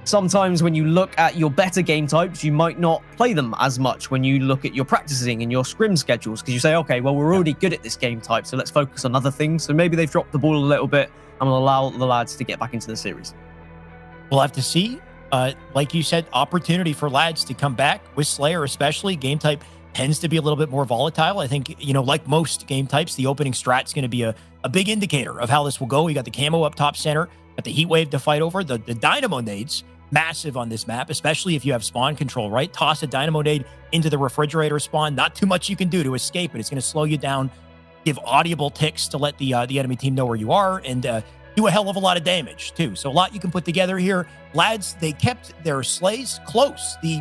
Speaker 3: sometimes when you look at your better game types, you might not play them as much when you look at your practicing and your scrim schedules, because you say, okay, well, we're already good at this game type, so let's focus on other things. So maybe they've dropped the ball a little bit and will allow the lads to get back into the series.
Speaker 5: We'll have to see. Like you said, opportunity for lads to come back with Slayer, especially. Game type tends to be a little bit more volatile. I think, like most game types, the opening strat's going to be a big indicator of how this will go. You got the camo up top center, got the heat wave to fight over. The dynamo nades, massive on this map, especially if you have spawn control, right? Toss a dynamo nade into the refrigerator spawn. Not too much you can do to escape it. It's going to slow you down, give audible ticks to let the enemy team know where you are, and do a hell of a lot of damage too. So a lot you can put together here. Lads, they kept their slays close. The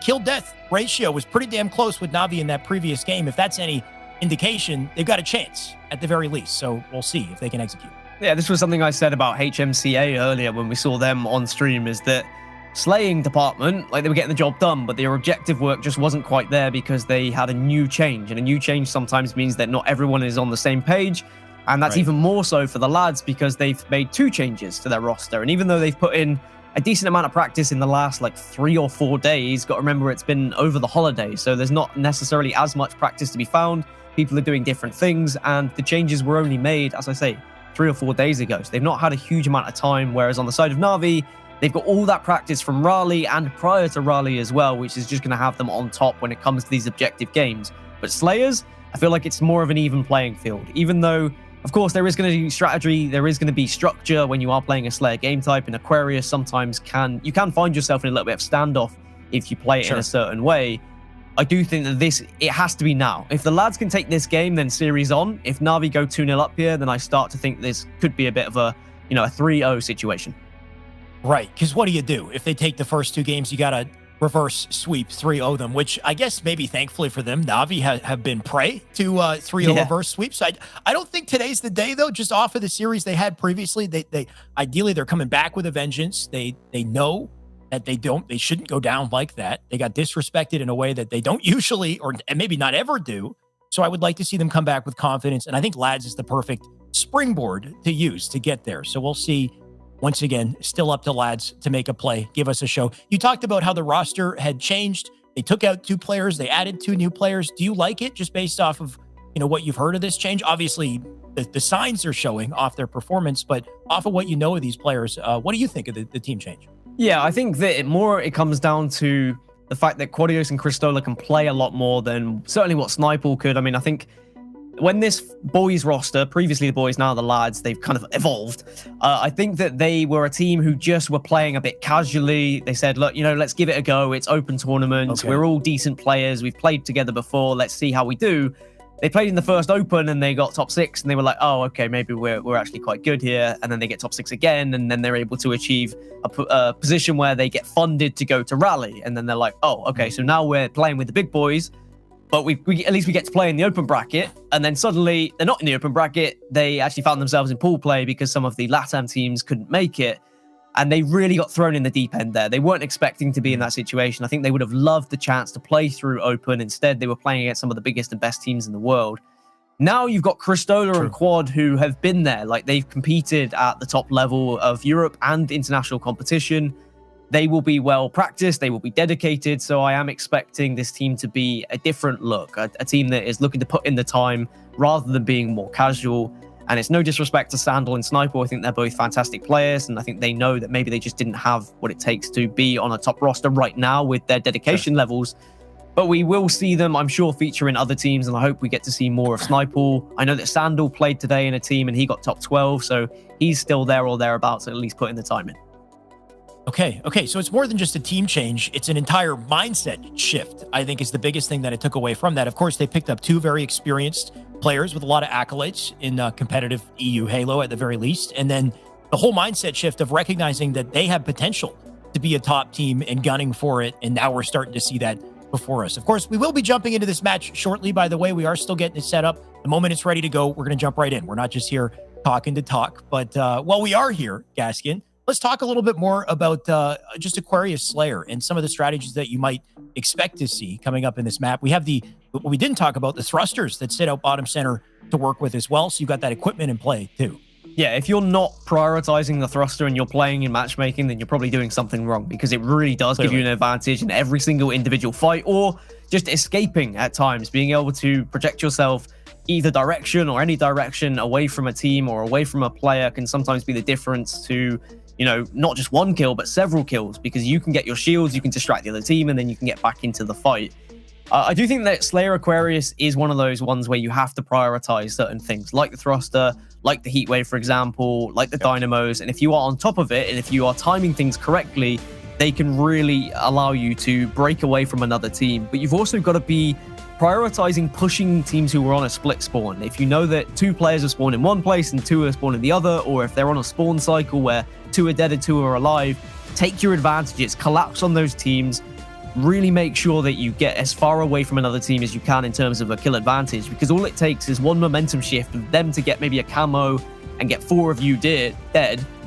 Speaker 5: kill death ratio was pretty damn close with Na'Vi in that previous game. If that's any indication, they've got a chance at the very least. So we'll see if they can execute.
Speaker 3: Yeah, this was something I said about HMCA earlier when we saw them on stream, is that slaying department, like, they were getting the job done, but their objective work just wasn't quite there because they had a new change. And a new change sometimes means that not everyone is on the same page. And that's even more so for the lads because they've made 2 changes to their roster. And even though they've put in a decent amount of practice in the last 3 or 4 days, got to remember it's been over the holidays. So there's not necessarily as much practice to be found. People are doing different things, and the changes were only made, as I say, 3 or 4 days ago. So they've not had a huge amount of time. Whereas on the side of Na'Vi, they've got all that practice from Raleigh and prior to Raleigh as well, which is just going to have them on top when it comes to these objective games. But Slayers, I feel like it's more of an even playing field, even though, of course, there is going to be strategy, there is going to be structure when you are playing a Slayer game type. In Aquarius, sometimes you can find yourself in a little bit of standoff if you play it in a certain way. I do think that it has to be now. If the lads can take this game, then series on. If Na'Vi go 2-0 up here, then I start to think this could be a bit of a 3-0 situation.
Speaker 5: Right, because what do you do? If they take the first 2 games, you got to reverse sweep 3-0 them, which I guess maybe thankfully for them, Na'Vi have been prey to 3-0 reverse sweeps. I don't think today's the day, though, just off of the series they had previously. They ideally, they're coming back with a vengeance. They know that they shouldn't go down like that. They got disrespected in a way that they don't usually, and maybe not ever do. So I would like to see them come back with confidence. And I think lads is the perfect springboard to use to get there. So we'll see. Once again, still up to lads to make a play, give us a show. You talked about how the roster had changed. They took out 2 players. They added 2 new players. Do you like it just based off of, what you've heard of this change? Obviously, the signs are showing off their performance, but off of what you know of these players, what do you think of the team change?
Speaker 3: Yeah, I think that it comes down to the fact that Quadios and Cristola can play a lot more than certainly what Sniper could. I mean, I think when this boys roster, previously the boys, now the lads, they've kind of evolved. I think that they were a team who just were playing a bit casually. They said, look, let's give it a go. It's open tournaments. Okay. We're all decent players. We've played together before. Let's see how we do. They played in the first open and they got top 6 and they were like, oh, okay, maybe we're actually quite good here. And then they get top 6 again. And then they're able to achieve a position where they get funded to go to Raleigh. And then they're like, oh, okay, so now we're playing with the big boys, but we at least we get to play in the open bracket. And then suddenly they're not in the open bracket. They actually found themselves in pool play because some of the LATAM teams couldn't make it. And they really got thrown in the deep end there. They weren't expecting to be in that situation. I think they would have loved the chance to play through open. Instead, they were playing against some of the biggest and best teams in the world. Now you've got Cristola and Quad who have been there. Like, they've competed at the top level of Europe and international competition. They will be well practiced. They will be dedicated. So I am expecting this team to be a different look, a team that is looking to put in the time rather than being more casual. And it's no disrespect to Sandal and Sniper. I think they're both fantastic players. And I think they know that maybe they just didn't have what it takes to be on a top roster right now with their dedication levels. But we will see them, I'm sure, feature in other teams. And I hope we get to see more of Sniper. I know that Sandal played today in a team and he got top 12. So he's still there or thereabouts, at least putting the time in.
Speaker 5: Okay. So it's more than just a team change. It's an entire mindset shift, I think, is the biggest thing that I took away from that. Of course, they picked up 2 very experienced players with a lot of accolades in competitive EU Halo at the very least. And then the whole mindset shift of recognizing that they have potential to to be a top team and gunning for it. And now we're starting to see that before us. Of course, we will be jumping into this match shortly. By the way, we are still getting it set up. The moment it's ready to go, we're going to jump right in. We're not just here talking to talk, but while we are here, Gaskin, let's talk a little bit more about just Aquarius Slayer and some of the strategies that you might expect to see coming up in this map. We have what we didn't talk about, the thrusters that sit out bottom center to work with as well. So you've got that equipment in play too.
Speaker 3: Yeah, if you're not prioritizing the thruster and you're playing in matchmaking, then you're probably doing something wrong, because it really does give you an advantage in every single individual fight, or just escaping at times, being able to project yourself either direction or any direction away from a team or away from a player can sometimes be the difference to, you know, not just one kill, but several kills, because you can get your shields, you can distract the other team, and then you can get back into the fight. I do think that Slayer Aquarius is one of those ones where you have to prioritize certain things, like the thruster, like the heat wave, for example, like the dynamos. And if you are on top of it, and if you are timing things correctly, they can really allow you to break away from another team. But you've also got to be prioritizing pushing teams who are on a split spawn. If you know that 2 players are spawned in one place and 2 are spawned in the other, or if they're on a spawn cycle where 2 are dead and 2 are alive, take your advantages, collapse on those teams. Really make sure that you get as far away from another team as you can in terms of a kill advantage, because all it takes is one momentum shift of them to get maybe a camo and get 4 of you dead,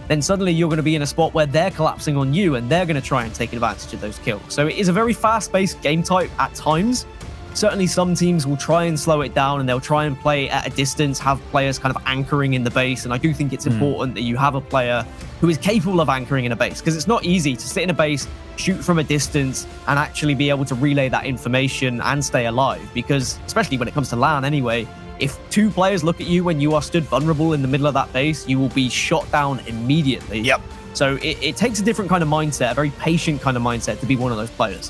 Speaker 3: then suddenly you're going to be in a spot where they're collapsing on you and they're going to try and take advantage of those kills. So it is a very fast-paced game type at times. Certainly some teams will try and slow it down and they'll try and play at a distance, have players kind of anchoring in the base. And I do think it's important that you have a player who is capable of anchoring in a base, because it's not easy to sit in a base, shoot from a distance, and actually be able to relay that information and stay alive. Because especially when it comes to LAN anyway, if 2 players look at you when you are stood vulnerable in the middle of that base, you will be shot down immediately. Yep. So it takes a different kind of mindset, a very patient kind of mindset to be one of those players.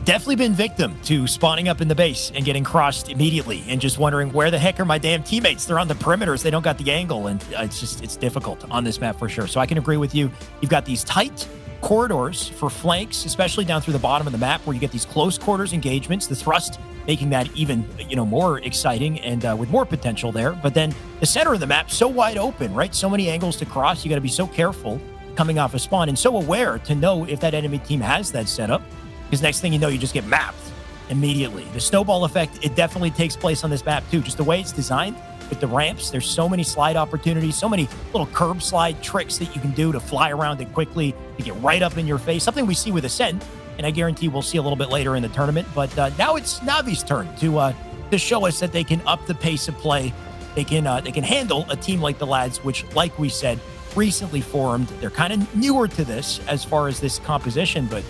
Speaker 5: Definitely been victim to spawning up in the base and getting crossed immediately and just wondering, where the heck are my damn teammates? They're on the perimeters. They don't got the angle. And it's difficult on this map for sure. So I can agree with you. You've got these tight corridors for flanks, especially down through the bottom of the map, where you get these close quarters engagements, the thrust making that even, more exciting and with more potential there. But then the center of the map, so wide open, right? So many angles to cross. You got to be so careful coming off a spawn and so aware to know if that enemy team has that setup. Because next thing you know, you just get mapped immediately. The snowball effect, it definitely takes place on this map too. Just the way it's designed with the ramps, there's so many slide opportunities, so many little curb slide tricks that you can do to fly around it quickly, to get right up in your face. Something we see with Ascend, and I guarantee we'll see a little bit later in the tournament. But now it's Navi's turn to show us that they can up the pace of play. They can handle a team like the lads, which, like we said, recently formed. They're kind of newer to this as far as this composition, but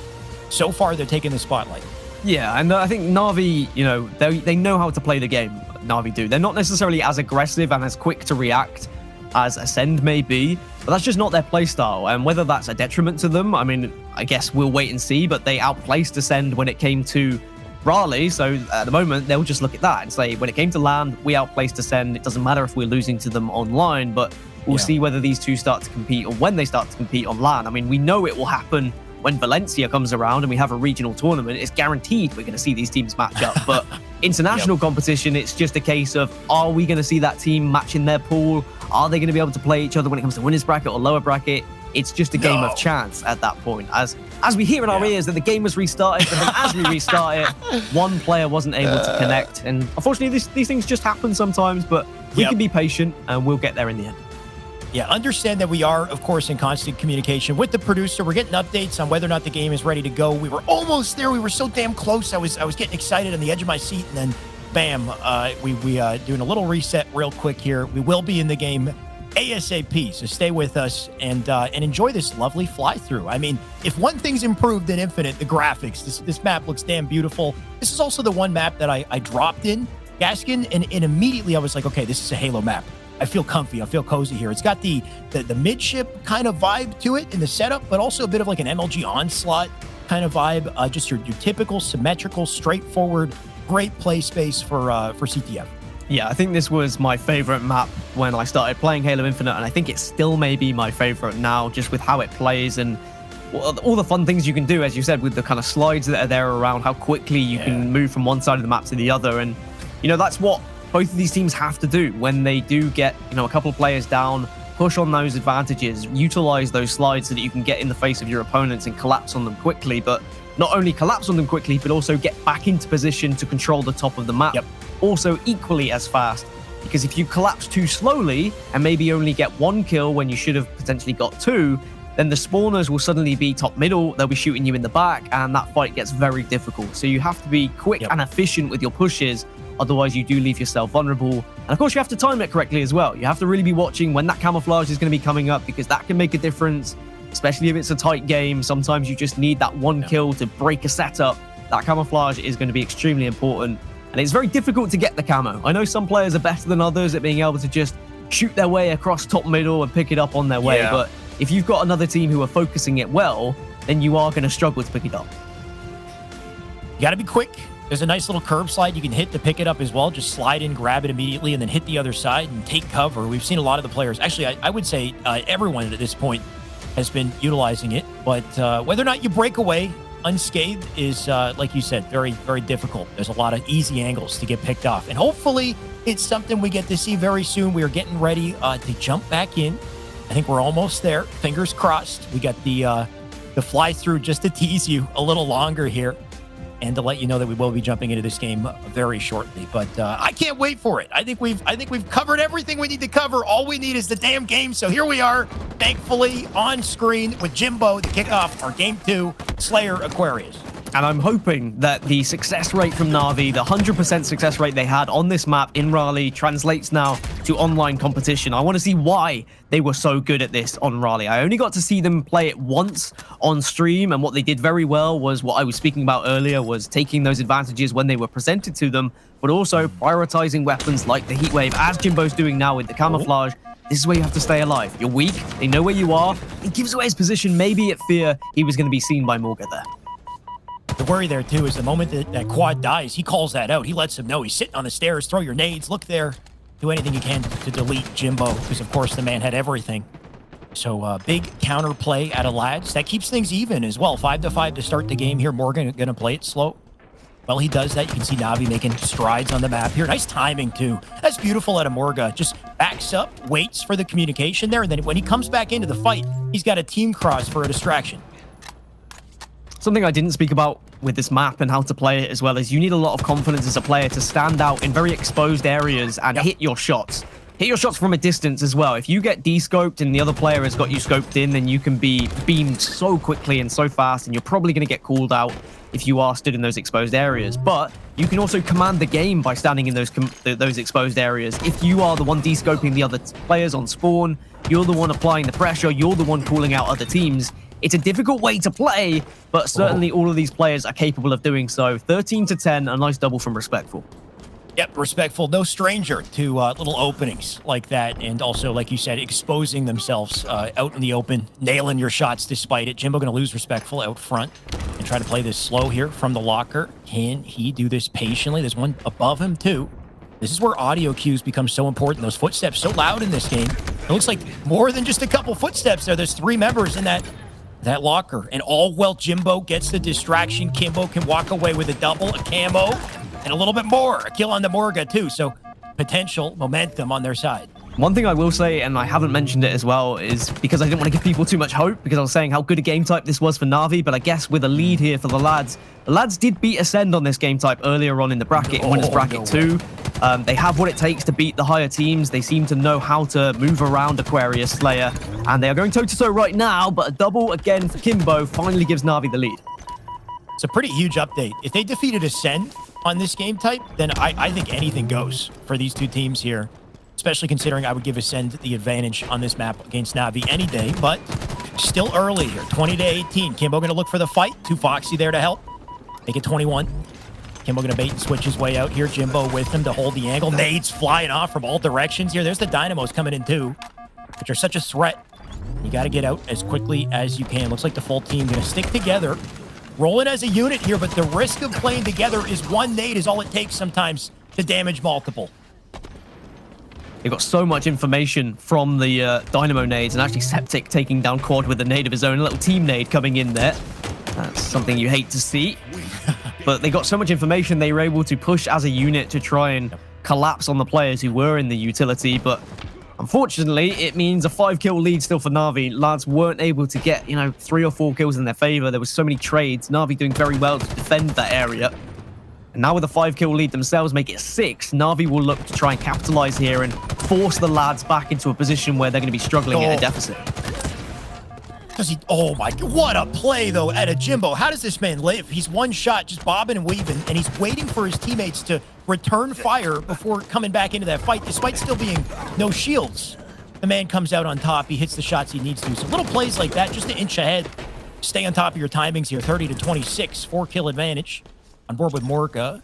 Speaker 5: so far they're taking the spotlight.
Speaker 3: Yeah, and I think Na'Vi, they know how to play the game. Na'Vi do. They're not necessarily as aggressive and as quick to react as Ascend may be, but that's just not their playstyle. And whether that's a detriment to them, I mean, I guess we'll wait and see, but they outplaced Ascend when it came to Raleigh. So at the moment, they'll just look at that and say, when it came to LAN, we outplaced Ascend. It doesn't matter if we're losing to them online, but we'll see whether these two start to compete or when they start to compete on LAN. I mean, we know it will happen when Valencia comes around and we have a regional tournament. It's guaranteed we're going to see these teams match up. But international competition, it's just a case of, are we going to see that team match in their pool? Are they going to be able to play each other when it comes to winners bracket or lower bracket? It's just a game of chance at that point. As we hear in our ears that the game was restarted, but then as we restart it, one player wasn't able to connect. And unfortunately, these things just happen sometimes, but we can be patient and we'll get there in the end.
Speaker 5: Yeah, understand that we are, of course, in constant communication with the producer. We're getting updates on whether or not the game is ready to go. We were almost there. We were so damn close. I was getting excited on the edge of my seat, and then, bam, we doing a little reset real quick here. We will be in the game ASAP, so stay with us and enjoy this lovely fly-through. I mean, if one thing's improved in Infinite, the graphics. This map looks damn beautiful. This is also the one map that I dropped in, Gaskin, and immediately I was like, okay, this is a Halo map. I feel comfy. I feel cozy here. It's got the midship kind of vibe to it in the setup, but also a bit of like an MLG Onslaught kind of vibe. Just your typical symmetrical, straightforward, great play space for CTF.
Speaker 3: Yeah, I think this was my favorite map when I started playing Halo Infinite, and I think it still may be my favorite now, just with how it plays and all the fun things you can do, as you said, with the kind of slides that are there around, how quickly you can move from one side of the map to the other. And, that's what both of these teams have to do when they do get, a couple of players down. push on those advantages, utilize those slides so that you can get in the face of your opponents and collapse on them quickly, but not only collapse on them quickly, but also get back into position to control the top of the map. Also equally as fast, because if you collapse too slowly and maybe only get 1 kill when you should have potentially got 2, then the spawners will suddenly be top middle, they'll be shooting you in the back, and that fight gets very difficult. So you have to be quick and efficient with your pushes, otherwise you do leave yourself vulnerable. And of course you have to time it correctly as well. You have to really be watching when that camouflage is going to be coming up, because that can make a difference, especially if it's a tight game. Sometimes you just need that 1 kill to break a setup. That camouflage is going to be extremely important, and it's very difficult to get the camo. I know some players are better than others at being able to just shoot their way across top middle and pick it up on their way, but if you've got another team who are focusing it well, then you are going to struggle to pick it up.
Speaker 5: You got to be quick. There's a nice little curb slide you can hit to pick it up as well. Just slide in, grab it immediately, and then hit the other side and take cover. We've seen a lot of the players. Actually, I would say everyone at this point has been utilizing it. But whether or not you break away unscathed is, like you said, very, very difficult. There's a lot of easy angles to get picked off. And hopefully it's something we get to see very soon. We are getting ready to jump back in. I think we're almost there. Fingers crossed. We got the fly through just to tease you a little longer here and to let you know that we will be jumping into this game very shortly. But I can't wait for it. I think we've covered everything we need to cover. All we need is the damn game. So here we are, thankfully on screen with Jimbo to kick off our Game 2 Slayer Aquarius.
Speaker 3: And I'm hoping that the success rate from Na'Vi, the 100% success rate they had on this map in Raleigh, translates now to online competition. I want to see why they were so good at this on Raleigh. I only got to see them play it once on stream, and what they did very well was what I was speaking about earlier, was taking those advantages when they were presented to them, but also prioritizing weapons like the Heatwave, as Jimbo's doing now with the camouflage. This is where you have to stay alive. You're weak, they know where you are. He gives away his position, maybe at fear he was going to be seen by Morga there.
Speaker 5: The worry there, too, is the moment that Quad dies, he calls that out. He lets him know. He's sitting on the stairs. Throw your nades. Look there. Do anything you can to delete Jimbo, because, of course, the man had everything. So, big counterplay out of Lads. That keeps things even as well. 5-5 to start the game here. Morgan going to play it slow. Well, he does that. You can see Na'Vi making strides on the map here. Nice timing, too. That's beautiful out of Morga. Just backs up, waits for the communication there, and then when he comes back into the fight, he's got a team cross for a distraction.
Speaker 3: Something I didn't speak about with this map and how to play it as well is you need a lot of confidence as a player to stand out in very exposed areas and hit your shots. Hit your shots from a distance as well. If you get de-scoped and the other player has got you scoped in, then you can be beamed so quickly and so fast, and you're probably going to get called out if you are stood in those exposed areas. But you can also command the game by standing in those exposed areas. If you are the one de-scoping the other players on spawn, you're the one applying the pressure, you're the one calling out other teams. It's a difficult way to play, but certainly all of these players are capable of doing so. 13-10, a nice double from Respectful.
Speaker 5: Yep, Respectful, no stranger to little openings like that. And also, like you said, exposing themselves out in the open, nailing your shots despite it. Jimbo going to lose Respectful out front and try to play this slow here from the locker. Can he do this patiently? There's one above him, too. This is where audio cues become so important. Those footsteps so loud in this game. It looks like more than just a couple footsteps there. There's 3 members in that locker. And all well, Jimbo gets the distraction. Kimbo can walk away with a double, a camo, and a little bit more. A kill on the Morga, too. So potential momentum on their side.
Speaker 3: One thing I will say, and I haven't mentioned it as well, is because I didn't want to give people too much hope, because I was saying how good a game type this was for Na'Vi, but I guess with a lead here for the lads did beat Ascend on this game type earlier on in the bracket, in winners bracket 2. They have what it takes to beat the higher teams. They seem to know how to move around Aquarius Slayer, and they are going toe-to-toe right now, but a double again for Kimbo finally gives Na'Vi the lead.
Speaker 5: It's a pretty huge update. If they defeated Ascend on this game type, then I think anything goes for these two teams here, especially considering I would give Ascend the advantage on this map against Na'Vi any day, but still early here, 20-18. Kimbo going to look for the fight. Too Foxy there to help. Make it 21. Kimbo going to bait and switch his way out here. Jimbo with him to hold the angle. Nades flying off from all directions here. There's the Dynamos coming in too, which are such a threat. You got to get out as quickly as you can. Looks like the full team going to stick together. Rolling as a unit here, but the risk of playing together is one nade is all it takes sometimes to damage multiple.
Speaker 3: They've got so much information from the Dynamo nades, and actually Septic taking down Quad with a nade of his own, a little team nade coming in there. That's something you hate to see. But they got so much information, they were able to push as a unit to try and collapse on the players who were in the utility. But Unfortunately, it means a 5-kill lead still for Na'Vi. Lads weren't able to get, 3 or 4 kills in their favor. There was so many trades. Na'Vi doing very well to defend that area. And now with a 5-kill lead themselves, make it 6. Na'Vi will look to try and capitalize here and force the lads back into a position where they're going to be struggling at a deficit.
Speaker 5: Oh my, what a play though at a Jimbo. How does this man live? He's one shot, just bobbing and weaving, and he's waiting for his teammates to return fire before coming back into that fight, despite still being no shields. The man comes out on top. He hits the shots he needs to. So little plays like that, just to inch ahead. Stay on top of your timings here. 30-26, 4-kill advantage on board with Morga.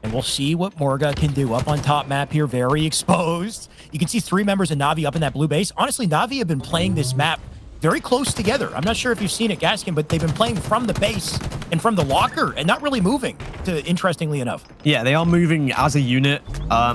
Speaker 5: And we'll see what Morga can do up on top map here. Very exposed. You can see 3 members of Na'Vi up in that blue base. Honestly, Na'Vi have been playing this map very close together. I'm not sure if you've seen it, Gaskin, but they've been playing from the base and from the locker and not really moving, interestingly enough.
Speaker 3: Yeah, they are moving as a unit. I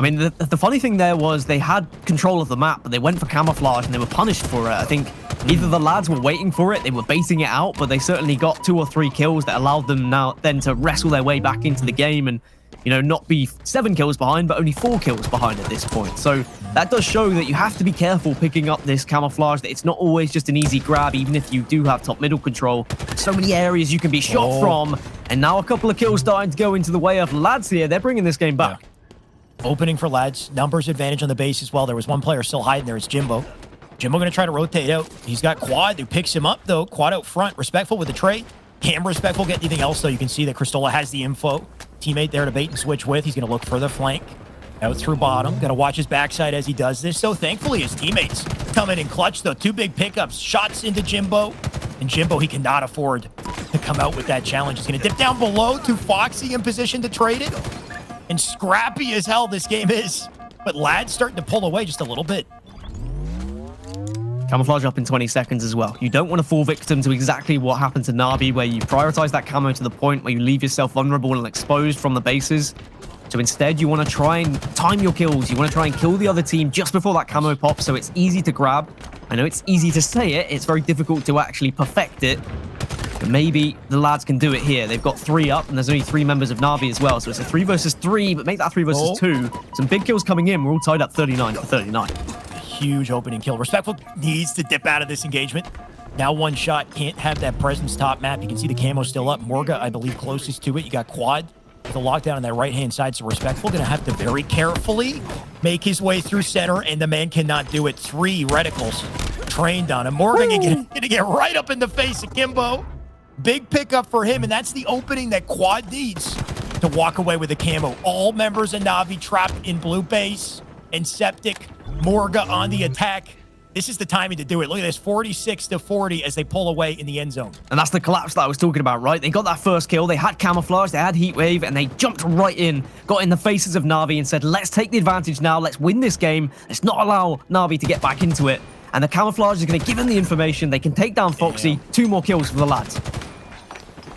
Speaker 3: mean, the funny thing there was they had control of the map, but they went for camouflage and they were punished for it. I think either the lads were waiting for it, they were baiting it out, but they certainly got 2 or 3 kills that allowed them then to wrestle their way back into the game and, not be 7 kills behind, but only 4 kills behind at this point. So that does show that you have to be careful picking up this camouflage, that it's not always just an easy grab, even if you do have top-middle control. So many areas you can be shot from, and now a couple of kills starting to go into the way of lads here. They're bringing this game back.
Speaker 5: Yeah. Opening for lads. Numbers advantage on the base as well. There was one player still hiding there. It's Jimbo. Jimbo going to try to rotate out. He's got Quad who picks him up, though. Quad out front. Respectful with the trade. Cam respectful. Get anything else, though. You can see that Cristola has the info. Teammate there to bait and switch with. He's going to look for the flank. Out through bottom. Got to watch his backside as he does this. So thankfully, his teammates come in and clutch, though. 2 big pickups. Shots into Jimbo. And Jimbo, he cannot afford to come out with that challenge. He's going to dip down below to Foxy in position to trade it. And scrappy as hell this game is. But lads starting to pull away just a little bit.
Speaker 3: Camouflage up in 20 seconds as well. You don't want to fall victim to exactly what happened to Na'Vi, where you prioritize that camo to the point where you leave yourself vulnerable and exposed from the bases. So instead, you want to try and time your kills. You want to try and kill the other team just before that camo pops, so it's easy to grab. I know it's easy to say it. It's very difficult to actually perfect it. But maybe the lads can do it here. They've got 3 up, and there's only 3 members of Na'Vi as well. So it's a 3 versus 3, but make that 3 versus 2. Some big kills coming in. We're all tied up 39-39.
Speaker 5: Huge opening kill. Respectful needs to dip out of this engagement. Now 1 shot. Can't have that presence top map. You can see the camo still up. Morga, I believe, closest to it. You got Quad with the lockdown on that right-hand side. So Respectful going to have to very carefully make his way through center, and the man cannot do it. 3 reticles trained on him. Morga going to get right up in the face of Kimbo. Big pickup for him, and that's the opening that Quad needs to walk away with the camo. All members of Na'Vi trapped in blue base, and Septic. Morga on the attack. This is the timing to do it. Look at this, 46-40 as they pull away in the end zone.
Speaker 3: And that's the collapse that I was talking about, right? They got that first kill, they had camouflage, they had heat wave, and they jumped right in, got in the faces of Na'Vi and said, let's take the advantage now, let's win this game, let's not allow Na'Vi to get back into it. And the camouflage is going to give them the information, they can take down Foxy. 2 more kills for the lads.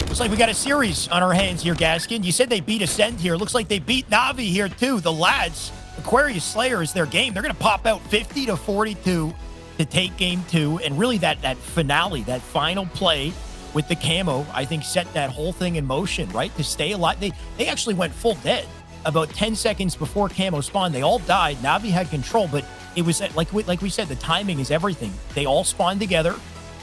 Speaker 5: Looks like we got a series on our hands here, Gaskin. You said they beat Ascend here. Looks like they beat Na'Vi here too. The lads, Aquarius Slayer is their game. They're going to pop out 50-42 to take game 2. And really that finale, that final play with the camo, I think set that whole thing in motion, right? To stay alive. They actually went full dead about 10 seconds before camo spawned. They all died. Na'Vi had control, but it was like we said, the timing is everything. They all spawned together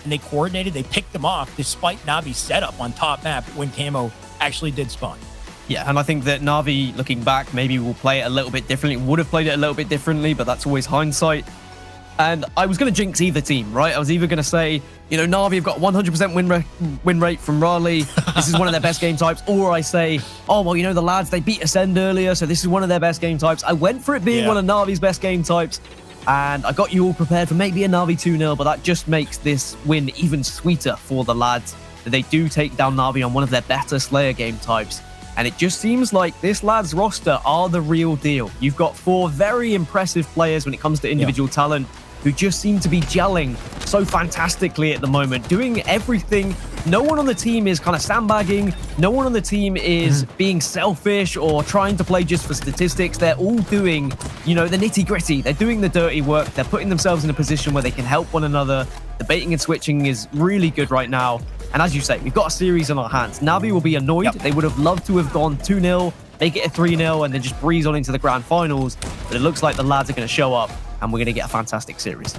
Speaker 5: and they coordinated. They picked them off despite Na'Vi's setup on top map when camo actually did spawn.
Speaker 3: Yeah, and I think that Na'Vi, looking back, maybe will play it a little bit differently. Would have played it a little bit differently, but that's always hindsight. And I was going to jinx either team, right? I was either going to say, Na'Vi have got 100% win rate from Raleigh. This is one of their best game types. Or I say, oh, well, the lads, they beat Ascend earlier, so this is one of their best game types. I went for it being one of Na'Vi's best game types. And I got you all prepared for maybe a Na'Vi 2-0, but that just makes this win even sweeter for the lads. That they do take down Na'Vi on one of their better Slayer game types. And it just seems like this lads roster are the real deal. You've got 4 very impressive players when it comes to individual talent who just seem to be gelling so fantastically at the moment, doing everything. No one on the team is kind of sandbagging. No one on the team is being selfish or trying to play just for statistics. They're all doing, the nitty gritty. They're doing the dirty work. They're putting themselves in a position where they can help one another. The baiting and switching is really good right now. And as you say, we've got a series on our hands. Na'Vi will be annoyed. They would have loved to have gone 2-0, make it a 3-0, and then just breeze on into the grand finals. But it looks like the lads are going to show up. and we're going to get a fantastic series.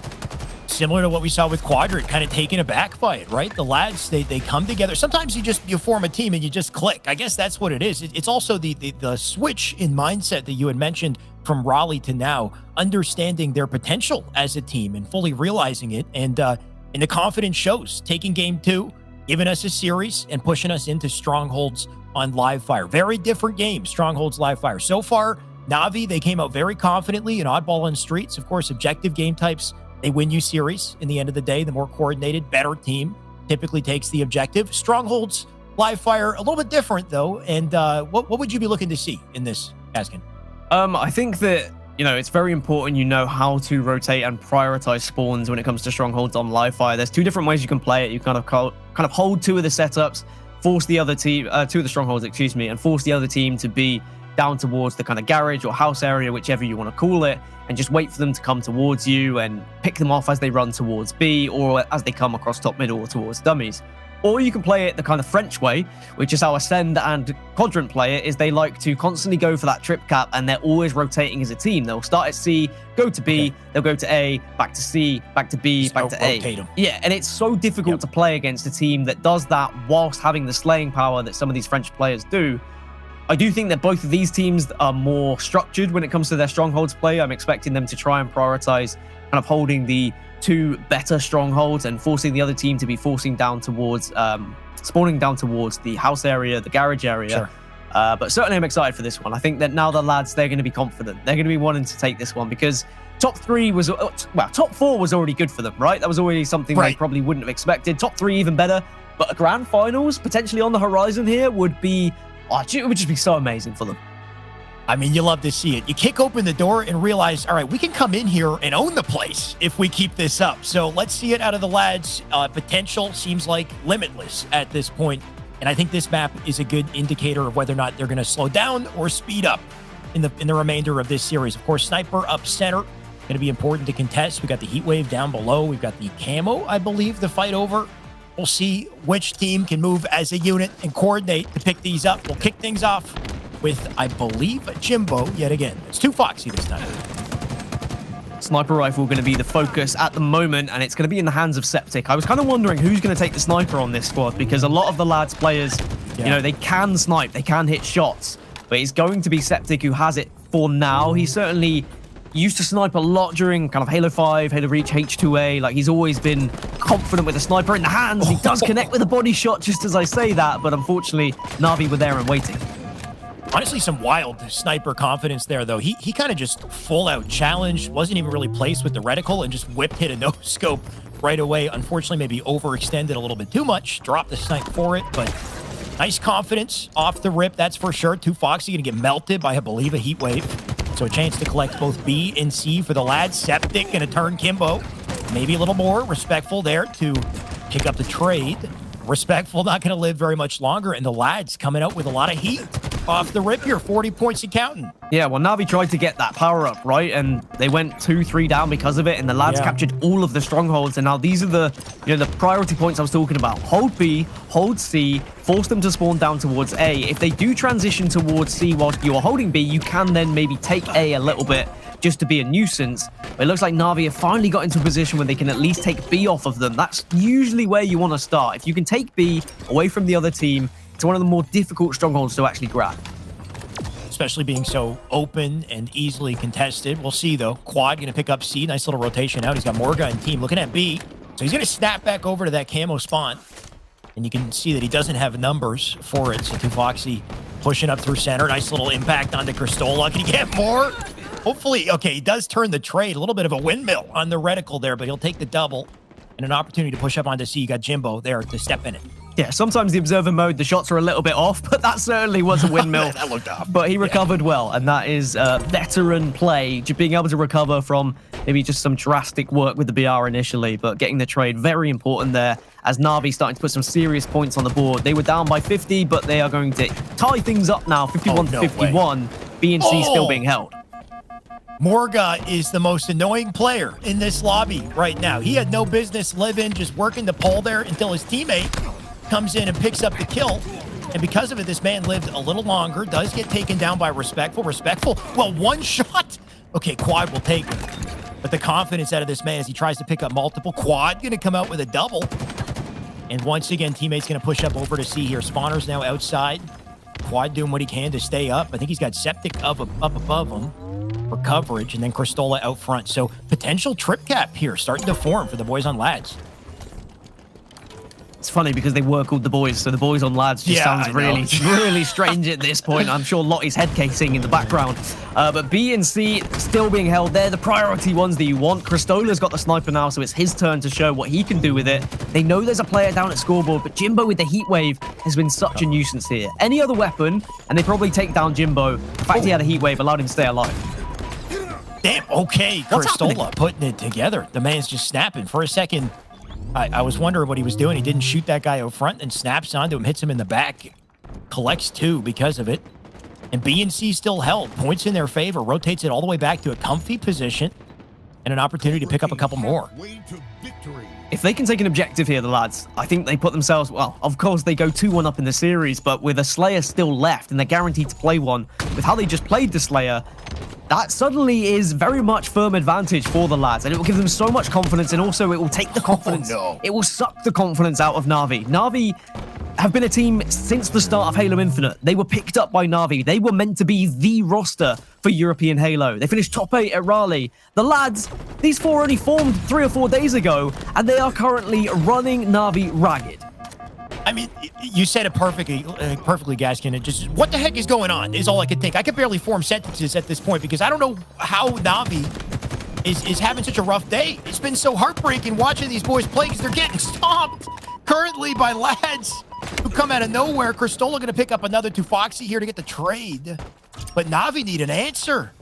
Speaker 5: Similar to what we saw with Quadrant, kind of taken aback by it, right? The lads, they come together. Sometimes you form a team and you just click. I guess that's what it is. It's also the switch in mindset that you had mentioned from Raleigh to now, understanding their potential as a team and fully realizing it. And the confidence shows, taking game 2, giving us a series and pushing us into Strongholds on live fire. Very different games, Strongholds live fire. So far, Na'Vi, they came out very confidently in Oddball on Streets. Of course, objective game types, they win you series. In the end of the day, the more coordinated, better team typically takes the objective. Strongholds live fire, a little bit different though. And what would you be looking to see in this, Askin?
Speaker 3: I think that, it's very important you know how to rotate and prioritize spawns when it comes to Strongholds on live fire. There's 2 different ways you can play it. You kind of hold 2 of the setups, force the other team, 2 of the Strongholds, and force the other team to be down towards the kind of garage or house area, whichever you want to call it, and just wait for them to come towards you and pick them off as they run towards B or as they come across top middle or towards dummies. Or you can play it the kind of French way, which is how Ascend and Quadrant play it, is they like to constantly go for that trip cap and they're always rotating as a team. They'll start at C, go to B, they'll go to A, back to C, back to B, back to A.
Speaker 5: Them.
Speaker 3: Yeah, and it's so difficult to play against a team that does that whilst having the slaying power that some of these French players do. I do think that both of these teams are more structured when it comes to their Strongholds play. I'm expecting them to try and prioritize kind of holding the 2 better Strongholds and forcing the other team to be forcing down towards, spawning down towards the house area, the garage area.
Speaker 5: Sure.
Speaker 3: But certainly I'm excited for this one. I think that now the lads, they're going to be confident. They're going to be wanting to take this one because top 4 was already good for them, right? That was already something they probably wouldn't have expected. Top 3 even better. But a grand finals potentially on the horizon here would be, it would just be so amazing for them.
Speaker 5: I mean, you love to see it. You kick open the door and realize, all right, we can come in here and own the place if we keep this up. So let's see it out of the lads. Potential seems like limitless at this point. And I think this map is a good indicator of whether or not they're going to slow down or speed up in the remainder of this series. Of course, Sniper up center, going to be important to contest. We got the heat wave down below. We've got the camo, I believe, to fight over. We'll see which team can move as a unit and coordinate to pick these up. We'll kick things off with, I believe, Jimbo yet again. It's 2 Foxy this time.
Speaker 3: Sniper rifle going to be the focus at the moment, and it's going to be in the hands of Septic. I was kind of wondering who's going to take the sniper on this squad, because a lot of the lads players, they can snipe, they can hit shots, but it's going to be Septic who has it for now. He certainly used to snipe a lot during kind of Halo 5, Halo Reach, H2A. Like, he's always been confident with a sniper in the hands. He does connect with a body shot just as I say that, but unfortunately, Na'Vi were there and waiting.
Speaker 5: Honestly, some wild sniper confidence there, though. He kind of just full-out challenged, wasn't even really placed with the reticle, and just whipped hit a no-scope right away. Unfortunately, maybe overextended a little bit too much. Dropped the snipe for it, but nice confidence off the rip, that's for sure. 2 Foxy going to get melted by, I believe, a heat wave. So a chance to collect both B and C for the lads. Septic going to turn Kimbo. Maybe a little more respectful there to pick up the trade. Respectful not going to live very much longer, and the lads coming out with a lot of heat off the rip here, 40 points and counting.
Speaker 3: Yeah, well, Na'Vi tried to get that power up, right? And they went 2-3 down because of it, and the lads captured all of the strongholds. And now these are the, the priority points I was talking about. Hold B, hold C, force them to spawn down towards A. If they do transition towards C whilst you're holding B, you can then maybe take A a little bit just to be a nuisance. But it looks like Na'Vi have finally got into a position where they can at least take B off of them. That's usually where you want to start. If you can take B away from the other team, it's one of the more difficult strongholds to actually grab.
Speaker 5: Especially being so open and easily contested. We'll see, though. Quad going to pick up C. Nice little rotation out. He's got Morga and team looking at B. So he's going to snap back over to that camo spawn. And you can see that he doesn't have numbers for it. So 2 Foxy pushing up through center. Nice little impact onto Cristola. Can he get more? Hopefully. Okay, he does turn the trade. A little bit of a windmill on the reticle there, but he'll take the double. And an opportunity to push up onto C. You got Jimbo there to step in it.
Speaker 3: Yeah, sometimes the observer mode, the shots are a little bit off, but that certainly was a windmill.
Speaker 5: That looked off.
Speaker 3: But he recovered well, and that is veteran play. Just being able to recover from maybe just some drastic work with the BR initially, but getting the trade, very important there, as Na'Vi starting to put some serious points on the board. They were down by 50, but they are going to tie things up now, 51-51. B and C still being held.
Speaker 5: Morga is the most annoying player in this lobby right now. He had no business living, just working the pole there until his teammate comes in and picks up the kill. And because of it, this man lived a little longer, does get taken down by Respectful. Respectful, well, one shot. Okay, Quad will take it. But the confidence out of this man as he tries to pick up multiple. Quad going to come out with a double. And once again, teammates going to push up over to C here. Spawner's now outside. Quad doing what he can to stay up. I think he's got Septic up above him for coverage. And then Cristola out front. So potential trip cap here starting to form for the boys on Lads.
Speaker 3: It's funny because they were called the boys, so the boys on Lads just sounds really strange at this point. I'm sure Lottie's head casing in the background. But B and C still being held. They're the priority ones that you want. Cristola's got the sniper now, so it's his turn to show what he can do with it. They know there's a player down at scoreboard, but Jimbo with the heat wave has been such a nuisance here. Any other weapon, and they probably take down Jimbo. The fact he had a heat wave allowed him to stay alive.
Speaker 5: Damn, okay, Cristola putting it together. The man's just snapping. For a second, I was wondering what he was doing. He didn't shoot that guy out front and snaps onto him, hits him in the back, collects 2 because of it. And B and C still held. Points in their favor, rotates it all the way back to a comfy position and an opportunity to pick up a couple more.
Speaker 3: If they can take an objective here, the Lads, I think they put themselves, well, of course they go 2-1 up in the series, but with a Slayer still left and they're guaranteed to play one, with how they just played the Slayer, that suddenly is very much firm advantage for the Lads, and it will give them so much confidence, and also it will take the confidence. It will suck the confidence out of Na'Vi. Na'Vi have been a team since the start of Halo Infinite. They were picked up by Na'Vi. They were meant to be the roster for European Halo. They finished top 8 at Raleigh. The Lads, these 4 only formed 3 or 4 days ago, and they are currently running Na'Vi ragged.
Speaker 5: I mean, you said it perfectly, Gaskin. Just what the heck is going on is all I could think. I could barely form sentences at this point because I don't know how Na'Vi is having such a rough day. It's been so heartbreaking watching these boys play because they're getting stomped currently by Lads who come out of nowhere. Cristola going to pick up another Tufoxy here to get the trade. But Na'Vi need an answer.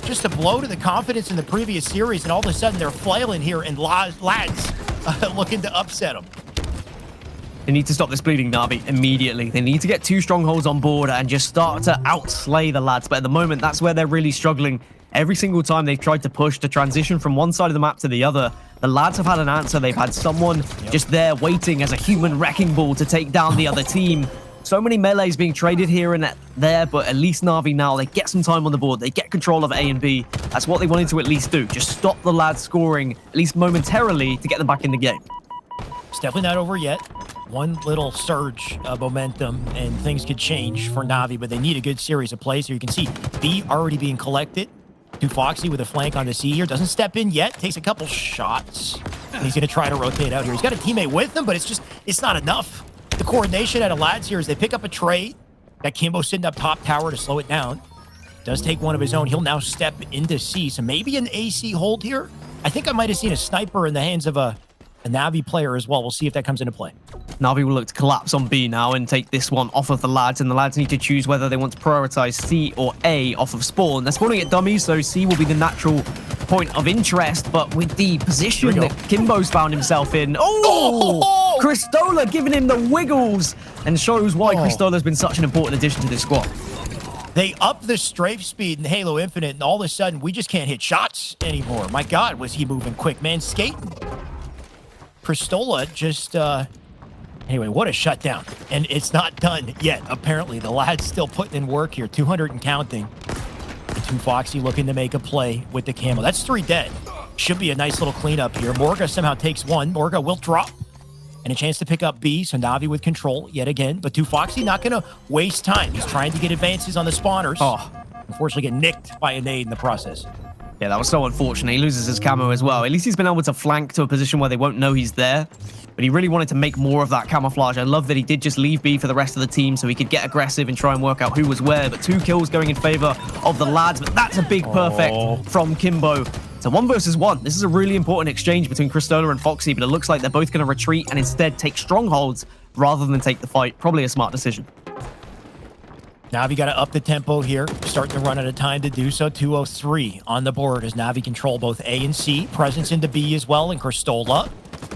Speaker 5: Just a blow to the confidence in the previous series, and all of a sudden they're flailing here, and Lads looking to upset them.
Speaker 3: They need to stop this bleeding, Na'Vi, immediately. They need to get 2 strongholds on board and just start to outslay the Lads. But at the moment, that's where they're really struggling. Every single time they've tried to push to transition from one side of the map to the other, the Lads have had an answer. They've had someone just there waiting as a human wrecking ball to take down the other team. So many melees being traded here and there, but at least Na'Vi now, they get some time on the board. They get control of A and B. That's what they wanted to at least do. Just stop the Lads scoring, at least momentarily, to get them back in the game.
Speaker 5: It's definitely not over yet. One little surge of momentum and things could change for Na'Vi, but they need a good series of plays here. You can see B already being collected. Tufoxy with a flank on the C here. Doesn't step in yet. Takes a couple shots. And he's going to try to rotate out here. He's got a teammate with him, but it's not enough. The coordination out of Lads here is they pick up a trade. Got Kimbo sitting up top tower to slow it down. Does take one of his own. He'll now step into C. So maybe an AC hold here. I think I might have seen a sniper in the hands of a Na'Vi player as well. We'll see if that comes into play.
Speaker 3: Na'Vi will look to collapse on B now and take this one off of the Lads, and the Lads need to choose whether they want to prioritize C or A off of spawn. They're spawning at dummies, so C will be the natural point of interest, but with the position that Kimbo's found himself in. Oh! Cristola giving him the wiggles, and shows why Cristola's been such an important addition to this squad.
Speaker 5: They up the strafe speed in Halo Infinite, and all of a sudden, we just can't hit shots anymore. My God, was he moving quick, man. Skating. Cristola just, anyway, what a shutdown. And it's not done yet, apparently. The Lads still putting in work here, 200 and counting. The Tufoxy looking to make a play with the camo. That's 3 dead. Should be a nice little cleanup here. Morga somehow takes 1. Morga will drop. And a chance to pick up B, so Na'Vi with control yet again. But Tufoxy not going to waste time. He's trying to get advances on the spawners. Unfortunately, get nicked by a nade in the process.
Speaker 3: Yeah, that was so unfortunate. He loses his camo as well. At least he's been able to flank to a position where they won't know he's there. But he really wanted to make more of that camouflage. I love that he did just leave B for the rest of the team so he could get aggressive and try and work out who was where. But 2 kills going in favor of the Lads. But that's a big perfect from Kimbo. So 1 versus 1. This is a really important exchange between Cristola and Foxy, but it looks like they're both going to retreat and instead take strongholds rather than take the fight. Probably a smart decision.
Speaker 5: Na'Vi got to up the tempo here, starting to run out of time to do so. 2:03 on the board as Na'Vi control both A and C. Presence into B as well, and Cristola.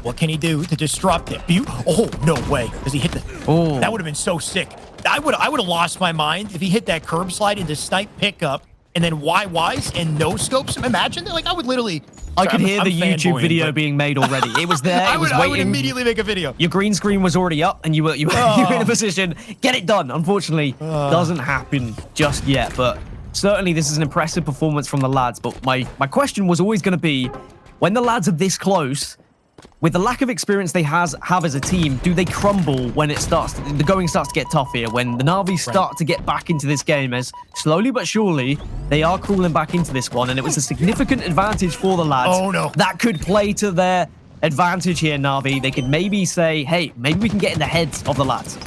Speaker 5: What can he do to disrupt it? Oh, no way. Does he hit the... Oh, that would have been so sick. I would have lost my mind if he hit that curb slide into snipe pickup and then Y-wise and no scopes him. Imagine that. Like, I would literally...
Speaker 3: I could hear the YouTube video being made already. It was there. It was waiting.
Speaker 5: I would immediately make a video.
Speaker 3: Your green screen was already up, and you were in a position. Get it done. Unfortunately, doesn't happen just yet. But certainly this is an impressive performance from the lads, but my question was always going to be, when the lads are this close, with the lack of experience they have as a team, do they crumble when the going starts to get tough here, when the Na'Vi start to get back into this game, as slowly but surely they are crawling back into this one, and it was a significant advantage for the lads.
Speaker 5: Oh, no.
Speaker 3: That could play to their advantage here, Na'Vi. They could maybe say, hey, maybe we can get in the heads of the lads.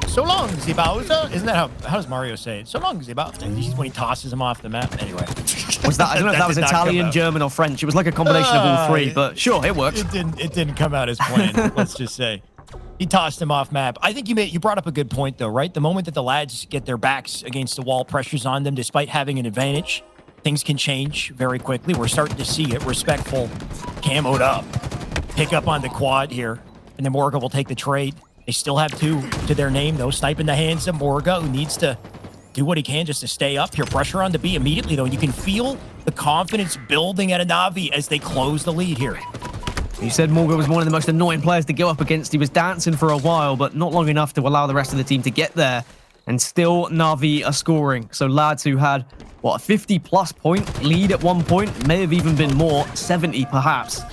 Speaker 5: So long, Zibauza. Isn't that how does Mario say it? So long, Zibauza. When he tosses him off the map. Anyway.
Speaker 3: Was that? I don't know if that was Italian, German, or French. It was like a combination of all three, but sure, it works.
Speaker 5: It didn't come out as planned. Let's just say. He tossed him off map. I think you brought up a good point, though, right? The moment that the lads get their backs against the wall, pressure's on them, despite having an advantage, things can change very quickly. We're starting to see it. Respectful, camoed up, pick up on the quad here, and then Morga will take the trade. They still have 2 to their name, though. Snipe in the hands of Morga, who needs to do what he can just to stay up here. Pressure on the B immediately, though. And you can feel the confidence building at a Na'Vi as they close the lead here.
Speaker 3: You said Morga was one of the most annoying players to go up against. He was dancing for a while, but not long enough to allow the rest of the team to get there. And still, Na'Vi are scoring. So lads who had, what, a 50-plus point lead at one point, may have even been more, 70 perhaps,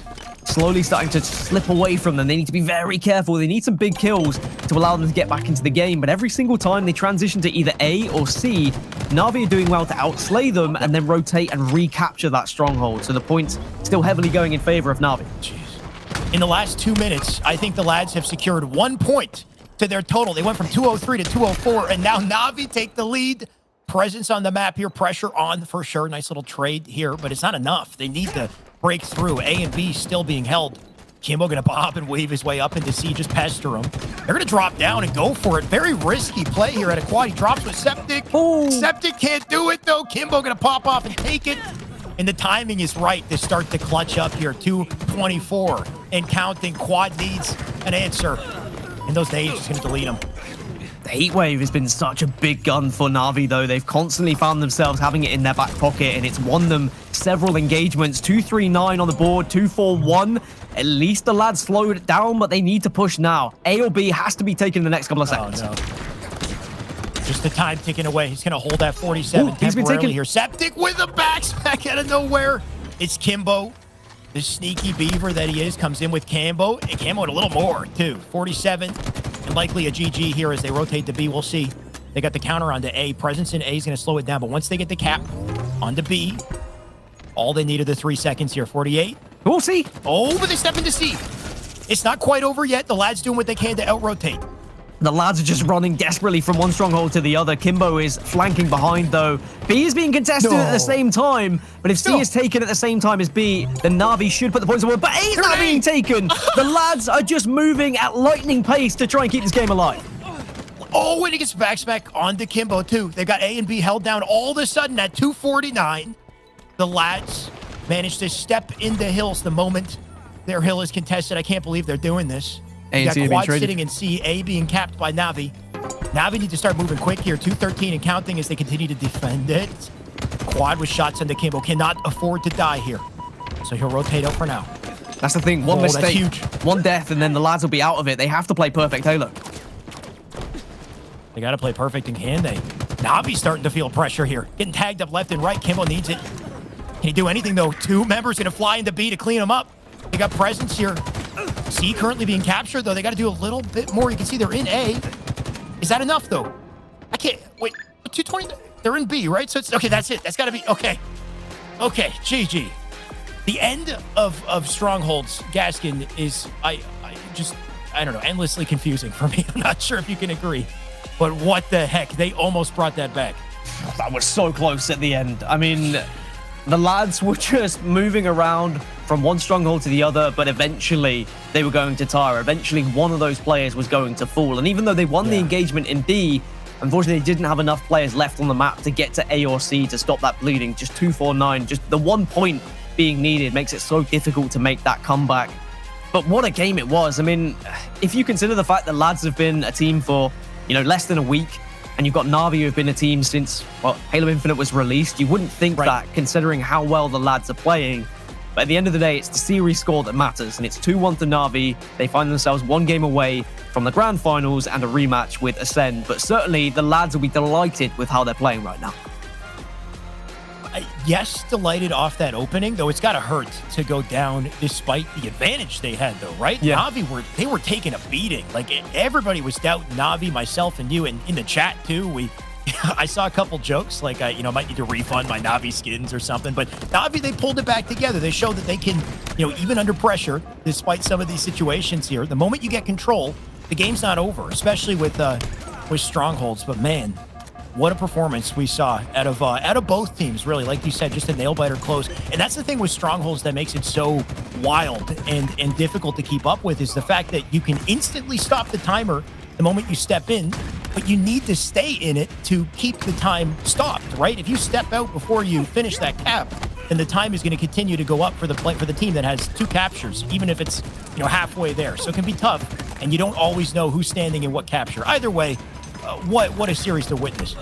Speaker 3: slowly starting to slip away from them. They need to be very careful. They need some big kills to allow them to get back into the game. But every single time they transition to either A or C, Na'Vi are doing well to outslay them and then rotate and recapture that stronghold. So the points still heavily going in favor of Na'Vi.
Speaker 5: In the last 2 minutes, I think the lads have secured 1 point to their total. They went from 203 to 204, and now Na'Vi take the lead. Presence on the map here, pressure on for sure. Nice little trade here, but it's not enough. They need to break through. A and B still being held. Kimbo gonna bob and wave his way up into C, just pester him. They're gonna drop down and go for it. Very risky play here at a quad. He drops with Septic.
Speaker 3: Ooh.
Speaker 5: Septic can't do it though. Kimbo gonna pop off and take it. And the timing is right to start to clutch up here. 2:24 and counting. Quad needs an answer. And those nades just gonna delete him.
Speaker 3: The heat wave has been such a big gun for Na'Vi, though. They've constantly found themselves having it in their back pocket, and it's won them several engagements. 2-3-9 on the board, 2-4-1. At least the lads slowed it down, but they need to push now. A or B has to be taken in the next couple of seconds.
Speaker 5: Oh, no. Just the time ticking away. He's going to hold that 47
Speaker 3: he's been taken
Speaker 5: here. Septic with a backsmack out of nowhere. It's Kimbo. The sneaky beaver that he is comes in with Cambo. And Cambo with a little more, too. 47. And likely a GG here as they rotate to B. We'll see. They got the counter onto A. Presence in A is going to slow it down. But once they get the cap onto B, all they need are the 3 seconds here. 48.
Speaker 3: We'll see.
Speaker 5: Oh, but they step into C. It's not quite over yet. The lads doing what they can to out-rotate.
Speaker 3: The lads are just running desperately from one stronghold to the other. Kimbo is flanking behind, though. B is being contested at the same time, but if C is taken at the same time as B, then Na'Vi should put the points away. But A is not being taken. The lads are just moving at lightning pace to try and keep this game alive.
Speaker 5: Oh, and he gets backsmack onto Kimbo, too. They've got A and B held down all of a sudden at 2:49. The lads managed to step into hills the moment their hill is contested. I can't believe they're doing this. You got Quad sitting in C, A being capped by Na'Vi. Na'Vi need to start moving quick here. 2:13 and counting as they continue to defend it. Quad with shots into Kimbo. Cannot afford to die here. So he'll rotate out for now.
Speaker 3: That's the thing. One mistake,
Speaker 5: that's huge.
Speaker 3: one death, and then the lads will be out of it. They have to play perfect Halo.
Speaker 5: They got to play perfect, and can they? Na'Vi's starting to feel pressure here. Getting tagged up left and right. Kimbo needs it. Can he do anything, though? 2 members going to fly into B to clean him up. They got presence here. C currently being captured, though. They got to do a little bit more. You can see they're in A. Is that enough, though? I can't. Wait, 220. They're in B, right? So it's okay. That's it. That's got to be okay. Okay, GG. The end of Strongholds, Gaskin, is I don't know, endlessly confusing for me. I'm not sure if you can agree, but what the heck? They almost brought that back.
Speaker 3: That was so close at the end. I mean, the lads were just moving around from one stronghold to the other, but eventually they were going to tire. Eventually, one of those players was going to fall. And even though they won the engagement in B, unfortunately, they didn't have enough players left on the map to get to A or C to stop that bleeding. Just 2-4-9, just the 1 point being needed makes it so difficult to make that comeback. But what a game it was. I mean, if you consider the fact that lads have been a team for, less than a week, and you've got Na'Vi who have been a team since, well, Halo Infinite was released, you wouldn't think that, considering how well the lads are playing. But at the end of the day, it's the series score that matters, and it's 2-1 to Na'Vi. They find themselves 1 game away from the grand finals and a rematch with Ascend. But certainly, the lads will be delighted with how they're playing right now.
Speaker 5: yes, delighted off that opening, though it's got to hurt to go down despite the advantage they had, though, right?
Speaker 3: Yeah.
Speaker 5: Navi were taking a beating. Like, everybody was doubting Navi, myself and you, and in the chat, too. I saw a couple jokes, like, might need to refund my Navi skins or something, but Navi, they pulled it back together. They showed that they can, even under pressure, despite some of these situations here, the moment you get control, the game's not over, especially with Strongholds. But man, what a performance we saw out of both teams, really. Like you said, just a nail-biter close. And that's the thing with Strongholds that makes it so wild and difficult to keep up with, is the fact that you can instantly stop the timer the moment you step in, but you need to stay in it to keep the time stopped, right? If you step out before you finish that cap, then the time is going to continue to go up for the team that has 2 captures, even if it's halfway there. So it can be tough, and you don't always know who's standing in what capture. Either way, what a series to witness.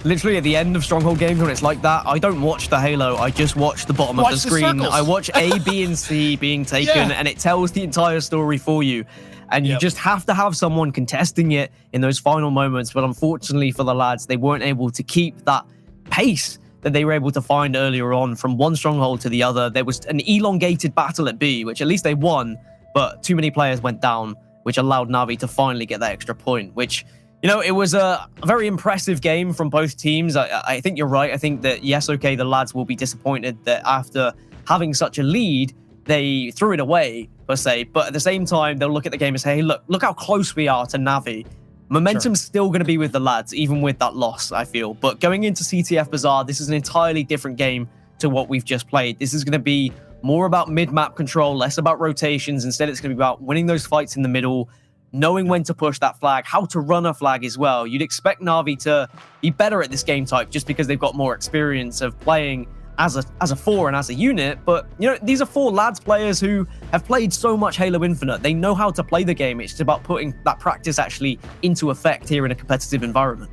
Speaker 3: Literally at the end of Stronghold games, when it's like that, I don't watch the Halo. I just watch the bottom of the screen. I watch A, B, and C being taken, and it tells the entire story for you. And you just have to have someone contesting it in those final moments. But unfortunately for the lads, they weren't able to keep that pace that they were able to find earlier on from one Stronghold to the other. There was an elongated battle at B, which at least they won, but too many players went down, which allowed Navi to finally get that extra point, which, it was a very impressive game from both teams. I think you're right. I think that, yes, okay, the lads will be disappointed that after having such a lead, they threw it away, per se. But at the same time, they'll look at the game and say, hey, look how close we are to Navi. Momentum's still going to be with the lads, even with that loss, I feel. But going into CTF Bazaar, this is an entirely different game to what we've just played. This is going to be more about mid-map control, less about rotations. Instead, it's going to be about winning those fights in the middle, knowing when to push that flag, how to run a flag as well. You'd expect Navi to be better at this game type just because they've got more experience of playing as a 4 and as a unit, but these are 4 lads players who have played so much Halo Infinite. They know how to play the game. It's just about putting that practice actually into effect here in a competitive environment.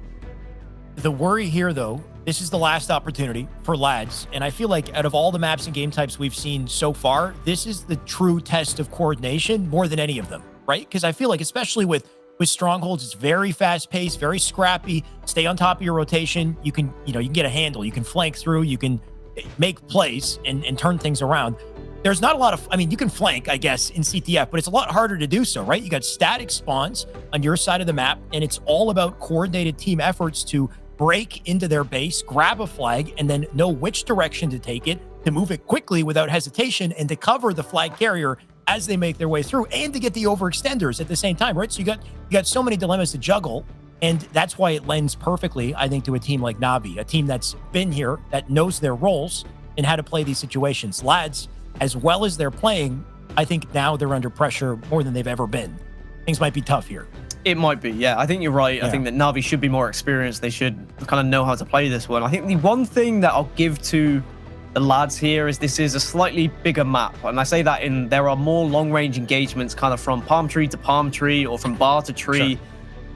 Speaker 5: The worry here, though, this is the last opportunity for lads, and I feel like out of all the maps and game types we've seen so far, this is the true test of coordination more than any of them, right? Because I feel like, especially with Strongholds, it's very fast-paced, very scrappy. Stay on top of your rotation. You can get a handle. You can flank through. You can make plays and turn things around. There's not a lot of, you can flank, I guess, in CTF, but it's a lot harder to do so, right? You got static spawns on your side of the map, and it's all about coordinated team efforts to break into their base, grab a flag, and then know which direction to take it, to move it quickly without hesitation, and to cover the flag carrier as they make their way through, and to get the overextenders at the same time, right? So you got so many dilemmas to juggle. And that's why it lends perfectly, I think, to a team like Navi, a team that's been here, that knows their roles and how to play these situations. Lads, as well as they're playing, I think now they're under pressure more than they've ever been. Things might be tough here.
Speaker 3: It might be, yeah. I think you're right. I think that Navi should be more experienced. They should kind of know how to play this one. I think the one thing that I'll give to the lads here is this is a slightly bigger map. And I say that there are more long-range engagements kind of from palm tree to palm tree or from bar to tree. Sure.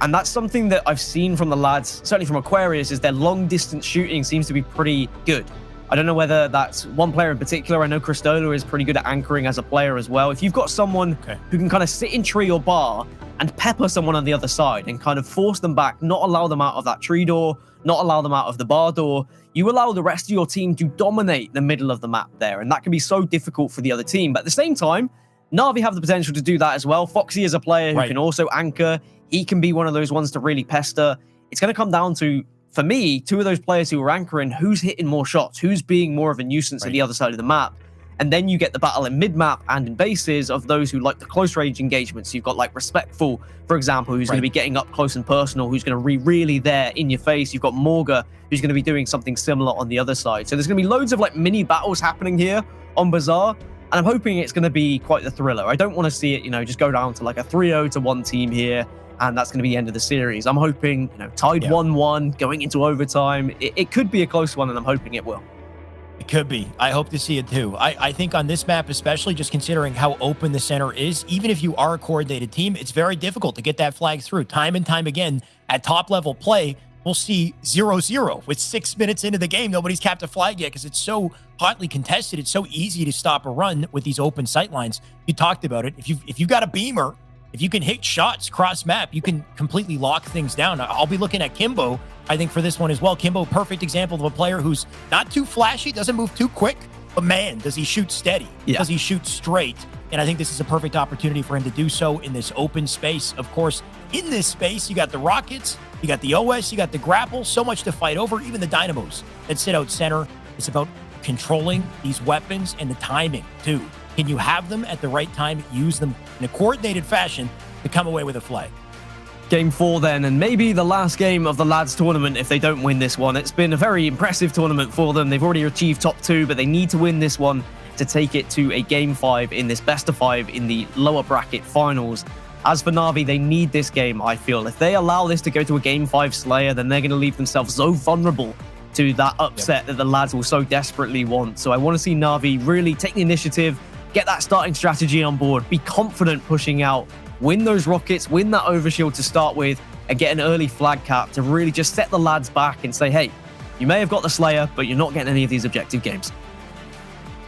Speaker 3: And that's something that I've seen from the lads, certainly from Aquarius, is their long-distance shooting seems to be pretty good. I don't know whether that's one player in particular. I know Cristola is pretty good at anchoring as a player as well. If you've got someone who can kind of sit in tree or bar and pepper someone on the other side and kind of force them back, not allow them out of that tree door, not allow them out of the bar door, you allow the rest of your team to dominate the middle of the map there. And that can be so difficult for the other team. But at the same time, Navi have the potential to do that as well. Foxy is a player who can also anchor. He can be one of those ones to really pester. It's going to come down to, for me, 2 of those players who are anchoring, who's hitting more shots, who's being more of a nuisance at the other side of the map. And then you get the battle in mid-map and in bases of those who like the close-range engagements. You've got like Respectful, for example, who's going to be getting up close and personal, who's going to be really there in your face. You've got Morga, who's going to be doing something similar on the other side. So there's going to be loads of like mini battles happening here on Bazaar. And I'm hoping it's going to be quite the thriller. I don't want to see it, just go down to like a 3-0 to 1 team here. And that's going to be the end of the series. I'm hoping, tied 1-1, going into overtime. It could be a close one, and I'm hoping it will.
Speaker 5: It could be. I hope to see it too. I think on this map, especially just considering how open the center is, even if you are a coordinated team, it's very difficult to get that flag through. Time and time again, at top-level play, we'll see 0-0 with 6 minutes into the game. Nobody's capped a flag yet because it's so hotly contested. It's so easy to stop a run with these open sight lines. You talked about it. If you've got a beamer, If you can hit shots cross map, you can completely lock things down. I'll be looking at Kimbo, I think, for this one as well. Kimbo, perfect example of a player who's not too flashy, doesn't move too quick, but man, does he shoot steady?
Speaker 3: Yeah.
Speaker 5: Does he shoot straight? And I think this is a perfect opportunity for him to do so in this open space. Of course, in this space, you got the Rockets, you got the OS, you got the Grapple, so much to fight over, even the Dynamos that sit out center. It's about controlling these weapons and the timing, too. Can you have them at the right time, use them in a coordinated fashion to come away with a flag?
Speaker 3: Game 4 then, and maybe the last game of the lads tournament if they don't win this one. It's been a very impressive tournament for them. They've already achieved top 2, but they need to win this one to take it to a game 5 in this best of 5 in the lower bracket finals. As for Na'Vi, they need this game, I feel. If they allow this to go to a game 5 Slayer, then they're going to leave themselves so vulnerable to that upset that the lads will so desperately want. So I want to see Na'Vi really take the initiative, get that starting strategy on board, be confident pushing out, win those rockets, win that overshield to start with, and get an early flag cap to really just set the lads back and say, hey, you may have got the Slayer, but you're not getting any of these objective games.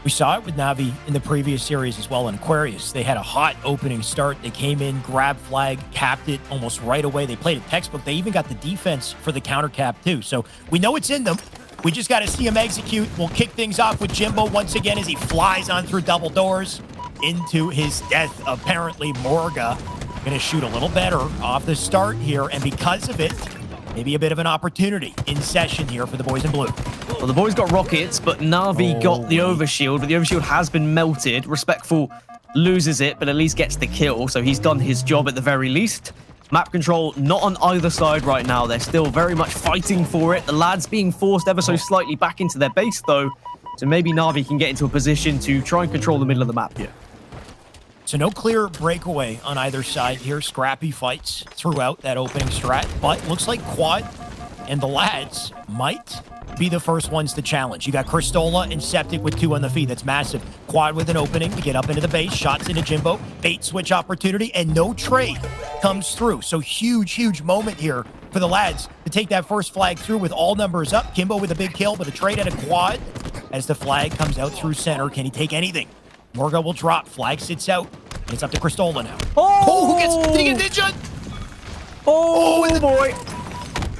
Speaker 5: We saw it with Na'Vi in the previous series as well in Aquarius. They had a hot opening start. They came in, grabbed flag, capped it almost right away. They played a textbook. They even got the defense for the counter cap too. So we know it's in them. We just got to see him execute. We'll kick things off with Jimbo once again as he flies on through double doors into his death. Apparently, Morga going to shoot a little better off the start here, and because of it, maybe a bit of an opportunity in session here for the boys in blue.
Speaker 3: Well, the boys got rockets, but Na'Vi got the overshield, but the overshield has been melted. Respectful loses it, but at least gets the kill, so he's done his job at the very least. Map control not on either side right now. They're still very much fighting for it. The lads being forced ever so slightly back into their base, though, so maybe Na'Vi can get into a position to try and control the middle of the map here.
Speaker 5: So no clear breakaway on either side here. Scrappy fights throughout that opening strat, but looks like Quad and the lads might be the first ones to challenge. You got Cristola and Septic with 2 on the feed. That's massive. Quad with an opening to get up into the base. Shots into Jimbo. Bait switch opportunity, and no trade comes through. So huge moment here for the lads to take that first flag through with all numbers up. Kimbo with a big kill, but a trade at a Quad as the flag comes out through center. Can he take anything? Morga will drop. Flag sits out. And it's up to Cristola now.
Speaker 3: Oh!
Speaker 5: Did he get ninja?
Speaker 3: Oh boy.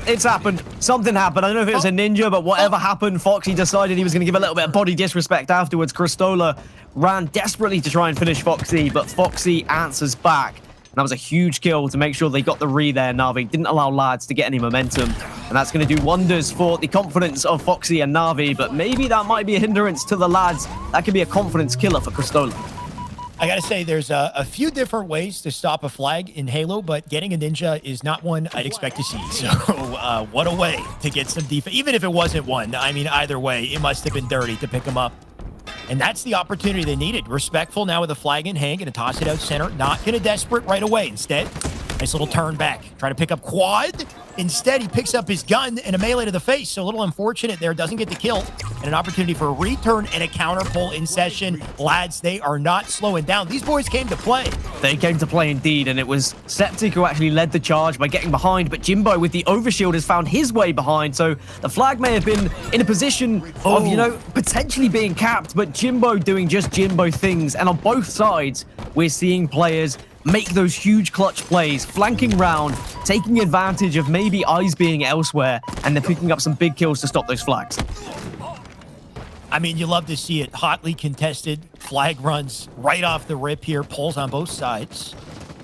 Speaker 3: It's happened. Something happened. I don't know if it was a ninja, but whatever happened, Foxy decided he was going to give a little bit of body disrespect afterwards. Cristola ran desperately to try and finish Foxy, but Foxy answers back. And that was a huge kill to make sure they got the re there. Na'Vi didn't allow lads to get any momentum. And that's going to do wonders for the confidence of Foxy and Na'Vi, but maybe that might be a hindrance to the lads. That could be a confidence killer for Cristola.
Speaker 5: I gotta say, there's a few different ways to stop a flag in Halo, but getting a ninja is not one I'd expect to see. So what a way to get some defense. Even if it wasn't one, I mean, either way, it must have been dirty to pick him up. And that's the opportunity they needed. Respectful now with a flag in hand, gonna toss it out center. Not gonna desperate right away. Instead, nice little turn back. Try to pick up Quad. Instead, he picks up his gun and a melee to the face. So a little unfortunate there. Doesn't get the kill. And an opportunity for a return and a counter pull in session. Lads, they are not slowing down. These boys came to play.
Speaker 3: They came to play indeed, and it was Septic who actually led the charge by getting behind, but Jimbo with the overshield has found his way behind, so the flag may have been in a position of, you know, potentially being capped, but Jimbo doing just Jimbo things, and on both sides, we're seeing players make those huge clutch plays, flanking round, taking advantage of maybe eyes being elsewhere, and they're picking up some big kills to stop those flags.
Speaker 5: I mean, you love to see it. Hotly contested. Flag runs right off the rip here. Pulls on both sides.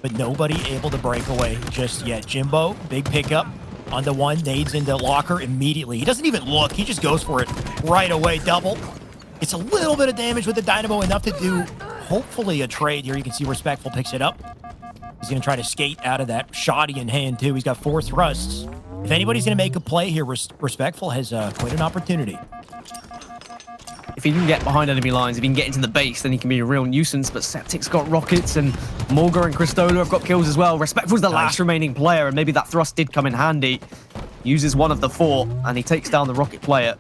Speaker 5: But nobody able to break away just yet. Jimbo, big pickup on the one. Nades into locker immediately. He doesn't even look. He just goes for it right away. Double. It's a little bit of damage with the Dynamo. Enough to do, hopefully, a trade here. You can see Respectful picks it up. He's going to try to skate out of that. Shoddy in hand, too. He's got 4 thrusts. If anybody's going to make a play here, Respectful has quite an opportunity.
Speaker 3: If he can get behind enemy lines, if he can get into the base, then he can be a real nuisance. But Septic's got rockets, and Morga and Cristola have got kills as well. Respectful's the last remaining player, and maybe that thrust did come in handy. Uses one of the 4, and he takes down the rocket player.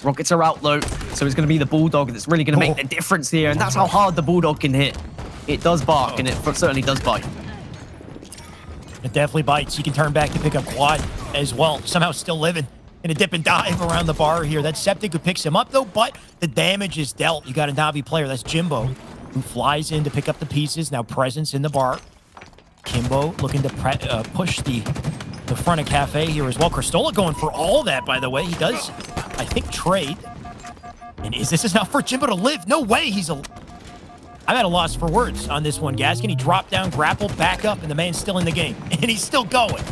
Speaker 3: Rockets are out, though, so it's going to be the Bulldog that's really going to make the difference here, and that's how hard the Bulldog can hit. It does bark, and it certainly does bite.
Speaker 5: It definitely bites. You can turn back to pick up Quad as well. Somehow still living. In a dip and dive around the bar here. That's Septic who picks him up, though, but the damage is dealt. You got a Na'Vi player. That's Jimbo, who flies in to pick up the pieces. Now presence in the bar. Kimbo looking to push the front of Cafe here as well. Cristola going for all that, by the way. He does, I think, trade. And this is enough for Jimbo to live? No way. I'm at a loss for words on this one, Gaskin. He dropped down, grappled, back up, and the man's still in the game. And he's still going.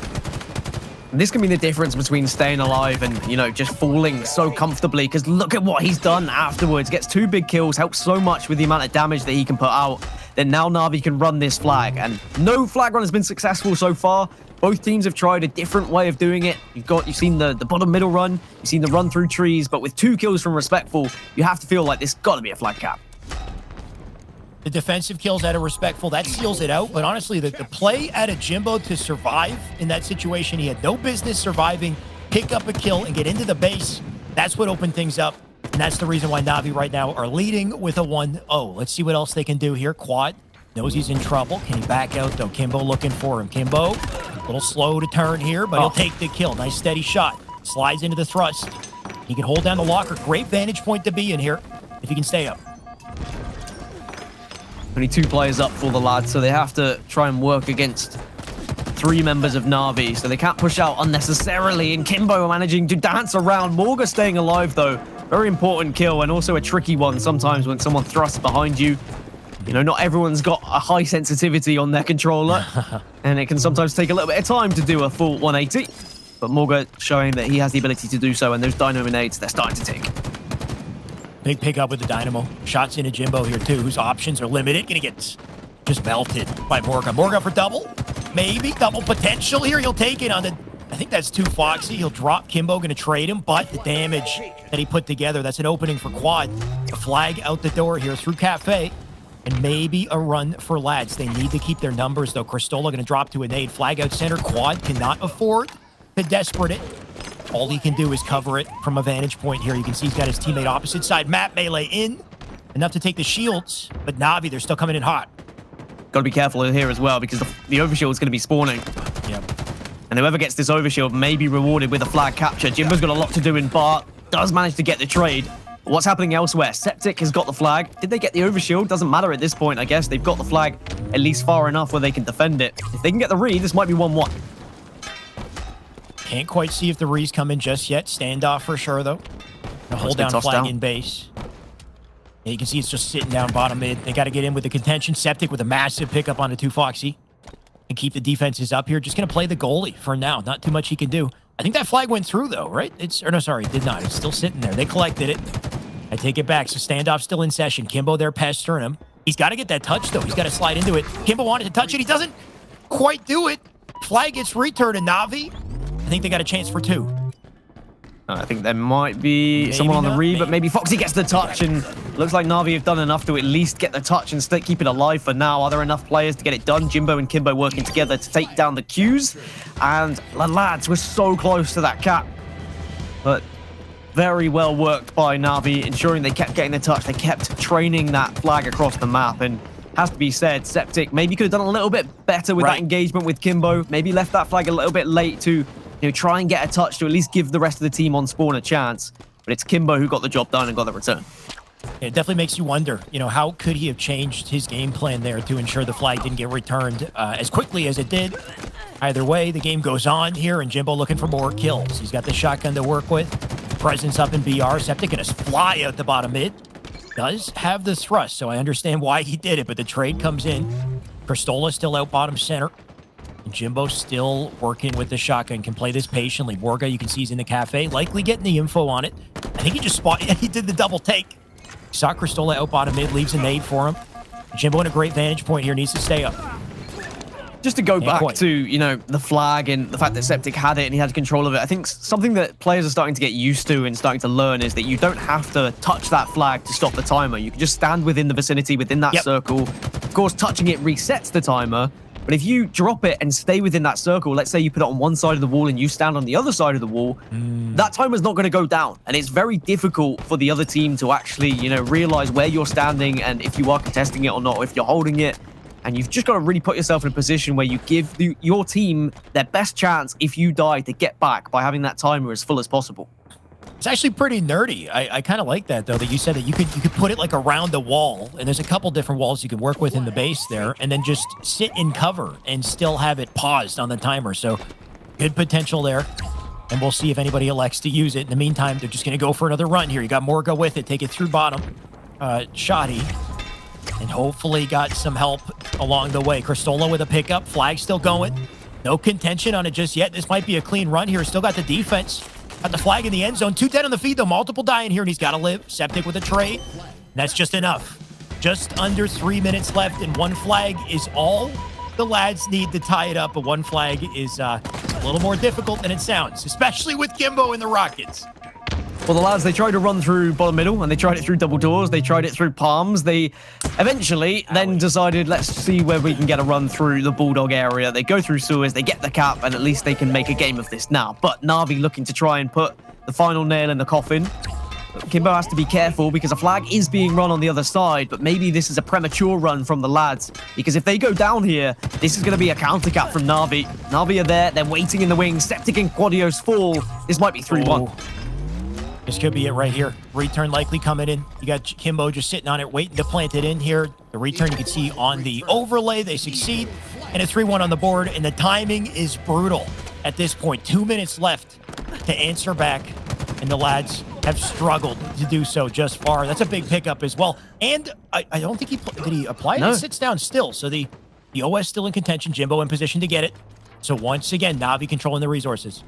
Speaker 3: This can be the difference between staying alive and, you know, just falling so comfortably, because look at what he's done afterwards. Gets 2 big kills, helps so much with the amount of damage that he can put out. Then now Na'Vi can run this flag, and no flag run has been successful so far. Both teams have tried a different way of doing it. You've seen the bottom middle run, you've seen the run through trees, but with 2 kills from Respectful, you have to feel like this got to be a flag cap.
Speaker 5: The defensive kills out of Respectful, that seals it out. But honestly, the play out of Jimbo to survive in that situation, he had no business surviving, pick up a kill, and get into the base. That's what opened things up. And that's the reason why Na'Vi right now are leading with a 1-0. Let's see what else they can do here. Quad knows he's in trouble. Can he back out, though? Kimbo looking for him. Kimbo, a little slow to turn here, but he'll take the kill. Nice steady shot. Slides into the thrust. He can hold down the locker. Great vantage point to be in here if he can stay up.
Speaker 3: Only 2 players up for the lads, so they have to try and work against 3 members of Na'Vi, so they can't push out unnecessarily. And Kimbo managing to dance around. Morga staying alive, though. Very important kill, and also a tricky one sometimes when someone thrusts behind you. You know, not everyone's got a high sensitivity on their controller, and it can sometimes take a little bit of time to do a full 180. But Morga showing that he has the ability to do so, and those Dynamo nades, they're starting to tick.
Speaker 5: Big pickup with the Dynamo. Shots into Jimbo here, too, whose options are limited. Gonna get just melted by Morga. Morga for double. Maybe double potential here. He'll take it on the... I think that's too foxy. He'll drop Kimbo, gonna trade him, but the damage that he put together, that's an opening for Quad. A flag out the door here through Cafe, and maybe a run for lads. They need to keep their numbers, though. Cristola gonna drop to a nade. Flag out center. Quad cannot afford to desperate it. All he can do is cover it from a vantage point here. You can see he's got his teammate opposite side. Map melee in. Enough to take the shields, but Na'Vi, they're still coming in hot.
Speaker 3: Got to be careful here as well, because the overshield is going to be spawning.
Speaker 5: Yep.
Speaker 3: And whoever gets this overshield may be rewarded with a flag capture. Jimbo's got a lot to do in Bart. Does manage to get the trade. But what's happening elsewhere? Septic has got the flag. Did they get the overshield? Doesn't matter at this point, I guess. They've got the flag at least far enough where they can defend it. If they can get the read, this might be 1-1.
Speaker 5: Can't quite see if the re's coming just yet. Standoff for sure, though. Hold down flag in base. Yeah, you can see it's just sitting down bottom mid. They got to get in with the contention. Septic with a massive pickup on the 2 Foxy. And keep the defenses up here. Just going to play the goalie for now. Not too much he can do. I think that flag went through, though, right? Or no, sorry, it did not. It's still sitting there. They collected it. I take it back. So standoff still in session. Kimbo there pestering him. He's got to get that touch, though. He's got to slide into it. Kimbo wanted to touch it. He doesn't quite do it. Flag gets returned to Na'Vi. I think they got a chance for 2.
Speaker 3: I think there might be someone on the read, but maybe Foxy gets the touch, and looks like Na'Vi have done enough to at least get the touch and still keep it alive for now. Are there enough players to get it done? Jimbo and Kimbo working together to take down the Qs, and the lads were so close to that cap. But very well worked by Na'Vi, ensuring they kept getting the touch. They kept training that flag across the map, and has to be said, Septic maybe could have done a little bit better with that engagement with Kimbo. Maybe left that flag a little bit late to try and get a touch to at least give the rest of the team on spawn a chance. But it's Kimbo who got the job done and got the return.
Speaker 5: It definitely makes you wonder, how could he have changed his game plan there to ensure the flag didn't get returned as quickly as it did? Either way, the game goes on here, and Jimbo looking for more kills. He's got the shotgun to work with. Presence up in BR. Septic gonna fly out the bottom mid. Does have the thrust, so I understand why he did it, but the trade comes in. Cristola still out bottom center. And Jimbo still working with the shotgun, can play this patiently. Morga, you can see he's in the cafe, likely getting the info on it. I think he just he did the double take. Saw Cristola out bottom mid, leaves a nade for him. Jimbo in a great vantage point here, needs to stay up.
Speaker 3: Just to go back to, the flag and the fact that Septic had it and he had control of it, I think something that players are starting to get used to and starting to learn is that you don't have to touch that flag to stop the timer. You can just stand within the vicinity, within that circle. Of course, touching it resets the timer. But if you drop it and stay within that circle, let's say you put it on one side of the wall and you stand on the other side of the wall, that timer's not going to go down. And it's very difficult for the other team to actually, realize where you're standing and if you are contesting it or not, or if you're holding it. And you've just got to really put yourself in a position where you give your team their best chance if you die to get back by having that timer as full as possible.
Speaker 5: It's actually pretty nerdy. I kind of like that, though, that you said that you could put it like around the wall, and there's a couple different walls you can work with in the base there, and then just sit in cover and still have it paused on the timer. So good potential there, and we'll see if anybody elects to use it. In the meantime, they're just going to go for another run here. You got Morga with it. Take it through bottom. Shoddy, and hopefully got some help along the way. Cristola with a pickup. Flag still going. No contention on it just yet. This might be a clean run here. Still got the defense. Got the flag in the end zone. 2 dead on the feed, though. Multiple dying here, and he's got to live. Septic with a trade. And that's just enough. Just under 3 minutes left, and 1 flag is all the lads need to tie it up. But 1 flag is a little more difficult than it sounds, especially with Kimbo and the Rockets.
Speaker 3: Well, the lads, they tried to run through bottom middle, and they tried it through double doors. They tried it through palms. They eventually then decided, let's see where we can get a run through the Bulldog area. They go through sewers, they get the cap, and at least they can make a game of this now. But Na'Vi looking to try and put the final nail in the coffin. Kimbo has to be careful because a flag is being run on the other side, but maybe this is a premature run from the lads, because if they go down here, this is going to be a counter cap from Na'Vi. Na'Vi are there, they're waiting in the wings. Septic and Quadios fall. This might be 3-1.
Speaker 5: This could be it right here. Return likely coming in. You got Kimbo just sitting on it, waiting to plant it in here. The return you can see on the overlay. They succeed. And a 3-1 on the board. And the timing is brutal at this point. 2 minutes left to answer back. And the lads have struggled to do so just far. That's a big pickup as well. And I don't think did he apply it?
Speaker 3: No.
Speaker 5: He sits down still. So the OS still in contention. Jimbo in position to get it. So once again, Na'Vi controlling the resources.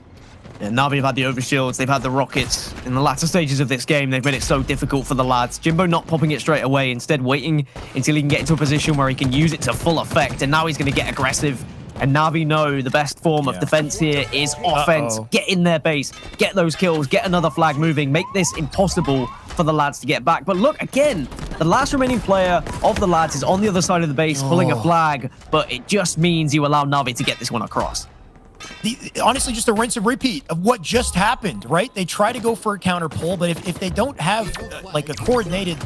Speaker 3: Yeah, Na'Vi have had the overshields, they've had the rockets. In the latter stages of this game, they've made it so difficult for the lads. Jimbo not popping it straight away, instead waiting until he can get into a position where he can use it to full effect, and now he's going to get aggressive. And Na'Vi know the best form of defense here is offense. Get in their base, get those kills, get another flag moving, make this impossible for the lads to get back. But look, again, the last remaining player of the lads is on the other side of the base pulling a flag, but it just means you allow Na'Vi to get this one across.
Speaker 5: Honestly, just a rinse and repeat of what just happened, right? They try to go for a counter pull, but if they don't have like a coordinated,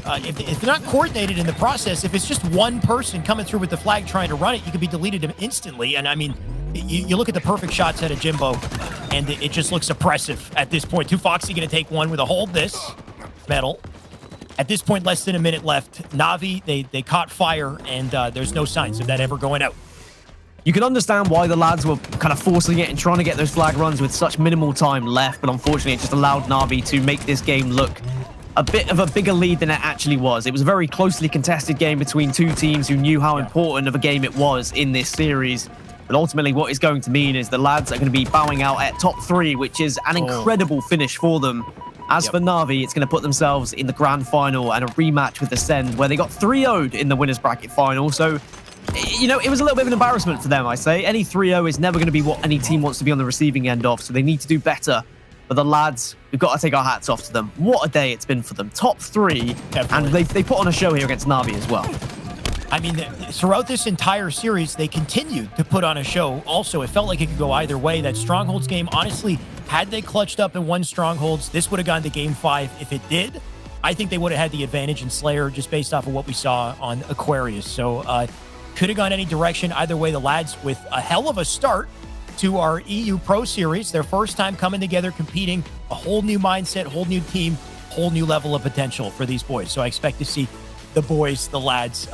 Speaker 5: if they're not coordinated in the process, if it's just one person coming through with the flag trying to run it, you could be deleted instantly. And I mean, you look at the perfect shots out of Jimbo, and it just looks oppressive at this point. 2 Foxy going to take one with a hold this metal. At this point, less than a minute left. Na'Vi, they caught fire, and there's no signs of that ever going out.
Speaker 3: You can understand why the lads were kind of forcing it and trying to get those flag runs with such minimal time left, but unfortunately it just allowed Na'Vi to make this game look a bit of a bigger lead than it actually was. It was a very closely contested game between 2 teams who knew how important of a game it was in this series. But ultimately what it's going to mean is the lads are going to be bowing out at top 3, which is an incredible finish for them. As for Na'Vi, it's going to put themselves in the grand final and a rematch with Ascend, where they got 3-0'd in the winners bracket final. So, you know, it was a little bit of an embarrassment for them, I say. Any 3-0 is never going to be what any team wants to be on the receiving end of, so they need to do better. But the lads, we've got to take our hats off to them. What a day it's been for them. Top 3, and they put on a show here against Na'Vi as well.
Speaker 5: I mean, throughout this entire series, they continued to put on a show. Also, it felt like it could go either way. That Strongholds game, honestly, had they clutched up and won Strongholds, this would have gone to Game 5. If it did, I think they would have had the advantage in Slayer just based off of what we saw on Aquarius. So, could have gone any direction. Either way, the lads with a hell of a start to our EU Pro Series. Their first time coming together, competing, a whole new mindset, whole new team, whole new level of potential for these boys. So I expect to see the boys, the lads,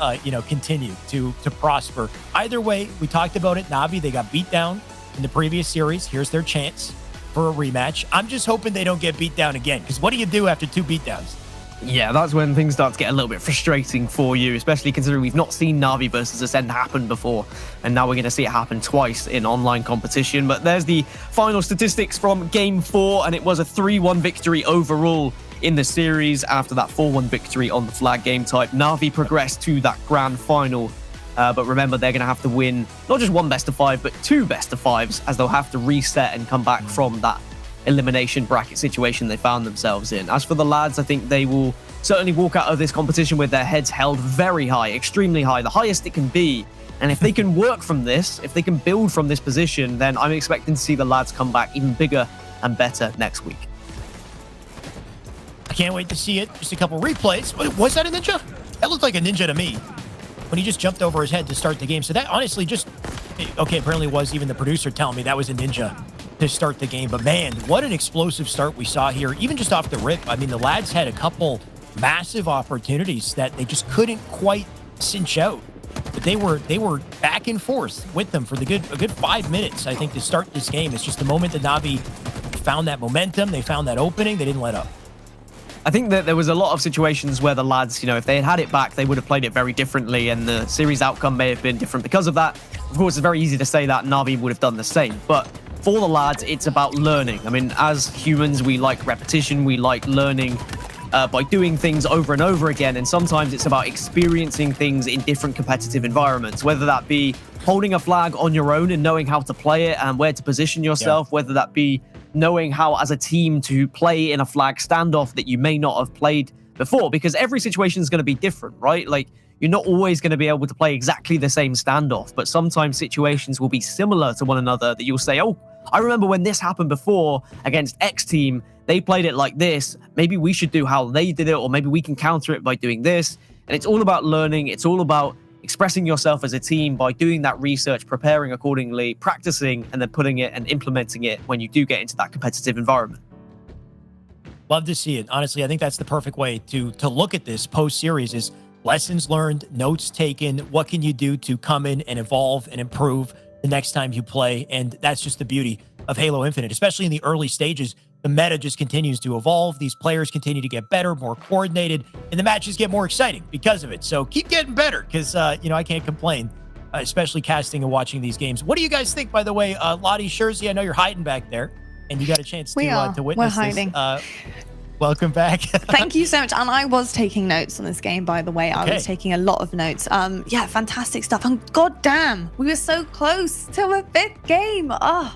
Speaker 5: continue to prosper. Either way, we talked about it. Na'Vi, they got beat down in the previous series. Here's their chance for a rematch. I'm just hoping they don't get beat down again, because what do you do after 2 beatdowns?
Speaker 3: Yeah, that's when things start to get a little bit frustrating for you, especially considering we've not seen Na'Vi versus Ascend happen before, and now we're going to see it happen twice in online competition. But there's the final statistics from Game 4, and it was a 3-1 victory overall in the series after that 4-1 victory on the flag game type. Na'Vi progressed to that grand final, but remember, they're going to have to win not just 1 best-of-5, but 2 best-of-5s, as they'll have to reset and come back from that elimination bracket situation they found themselves in. As for the lads, I think they will certainly walk out of this competition with their heads held very high, extremely high, the highest it can be. And if they can work from this, if they can build from this position, then I'm expecting to see the lads come back even bigger and better next week.
Speaker 5: I can't wait to see it. Just a couple replays. Was that a ninja? That looked like a ninja to me when he just jumped over his head to start the game. So that honestly just, okay, apparently was even the producer telling me that was a ninja. to start the game. But man, what an explosive start we saw here, even just off the rip. I mean, the lads had a couple massive opportunities that they just couldn't quite cinch out. But they were back and forth with them for a good 5 minutes, I think, to start this game. It's just the moment that Na'Vi found that momentum, they found that opening, they didn't let up.
Speaker 3: I think that there was a lot of situations where the lads, if they had it back, they would have played it very differently, and the series outcome may have been different because of that. Of course, it's very easy to say that Na'Vi would have done the same, but for the lads, it's about learning. I mean, as humans, we like repetition, we like learning by doing things over and over again, and sometimes it's about experiencing things in different competitive environments, whether that be holding a flag on your own and knowing how to play it and where to position yourself, whether that be knowing how as a team to play in a flag standoff that you may not have played before, because every situation is going to be different, right? Like, you're not always going to be able to play exactly the same standoff, but sometimes situations will be similar to one another that you'll say, oh, I remember when this happened before against X team, they played it like this. Maybe we should do how they did it, or maybe we can counter it by doing this. And it's all about learning. It's all about expressing yourself as a team by doing that research, preparing accordingly, practicing, and then putting it and implementing it when you do get into that competitive environment.
Speaker 5: Love to see it. Honestly, I think that's the perfect way to look at this post-series is lessons learned, notes taken. What can you do to come in and evolve and improve the next time you play? And that's just the beauty of Halo Infinite, especially in the early stages. The meta just continues to evolve. These players continue to get better, more coordinated, and the matches get more exciting because of it. So keep getting better because, I can't complain, especially casting and watching these games. What do you guys think, by the way? Lottie, Shurzy, I know you're hiding back there, and you got a chance to witness
Speaker 2: We're hiding.
Speaker 5: this. Welcome back.
Speaker 2: Thank you so much. And I was taking notes on this game, by the way. I was taking a lot of notes. Yeah, fantastic stuff. And goddamn, we were so close to a 5th game. Oh,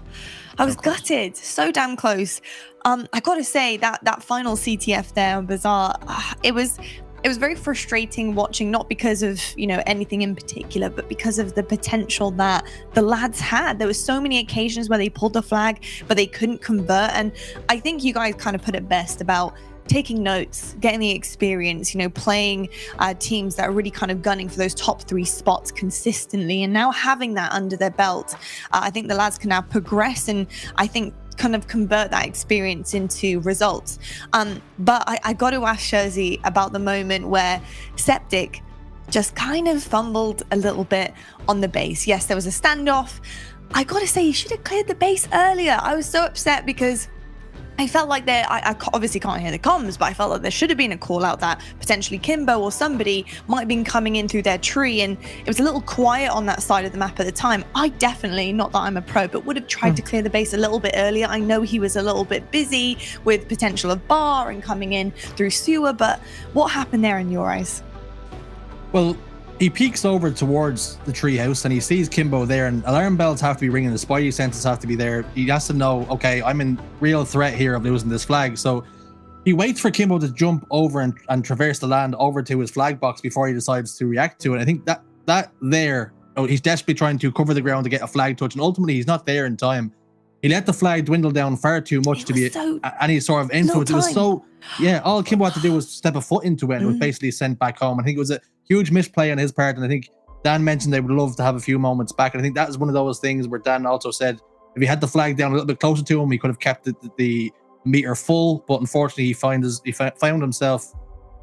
Speaker 2: I was gutted. So damn close. I got to say that final CTF there on Bazaar, it was very frustrating watching, not because of, anything in particular, but because of the potential that the lads had. There were so many occasions where they pulled the flag, but they couldn't convert. And I think you guys kind of put it best about taking notes, getting the experience, playing teams that are really kind of gunning for those top 3 spots consistently. And now having that under their belt, I think the lads can now progress and I think kind of convert that experience into results. But I got to ask Shurzy about the moment where Septic just kind of fumbled a little bit on the base. Yes, there was a standoff. I got to say, he should have cleared the base earlier. I was so upset because I felt like I obviously can't hear the comms, but I felt like there should have been a call out that potentially Kimbo or somebody might have been coming in through their tree, and it was a little quiet on that side of the map at the time. I definitely, not that I'm a pro, but would have tried to clear the base a little bit earlier. I know he was a little bit busy with potential of bar and coming in through sewer, but what happened there in your eyes?
Speaker 4: Well, he peeks over towards the treehouse and he sees Kimbo there, and alarm bells have to be ringing, the spidey senses have to be there. He has to know, okay, I'm in real threat here of losing this flag. So he waits for Kimbo to jump over and traverse the land over to his flag box before he decides to react to it. I think that there, he's desperately trying to cover the ground to get a flag touch, and ultimately he's not there in time. He let the flag dwindle down far too much to be any sort of influence. It was so, all Kimbo had to do was step a foot into it and it was basically sent back home. I think it was a huge misplay on his part, and I think Dan mentioned they would love to have a few moments back, and I think that was one of those things where Dan also said if he had the flag down a little bit closer to him, he could have kept the meter full, but unfortunately he found himself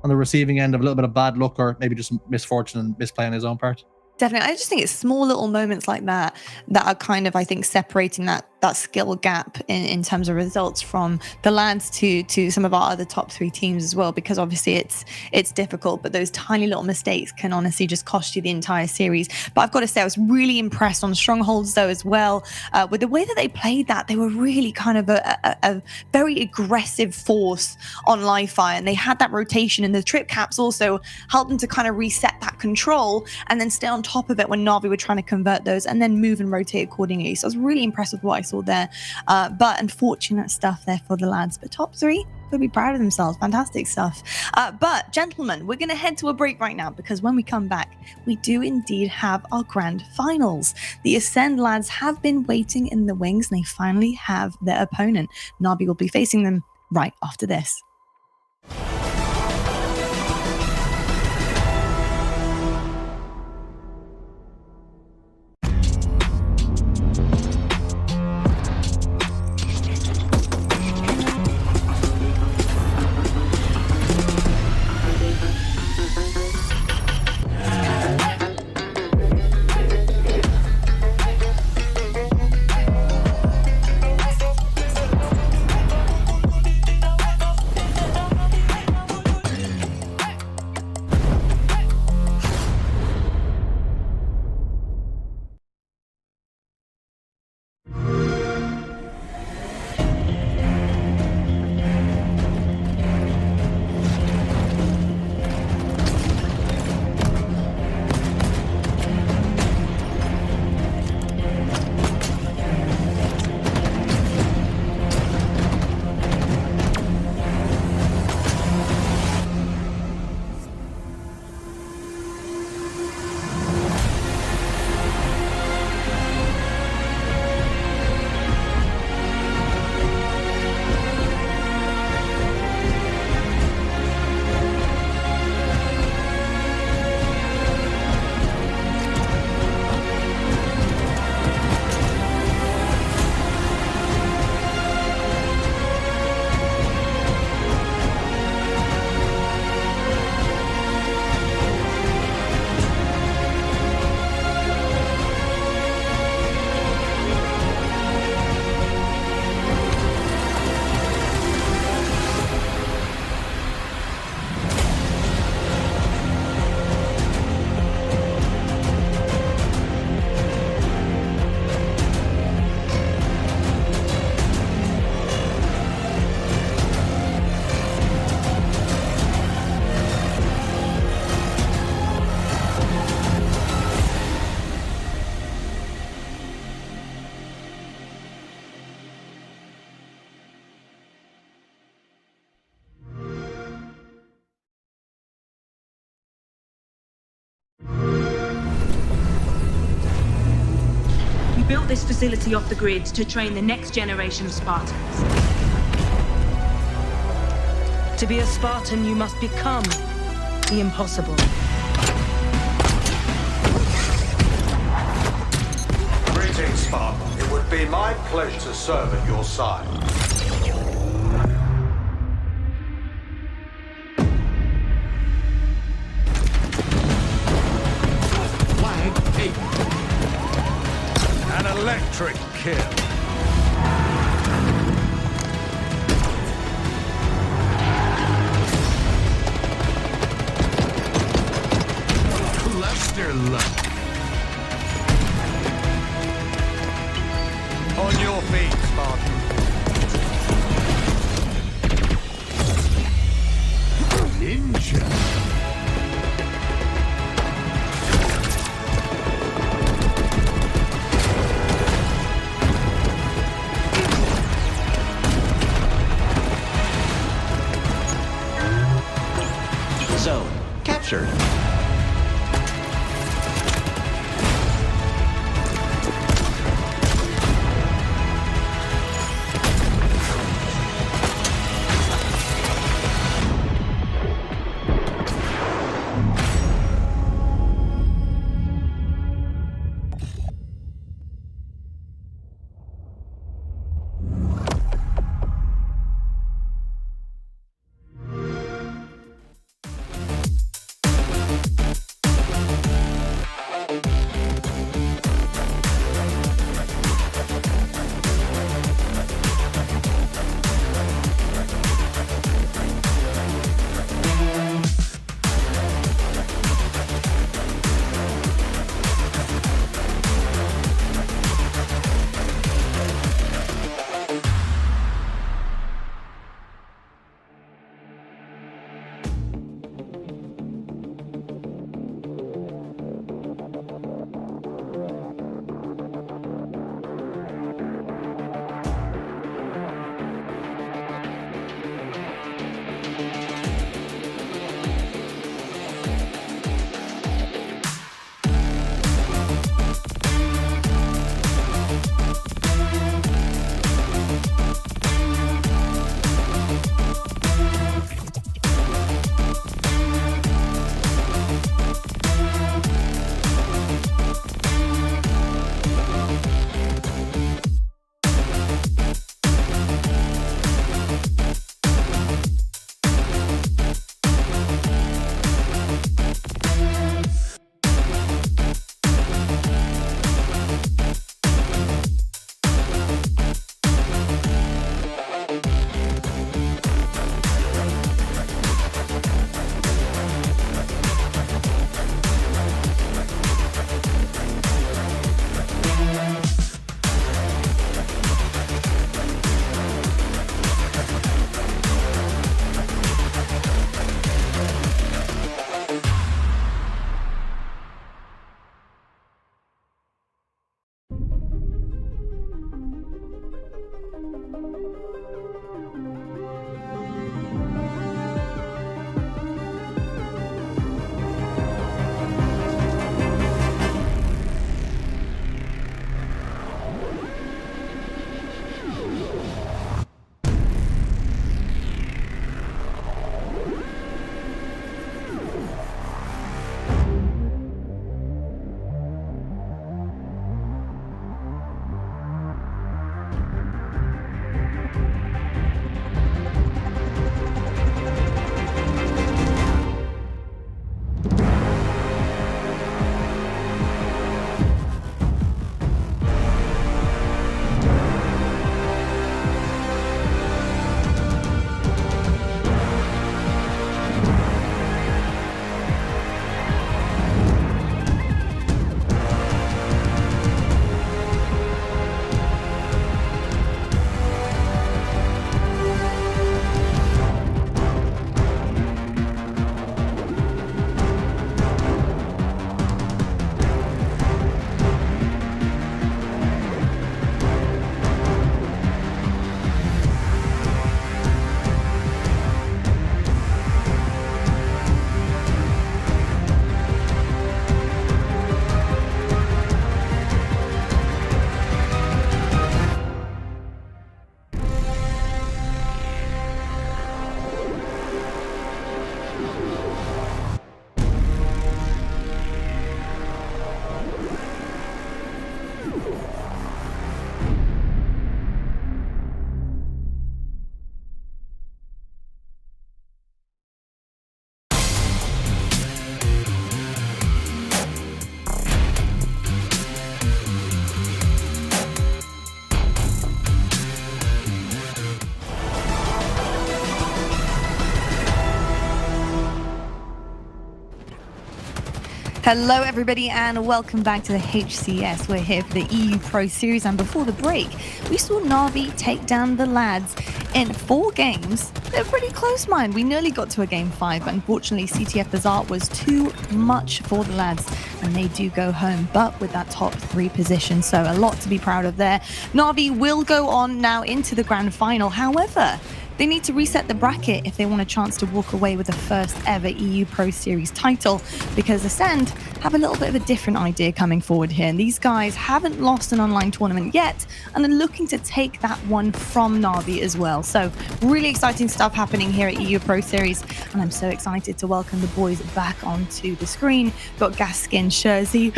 Speaker 4: on the receiving end of a little bit of bad luck, or maybe just misfortune and misplay on his own part.
Speaker 2: Definitely. I just think it's small little moments like that are kind of, I think, separating that skill gap in terms of results from the lads to some of our other top 3 teams as well, because obviously it's difficult, but those tiny little mistakes can honestly just cost you the entire series. But I've got to say, I was really impressed on Strongholds though as well, with the way that they played that. They were really kind of a very aggressive force on live fire, and they had that rotation, and the trip caps also helped them to kind of reset that control and then stay on top of it when Na'Vi were trying to convert those and then move and rotate accordingly. So I was really impressed with what I saw there, but unfortunate stuff there for the lads. But top 3 could be proud of themselves. Fantastic stuff. But gentlemen, we're going to head to a break right now, because when we come back, we do indeed have our grand finals. The Ascend lads have been waiting in the wings, and they finally have their opponent. Na'Vi will be facing them right after this.
Speaker 10: built this facility off the grid to train the next generation of Spartans.
Speaker 6: To be a Spartan, you must become the impossible.
Speaker 7: Greetings, Spartan. It would be my pleasure to serve at your side.
Speaker 8: Flag taken. An electric kill. Cluster luck. On your feet, Spartan. Ninja.
Speaker 9: Zone captured.
Speaker 2: Hello, everybody, and welcome back to the HCS. We're here for the EU Pro Series, and before the break, we saw Na'Vi take down the lads in 4 games. They're pretty close, mind. We nearly got to a game 5, but unfortunately, CTF Bazaar was too much for the lads, and they do go home, but with that top 3 position, so a lot to be proud of there. Na'Vi will go on now into the grand final. However, they need to reset the bracket if they want a chance to walk away with the first ever EU Pro Series title, because Ascend have a little bit of a different idea coming forward here. And these guys haven't lost an online tournament yet and are looking to take that one from Na'Vi as well. So really exciting stuff happening here at EU Pro Series. And I'm so excited to welcome the boys back onto the screen. Got Gaskin, Jersey,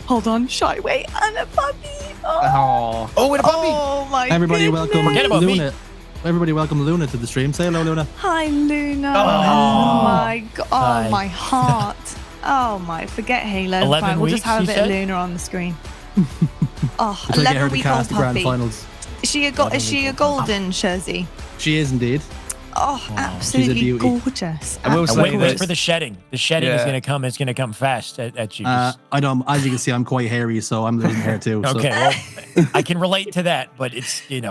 Speaker 2: hold on, Shyway, and a puppy.
Speaker 3: Oh,
Speaker 5: with a puppy.
Speaker 2: Oh my
Speaker 4: Everybody
Speaker 2: goodness.
Speaker 4: welcome
Speaker 5: Forget about me.
Speaker 4: Luna. Everybody welcome Luna to the stream. Say hello, Luna.
Speaker 2: Hi, Luna.
Speaker 5: Oh.
Speaker 2: My God. Oh,
Speaker 5: Hi.
Speaker 2: my heart. Oh, my. Forget Halo.
Speaker 5: 11
Speaker 2: Fine, we'll just
Speaker 5: weeks,
Speaker 2: have a
Speaker 5: you
Speaker 2: bit
Speaker 5: said?
Speaker 2: of Luna on the screen. Oh,
Speaker 4: We're trying to get her to
Speaker 2: 11-week-old
Speaker 4: cast the grand
Speaker 2: puppy.
Speaker 4: finals.
Speaker 2: Is she a golden Jersey?
Speaker 4: She is indeed.
Speaker 2: Oh, absolutely
Speaker 4: beauty.
Speaker 2: gorgeous.
Speaker 3: I will
Speaker 5: And
Speaker 3: say
Speaker 5: wait
Speaker 3: this.
Speaker 5: for the shedding. The shedding is
Speaker 3: Yeah.
Speaker 5: going to come. It's going to come fast at you.
Speaker 4: I know. As you can see, I'm quite hairy, so I'm losing hair too. So.
Speaker 5: Okay, well, I can relate to that, but it's,
Speaker 3: She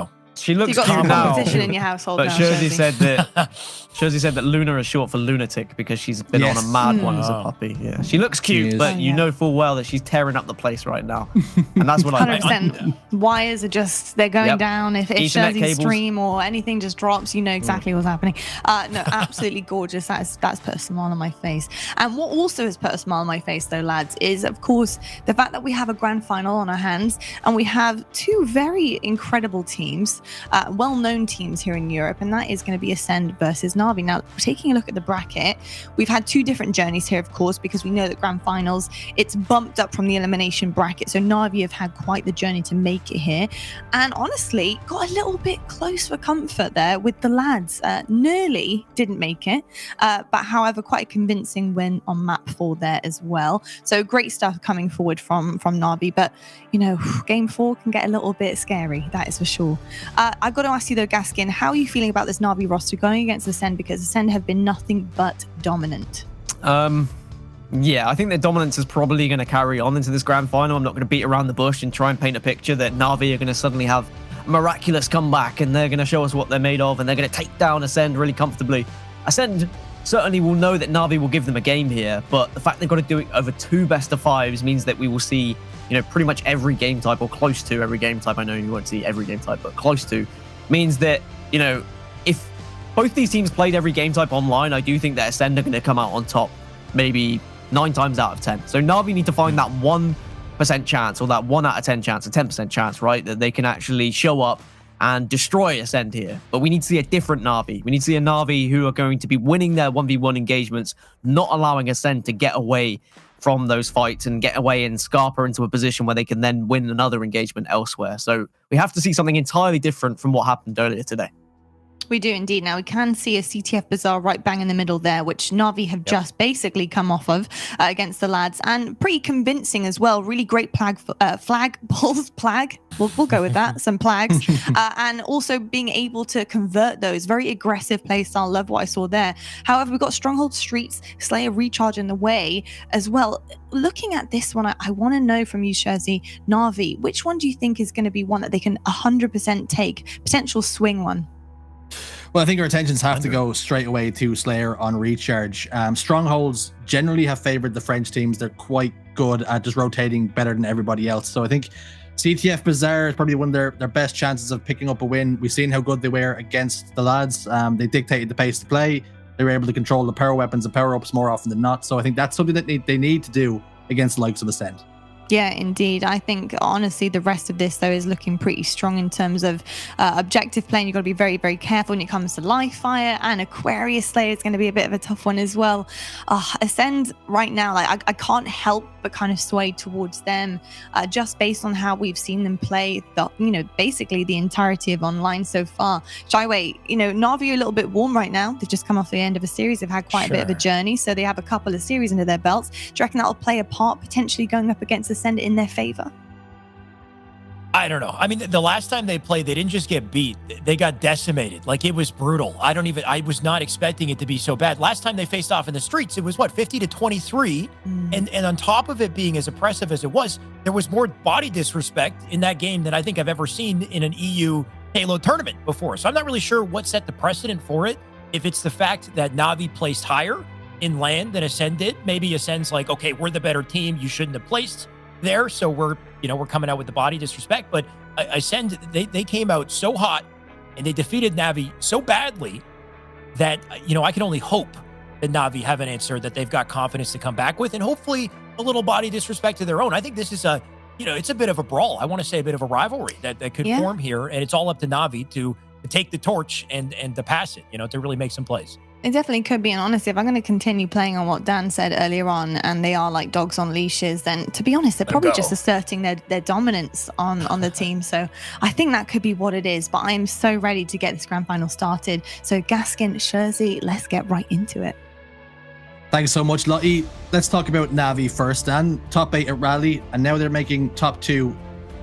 Speaker 2: So
Speaker 3: looks
Speaker 2: you've got
Speaker 3: cute
Speaker 2: some
Speaker 3: now.
Speaker 2: competition in your household
Speaker 3: But
Speaker 2: now,
Speaker 3: Jersey
Speaker 2: Jersey.
Speaker 3: said that Luna is short for lunatic because she's been
Speaker 4: Yes.
Speaker 3: on a mad one as a
Speaker 5: Oh.
Speaker 3: puppy. Yeah, she looks cute,
Speaker 4: is.
Speaker 3: but
Speaker 2: Oh,
Speaker 3: you
Speaker 2: yeah.
Speaker 3: know full well that she's tearing up the place right now, and that's what I like.
Speaker 2: 100%. Wires are just, they're going
Speaker 3: Yep.
Speaker 2: down. If
Speaker 3: Ethernet
Speaker 2: Jersey's
Speaker 3: cables.
Speaker 2: stream or anything just drops, you know exactly what's happening. No, absolutely gorgeous. That's put a smile on my face. And what also has put a smile on my face, though, lads, is, of course, the fact that we have a grand final on our hands and we have 2 very incredible teams, well-known teams here in Europe, and that is going to be Ascend versus Na'Vi. Now, taking a look at the bracket, we've had 2 different journeys here, of course, because we know that grand finals, it's bumped up from the elimination bracket. So Na'Vi have had quite the journey to make it here. And honestly, got a little bit close for comfort there with the lads. Nearly didn't make it, but however, quite a convincing win on map 4 there as well. So great stuff coming forward from Na'Vi. But, game 4 can get a little bit scary, that is for sure. I've got to ask you though, Gaskin, how are you feeling about this Na'Vi roster going against Ascend? Because Ascend have been nothing but dominant.
Speaker 3: Yeah, I think their dominance is probably going to carry on into this grand final. I'm not going to beat around the bush and try and paint a picture that Na'Vi are going to suddenly have a miraculous comeback and they're going to show us what they're made of and they're going to take down Ascend really comfortably. Ascend certainly will know that Na'Vi will give them a game here, but the fact they've got to do it over 2 best-of-5s means that we will see, pretty much every game type, or close to every game type. I know you won't see every game type, but close to, means that, if both these teams played every game type online, I do think that Ascend are going to come out on top, maybe 9 times out of 10. So Na'Vi need to find that 1% chance, or that 1 out of 10 chance, a 10% chance, right? That they can actually show up and destroy Ascend here. But we need to see a different Na'Vi. We need to see a Na'Vi who are going to be winning their 1v1 engagements, not allowing Ascend to get away from those fights and get away and Scarpa into a position where they can then win another engagement elsewhere. So we have to see something entirely different from what happened earlier today.
Speaker 2: We do indeed. Now we can see a CTF Bazaar right bang in the middle there, which Na'Vi have just basically come off of against the lads, and pretty convincing as well. Really great flag balls. We'll go with that. Some plags, and also being able to convert those. Very aggressive play style. Love what I saw there. However, we've got Strongholds, Streets, Slayer recharge in the way as well. Looking at this one, I want to know from you, Jersey, Na'Vi, which one do you think is going to be one that they can 100% take? Potential swing one.
Speaker 4: Well, I think our attentions have to go straight away to Slayer on recharge. Strongholds generally have favored the French teams. They're quite good at just rotating better than everybody else. So I think CTF Bazaar is probably one of their best chances of picking up a win. We've seen how good they were against the lads. They dictated the pace to play. They were able to control the power weapons and power ups more often than not. So I think that's something that they need to do against the likes of Ascend.
Speaker 2: Yeah, indeed. I think, honestly, the rest of this, though, is looking pretty strong in terms of objective playing. You've got to be very, very careful when it comes to live fire, and Aquarius Slayer is going to be a bit of a tough one as well. Ascend right now, like I can't help but kind of sway towards them just based on how we've seen them play, basically the entirety of online so far. Shyway, Na'Vi are a little bit warm right now. They've just come off the end of a series. They've had quite a bit of a journey, so they have a couple of series under their belts. Do you reckon that'll play a part potentially going up against Ascend in their favor?
Speaker 5: I don't know. I mean, the last time they played, they didn't just get beat. They got decimated. Like, it was brutal. I was not expecting it to be so bad. Last time they faced off in the streets, it was what, 50-23? And on top of it being as oppressive as it was, there was more body disrespect in that game than I think I've ever seen in an EU Halo tournament before. So I'm not really sure what set the precedent for it. If it's the fact that Na'Vi placed higher in LAN than Ascend did, maybe Ascend's like, okay, we're the better team. You shouldn't have placed there. So we're coming out with the body disrespect. But Ascend, they came out so hot and they defeated Na'Vi so badly that, I can only hope that Na'Vi have an answer that they've got confidence to come back with, and hopefully a little body disrespect to their own. I think this is it's a bit of a brawl. I want to say a bit of a rivalry that could form here. And it's all up to Na'Vi to take the torch and to pass it, to really make some plays.
Speaker 2: It definitely could be. And honestly, if I'm going to continue playing on what Dan said earlier on, and they are like dogs on leashes, then to be honest, they're probably just asserting their dominance on the team. So I think that could be what it is. But I am so ready to get this grand final started. So Gaskin, Jersey, let's get right into it.
Speaker 4: Thanks so much, Lottie. Let's talk about Na'Vi first. Dan, top 8 at Raleigh, and now they're making top 2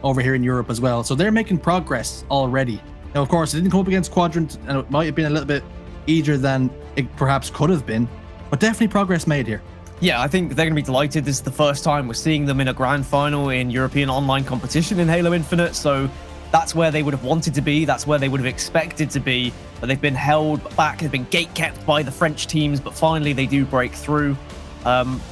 Speaker 4: over here in Europe as well. So they're making progress already. Now, of course, it didn't come up against Quadrant, and it might have been a little bit easier than it perhaps could have been, but definitely progress made here.
Speaker 3: Yeah, I think they're going to be delighted. This is the first time we're seeing them in a grand final in European online competition in Halo Infinite, so that's where they would have wanted to be. That's where they would have expected to be, but they've been held back. They've been gate-kept by the French teams, but finally they do break through.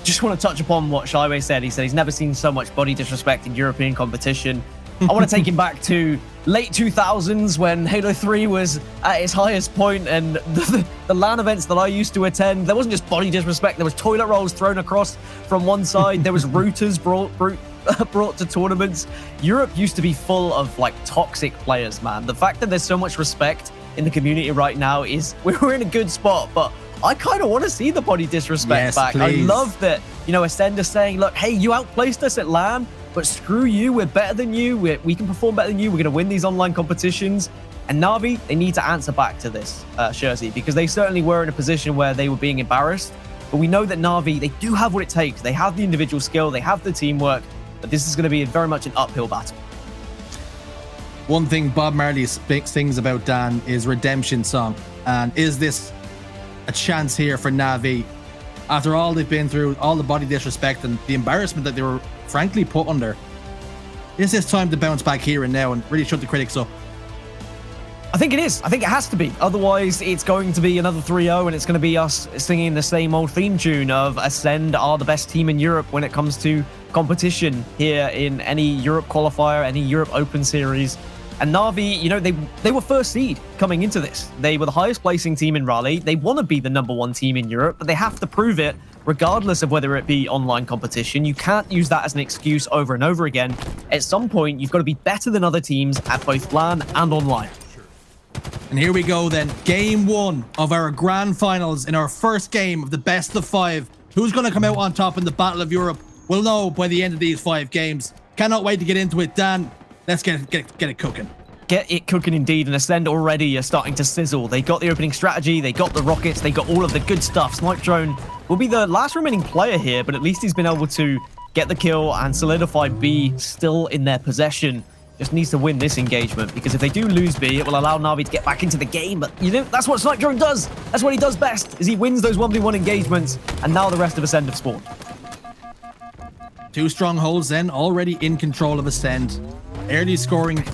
Speaker 3: Just want to touch upon what Shyway said. He said he's never seen so much body disrespect in European competition. I want to take him back to late 2000s when Halo 3 was at its highest point, and the LAN events that I used to attend, there wasn't just body disrespect, there was toilet rolls thrown across from one side, there was routers brought to tournaments. Europe used to be full of like toxic players, man. The fact that there's so much respect in the community right now is we're in a good spot, but I kind of want to see the body disrespect back.
Speaker 4: Please.
Speaker 3: I love that, Ascend is saying, look, hey, you outplaced us at LAN, but screw you, we're better than you, we can perform better than you, we're going to win these online competitions. And Na'Vi, they need to answer back to this, Jersey, because they certainly were in a position where they were being embarrassed. But we know that Na'Vi, they do have what it takes. They have the individual skill, they have the teamwork, but this is going to be very much an uphill battle.
Speaker 4: One thing Bob Marley sings about, Dan, is Redemption Song. And is this a chance here for Na'Vi? After all they've been through, all the body disrespect and the embarrassment that they were frankly put under, is this time to bounce back here and now and really shut the critics up?
Speaker 3: I think it is. I think it has to be. Otherwise, it's going to be another 3-0 and it's going to be us singing the same old theme tune of Ascend are the best team in Europe when it comes to competition here in any Europe qualifier, any Europe Open Series. And Na'Vi, they were first seed coming into this. They were the highest placing team in Raleigh. They want to be the #1 team in Europe, but they have to prove it regardless of whether it be online competition. You can't use that as an excuse over and over again. At some point, you've got to be better than other teams at both LAN and online.
Speaker 4: And here we go then. Game 1 of our grand finals in our first game of the best of 5. Who's going to come out on top in the Battle of Europe? We'll know by the end of these 5 games. Cannot wait to get into it. Dan, let's get it cooking.
Speaker 3: Get it cooking indeed, and Ascend already are starting to sizzle. They got the opening strategy, they got the rockets, they got all of the good stuff. Snipe Drone will be the last remaining player here, but at least he's been able to get the kill and solidify B still in their possession. Just needs to win this engagement, because if they do lose B, it will allow Na'Vi to get back into the game. But that's what Snipe Drone does. That's what he does best, is he wins those 1v1 engagements, and now the rest of Ascend have spawned.
Speaker 4: 2 Strongholds then already in control of Ascend. Early scoring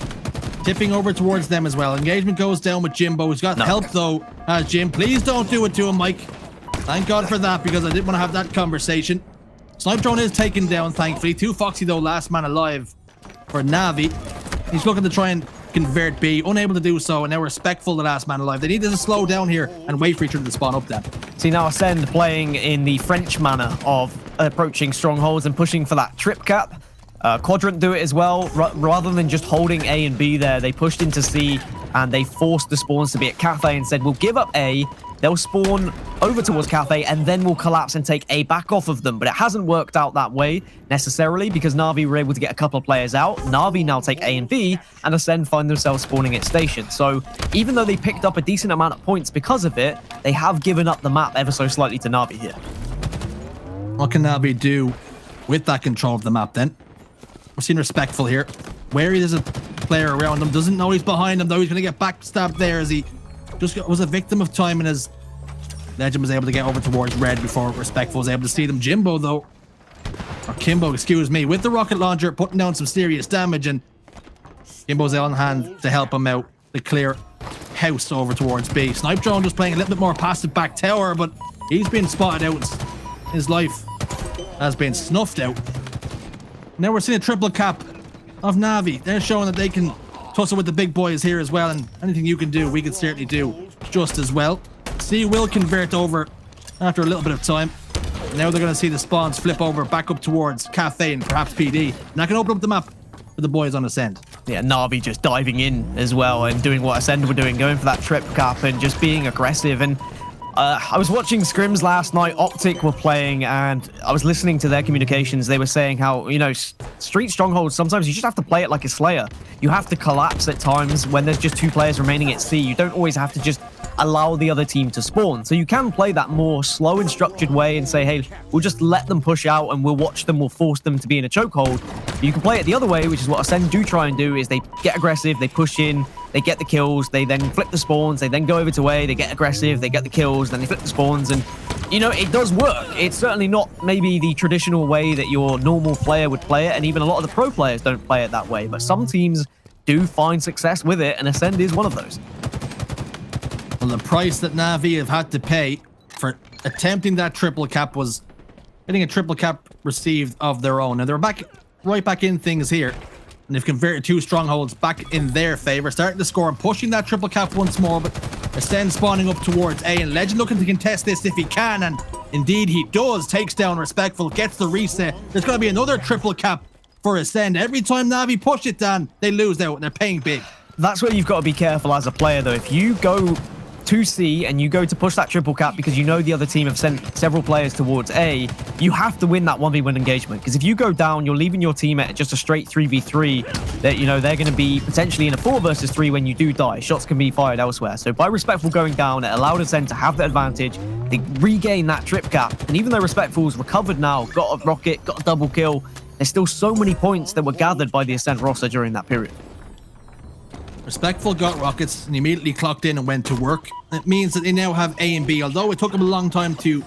Speaker 4: tipping over towards them as well. Engagement goes down with Jimbo. He's got help though. Jim, please don't do it to him, Mike. Thank God for that, because I didn't want to have that conversation. Snipe Drone is taken down, thankfully. 2 Foxy though, last man alive for Na'Vi. He's looking to try and convert B, unable to do so, and now respectful to last man alive. They need to slow down here and wait for each other to spawn up then.
Speaker 3: See, now Ascend playing in the French manner of approaching Strongholds and pushing for that trip cap. Quadrant do it as well. Rather than just holding A and B there, they pushed into C and they forced the spawns to be at Cafe and said, we'll give up A, they'll spawn over towards Cafe, and then we'll collapse and take A back off of them. But it hasn't worked out that way necessarily, because Na'Vi were able to get a couple of players out. Na'Vi now take A and B, and Ascend find themselves spawning at Station. So even though they picked up a decent amount of points because of it, they have given up the map ever so slightly to Na'Vi here.
Speaker 4: What can Na'Vi do with that control of the map then? We're seeing respectful here. wary there's a player around him, doesn't know he's behind him, though he's going to get backstabbed there as he just was a victim of time, and as Legend was able to get over towards red before Respectful was able to see them. Jimbo, though, or Kimbo, excuse me, with the rocket launcher, putting down some serious damage, and Kimbo's on hand to help him out to clear house over towards B. Snipe Drone just playing a little bit more passive back tower, but he's been spotted out. His life has been snuffed out. Now we're seeing a triple cap of Na'Vi. They're showing that they can tussle with the big boys here as well, and anything you can do, we can certainly do just as well. C will convert over after a little bit of time. Now they're going to see the spawns flip over back up towards Cafe and perhaps PD. And that can open up the map for the boys on Ascend.
Speaker 3: Yeah, Na'Vi just diving in as well and doing what Ascend were doing, going for that trip cap and just being aggressive. And I was watching scrims last night. Optic were playing, and I was listening to their communications. They were saying how, you know, Street Strongholds, sometimes you just have to play it like a Slayer. You have to collapse at times when there's just 2 players remaining at C. You don't always have to just allow the other team to spawn. So you can play that more slow and structured way and say, hey, we'll just let them push out and we'll watch them, we'll force them to be in a chokehold. You can play it the other way, which is what Ascend do try and do, is they get aggressive, they push in, they get the kills, they then flip the spawns, they then go over to A, they get aggressive, they get the kills, then they flip the spawns, and, you know, it does work. It's certainly not maybe the traditional way that your normal player would play it, and even a lot of the pro players don't play it that way, but some teams do find success with it, and Ascend is one of those.
Speaker 4: Well, the price that Na'Vi have had to pay for attempting that triple cap was getting a triple cap received of their own. Now, they're right back in things here, and they've converted 2 strongholds back in their favor, starting to score and pushing that triple cap once more, but Ascend spawning up towards A, and Legend looking to contest this if he can, and indeed he does. Takes down Respectful, gets the reset. There's going to be another triple cap for Ascend. Every time Na'Vi push it down, they lose out, and they're paying big.
Speaker 3: That's where you've got to be careful as a player, though. If you go to C and you go to push that triple cap because you know the other team have sent several players towards A, you have to win that 1v1 engagement, because if you go down, you're leaving your team at just a straight 3v3 that, you know, they're going to be potentially in a 4 versus 3 when you do die. Shots can be fired elsewhere. So by Respectful going down, it allowed Ascend to have the advantage. They regain that trip cap, and even though Respectful's recovered now, got a rocket, got a double kill, there's still so many points that were gathered by the Ascend roster during that period.
Speaker 4: Respectful got rockets and immediately clocked in and went to work. It means that they now have A and B, although it took them a long time to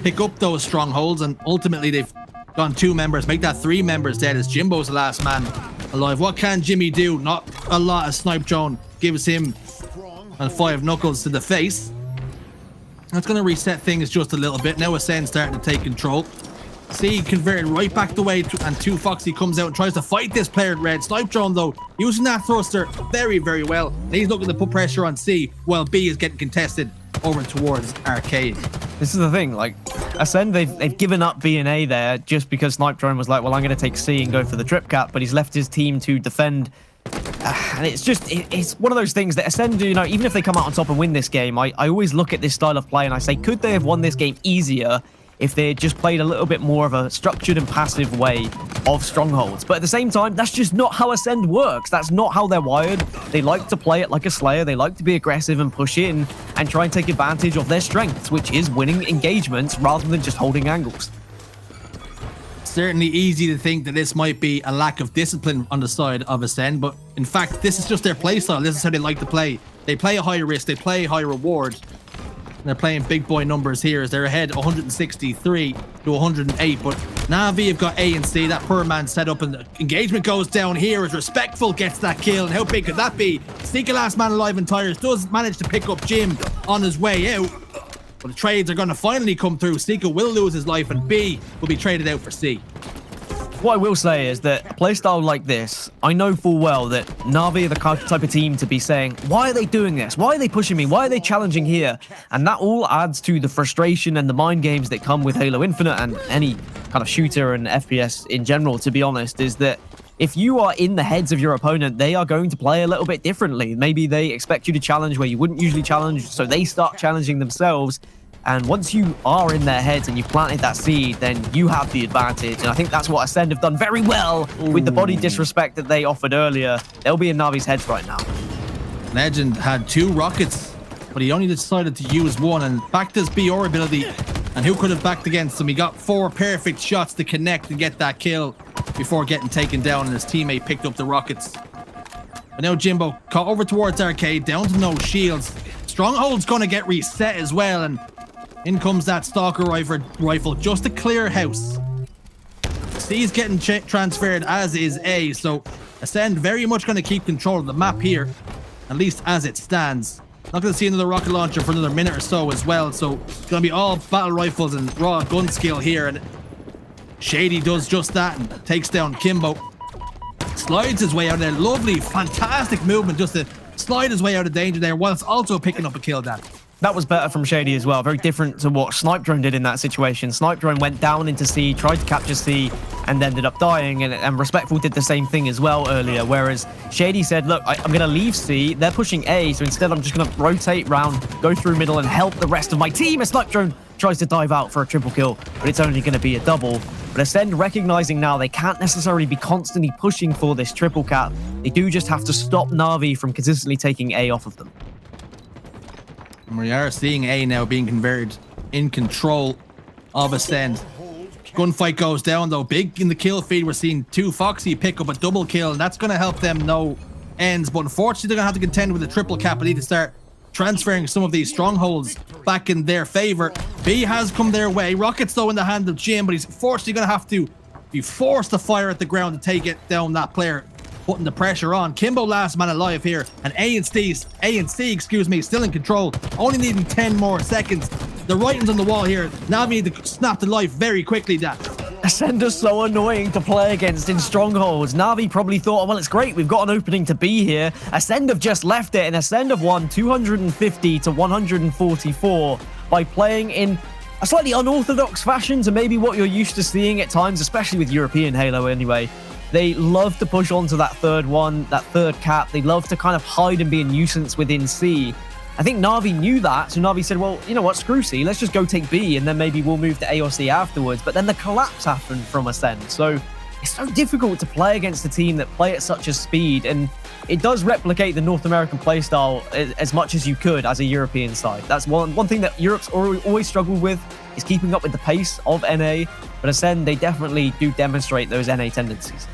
Speaker 4: pick up those strongholds, and ultimately they've gone 2 members, make that 3 members dead as Jimbo's the last man alive. What can Jimmy do? Not a lot, as Snipe Drone gives him and 5 knuckles to the face. That's going to reset things just a little bit. Now Ascend starting to take control. C converted right back the way, and 2 Foxy comes out and tries to fight this player at red. Snipe Drone, though, using that thruster very, very well. And he's looking to put pressure on C, while B is getting contested over towards Arcade.
Speaker 3: This is the thing, like, Ascend, they've given up B and A there just because Snipe Drone was like, well, I'm going to take C and go for the trip cap, but he's left his team to defend. And it's just, it's one of those things that Ascend, you know, even if they come out on top and win this game, I always look at this style of play and I say, could they have won this game easier if they had just played a little bit more of a structured and passive way of Strongholds? But at the same time, that's just not how Ascend works. That's not how they're wired. They like to play it like a Slayer. They like to be aggressive and push in and try and take advantage of their strengths, which is winning engagements rather than just holding angles.
Speaker 4: Certainly easy to think that this might be a lack of discipline on the side of Ascend, but in fact, this is just their play style. This is how they like to play. They play a high risk, they play high reward. They're playing big boy numbers here as they're ahead 163 to 108, but Na'Vi have got A and C. That per man set up, and the engagement goes down here as Respectful gets that kill. And how big could that be? Sneaky last man alive in tires does manage to pick up Jim on his way out, but the trades are going to finally come through. Sneaky will lose his life, and B will be traded out for C.
Speaker 3: What I will say is that a playstyle like this, I know full well that Na'Vi are the type of team to be saying, why are they doing this? Why are they pushing me? Why are they challenging here? And that all adds to the frustration and the mind games that come with Halo Infinite and any kind of shooter and FPS in general, to be honest, is that if you are in the heads of your opponent, they are going to play a little bit differently. Maybe they expect you to challenge where you wouldn't usually challenge, so they start challenging themselves. And once you are in their heads and you've planted that seed, then you have the advantage. And I think that's what Ascend have done very well with the body disrespect that they offered earlier. They'll be in Na'Vi's heads right now.
Speaker 4: Legend had 2 rockets, but he only decided to use 1 and backed his BR ability. And who could have backed against him? He got 4 perfect shots to connect and get that kill. before getting taken down, and his teammate picked up the rockets. But now Jimbo caught over towards Arcade, down to no shields. Stronghold's going to get reset as well, and in comes that Stalker rifle just to clear house. C's getting transferred, as is A, so Ascend very much going to keep control of the map here, at least as it stands. Not going to see another rocket launcher for another minute or so as well, so it's going to be all battle rifles and raw gun skill here, and Shady does just that and takes down Kimbo. Slides his way out of there. Lovely, fantastic movement just to slide his way out of danger there, whilst also picking up a kill, Dan.
Speaker 3: That was better from Shady as well. Very different to what Snipe Drone did in that situation. Snipe Drone went down into C, tried to capture C, and ended up dying. And Respectful did the same thing as well earlier. Whereas Shady said, look, I'm going to leave C. They're pushing A, so instead I'm just going to rotate round, go through middle, and help the rest of my team. And Snipe Drone tries to dive out for a triple kill, but it's only going to be a double. But Ascend recognizing now they can't necessarily be constantly pushing for this triple cap. They do just have to stop Na'Vi from consistently taking A off of them.
Speaker 4: And we are seeing A now being converted in control of Ascend. Gunfight goes down though, big in the kill feed. We're seeing 2 Foxy pick up a double kill, and that's going to help them no ends. But unfortunately, they're going to have to contend with a triple cap and need to start transferring some of these strongholds back in their favor. B has come their way. Rockets though in the hand of Jim, but he's fortunately going to have to be forced to fire at the ground to take it down that player, putting the pressure on. Kimbo last man alive here, and A and C, still in control, only needing 10 more seconds. The writing's on the wall here. Navi need to snap to life very quickly, Dan.
Speaker 3: Ascend is so annoying to play against in Strongholds. Navi probably thought, well, it's great, we've got an opening to be here. Ascend have just left it, and Ascend have won 250 to 144 by playing in a slightly unorthodox fashion to maybe what you're used to seeing at times, especially with European Halo anyway. They love to push onto that third one, that third cap. They love to kind of hide and be a nuisance within C. I think Na'Vi knew that, so Na'Vi said, well, you know what, screw C, let's just go take B, and then maybe we'll move to A or C afterwards. But then the collapse happened from Ascend, so it's so difficult to play against a team that play at such a speed, and it does replicate the North American playstyle as much as you could as a European side. That's one thing that Europe's always struggled with, is keeping up with the pace of NA, but Ascend, they definitely do demonstrate those NA tendencies.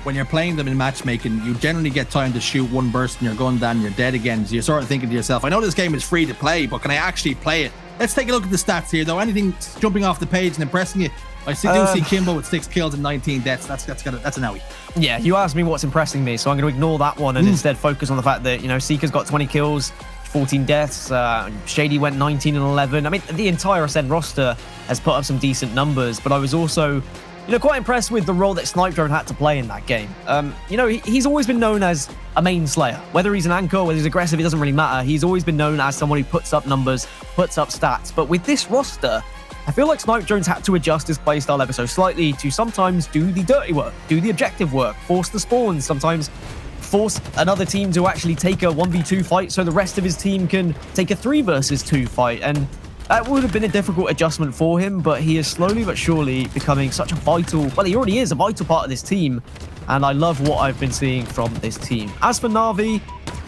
Speaker 4: When you're playing them in matchmaking, you generally get time to shoot one burst in your gun, then you're dead again. So you're sort of thinking to yourself, I know this game is free to play, but can I actually play it? Let's take a look at the stats here, though. Anything jumping off the page and impressing you? I do see Kimbo with 6 kills and 19 deaths. That's an owie.
Speaker 3: Yeah, you asked me what's impressing me, so I'm going to ignore that one and instead focus on the fact that, you know, Seeker's got 20 kills, 14 deaths. Shady went 19 and 11. I mean, the entire Ascend roster has put up some decent numbers, but I was also, you know, quite impressed with the role that Snipe Drone had to play in that game. You know, he's always been known as a main slayer. Whether he's an anchor, whether he's aggressive, it doesn't really matter. He's always been known as someone who puts up numbers, puts up stats. But with this roster, I feel like Snipe Drone's had to adjust his playstyle ever so slightly to sometimes do the dirty work, do the objective work, force the spawns, sometimes force another team to actually take a 1v2 fight so the rest of his team can take a 3 versus 2 fight. And that would have been a difficult adjustment for him, but he is slowly but surely becoming such a vital, well, he already is a vital part of this team, and I love what I've been seeing from this team. As for Na'Vi,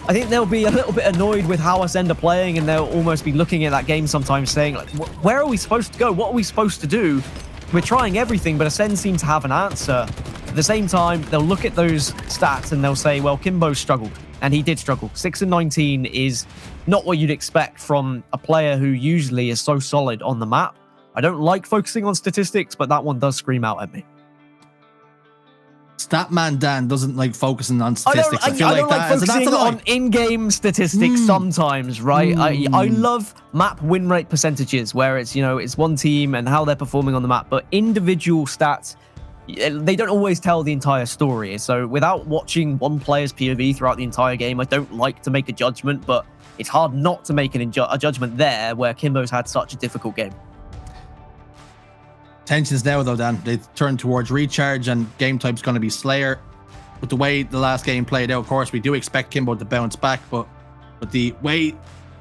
Speaker 3: I think they'll be a little bit annoyed with how Ascend are playing, and they'll almost be looking at that game sometimes saying, like, where are we supposed to go? What are we supposed to do? We're trying everything, but Ascend seem to have an answer. At the same time, they'll look at those stats and they'll say, well, Kimbo struggled, and he did struggle. 6 and 19 is not what you'd expect from a player who usually is so solid on the map. I don't like focusing on statistics, but that one does scream out at me.
Speaker 4: Statman Dan doesn't like focusing on statistics.
Speaker 3: I don't like focusing on in-game statistics sometimes, right? I love map win rate percentages where it's, you know, it's one team and how they're performing on the map, but individual stats, they don't always tell the entire story. So without watching one player's POV throughout the entire game, I don't like to make a judgment, but it's hard not to make a judgment there where Kimbo's had such a difficult game.
Speaker 4: Tensions now, though, Dan. They turn towards recharge, and game type's going to be Slayer. But the way the last game played out, of course, we do expect Kimbo to bounce back, but the way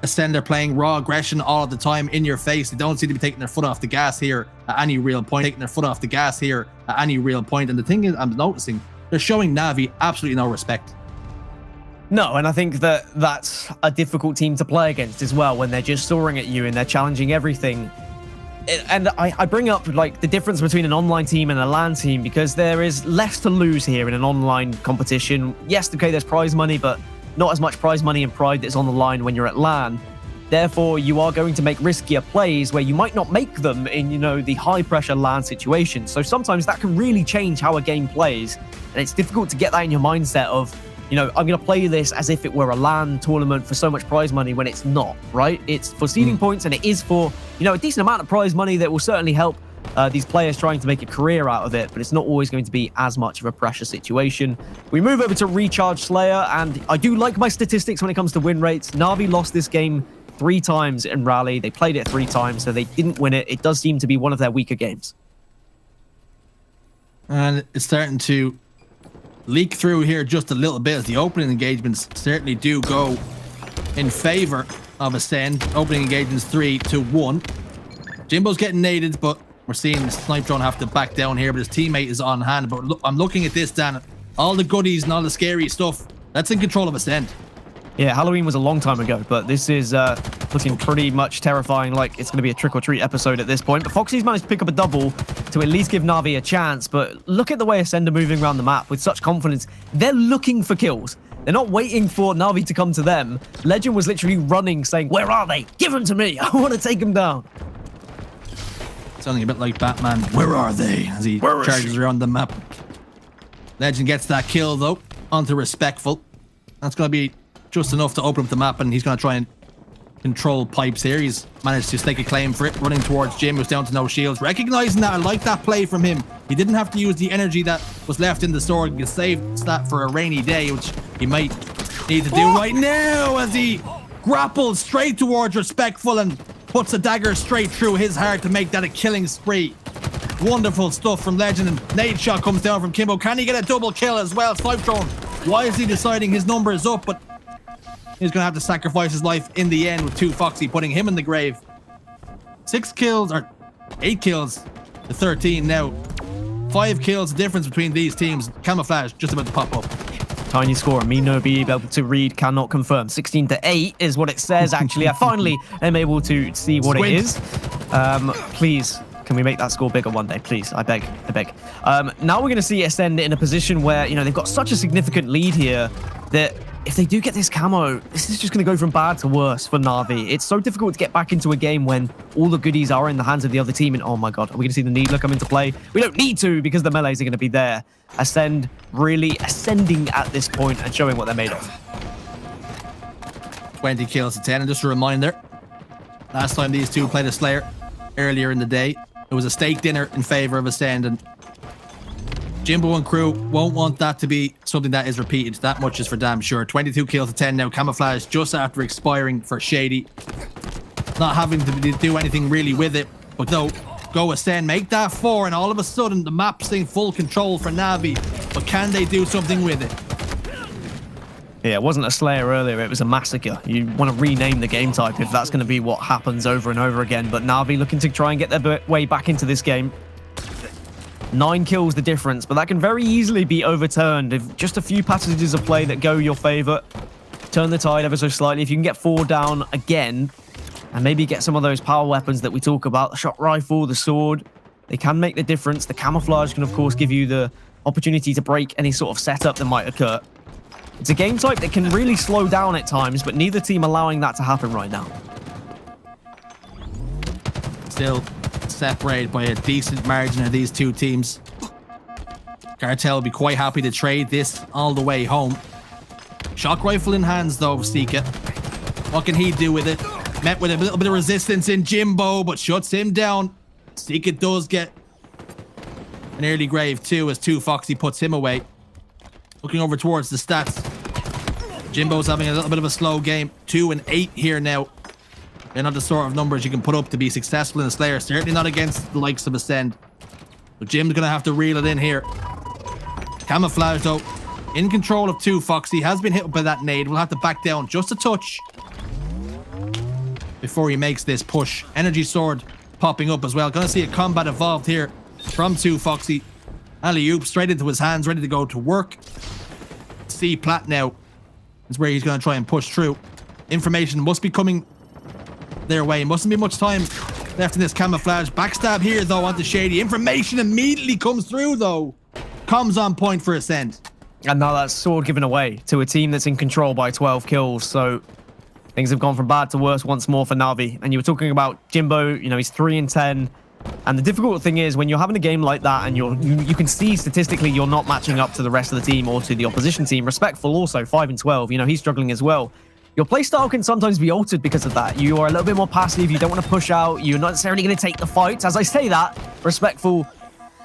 Speaker 4: Ascend are playing raw aggression all the time in your face, they don't seem to be taking their foot off the gas here at any real point. And the thing is, I'm noticing, they're showing Na'Vi absolutely no respect.
Speaker 3: No, and I think that that's a difficult team to play against as well when they're just soaring at you and they're challenging everything. and I bring up like the difference between an online team and a LAN team because there is less to lose here in an online competition. Yes, okay, there's prize money, but not as much prize money and pride that's on the line when you're at LAN. Therefore, you are going to make riskier plays where you might not make them in, you know, the high-pressure LAN situation. So sometimes that can really change how a game plays, and it's difficult to get that in your mindset of, you know, I'm going to play this as if it were a LAN tournament for so much prize money when it's not, right? It's for seeding points, and it is for, you know, a decent amount of prize money that will certainly help these players trying to make a career out of it, but it's not always going to be as much of a pressure situation. We move over to Recharge Slayer, and I do like my statistics when it comes to win rates. Na'Vi lost this game 3 times in Raleigh. They played it 3 times, so they didn't win it. It does seem to be one of their weaker games.
Speaker 4: And it's starting to leak through here just a little bit as the opening engagements certainly do go in favor of Ascend. Opening engagements 3-1. Jimbo's getting naded, but we're seeing the Snipe Drone have to back down here, but his teammate is on hand. But look, I'm looking at this, Dan. All the goodies and all the scary stuff, that's in control of Ascend.
Speaker 3: Yeah, Halloween was a long time ago, but this is looking pretty much terrifying, like it's going to be a trick-or-treat episode at this point. But Foxy's managed to pick up a double to at least give Na'Vi a chance, but look at the way Ascend are moving around the map with such confidence. They're looking for kills. They're not waiting for Na'Vi to come to them. Legend was literally running, saying, "Where are they? Give them to me. I want to take them down."
Speaker 4: Sounding a bit like Batman. Where are they? As he charges around the map. Legend gets that kill, though, onto Respectful. That's going to be just enough to open up the map, and he's going to try and control pipes here. He's managed to stake a claim for it, running towards Jim, who's down to no shields. Recognizing that, I like that play from him. He didn't have to use the energy that was left in the sword. He could save that for a rainy day, which he might need to do right now as he grapples straight towards Respectful and puts a dagger straight through his heart to make that a killing spree. Wonderful stuff from Legend, and nade shot comes down from Kimbo. Can he get a double kill as well? Snipe Drone, why is he deciding his number is up? But he's going to have to sacrifice his life in the end with 2 Foxy, putting him in the grave. 6 kills, or 8 kills to 13 now. 5 kills, the difference between these teams. Camouflage just about to pop up.
Speaker 3: Tiny score. Me no be able to read, cannot confirm. 16-8 is what it says, actually. I finally am able to see what it is. Please, can we make that score bigger one day? Please, I beg, I beg. Now we're going to see Ascend in a position where, you know, they've got such a significant lead here that if they do get this camo, this is just going to go from bad to worse for Na'Vi. It's so difficult to get back into a game when all the goodies are in the hands of the other team. And oh my god, are we going to see the Needler come into play? We don't need to, because the melees are going to be there. Ascend really ascending at this point and showing what they're made of.
Speaker 4: 20 kills to 10, and just a reminder, last time these two played a Slayer earlier in the day, it was a steak dinner in favor of Ascend, and Jimbo and crew won't want that to be something that is repeated. That much is for damn sure. 22 kills to 10 now. Camouflage just after expiring for Shady. Not having to do anything really with it. But no, go Ascend, make that 4, and all of a sudden the map's in full control for Na'Vi. But can they do something with it?
Speaker 3: Yeah, it wasn't a Slayer earlier, it was a Massacre. You want to rename the game type if that's going to be what happens over and over again. But Na'Vi looking to try and get their way back into this game. 9 kills the difference, but that can very easily be overturned if just a few passages of play that go your favor. Turn the tide ever so slightly. If you can get 4 down again, and maybe get some of those power weapons that we talk about, the shot rifle, the sword, they can make the difference. The camouflage can, of course, give you the opportunity to break any sort of setup that might occur. It's a game type that can really slow down at times, but neither team allowing that to happen right now.
Speaker 4: Still separated by a decent margin of these two teams. Cartel will be quite happy to trade this all the way home. Shock rifle in hands though, Sika. What can he do with it? Met with a little bit of resistance in Jimbo, but shuts him down. Sika does get an early grave too, as 2 Foxy puts him away. Looking over towards the stats. Jimbo's having a little bit of a slow game. 2 and 8 here now. They're not the sort of numbers you can put up to be successful in a Slayer. Certainly not against the likes of Ascend. But Jim's going to have to reel it in here. Camouflage, though, in control of 2 Foxy. Has been hit by that nade. Will have to back down just a touch before he makes this push. Energy sword popping up as well. Going to see a combat evolved here from 2 Foxy. Alley-oop straight into his hands, ready to go to work. C plat now is where he's going to try and push through. Information must be coming their way. Mustn't be much time left in this camouflage. Backstab here, though, onto Shady. Information immediately comes through, though. Comms on point for Ascend.
Speaker 3: And now that's sword given away to a team that's in control by 12 kills. So things have gone from bad to worse once more for Na'Vi. And you were talking about Jimbo, you know, he's 3-10. And the difficult thing is when you're having a game like that and you can see statistically you're not matching up to the rest of the team or to the opposition team. Respectful also, 5-12. You know, he's struggling as well. Your playstyle can sometimes be altered because of that. You are a little bit more passive. You don't want to push out. You're not necessarily going to take the fight. As I say that, Respectful,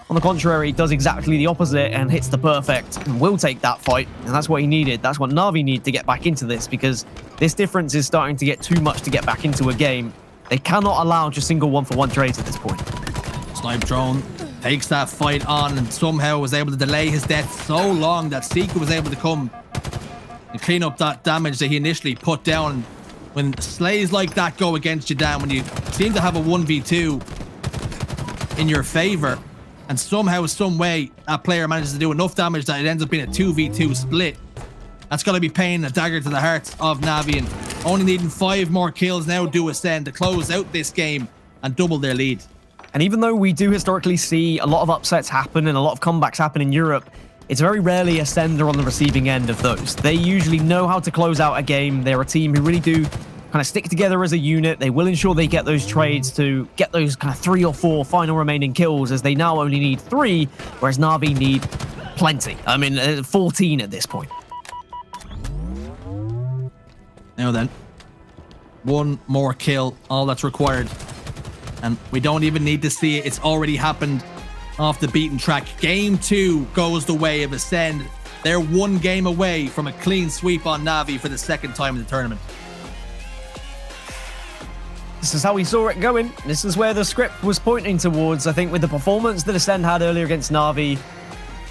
Speaker 3: on the contrary, does exactly the opposite and hits the perfect and will take that fight. And that's what he needed. That's what Na'Vi need to get back into this, because this difference is starting to get too much to get back into a game. They cannot allow just single one-for-one trades at this point.
Speaker 4: Snipe Drone takes that fight on and somehow was able to delay his death so long that Seeker was able to come and clean up that damage that he initially put down. When slays like that go against you, Dan, when you seem to have a 1v2 in your favor, and somehow, some way, that player manages to do enough damage that it ends up being a 2v2 split, that's going to be paying a dagger to the heart of Na'Vi, and only needing 5 more kills now do Ascend to close out this game and double their lead.
Speaker 3: And even though we do historically see a lot of upsets happen and a lot of comebacks happen in Europe, it's very rarely Ascend are on the receiving end of those. They usually know how to close out a game. They're a team who really do kind of stick together as a unit. They will ensure they get those trades to get those kind of 3 or 4 final remaining kills, as they now only need 3, whereas Na'Vi need plenty. I mean, 14 at this point.
Speaker 4: Now then, 1 more kill, all that's required. And we don't even need to see it. It's already happened off the beaten track. Game 2 goes the way of Ascend. They're 1 game away from a clean sweep on Na'Vi for the 2nd time in the tournament.
Speaker 3: This is how we saw it going. This is where the script was pointing towards. I think with the performance that Ascend had earlier against Na'Vi,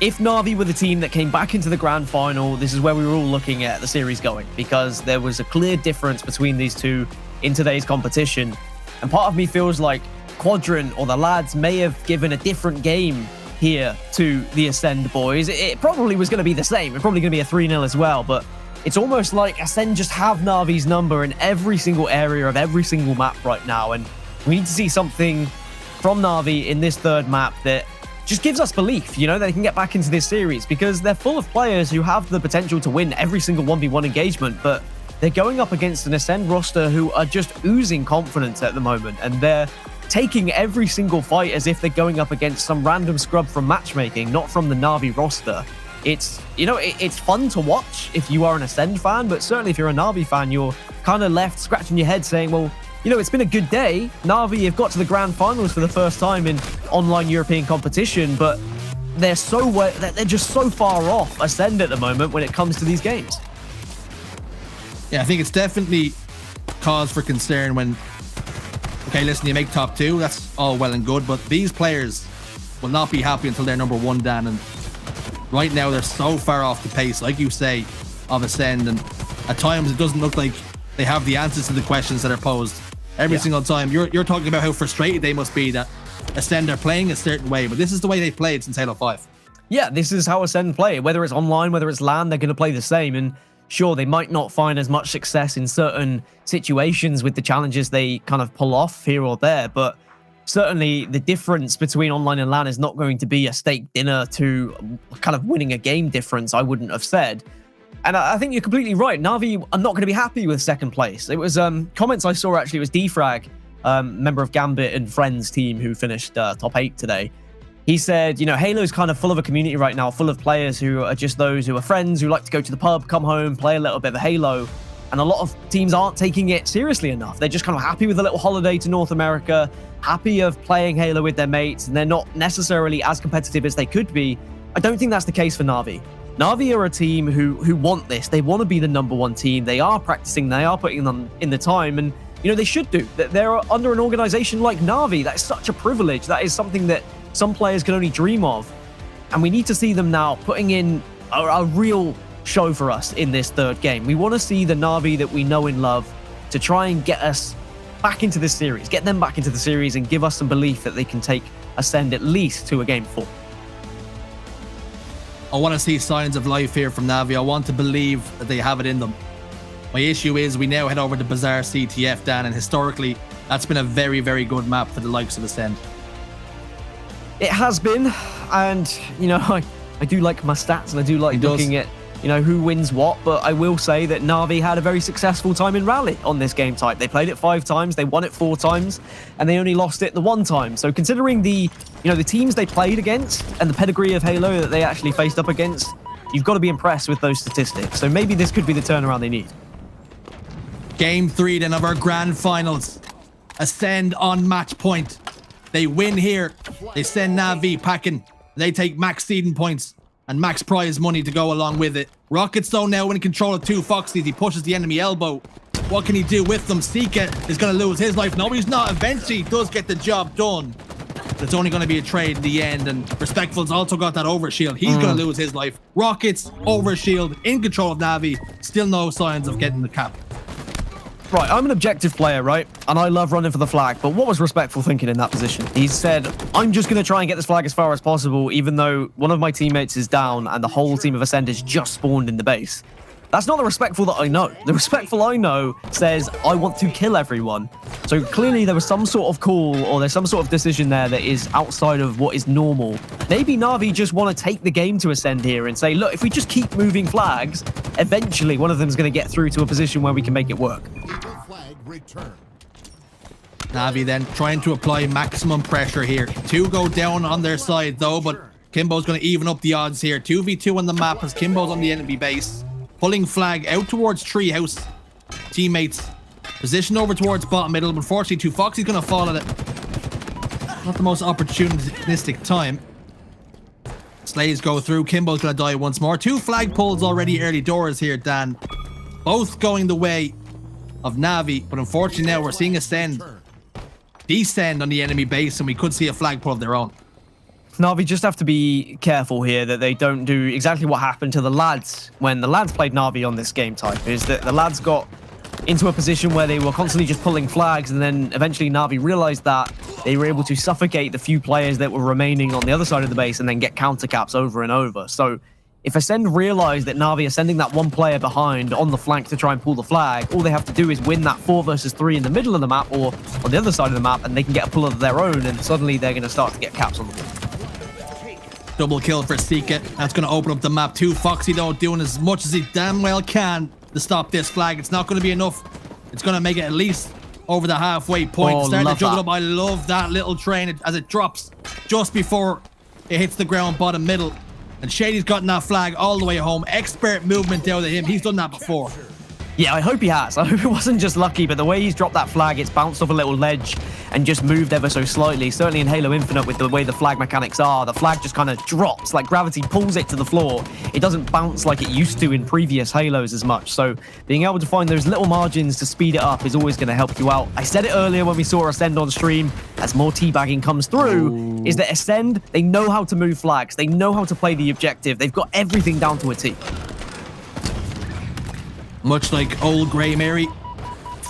Speaker 3: if Na'Vi were the team that came back into the grand final, this is where we were all looking at the series going, because there was a clear difference between these two in today's competition. And part of me feels like Quadrant or the lads may have given a different game here to the Ascend boys. It probably was going to be the same. It's probably going to be a 3-0 as well, but it's almost like Ascend just have Na'Vi's number in every single area of every single map right now, and we need to see something from Na'Vi in this 3rd map that just gives us belief, you know, that they can get back into this series, because they're full of players who have the potential to win every single 1v1 engagement, but they're going up against an Ascend roster who are just oozing confidence at the moment, and they're taking every single fight as if they're going up against some random scrub from matchmaking, not from the Na'Vi roster. It's, you know, it's fun to watch if you are an Ascend fan, but certainly if you're a Na'Vi fan, you're kind of left scratching your head saying, well, you know, it's been a good day. Na'Vi have got to the grand finals for the first time in online European competition, but they're just so far off Ascend at the moment when it comes to these games.
Speaker 4: Yeah, I think it's definitely cause for concern when, okay, listen, you make top 2, that's all well and good, but these players will not be happy until they're number 1, Dan, and right now they're so far off the pace, like you say, of Ascend, and at times it doesn't look like they have the answers to the questions that are posed every single time. You're talking about how frustrated they must be that Ascend are playing a certain way, but this is the way they've played since Halo 5.
Speaker 3: Yeah, this is how Ascend play. Whether it's online, whether it's LAN, they're going to play the same, and sure, they might not find as much success in certain situations with the challenges they kind of pull off here or there, but certainly the difference between online and LAN is not going to be a steak dinner to kind of winning a game difference, I wouldn't have said. And I think you're completely right. Na'Vi are not going to be happy with 2nd place. It was comments I saw, actually, it was Defrag, member of Gambit and Friends team who finished top 8 today. He said, you know, Halo's kind of full of a community right now, full of players who are just those who are friends, who like to go to the pub, come home, play a little bit of Halo. And a lot of teams aren't taking it seriously enough. They're just kind of happy with a little holiday to North America, happy of playing Halo with their mates, and they're not necessarily as competitive as they could be. I don't think that's the case for Na'Vi. Na'Vi are a team who want this. They want to be the number 1 team. They are practicing. They are putting them in the time. And, you know, they should do. They're under an organization like Na'Vi. That is such a privilege. That is something that some players can only dream of. And we need to see them now putting in a real show for us in this 3rd game. We want to see the Na'Vi that we know and love to try and get us back into this series, get them back into the series and give us some belief that they can take Ascend at least to a game 4.
Speaker 4: I want to see signs of life here from Na'Vi. I want to believe that they have it in them. My issue is we now head over to Bazaar CTF, Dan, and historically, that's been a very, very good map for the likes of Ascend.
Speaker 3: It has been, and, you know, I do like my stats, and I do like looking at, you know, who wins what, but I will say that Na'Vi had a very successful time in Raleigh on this game type. They played it 5 times, they won it 4 times, and they only lost it the 1 time. So considering the, you know, the teams they played against and the pedigree of Halo that they actually faced up against, you've got to be impressed with those statistics. So maybe this could be the turnaround they need.
Speaker 4: Game 3 then of our grand finals. Ascend on match point. They win here. They send Na'Vi packing. They take max seeding points and max prize money to go along with it. Rockets though now in control of 2 Foxies. He pushes the enemy elbow. What can he do with them? Seeker is going to lose his life. No, he's not. Eventually, he does get the job done. It's only going to be a trade in the end, and Respectful's also got that overshield. He's going to lose his life. Rockets, overshield, in control of Na'Vi. Still no signs of getting the cap.
Speaker 3: Right, I'm an objective player, right? And I love running for the flag, but what was Respectful thinking in that position? He said, I'm just going to try and get this flag as far as possible, even though one of my teammates is down and the whole team of Ascend is just spawned in the base. That's not the Respectful that I know. The Respectful I know says, I want to kill everyone. So clearly there was some sort of call, or there's some sort of decision there that is outside of what is normal. Maybe Na'Vi just want to take the game to Ascend here and say, look, if we just keep moving flags, eventually one of them is going to get through to a position where we can make it work.
Speaker 4: Na'Vi then trying to apply maximum pressure here. 2 go down on their side though, but Kimbo's going to even up the odds here. 2v2 on the map as Kimbo's on the enemy base. Pulling flag out towards Treehouse. Teammates position over towards bottom middle. Unfortunately, 2 Foxy's going to fall at it. Not the most opportunistic time. Slays go through. Kimbo's going to die once more. 2 flag pulls already early doors here, Dan. Both going the way of Na'Vi, but unfortunately now we're seeing Ascend descend on the enemy base, and we could see a flag pull of their own.
Speaker 3: Na'Vi just have to be careful here that they don't do exactly what happened to the lads when the lads played Na'Vi on this game type, is that the lads got into a position where they were constantly just pulling flags, and then eventually Na'Vi realized that they were able to suffocate the few players that were remaining on the other side of the base and then get counter caps over and over. So if Ascend realize that Na'Vi are sending that 1 player behind on the flank to try and pull the flag, all they have to do is win that 4 versus 3 in the middle of the map or on the other side of the map, and they can get a pull of their own, and suddenly they're going to start to get caps on the board.
Speaker 4: Double kill for Seeka. That's going to open up the map. 2 Foxy though doing as much as he damn well can to stop this flag. It's not going to be enough. It's going to make it at least over the halfway point. Starting to juggle up. I love that little train as it drops just before it hits the ground bottom middle. And Shady's gotten that flag all the way home. Expert movement out of him. He's done that before.
Speaker 3: Yeah, I hope he has. I hope it wasn't just lucky, but the way he's dropped that flag, it's bounced off a little ledge and just moved ever so slightly. Certainly in Halo Infinite, with the way the flag mechanics are, the flag just kind of drops, like gravity pulls it to the floor. It doesn't bounce like it used to in previous Halos as much. So being able to find those little margins to speed it up is always going to help you out. I said it earlier when we saw Ascend on stream, as more teabagging comes through, is that Ascend, they know how to move flags. They know how to play the objective. They've got everything down to a T.
Speaker 4: Much like old Grey Mary,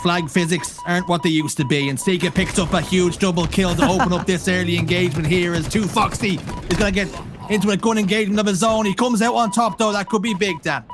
Speaker 4: flag physics aren't what they used to be, and Seeka picks up a huge double kill to open up this early engagement here as 2 Foxy is going to get into a gun engagement of his own. He comes out on top though. That could be big, Dan.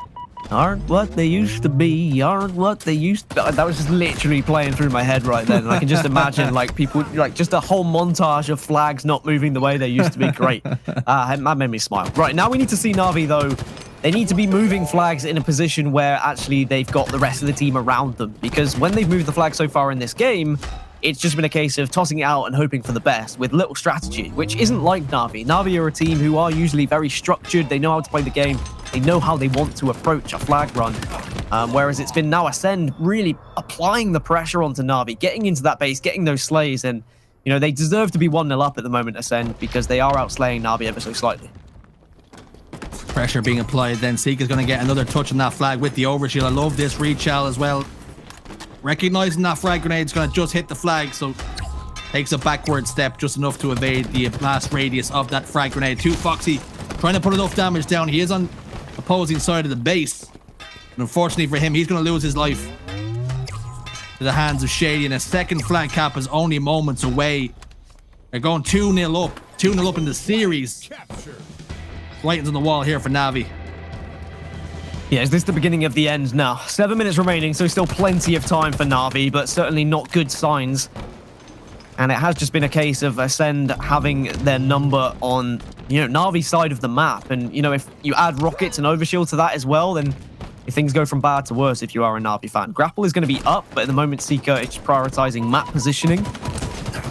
Speaker 3: Aren't what they used to be, aren't what they used to... That was just literally playing through my head right then. I can just imagine like people, like just a whole montage of flags not moving the way they used to be. Great. That made me smile. Right, now we need to see Na'Vi though. They need to be moving flags in a position where actually they've got the rest of the team around them. Because when they've moved the flag so far in this game, it's just been a case of tossing it out and hoping for the best with little strategy, which isn't like Na'Vi. Na'Vi are a team who are usually very structured. They know how to play the game. They know how they want to approach a flag run. Whereas it's been now Ascend really applying the pressure onto Na'Vi, getting into that base, getting those slays. And, you know, they deserve to be 1-0 up at the moment, Ascend, because they are outslaying Na'Vi ever so slightly.
Speaker 4: Pressure being applied then. Seeka's going to get another touch on that flag with the overshield. I love this rechal as well. Recognizing that frag grenade is going to just hit the flag, so takes a backward step just enough to evade the blast radius of that frag grenade. 2 Foxy trying to put enough damage down. He is on opposing side of the base, and unfortunately for him, he's going to lose his life to the hands of Shady, and a second flag cap is only moments away. They're going 2-0 up. 2-0 up in the series. Writings on the wall here for Na'Vi.
Speaker 3: Yeah, is this the beginning of the end now? 7 minutes remaining, so still plenty of time for Na'Vi, but certainly not good signs. And it has just been a case of Ascend having their number on, Na'Vi's side of the map. And, if you add rockets and overshield to that as well, then things go from bad to worse if you are a Na'Vi fan. Grapple is going to be up, but at the moment, Seeker is prioritizing map positioning,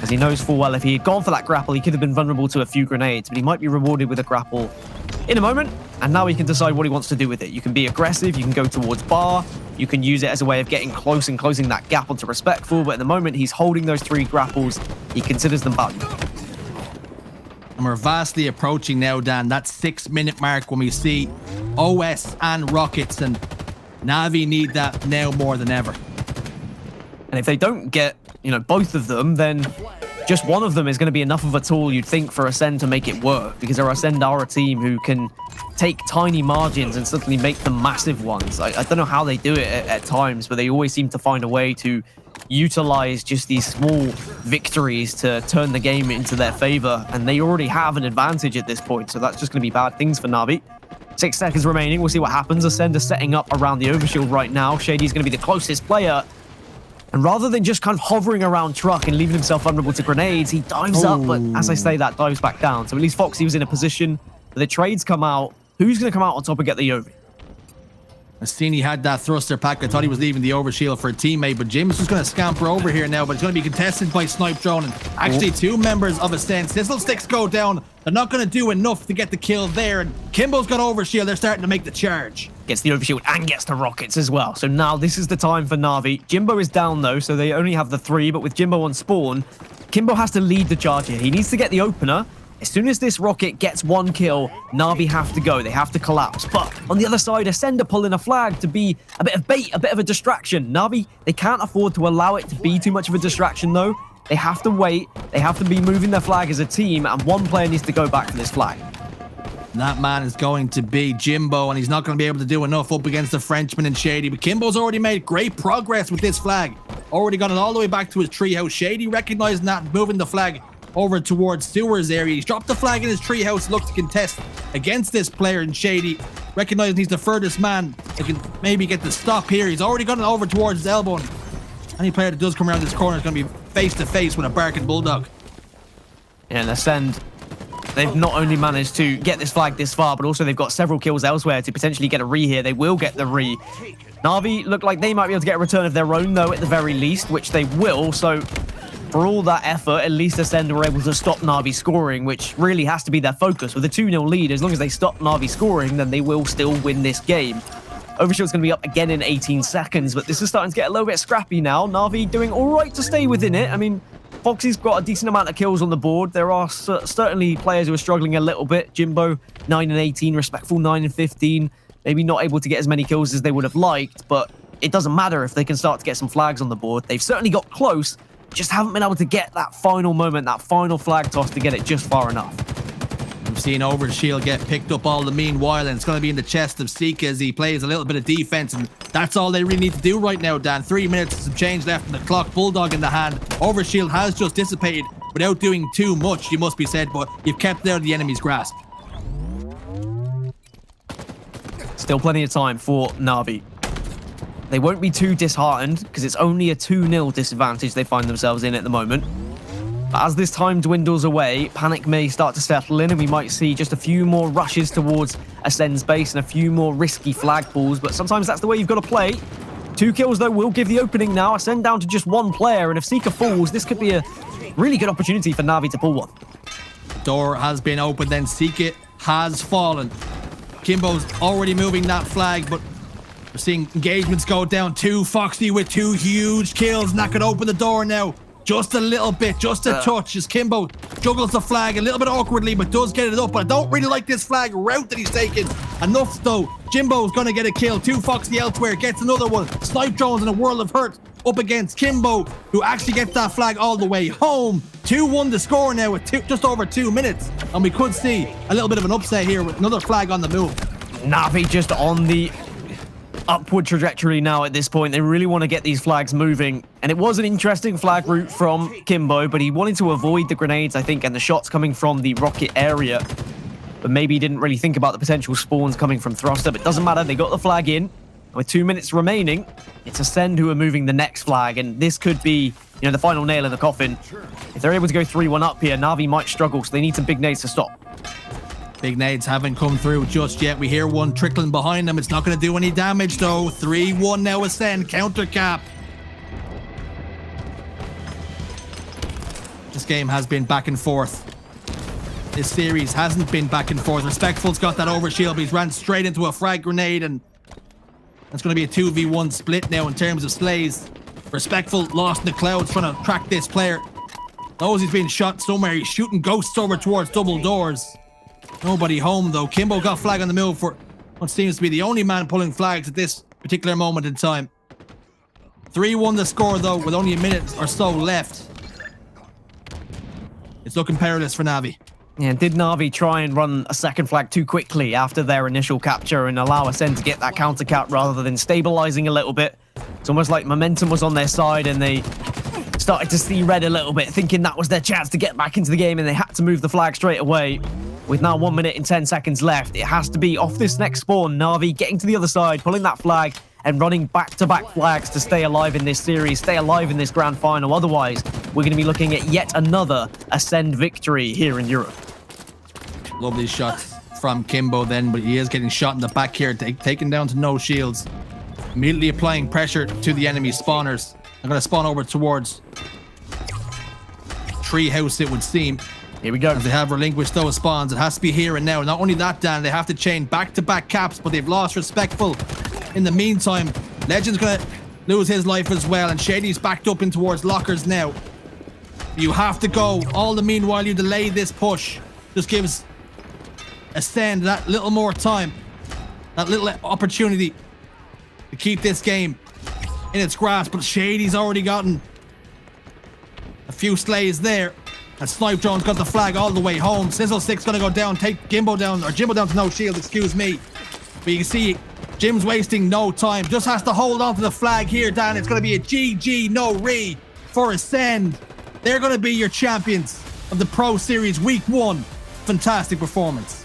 Speaker 3: as he knows full well if he had gone for that grapple, he could have been vulnerable to a few grenades, but he might be rewarded with a grapple in a moment, and now he can decide what he wants to do with it. You can be aggressive, you can go towards bar, you can use it as a way of getting close and closing that gap onto respectful, but at the moment he's holding those 3 grapples. He considers them valuable.
Speaker 4: And we're vastly approaching now, Dan, that 6-minute mark when we see OS and rockets, and Na'Vi need that now more than ever.
Speaker 3: And if they don't get, both of them, then just one of them is going to be enough of a tool, you'd think, for Ascend to make it work, because Ascend are a team who can take tiny margins and suddenly make them massive ones. I don't know how they do it at times, but they always seem to find a way to utilize just these small victories to turn the game into their favor, and they already have an advantage at this point, so that's just going to be bad things for Na'Vi. 6 seconds remaining, we'll see what happens. Ascend is setting up around the overshield right now. Shady's going to be the closest player, and rather than just kind of hovering around truck and leaving himself vulnerable to grenades, he dives up, but as I say that, dives back down. So at least Foxy was in a position where the trades come out. Who's going to come out on top and get the Yovi?
Speaker 4: I seen he had that thruster pack. I thought he was leaving the overshield for a teammate, but Jim's just going to scamper over here now, but it's going to be contested by Snipe Drone, and actually 2 members of Ascend. Sizzle Sticks go down. They're not going to do enough to get the kill there, and Kimbo's got overshield. They're starting to make the charge.
Speaker 3: Gets the overshield and gets the rockets as well. So now this is the time for Na'Vi. Jimbo is down though, so they only have the 3, but with Jimbo on spawn, Kimbo has to lead the charge here. He needs to get the opener. As soon as this rocket gets 1 kill, Na'Vi have to go. They have to collapse. But on the other side, Ascend are pulling a flag to be a bit of bait, a bit of a distraction. Na'Vi, they can't afford to allow it to be too much of a distraction though. They have to wait. They have to be moving their flag as a team, and one player needs to go back to this flag.
Speaker 4: That man is going to be Jimbo, and he's not going to be able to do enough up against the Frenchman and Shady. But Kimbo's already made great progress with this flag. Already got it all the way back to his treehouse. Shady recognizing that and moving the flag over towards Stewart's area. He's dropped the flag in his treehouse, looked to contest against this player in Shady, recognizing he's the furthest man that can maybe get the stop here. He's already got it over towards his elbow, and any player that does come around this corner is going to be face to face with a barking bulldog.
Speaker 3: And Ascend, they've not only managed to get this flag this far, but also they've got several kills elsewhere to potentially get a re here. They will get the re. Na'Vi look like they might be able to get a return of their own though, at the very least, which they will. So for all that effort, at least Ascend were able to stop Na'Vi scoring, which really has to be their focus. With a 2-0 lead, as long as they stop Na'Vi scoring, then they will still win this game. Overshield's going to be up again in 18 seconds, but this is starting to get a little bit scrappy now. Na'Vi doing all right to stay within it. I mean, Foxy's got a decent amount of kills on the board. There are certainly players who are struggling a little bit. Jimbo, 9 and 18, Respectful, 9 and 15. Maybe not able to get as many kills as they would have liked, but it doesn't matter if they can start to get some flags on the board. They've certainly got close, just haven't been able to get that final moment, that final flag toss to get it just far enough.
Speaker 4: I'm seeing Overshield get picked up all the meanwhile, and it's going to be in the chest of Sika as he plays a little bit of defense, and that's all they really need to do right now, Dan. 3 minutes, some change left in the clock, Bulldog in the hand. Overshield has just dissipated without doing too much, you must be said, but you've kept it out of the enemy's grasp.
Speaker 3: Still plenty of time for Na'Vi. They won't be too disheartened because it's only a 2-0 disadvantage they find themselves in at the moment. But as this time dwindles away, panic may start to settle in, and we might see just a few more rushes towards Ascend's base and a few more risky flag pulls, but sometimes that's the way you've got to play. 2 kills, though, will give the opening now. Ascend down to just 1 player, and if Seeker falls, this could be a really good opportunity for Na'Vi to pull one.
Speaker 4: Door has been opened, then Seeker has fallen. Kimbo's already moving that flag, but we're seeing engagements go down. 2 Foxy with 2 huge kills, and that could open the door now. Just a little bit, just a touch as Kimbo juggles the flag a little bit awkwardly, but does get it up. But I don't really like this flag route that he's taking. Enough though. Jimbo's going to get a kill. 2 Foxy elsewhere, gets another one. Snipe Drones in a world of hurt up against Kimbo, who actually gets that flag all the way home. 2-1 to score now with just over 2 minutes. And we could see a little bit of an upset here with another flag on the move.
Speaker 3: Na'Vi just on the upward trajectory now at this point. They really want to get these flags moving, and it was an interesting flag route from Kimbo, but he wanted to avoid the grenades, I think, and the shots coming from the rocket area. but maybe didn't really think about the potential spawns coming from Thruster. But it doesn't matter, they got the flag in. With 2 minutes remaining, it's Ascend who are moving the next flag, and this could be, the final nail in the coffin. If they're able to go 3-1 up here, Na'Vi might struggle, so they need some big nades to stop.
Speaker 4: Big nades haven't come through just yet. We hear one trickling behind them. It's not going to do any damage, though. 3-1 now, Ascend. Counter cap. This game has been back and forth. This series hasn't been back and forth. Respectful's got that overshield, but he's ran straight into a frag grenade, and that's going to be a 2v1 split now in terms of slays. Respectful lost in the clouds trying to track this player. Knows he's being shot somewhere. He's shooting ghosts over towards double doors. Nobody home, though. Kimbo got flag on the move for what seems to be the only man pulling flags at this particular moment in time. 3-1 the score, though, with only a minute or so left. It's looking perilous for Na'Vi.
Speaker 3: Yeah, did Na'Vi try and run a second flag too quickly after their initial capture and allow Ascend to get that counter cap rather than stabilizing a little bit? It's almost like momentum was on their side and they started to see red a little bit, thinking that was their chance to get back into the game, and they had to move the flag straight away. With now 1 minute and 10 seconds left, it has to be off this next spawn. Na'Vi getting to the other side, pulling that flag and running back-to-back flags to stay alive in this series, stay alive in this grand final. Otherwise, we're going to be looking at yet another Ascend victory here in Europe.
Speaker 4: Lovely shots from Kimbo then, but he is getting shot in the back here, taken down to no shields. Immediately applying pressure to the enemy spawners. I'm going to spawn over towards Treehouse, it would seem.
Speaker 3: Here we go.
Speaker 4: As they have relinquished those spawns, it has to be here and now. Not only that, Dan, they have to chain back-to-back caps, but they've lost Respectful. In the meantime, Legend's going to lose his life as well, and Shady's backed up in towards lockers now. You have to go. All the meanwhile, you delay this push. Just gives Ascend that little more time, that little opportunity to keep this game in its grasp. But Shady's already gotten a few slays there. And Snipe Drone's got the flag all the way home. Sizzle Stick's gonna go down, take Jimbo down to no shield, excuse me. But you can see Jim's wasting no time. Just has to hold on to the flag here, Dan. It's gonna be a GG no re for Ascend. They're gonna be your champions of the Pro Series Week 1. Fantastic performance.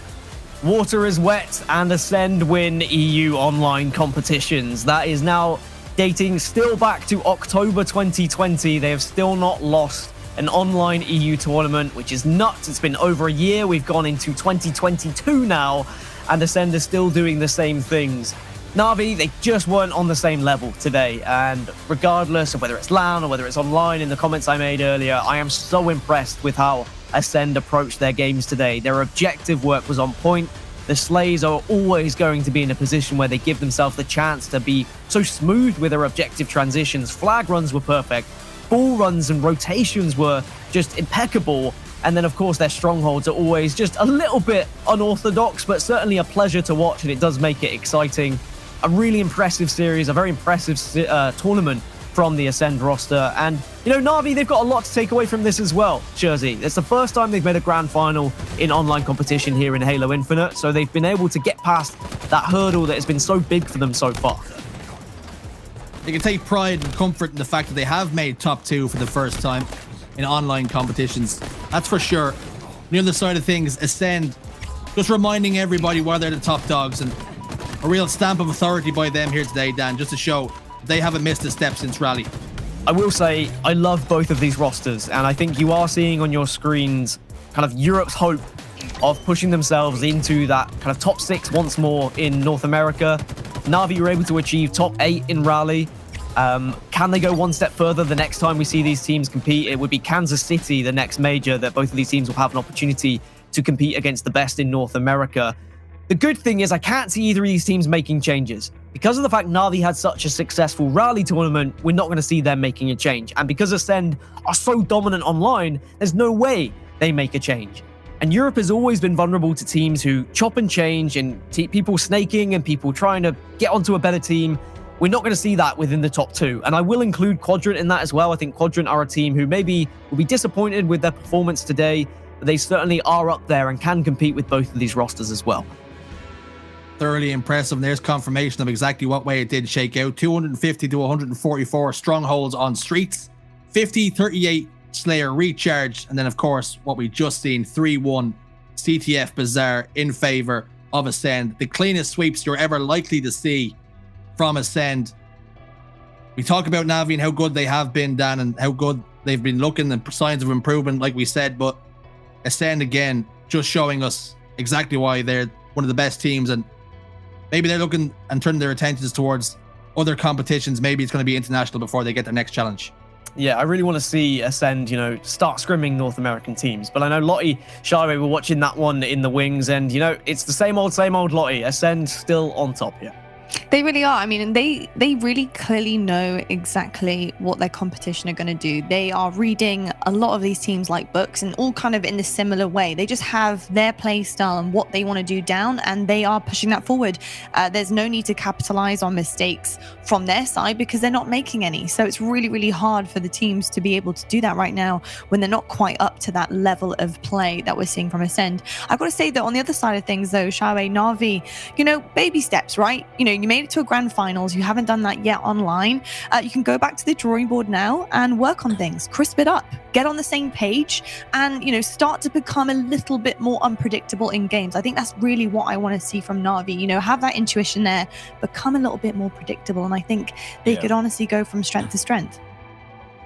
Speaker 3: Water is wet and Ascend win EU online competitions. That is now dating still back to October 2020. They have still not lost an online EU tournament, which is nuts. It's been over a year. We've gone into 2022 now, and Ascend is still doing the same things. Na'Vi, they just weren't on the same level today, and regardless of whether it's LAN or whether it's online, in the comments I made earlier, I am so impressed with how Ascend approached their games today. Their objective work was on point. The Slays are always going to be in a position where they give themselves the chance to be so smooth with their objective transitions. Flag runs were perfect. Ball runs and rotations were just impeccable. And then, of course, their strongholds are always just a little bit unorthodox, but certainly a pleasure to watch, and it does make it exciting. A really impressive series, a very impressive tournament from the Ascend roster. And, Na'Vi, they've got a lot to take away from this as well, Jersey. It's the first time they've made a grand final in online competition here in Halo Infinite, so they've been able to get past that hurdle that has been so big for them so far.
Speaker 4: They can take pride and comfort in the fact that they have made top 2 for the first time in online competitions. That's for sure. On the other side of things, Ascend, just reminding everybody why they're the top dogs, and a real stamp of authority by them here today, Dan, just to show they haven't missed a step since Raleigh.
Speaker 3: I will say, I love both of these rosters, and I think you are seeing on your screens kind of Europe's hope of pushing themselves into that kind of top 6 once more in North America. Na'Vi were able to achieve top 8 in Raleigh. Can they go one step further the next time we see these teams compete? It would be Kansas City, the next major, that both of these teams will have an opportunity to compete against the best in North America. The good thing is I can't see either of these teams making changes. Because of the fact Na'Vi had such a successful Raleigh tournament, we're not going to see them making a change. And because Ascend are so dominant online, there's no way they make a change. And Europe has always been vulnerable to teams who chop and change, and people snaking and people trying to get onto a better team. We're not going to see that within the top 2. And I will include Quadrant in that as well. I think Quadrant are a team who maybe will be disappointed with their performance today, but they certainly are up there and can compete with both of these rosters as well.
Speaker 4: Thoroughly impressive. And there's confirmation of exactly what way it did shake out. 250 to 144 strongholds on streets. 50-38 Slayer recharge. And then, of course, what we just seen, 3-1 CTF Bazaar in favor of Ascend. The cleanest sweeps you're ever likely to see from Ascend. We talk about Navi and how good they have been, Dan, and how good they've been looking and signs of improvement, like we said, but Ascend again, just showing us exactly why they're one of the best teams, and maybe they're looking and turning their attentions towards other competitions. Maybe it's going to be international before they get their next challenge.
Speaker 3: Yeah, I really want to see Ascend, start scrimming North American teams. But I know Lottie, Shire were watching that one in the wings, and, it's the same old Lottie. Ascend still on top here.
Speaker 2: They really are. I mean, and they really clearly know exactly what their competition are going to do. They are reading a lot of these teams like books, and all kind of in a similar way. They just have their play style and what they want to do down, and they are pushing that forward. There's no need to capitalize on mistakes from their side because they're not making any. So it's really, really hard for the teams to be able to do that right now when they're not quite up to that level of play that we're seeing from Ascend. I've got to say that on the other side of things, though, Shawe, Navi, baby steps, right? You made it to a grand finals. You haven't done that yet online. You can go back to the drawing board now and work on things, crisp it up, get on the same page, and start to become a little bit more unpredictable in games. I think that's really what I want to see from Navi. Have that intuition there, become a little bit more predictable, and I think they could honestly go from strength to strength.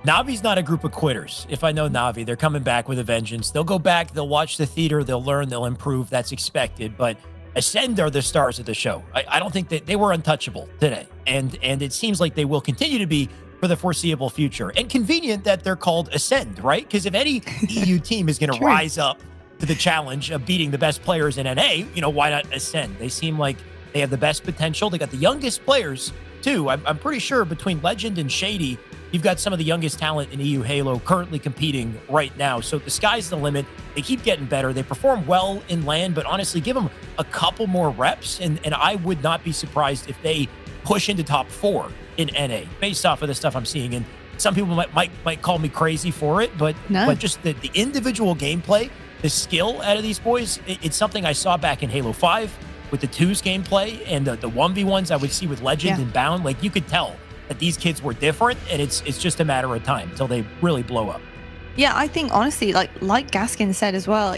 Speaker 5: Navi's not a group of quitters. If I know Navi, they're coming back with a vengeance. They'll go back, they'll watch the theater, they'll learn, they'll improve. That's expected, but Ascend are the stars of the show. I don't think that they were untouchable today. And it seems like they will continue to be for the foreseeable future. And convenient that they're called Ascend, right? Because if any EU team is going to rise up to the challenge of beating the best players in NA, why not Ascend? They seem like they have the best potential. They got the youngest players, too. I'm pretty sure between Legend and Shady, you've got some of the youngest talent in EU Halo currently competing right now. So the sky's the limit. They keep getting better. They perform well in LAN, but honestly, give them a couple more reps, and I would not be surprised if they push into top 4 in NA based off of the stuff I'm seeing. And some people might call me crazy for it, but just the individual gameplay, the skill out of these boys, it's something I saw back in Halo 5 with the 2's gameplay and the 1v1s I would see with Legend and Bound. Like, you could tell that these kids were different, and it's just a matter of time until they really blow up.
Speaker 2: Yeah, I think honestly, like Gaskin said as well,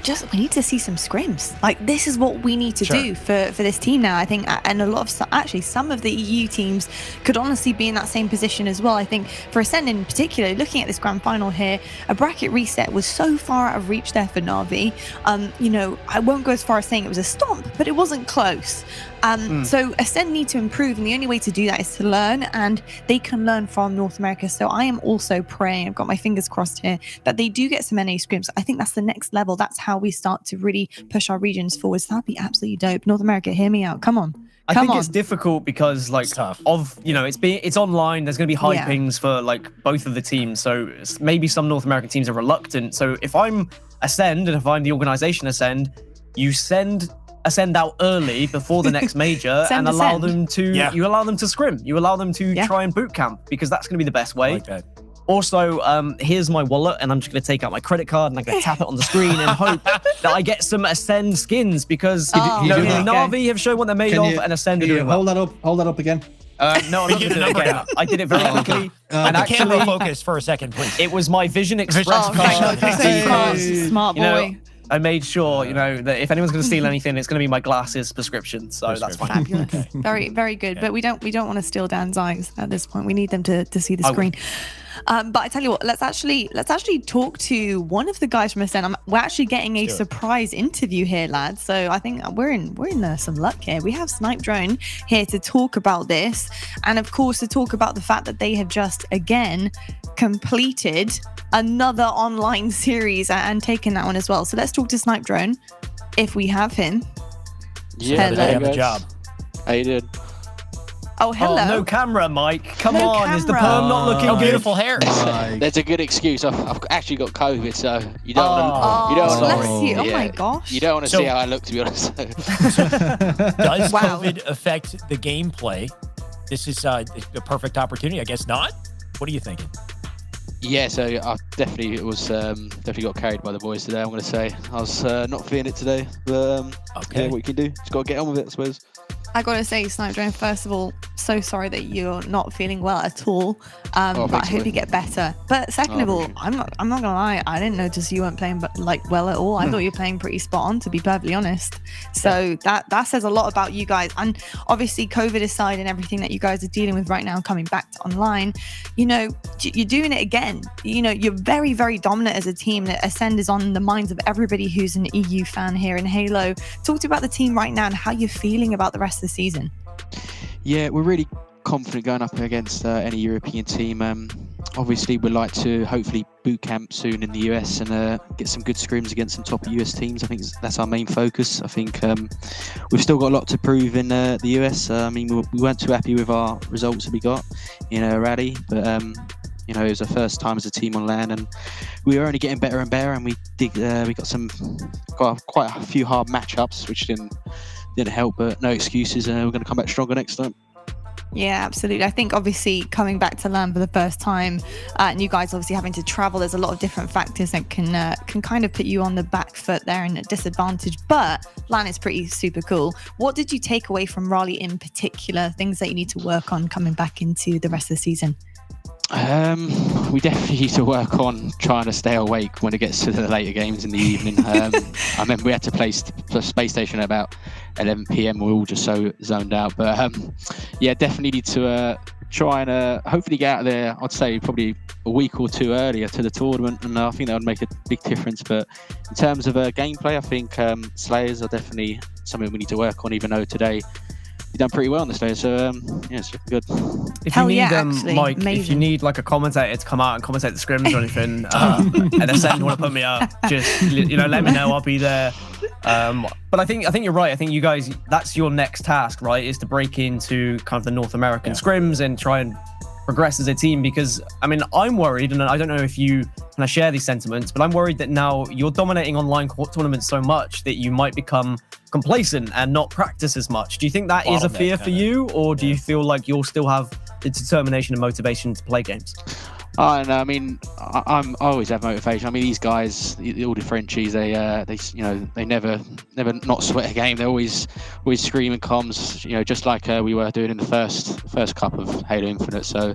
Speaker 2: just we need to see some scrims. Like, this is what we need to do for this team now, I think. And a lot of some of the EU teams could honestly be in that same position as well. I think for Ascend in particular, looking at this grand final here, a bracket reset was so far out of reach there for Navi. I won't go as far as saying it was a stomp, but it wasn't close. So Ascend need to improve, and the only way to do that is to learn, and they can learn from North America. So I am also praying, I've got my fingers crossed here, that they do get some NA scrims. I think that's the next level. That's how we start to really push our regions forward. So that'd be absolutely dope. North America, hear me out. Come on.
Speaker 3: I think it's difficult because it's online. There's going to be hypings for both of the teams. So maybe some North American teams are reluctant. So if I'm Ascend and if I'm the organization Ascend, you send Ascend out early before the next major and allow them to scrim. You allow them to try and boot camp, because that's going to be the best way.
Speaker 5: I like that.
Speaker 3: Also, here's my wallet, and I'm just going to take out my credit card and I'm going to tap it on the screen and hope that I get some Ascend skins, because Navi have shown what they're made of, and Ascend are doing well.
Speaker 4: Hold that up again.
Speaker 3: No, I'm not going to do it again. I did it very quickly.
Speaker 5: And actually, camera focus for a second, please.
Speaker 3: It was my Vision Express card.
Speaker 2: Smart boy.
Speaker 3: I made sure, that if anyone's going to steal anything, it's going to be my glasses prescription. So that's fine.
Speaker 2: Fabulous. Very, very good. But we don't want to steal Dan's eyes at this point. We need them to see the screen. But I tell you what, let's actually talk to one of the guys from Ascend. We're actually getting a surprise interview here, lads. So I think we're in some luck here. We have Snipe Drone here to talk about this, and of course to talk about the fact that they have just again completed another online series and taken that one as well. So let's talk to Snipe Drone if we have him.
Speaker 5: Yeah, they have a job.
Speaker 11: How you doing?
Speaker 2: Oh, hello.
Speaker 3: Oh, no camera, Mike. Come
Speaker 2: No
Speaker 3: on,
Speaker 2: camera.
Speaker 3: is the perm not looking good?
Speaker 5: Beautiful hair.
Speaker 11: That's a good excuse. I've actually got COVID, so you don't want
Speaker 2: Oh,
Speaker 11: to.
Speaker 2: bless you. Oh my gosh.
Speaker 11: You don't want to see how I look, to be honest.
Speaker 5: Does COVID affect the gameplay? This is a perfect opportunity. I guess not. What are you thinking?
Speaker 11: Yeah, so I definitely got carried by the boys today. I'm going to say I was not feeling it today, but yeah, what you can do, just got to get on with it, I suppose.
Speaker 2: I gotta say, Snipe Drone, first of all, so sorry that you're not feeling well at all. But I hope you get better. But second of all, I'm not gonna lie, I didn't notice you weren't playing well at all. I thought you were playing pretty spot on, to be perfectly honest. So that says a lot about you guys. And obviously COVID aside and everything that you guys are dealing with right now, coming back to online, you're doing it again. You're very, very dominant as a team. Ascend is on the minds of everybody who's an EU fan here in Halo. Talk to me about the team right now and how you're feeling about the rest of the season.
Speaker 11: Yeah, we're really confident going up against any European team. Obviously, we'd like to hopefully boot camp soon in the US and get some good scrims against some top US teams. I think that's our main focus. I think we've still got a lot to prove in the US. We weren't too happy with our results that we got in Raleigh, but it was our first time as a team on LAN, and we were only getting better and better. And we got quite a few hard matchups, which didn't help. But no excuses. We're going to come back stronger next time.
Speaker 2: Yeah, absolutely. I think obviously coming back to LAN for the first time, and you guys obviously having to travel, there's a lot of different factors that can kind of put you on the back foot there and a disadvantage. But LAN is pretty super cool. What did you take away from Raleigh in particular? Things that you need to work on coming back into the rest of the season?
Speaker 11: We definitely need to work on trying to stay awake when it gets to the later games in the evening. I remember we had to play Space Station at about 11 p.m. We were all just so zoned out. But definitely need to try and hopefully get out there, I'd say probably a week or two earlier to the tournament. And I think that would make a big difference. But in terms of gameplay, I think Slayers are definitely something we need to work on, even though today you've done pretty well on this day, so it's good.
Speaker 3: If you need, Mike, if you need like a commentator to come out and commentate the scrims or anything, and Ascend want to put me up, just let me know. I'll be there. But I think you're right. I think you guys, that's your next task, right? Is to break into kind of the North American scrims and try and progress as a team. Because I'm worried, and I don't know if you kind of share these sentiments, but I'm worried that now you're dominating online tournaments so much that you might become complacent and not practice as much. Do you think that is a fear for you, or do you feel like you'll still have the determination and motivation to play games?
Speaker 11: I always have motivation. These guys, all the Frenchies, they never not sweat a game. They're always screaming comms, just like we were doing in the first cup of Halo Infinite. So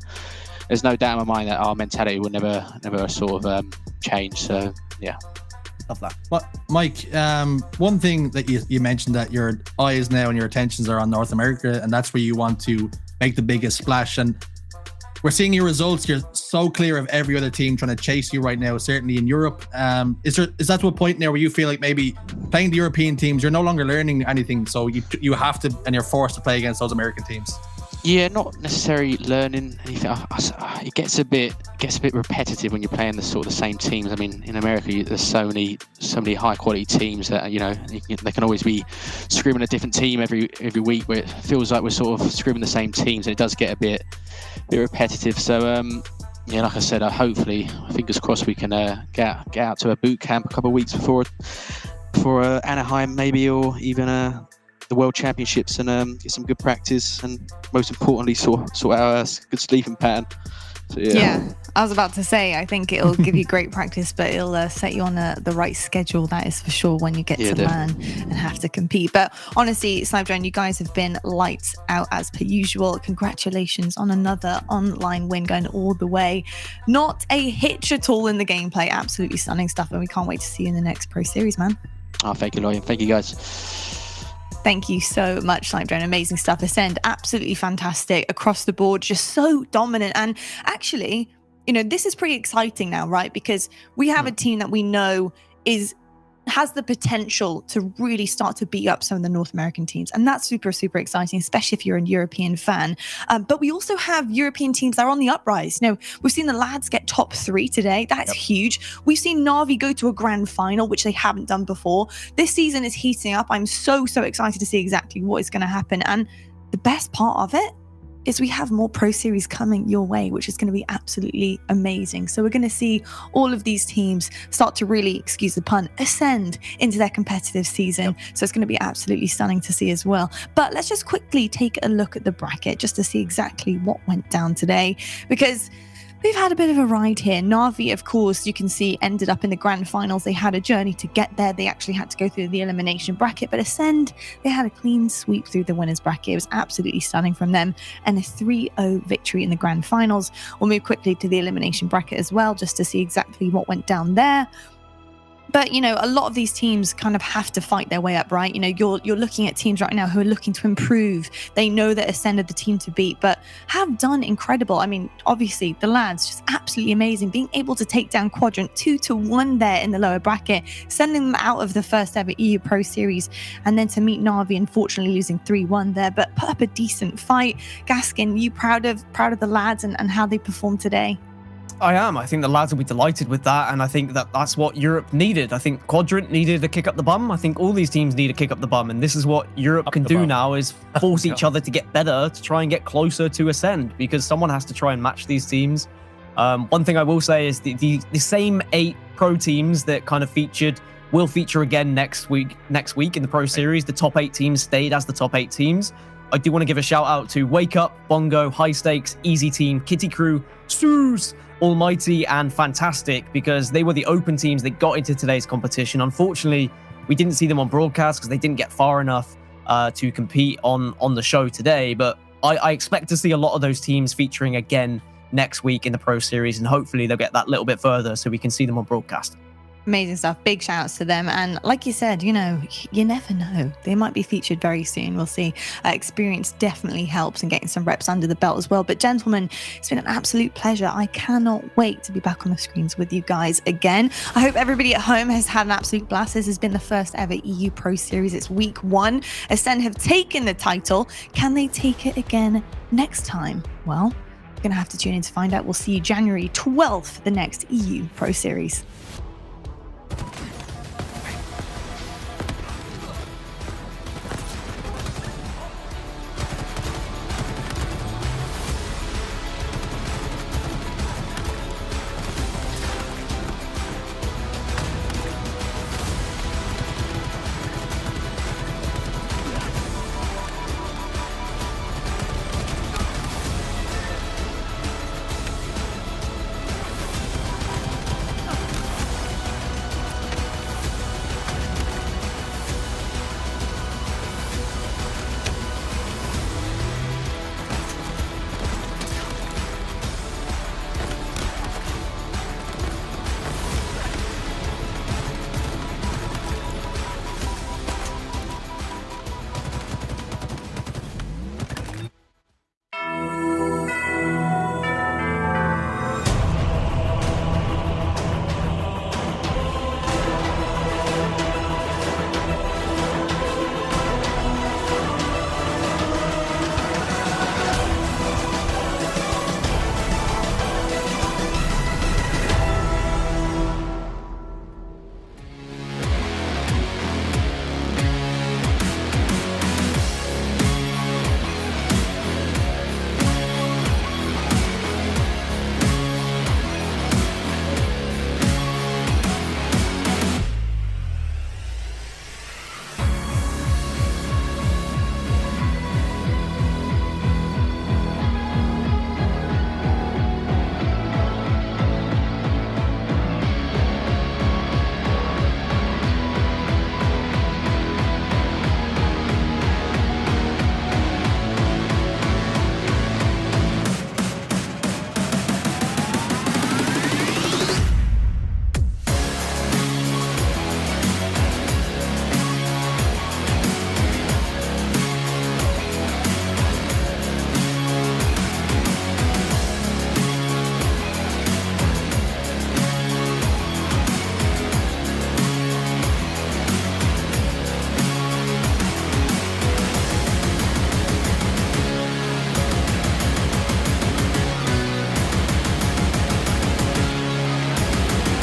Speaker 11: there's no doubt in my mind that our mentality will never sort of change. So yeah.
Speaker 3: Love that.
Speaker 4: Well, Mike, one thing that you mentioned, that your eyes now and your attentions are on North America, and that's where you want to make the biggest splash. And we're seeing your results. You're so clear of every other team trying to chase you right now, certainly in Europe. Is that to a point now where you feel like maybe playing the European teams, you're no longer learning anything, so you have to, and you're forced to play against those American teams?
Speaker 11: Yeah, not necessarily learning anything. It gets a bit repetitive when you're playing the same teams. In America, there's so many high quality teams that they can always be screaming a different team every week, where it feels like we're sort of screaming the same teams, and it does get a bit repetitive. So like I said, hopefully, fingers crossed, we can get out to a boot camp a couple of weeks before Anaheim, maybe, or even the World Championships, and get some good practice, and most importantly, sort out a good sleeping pattern. So,
Speaker 2: yeah, I was about to say, I think it'll give you great practice, but it'll set you on the right schedule, that is for sure, when you get to LAN and have to compete. But honestly, Snipedrone, you guys have been lights out as per usual. Congratulations on another online win, going all the way. Not a hitch at all in the gameplay. Absolutely stunning stuff, and we can't wait to see you in the next Pro Series, man.
Speaker 11: Oh, thank you, Lauren. Thank you, guys.
Speaker 2: Thank you so much, Snipedrone. Amazing stuff. Ascend, absolutely fantastic across the board, just so dominant. And actually, this is pretty exciting now, right? Because we have a team that we know has the potential to really start to beat up some of the North American teams. And that's super, super exciting, especially if you're a European fan. But we also have European teams that are on the uprise. We've seen the lads get top 3 today. That's huge. We've seen Na'Vi go to a grand final, which they haven't done before. This season is heating up. I'm so, so excited to see exactly what is going to happen. And the best part of it is we have more Pro Series coming your way, which is going to be absolutely amazing. So we're going to see all of these teams start to really, excuse the pun, ascend into their competitive season. So it's going to be absolutely stunning to see as well. But let's just quickly take a look at the bracket just to see exactly what went down today, because We've had a bit of a ride here. Na'Vi, of course, you can see ended up in the grand finals. They had a journey to get there. They actually had to go through the elimination bracket, but Ascend, they had a clean sweep through the winners bracket. It was absolutely stunning from them, and a 3-0 victory in the grand finals. We'll move quickly to the elimination bracket as well, just to see exactly what went down there. But, you know, a lot of these teams kind of have to fight their way up, right? You know, you're looking at teams right now who are looking to improve. They know that Ascend are the team to beat, but have done incredible. I mean, obviously, the lads, just absolutely amazing. Being able to take down Quadrant 2-1 there in the lower bracket, sending them out of the first ever EU Pro Series, and then to meet Na'Vi, unfortunately losing 3-1 there, but put up a decent fight. Gaskin, you proud of the lads and how they performed today?
Speaker 3: I am. I think the lads will be delighted with that, and I think that that's what Europe needed. I think Quadrant needed a kick up the bum. I think all these teams need a kick up the bum, and this is what Europe can do now, is force each other to get better, to try and get closer to Ascend, because someone has to try and match these teams. One thing I will say is the same 8 pro teams that kind of featured will feature again next week in the Pro Series. The top 8 teams stayed as the top 8 teams. I do want to give a shout out to Wake Up, Bongo, High Stakes, Easy Team, Kitty Crew, Soos, Almighty, and Fantastic, because they were the open teams that got into today's competition. Unfortunately, we didn't see them on broadcast because they didn't get far enough to compete on the show today. But I expect to see a lot of those teams featuring again next week in the Pro Series, and hopefully they'll get that little bit further so we can see them on broadcast.
Speaker 2: Amazing stuff. Big shout outs to them. And like you said, you know, you never know. They might be featured very soon. We'll see. Experience definitely helps in getting some reps under the belt as well. But gentlemen, it's been an absolute pleasure. I cannot wait to be back on the screens with you guys again. I hope everybody at home has had an absolute blast. This has been the first ever EU Pro Series. It's week 1. Ascend have taken the title. Can they take it again next time? Well, we're going to have to tune in to find out. We'll see you January 12th for the next EU Pro Series.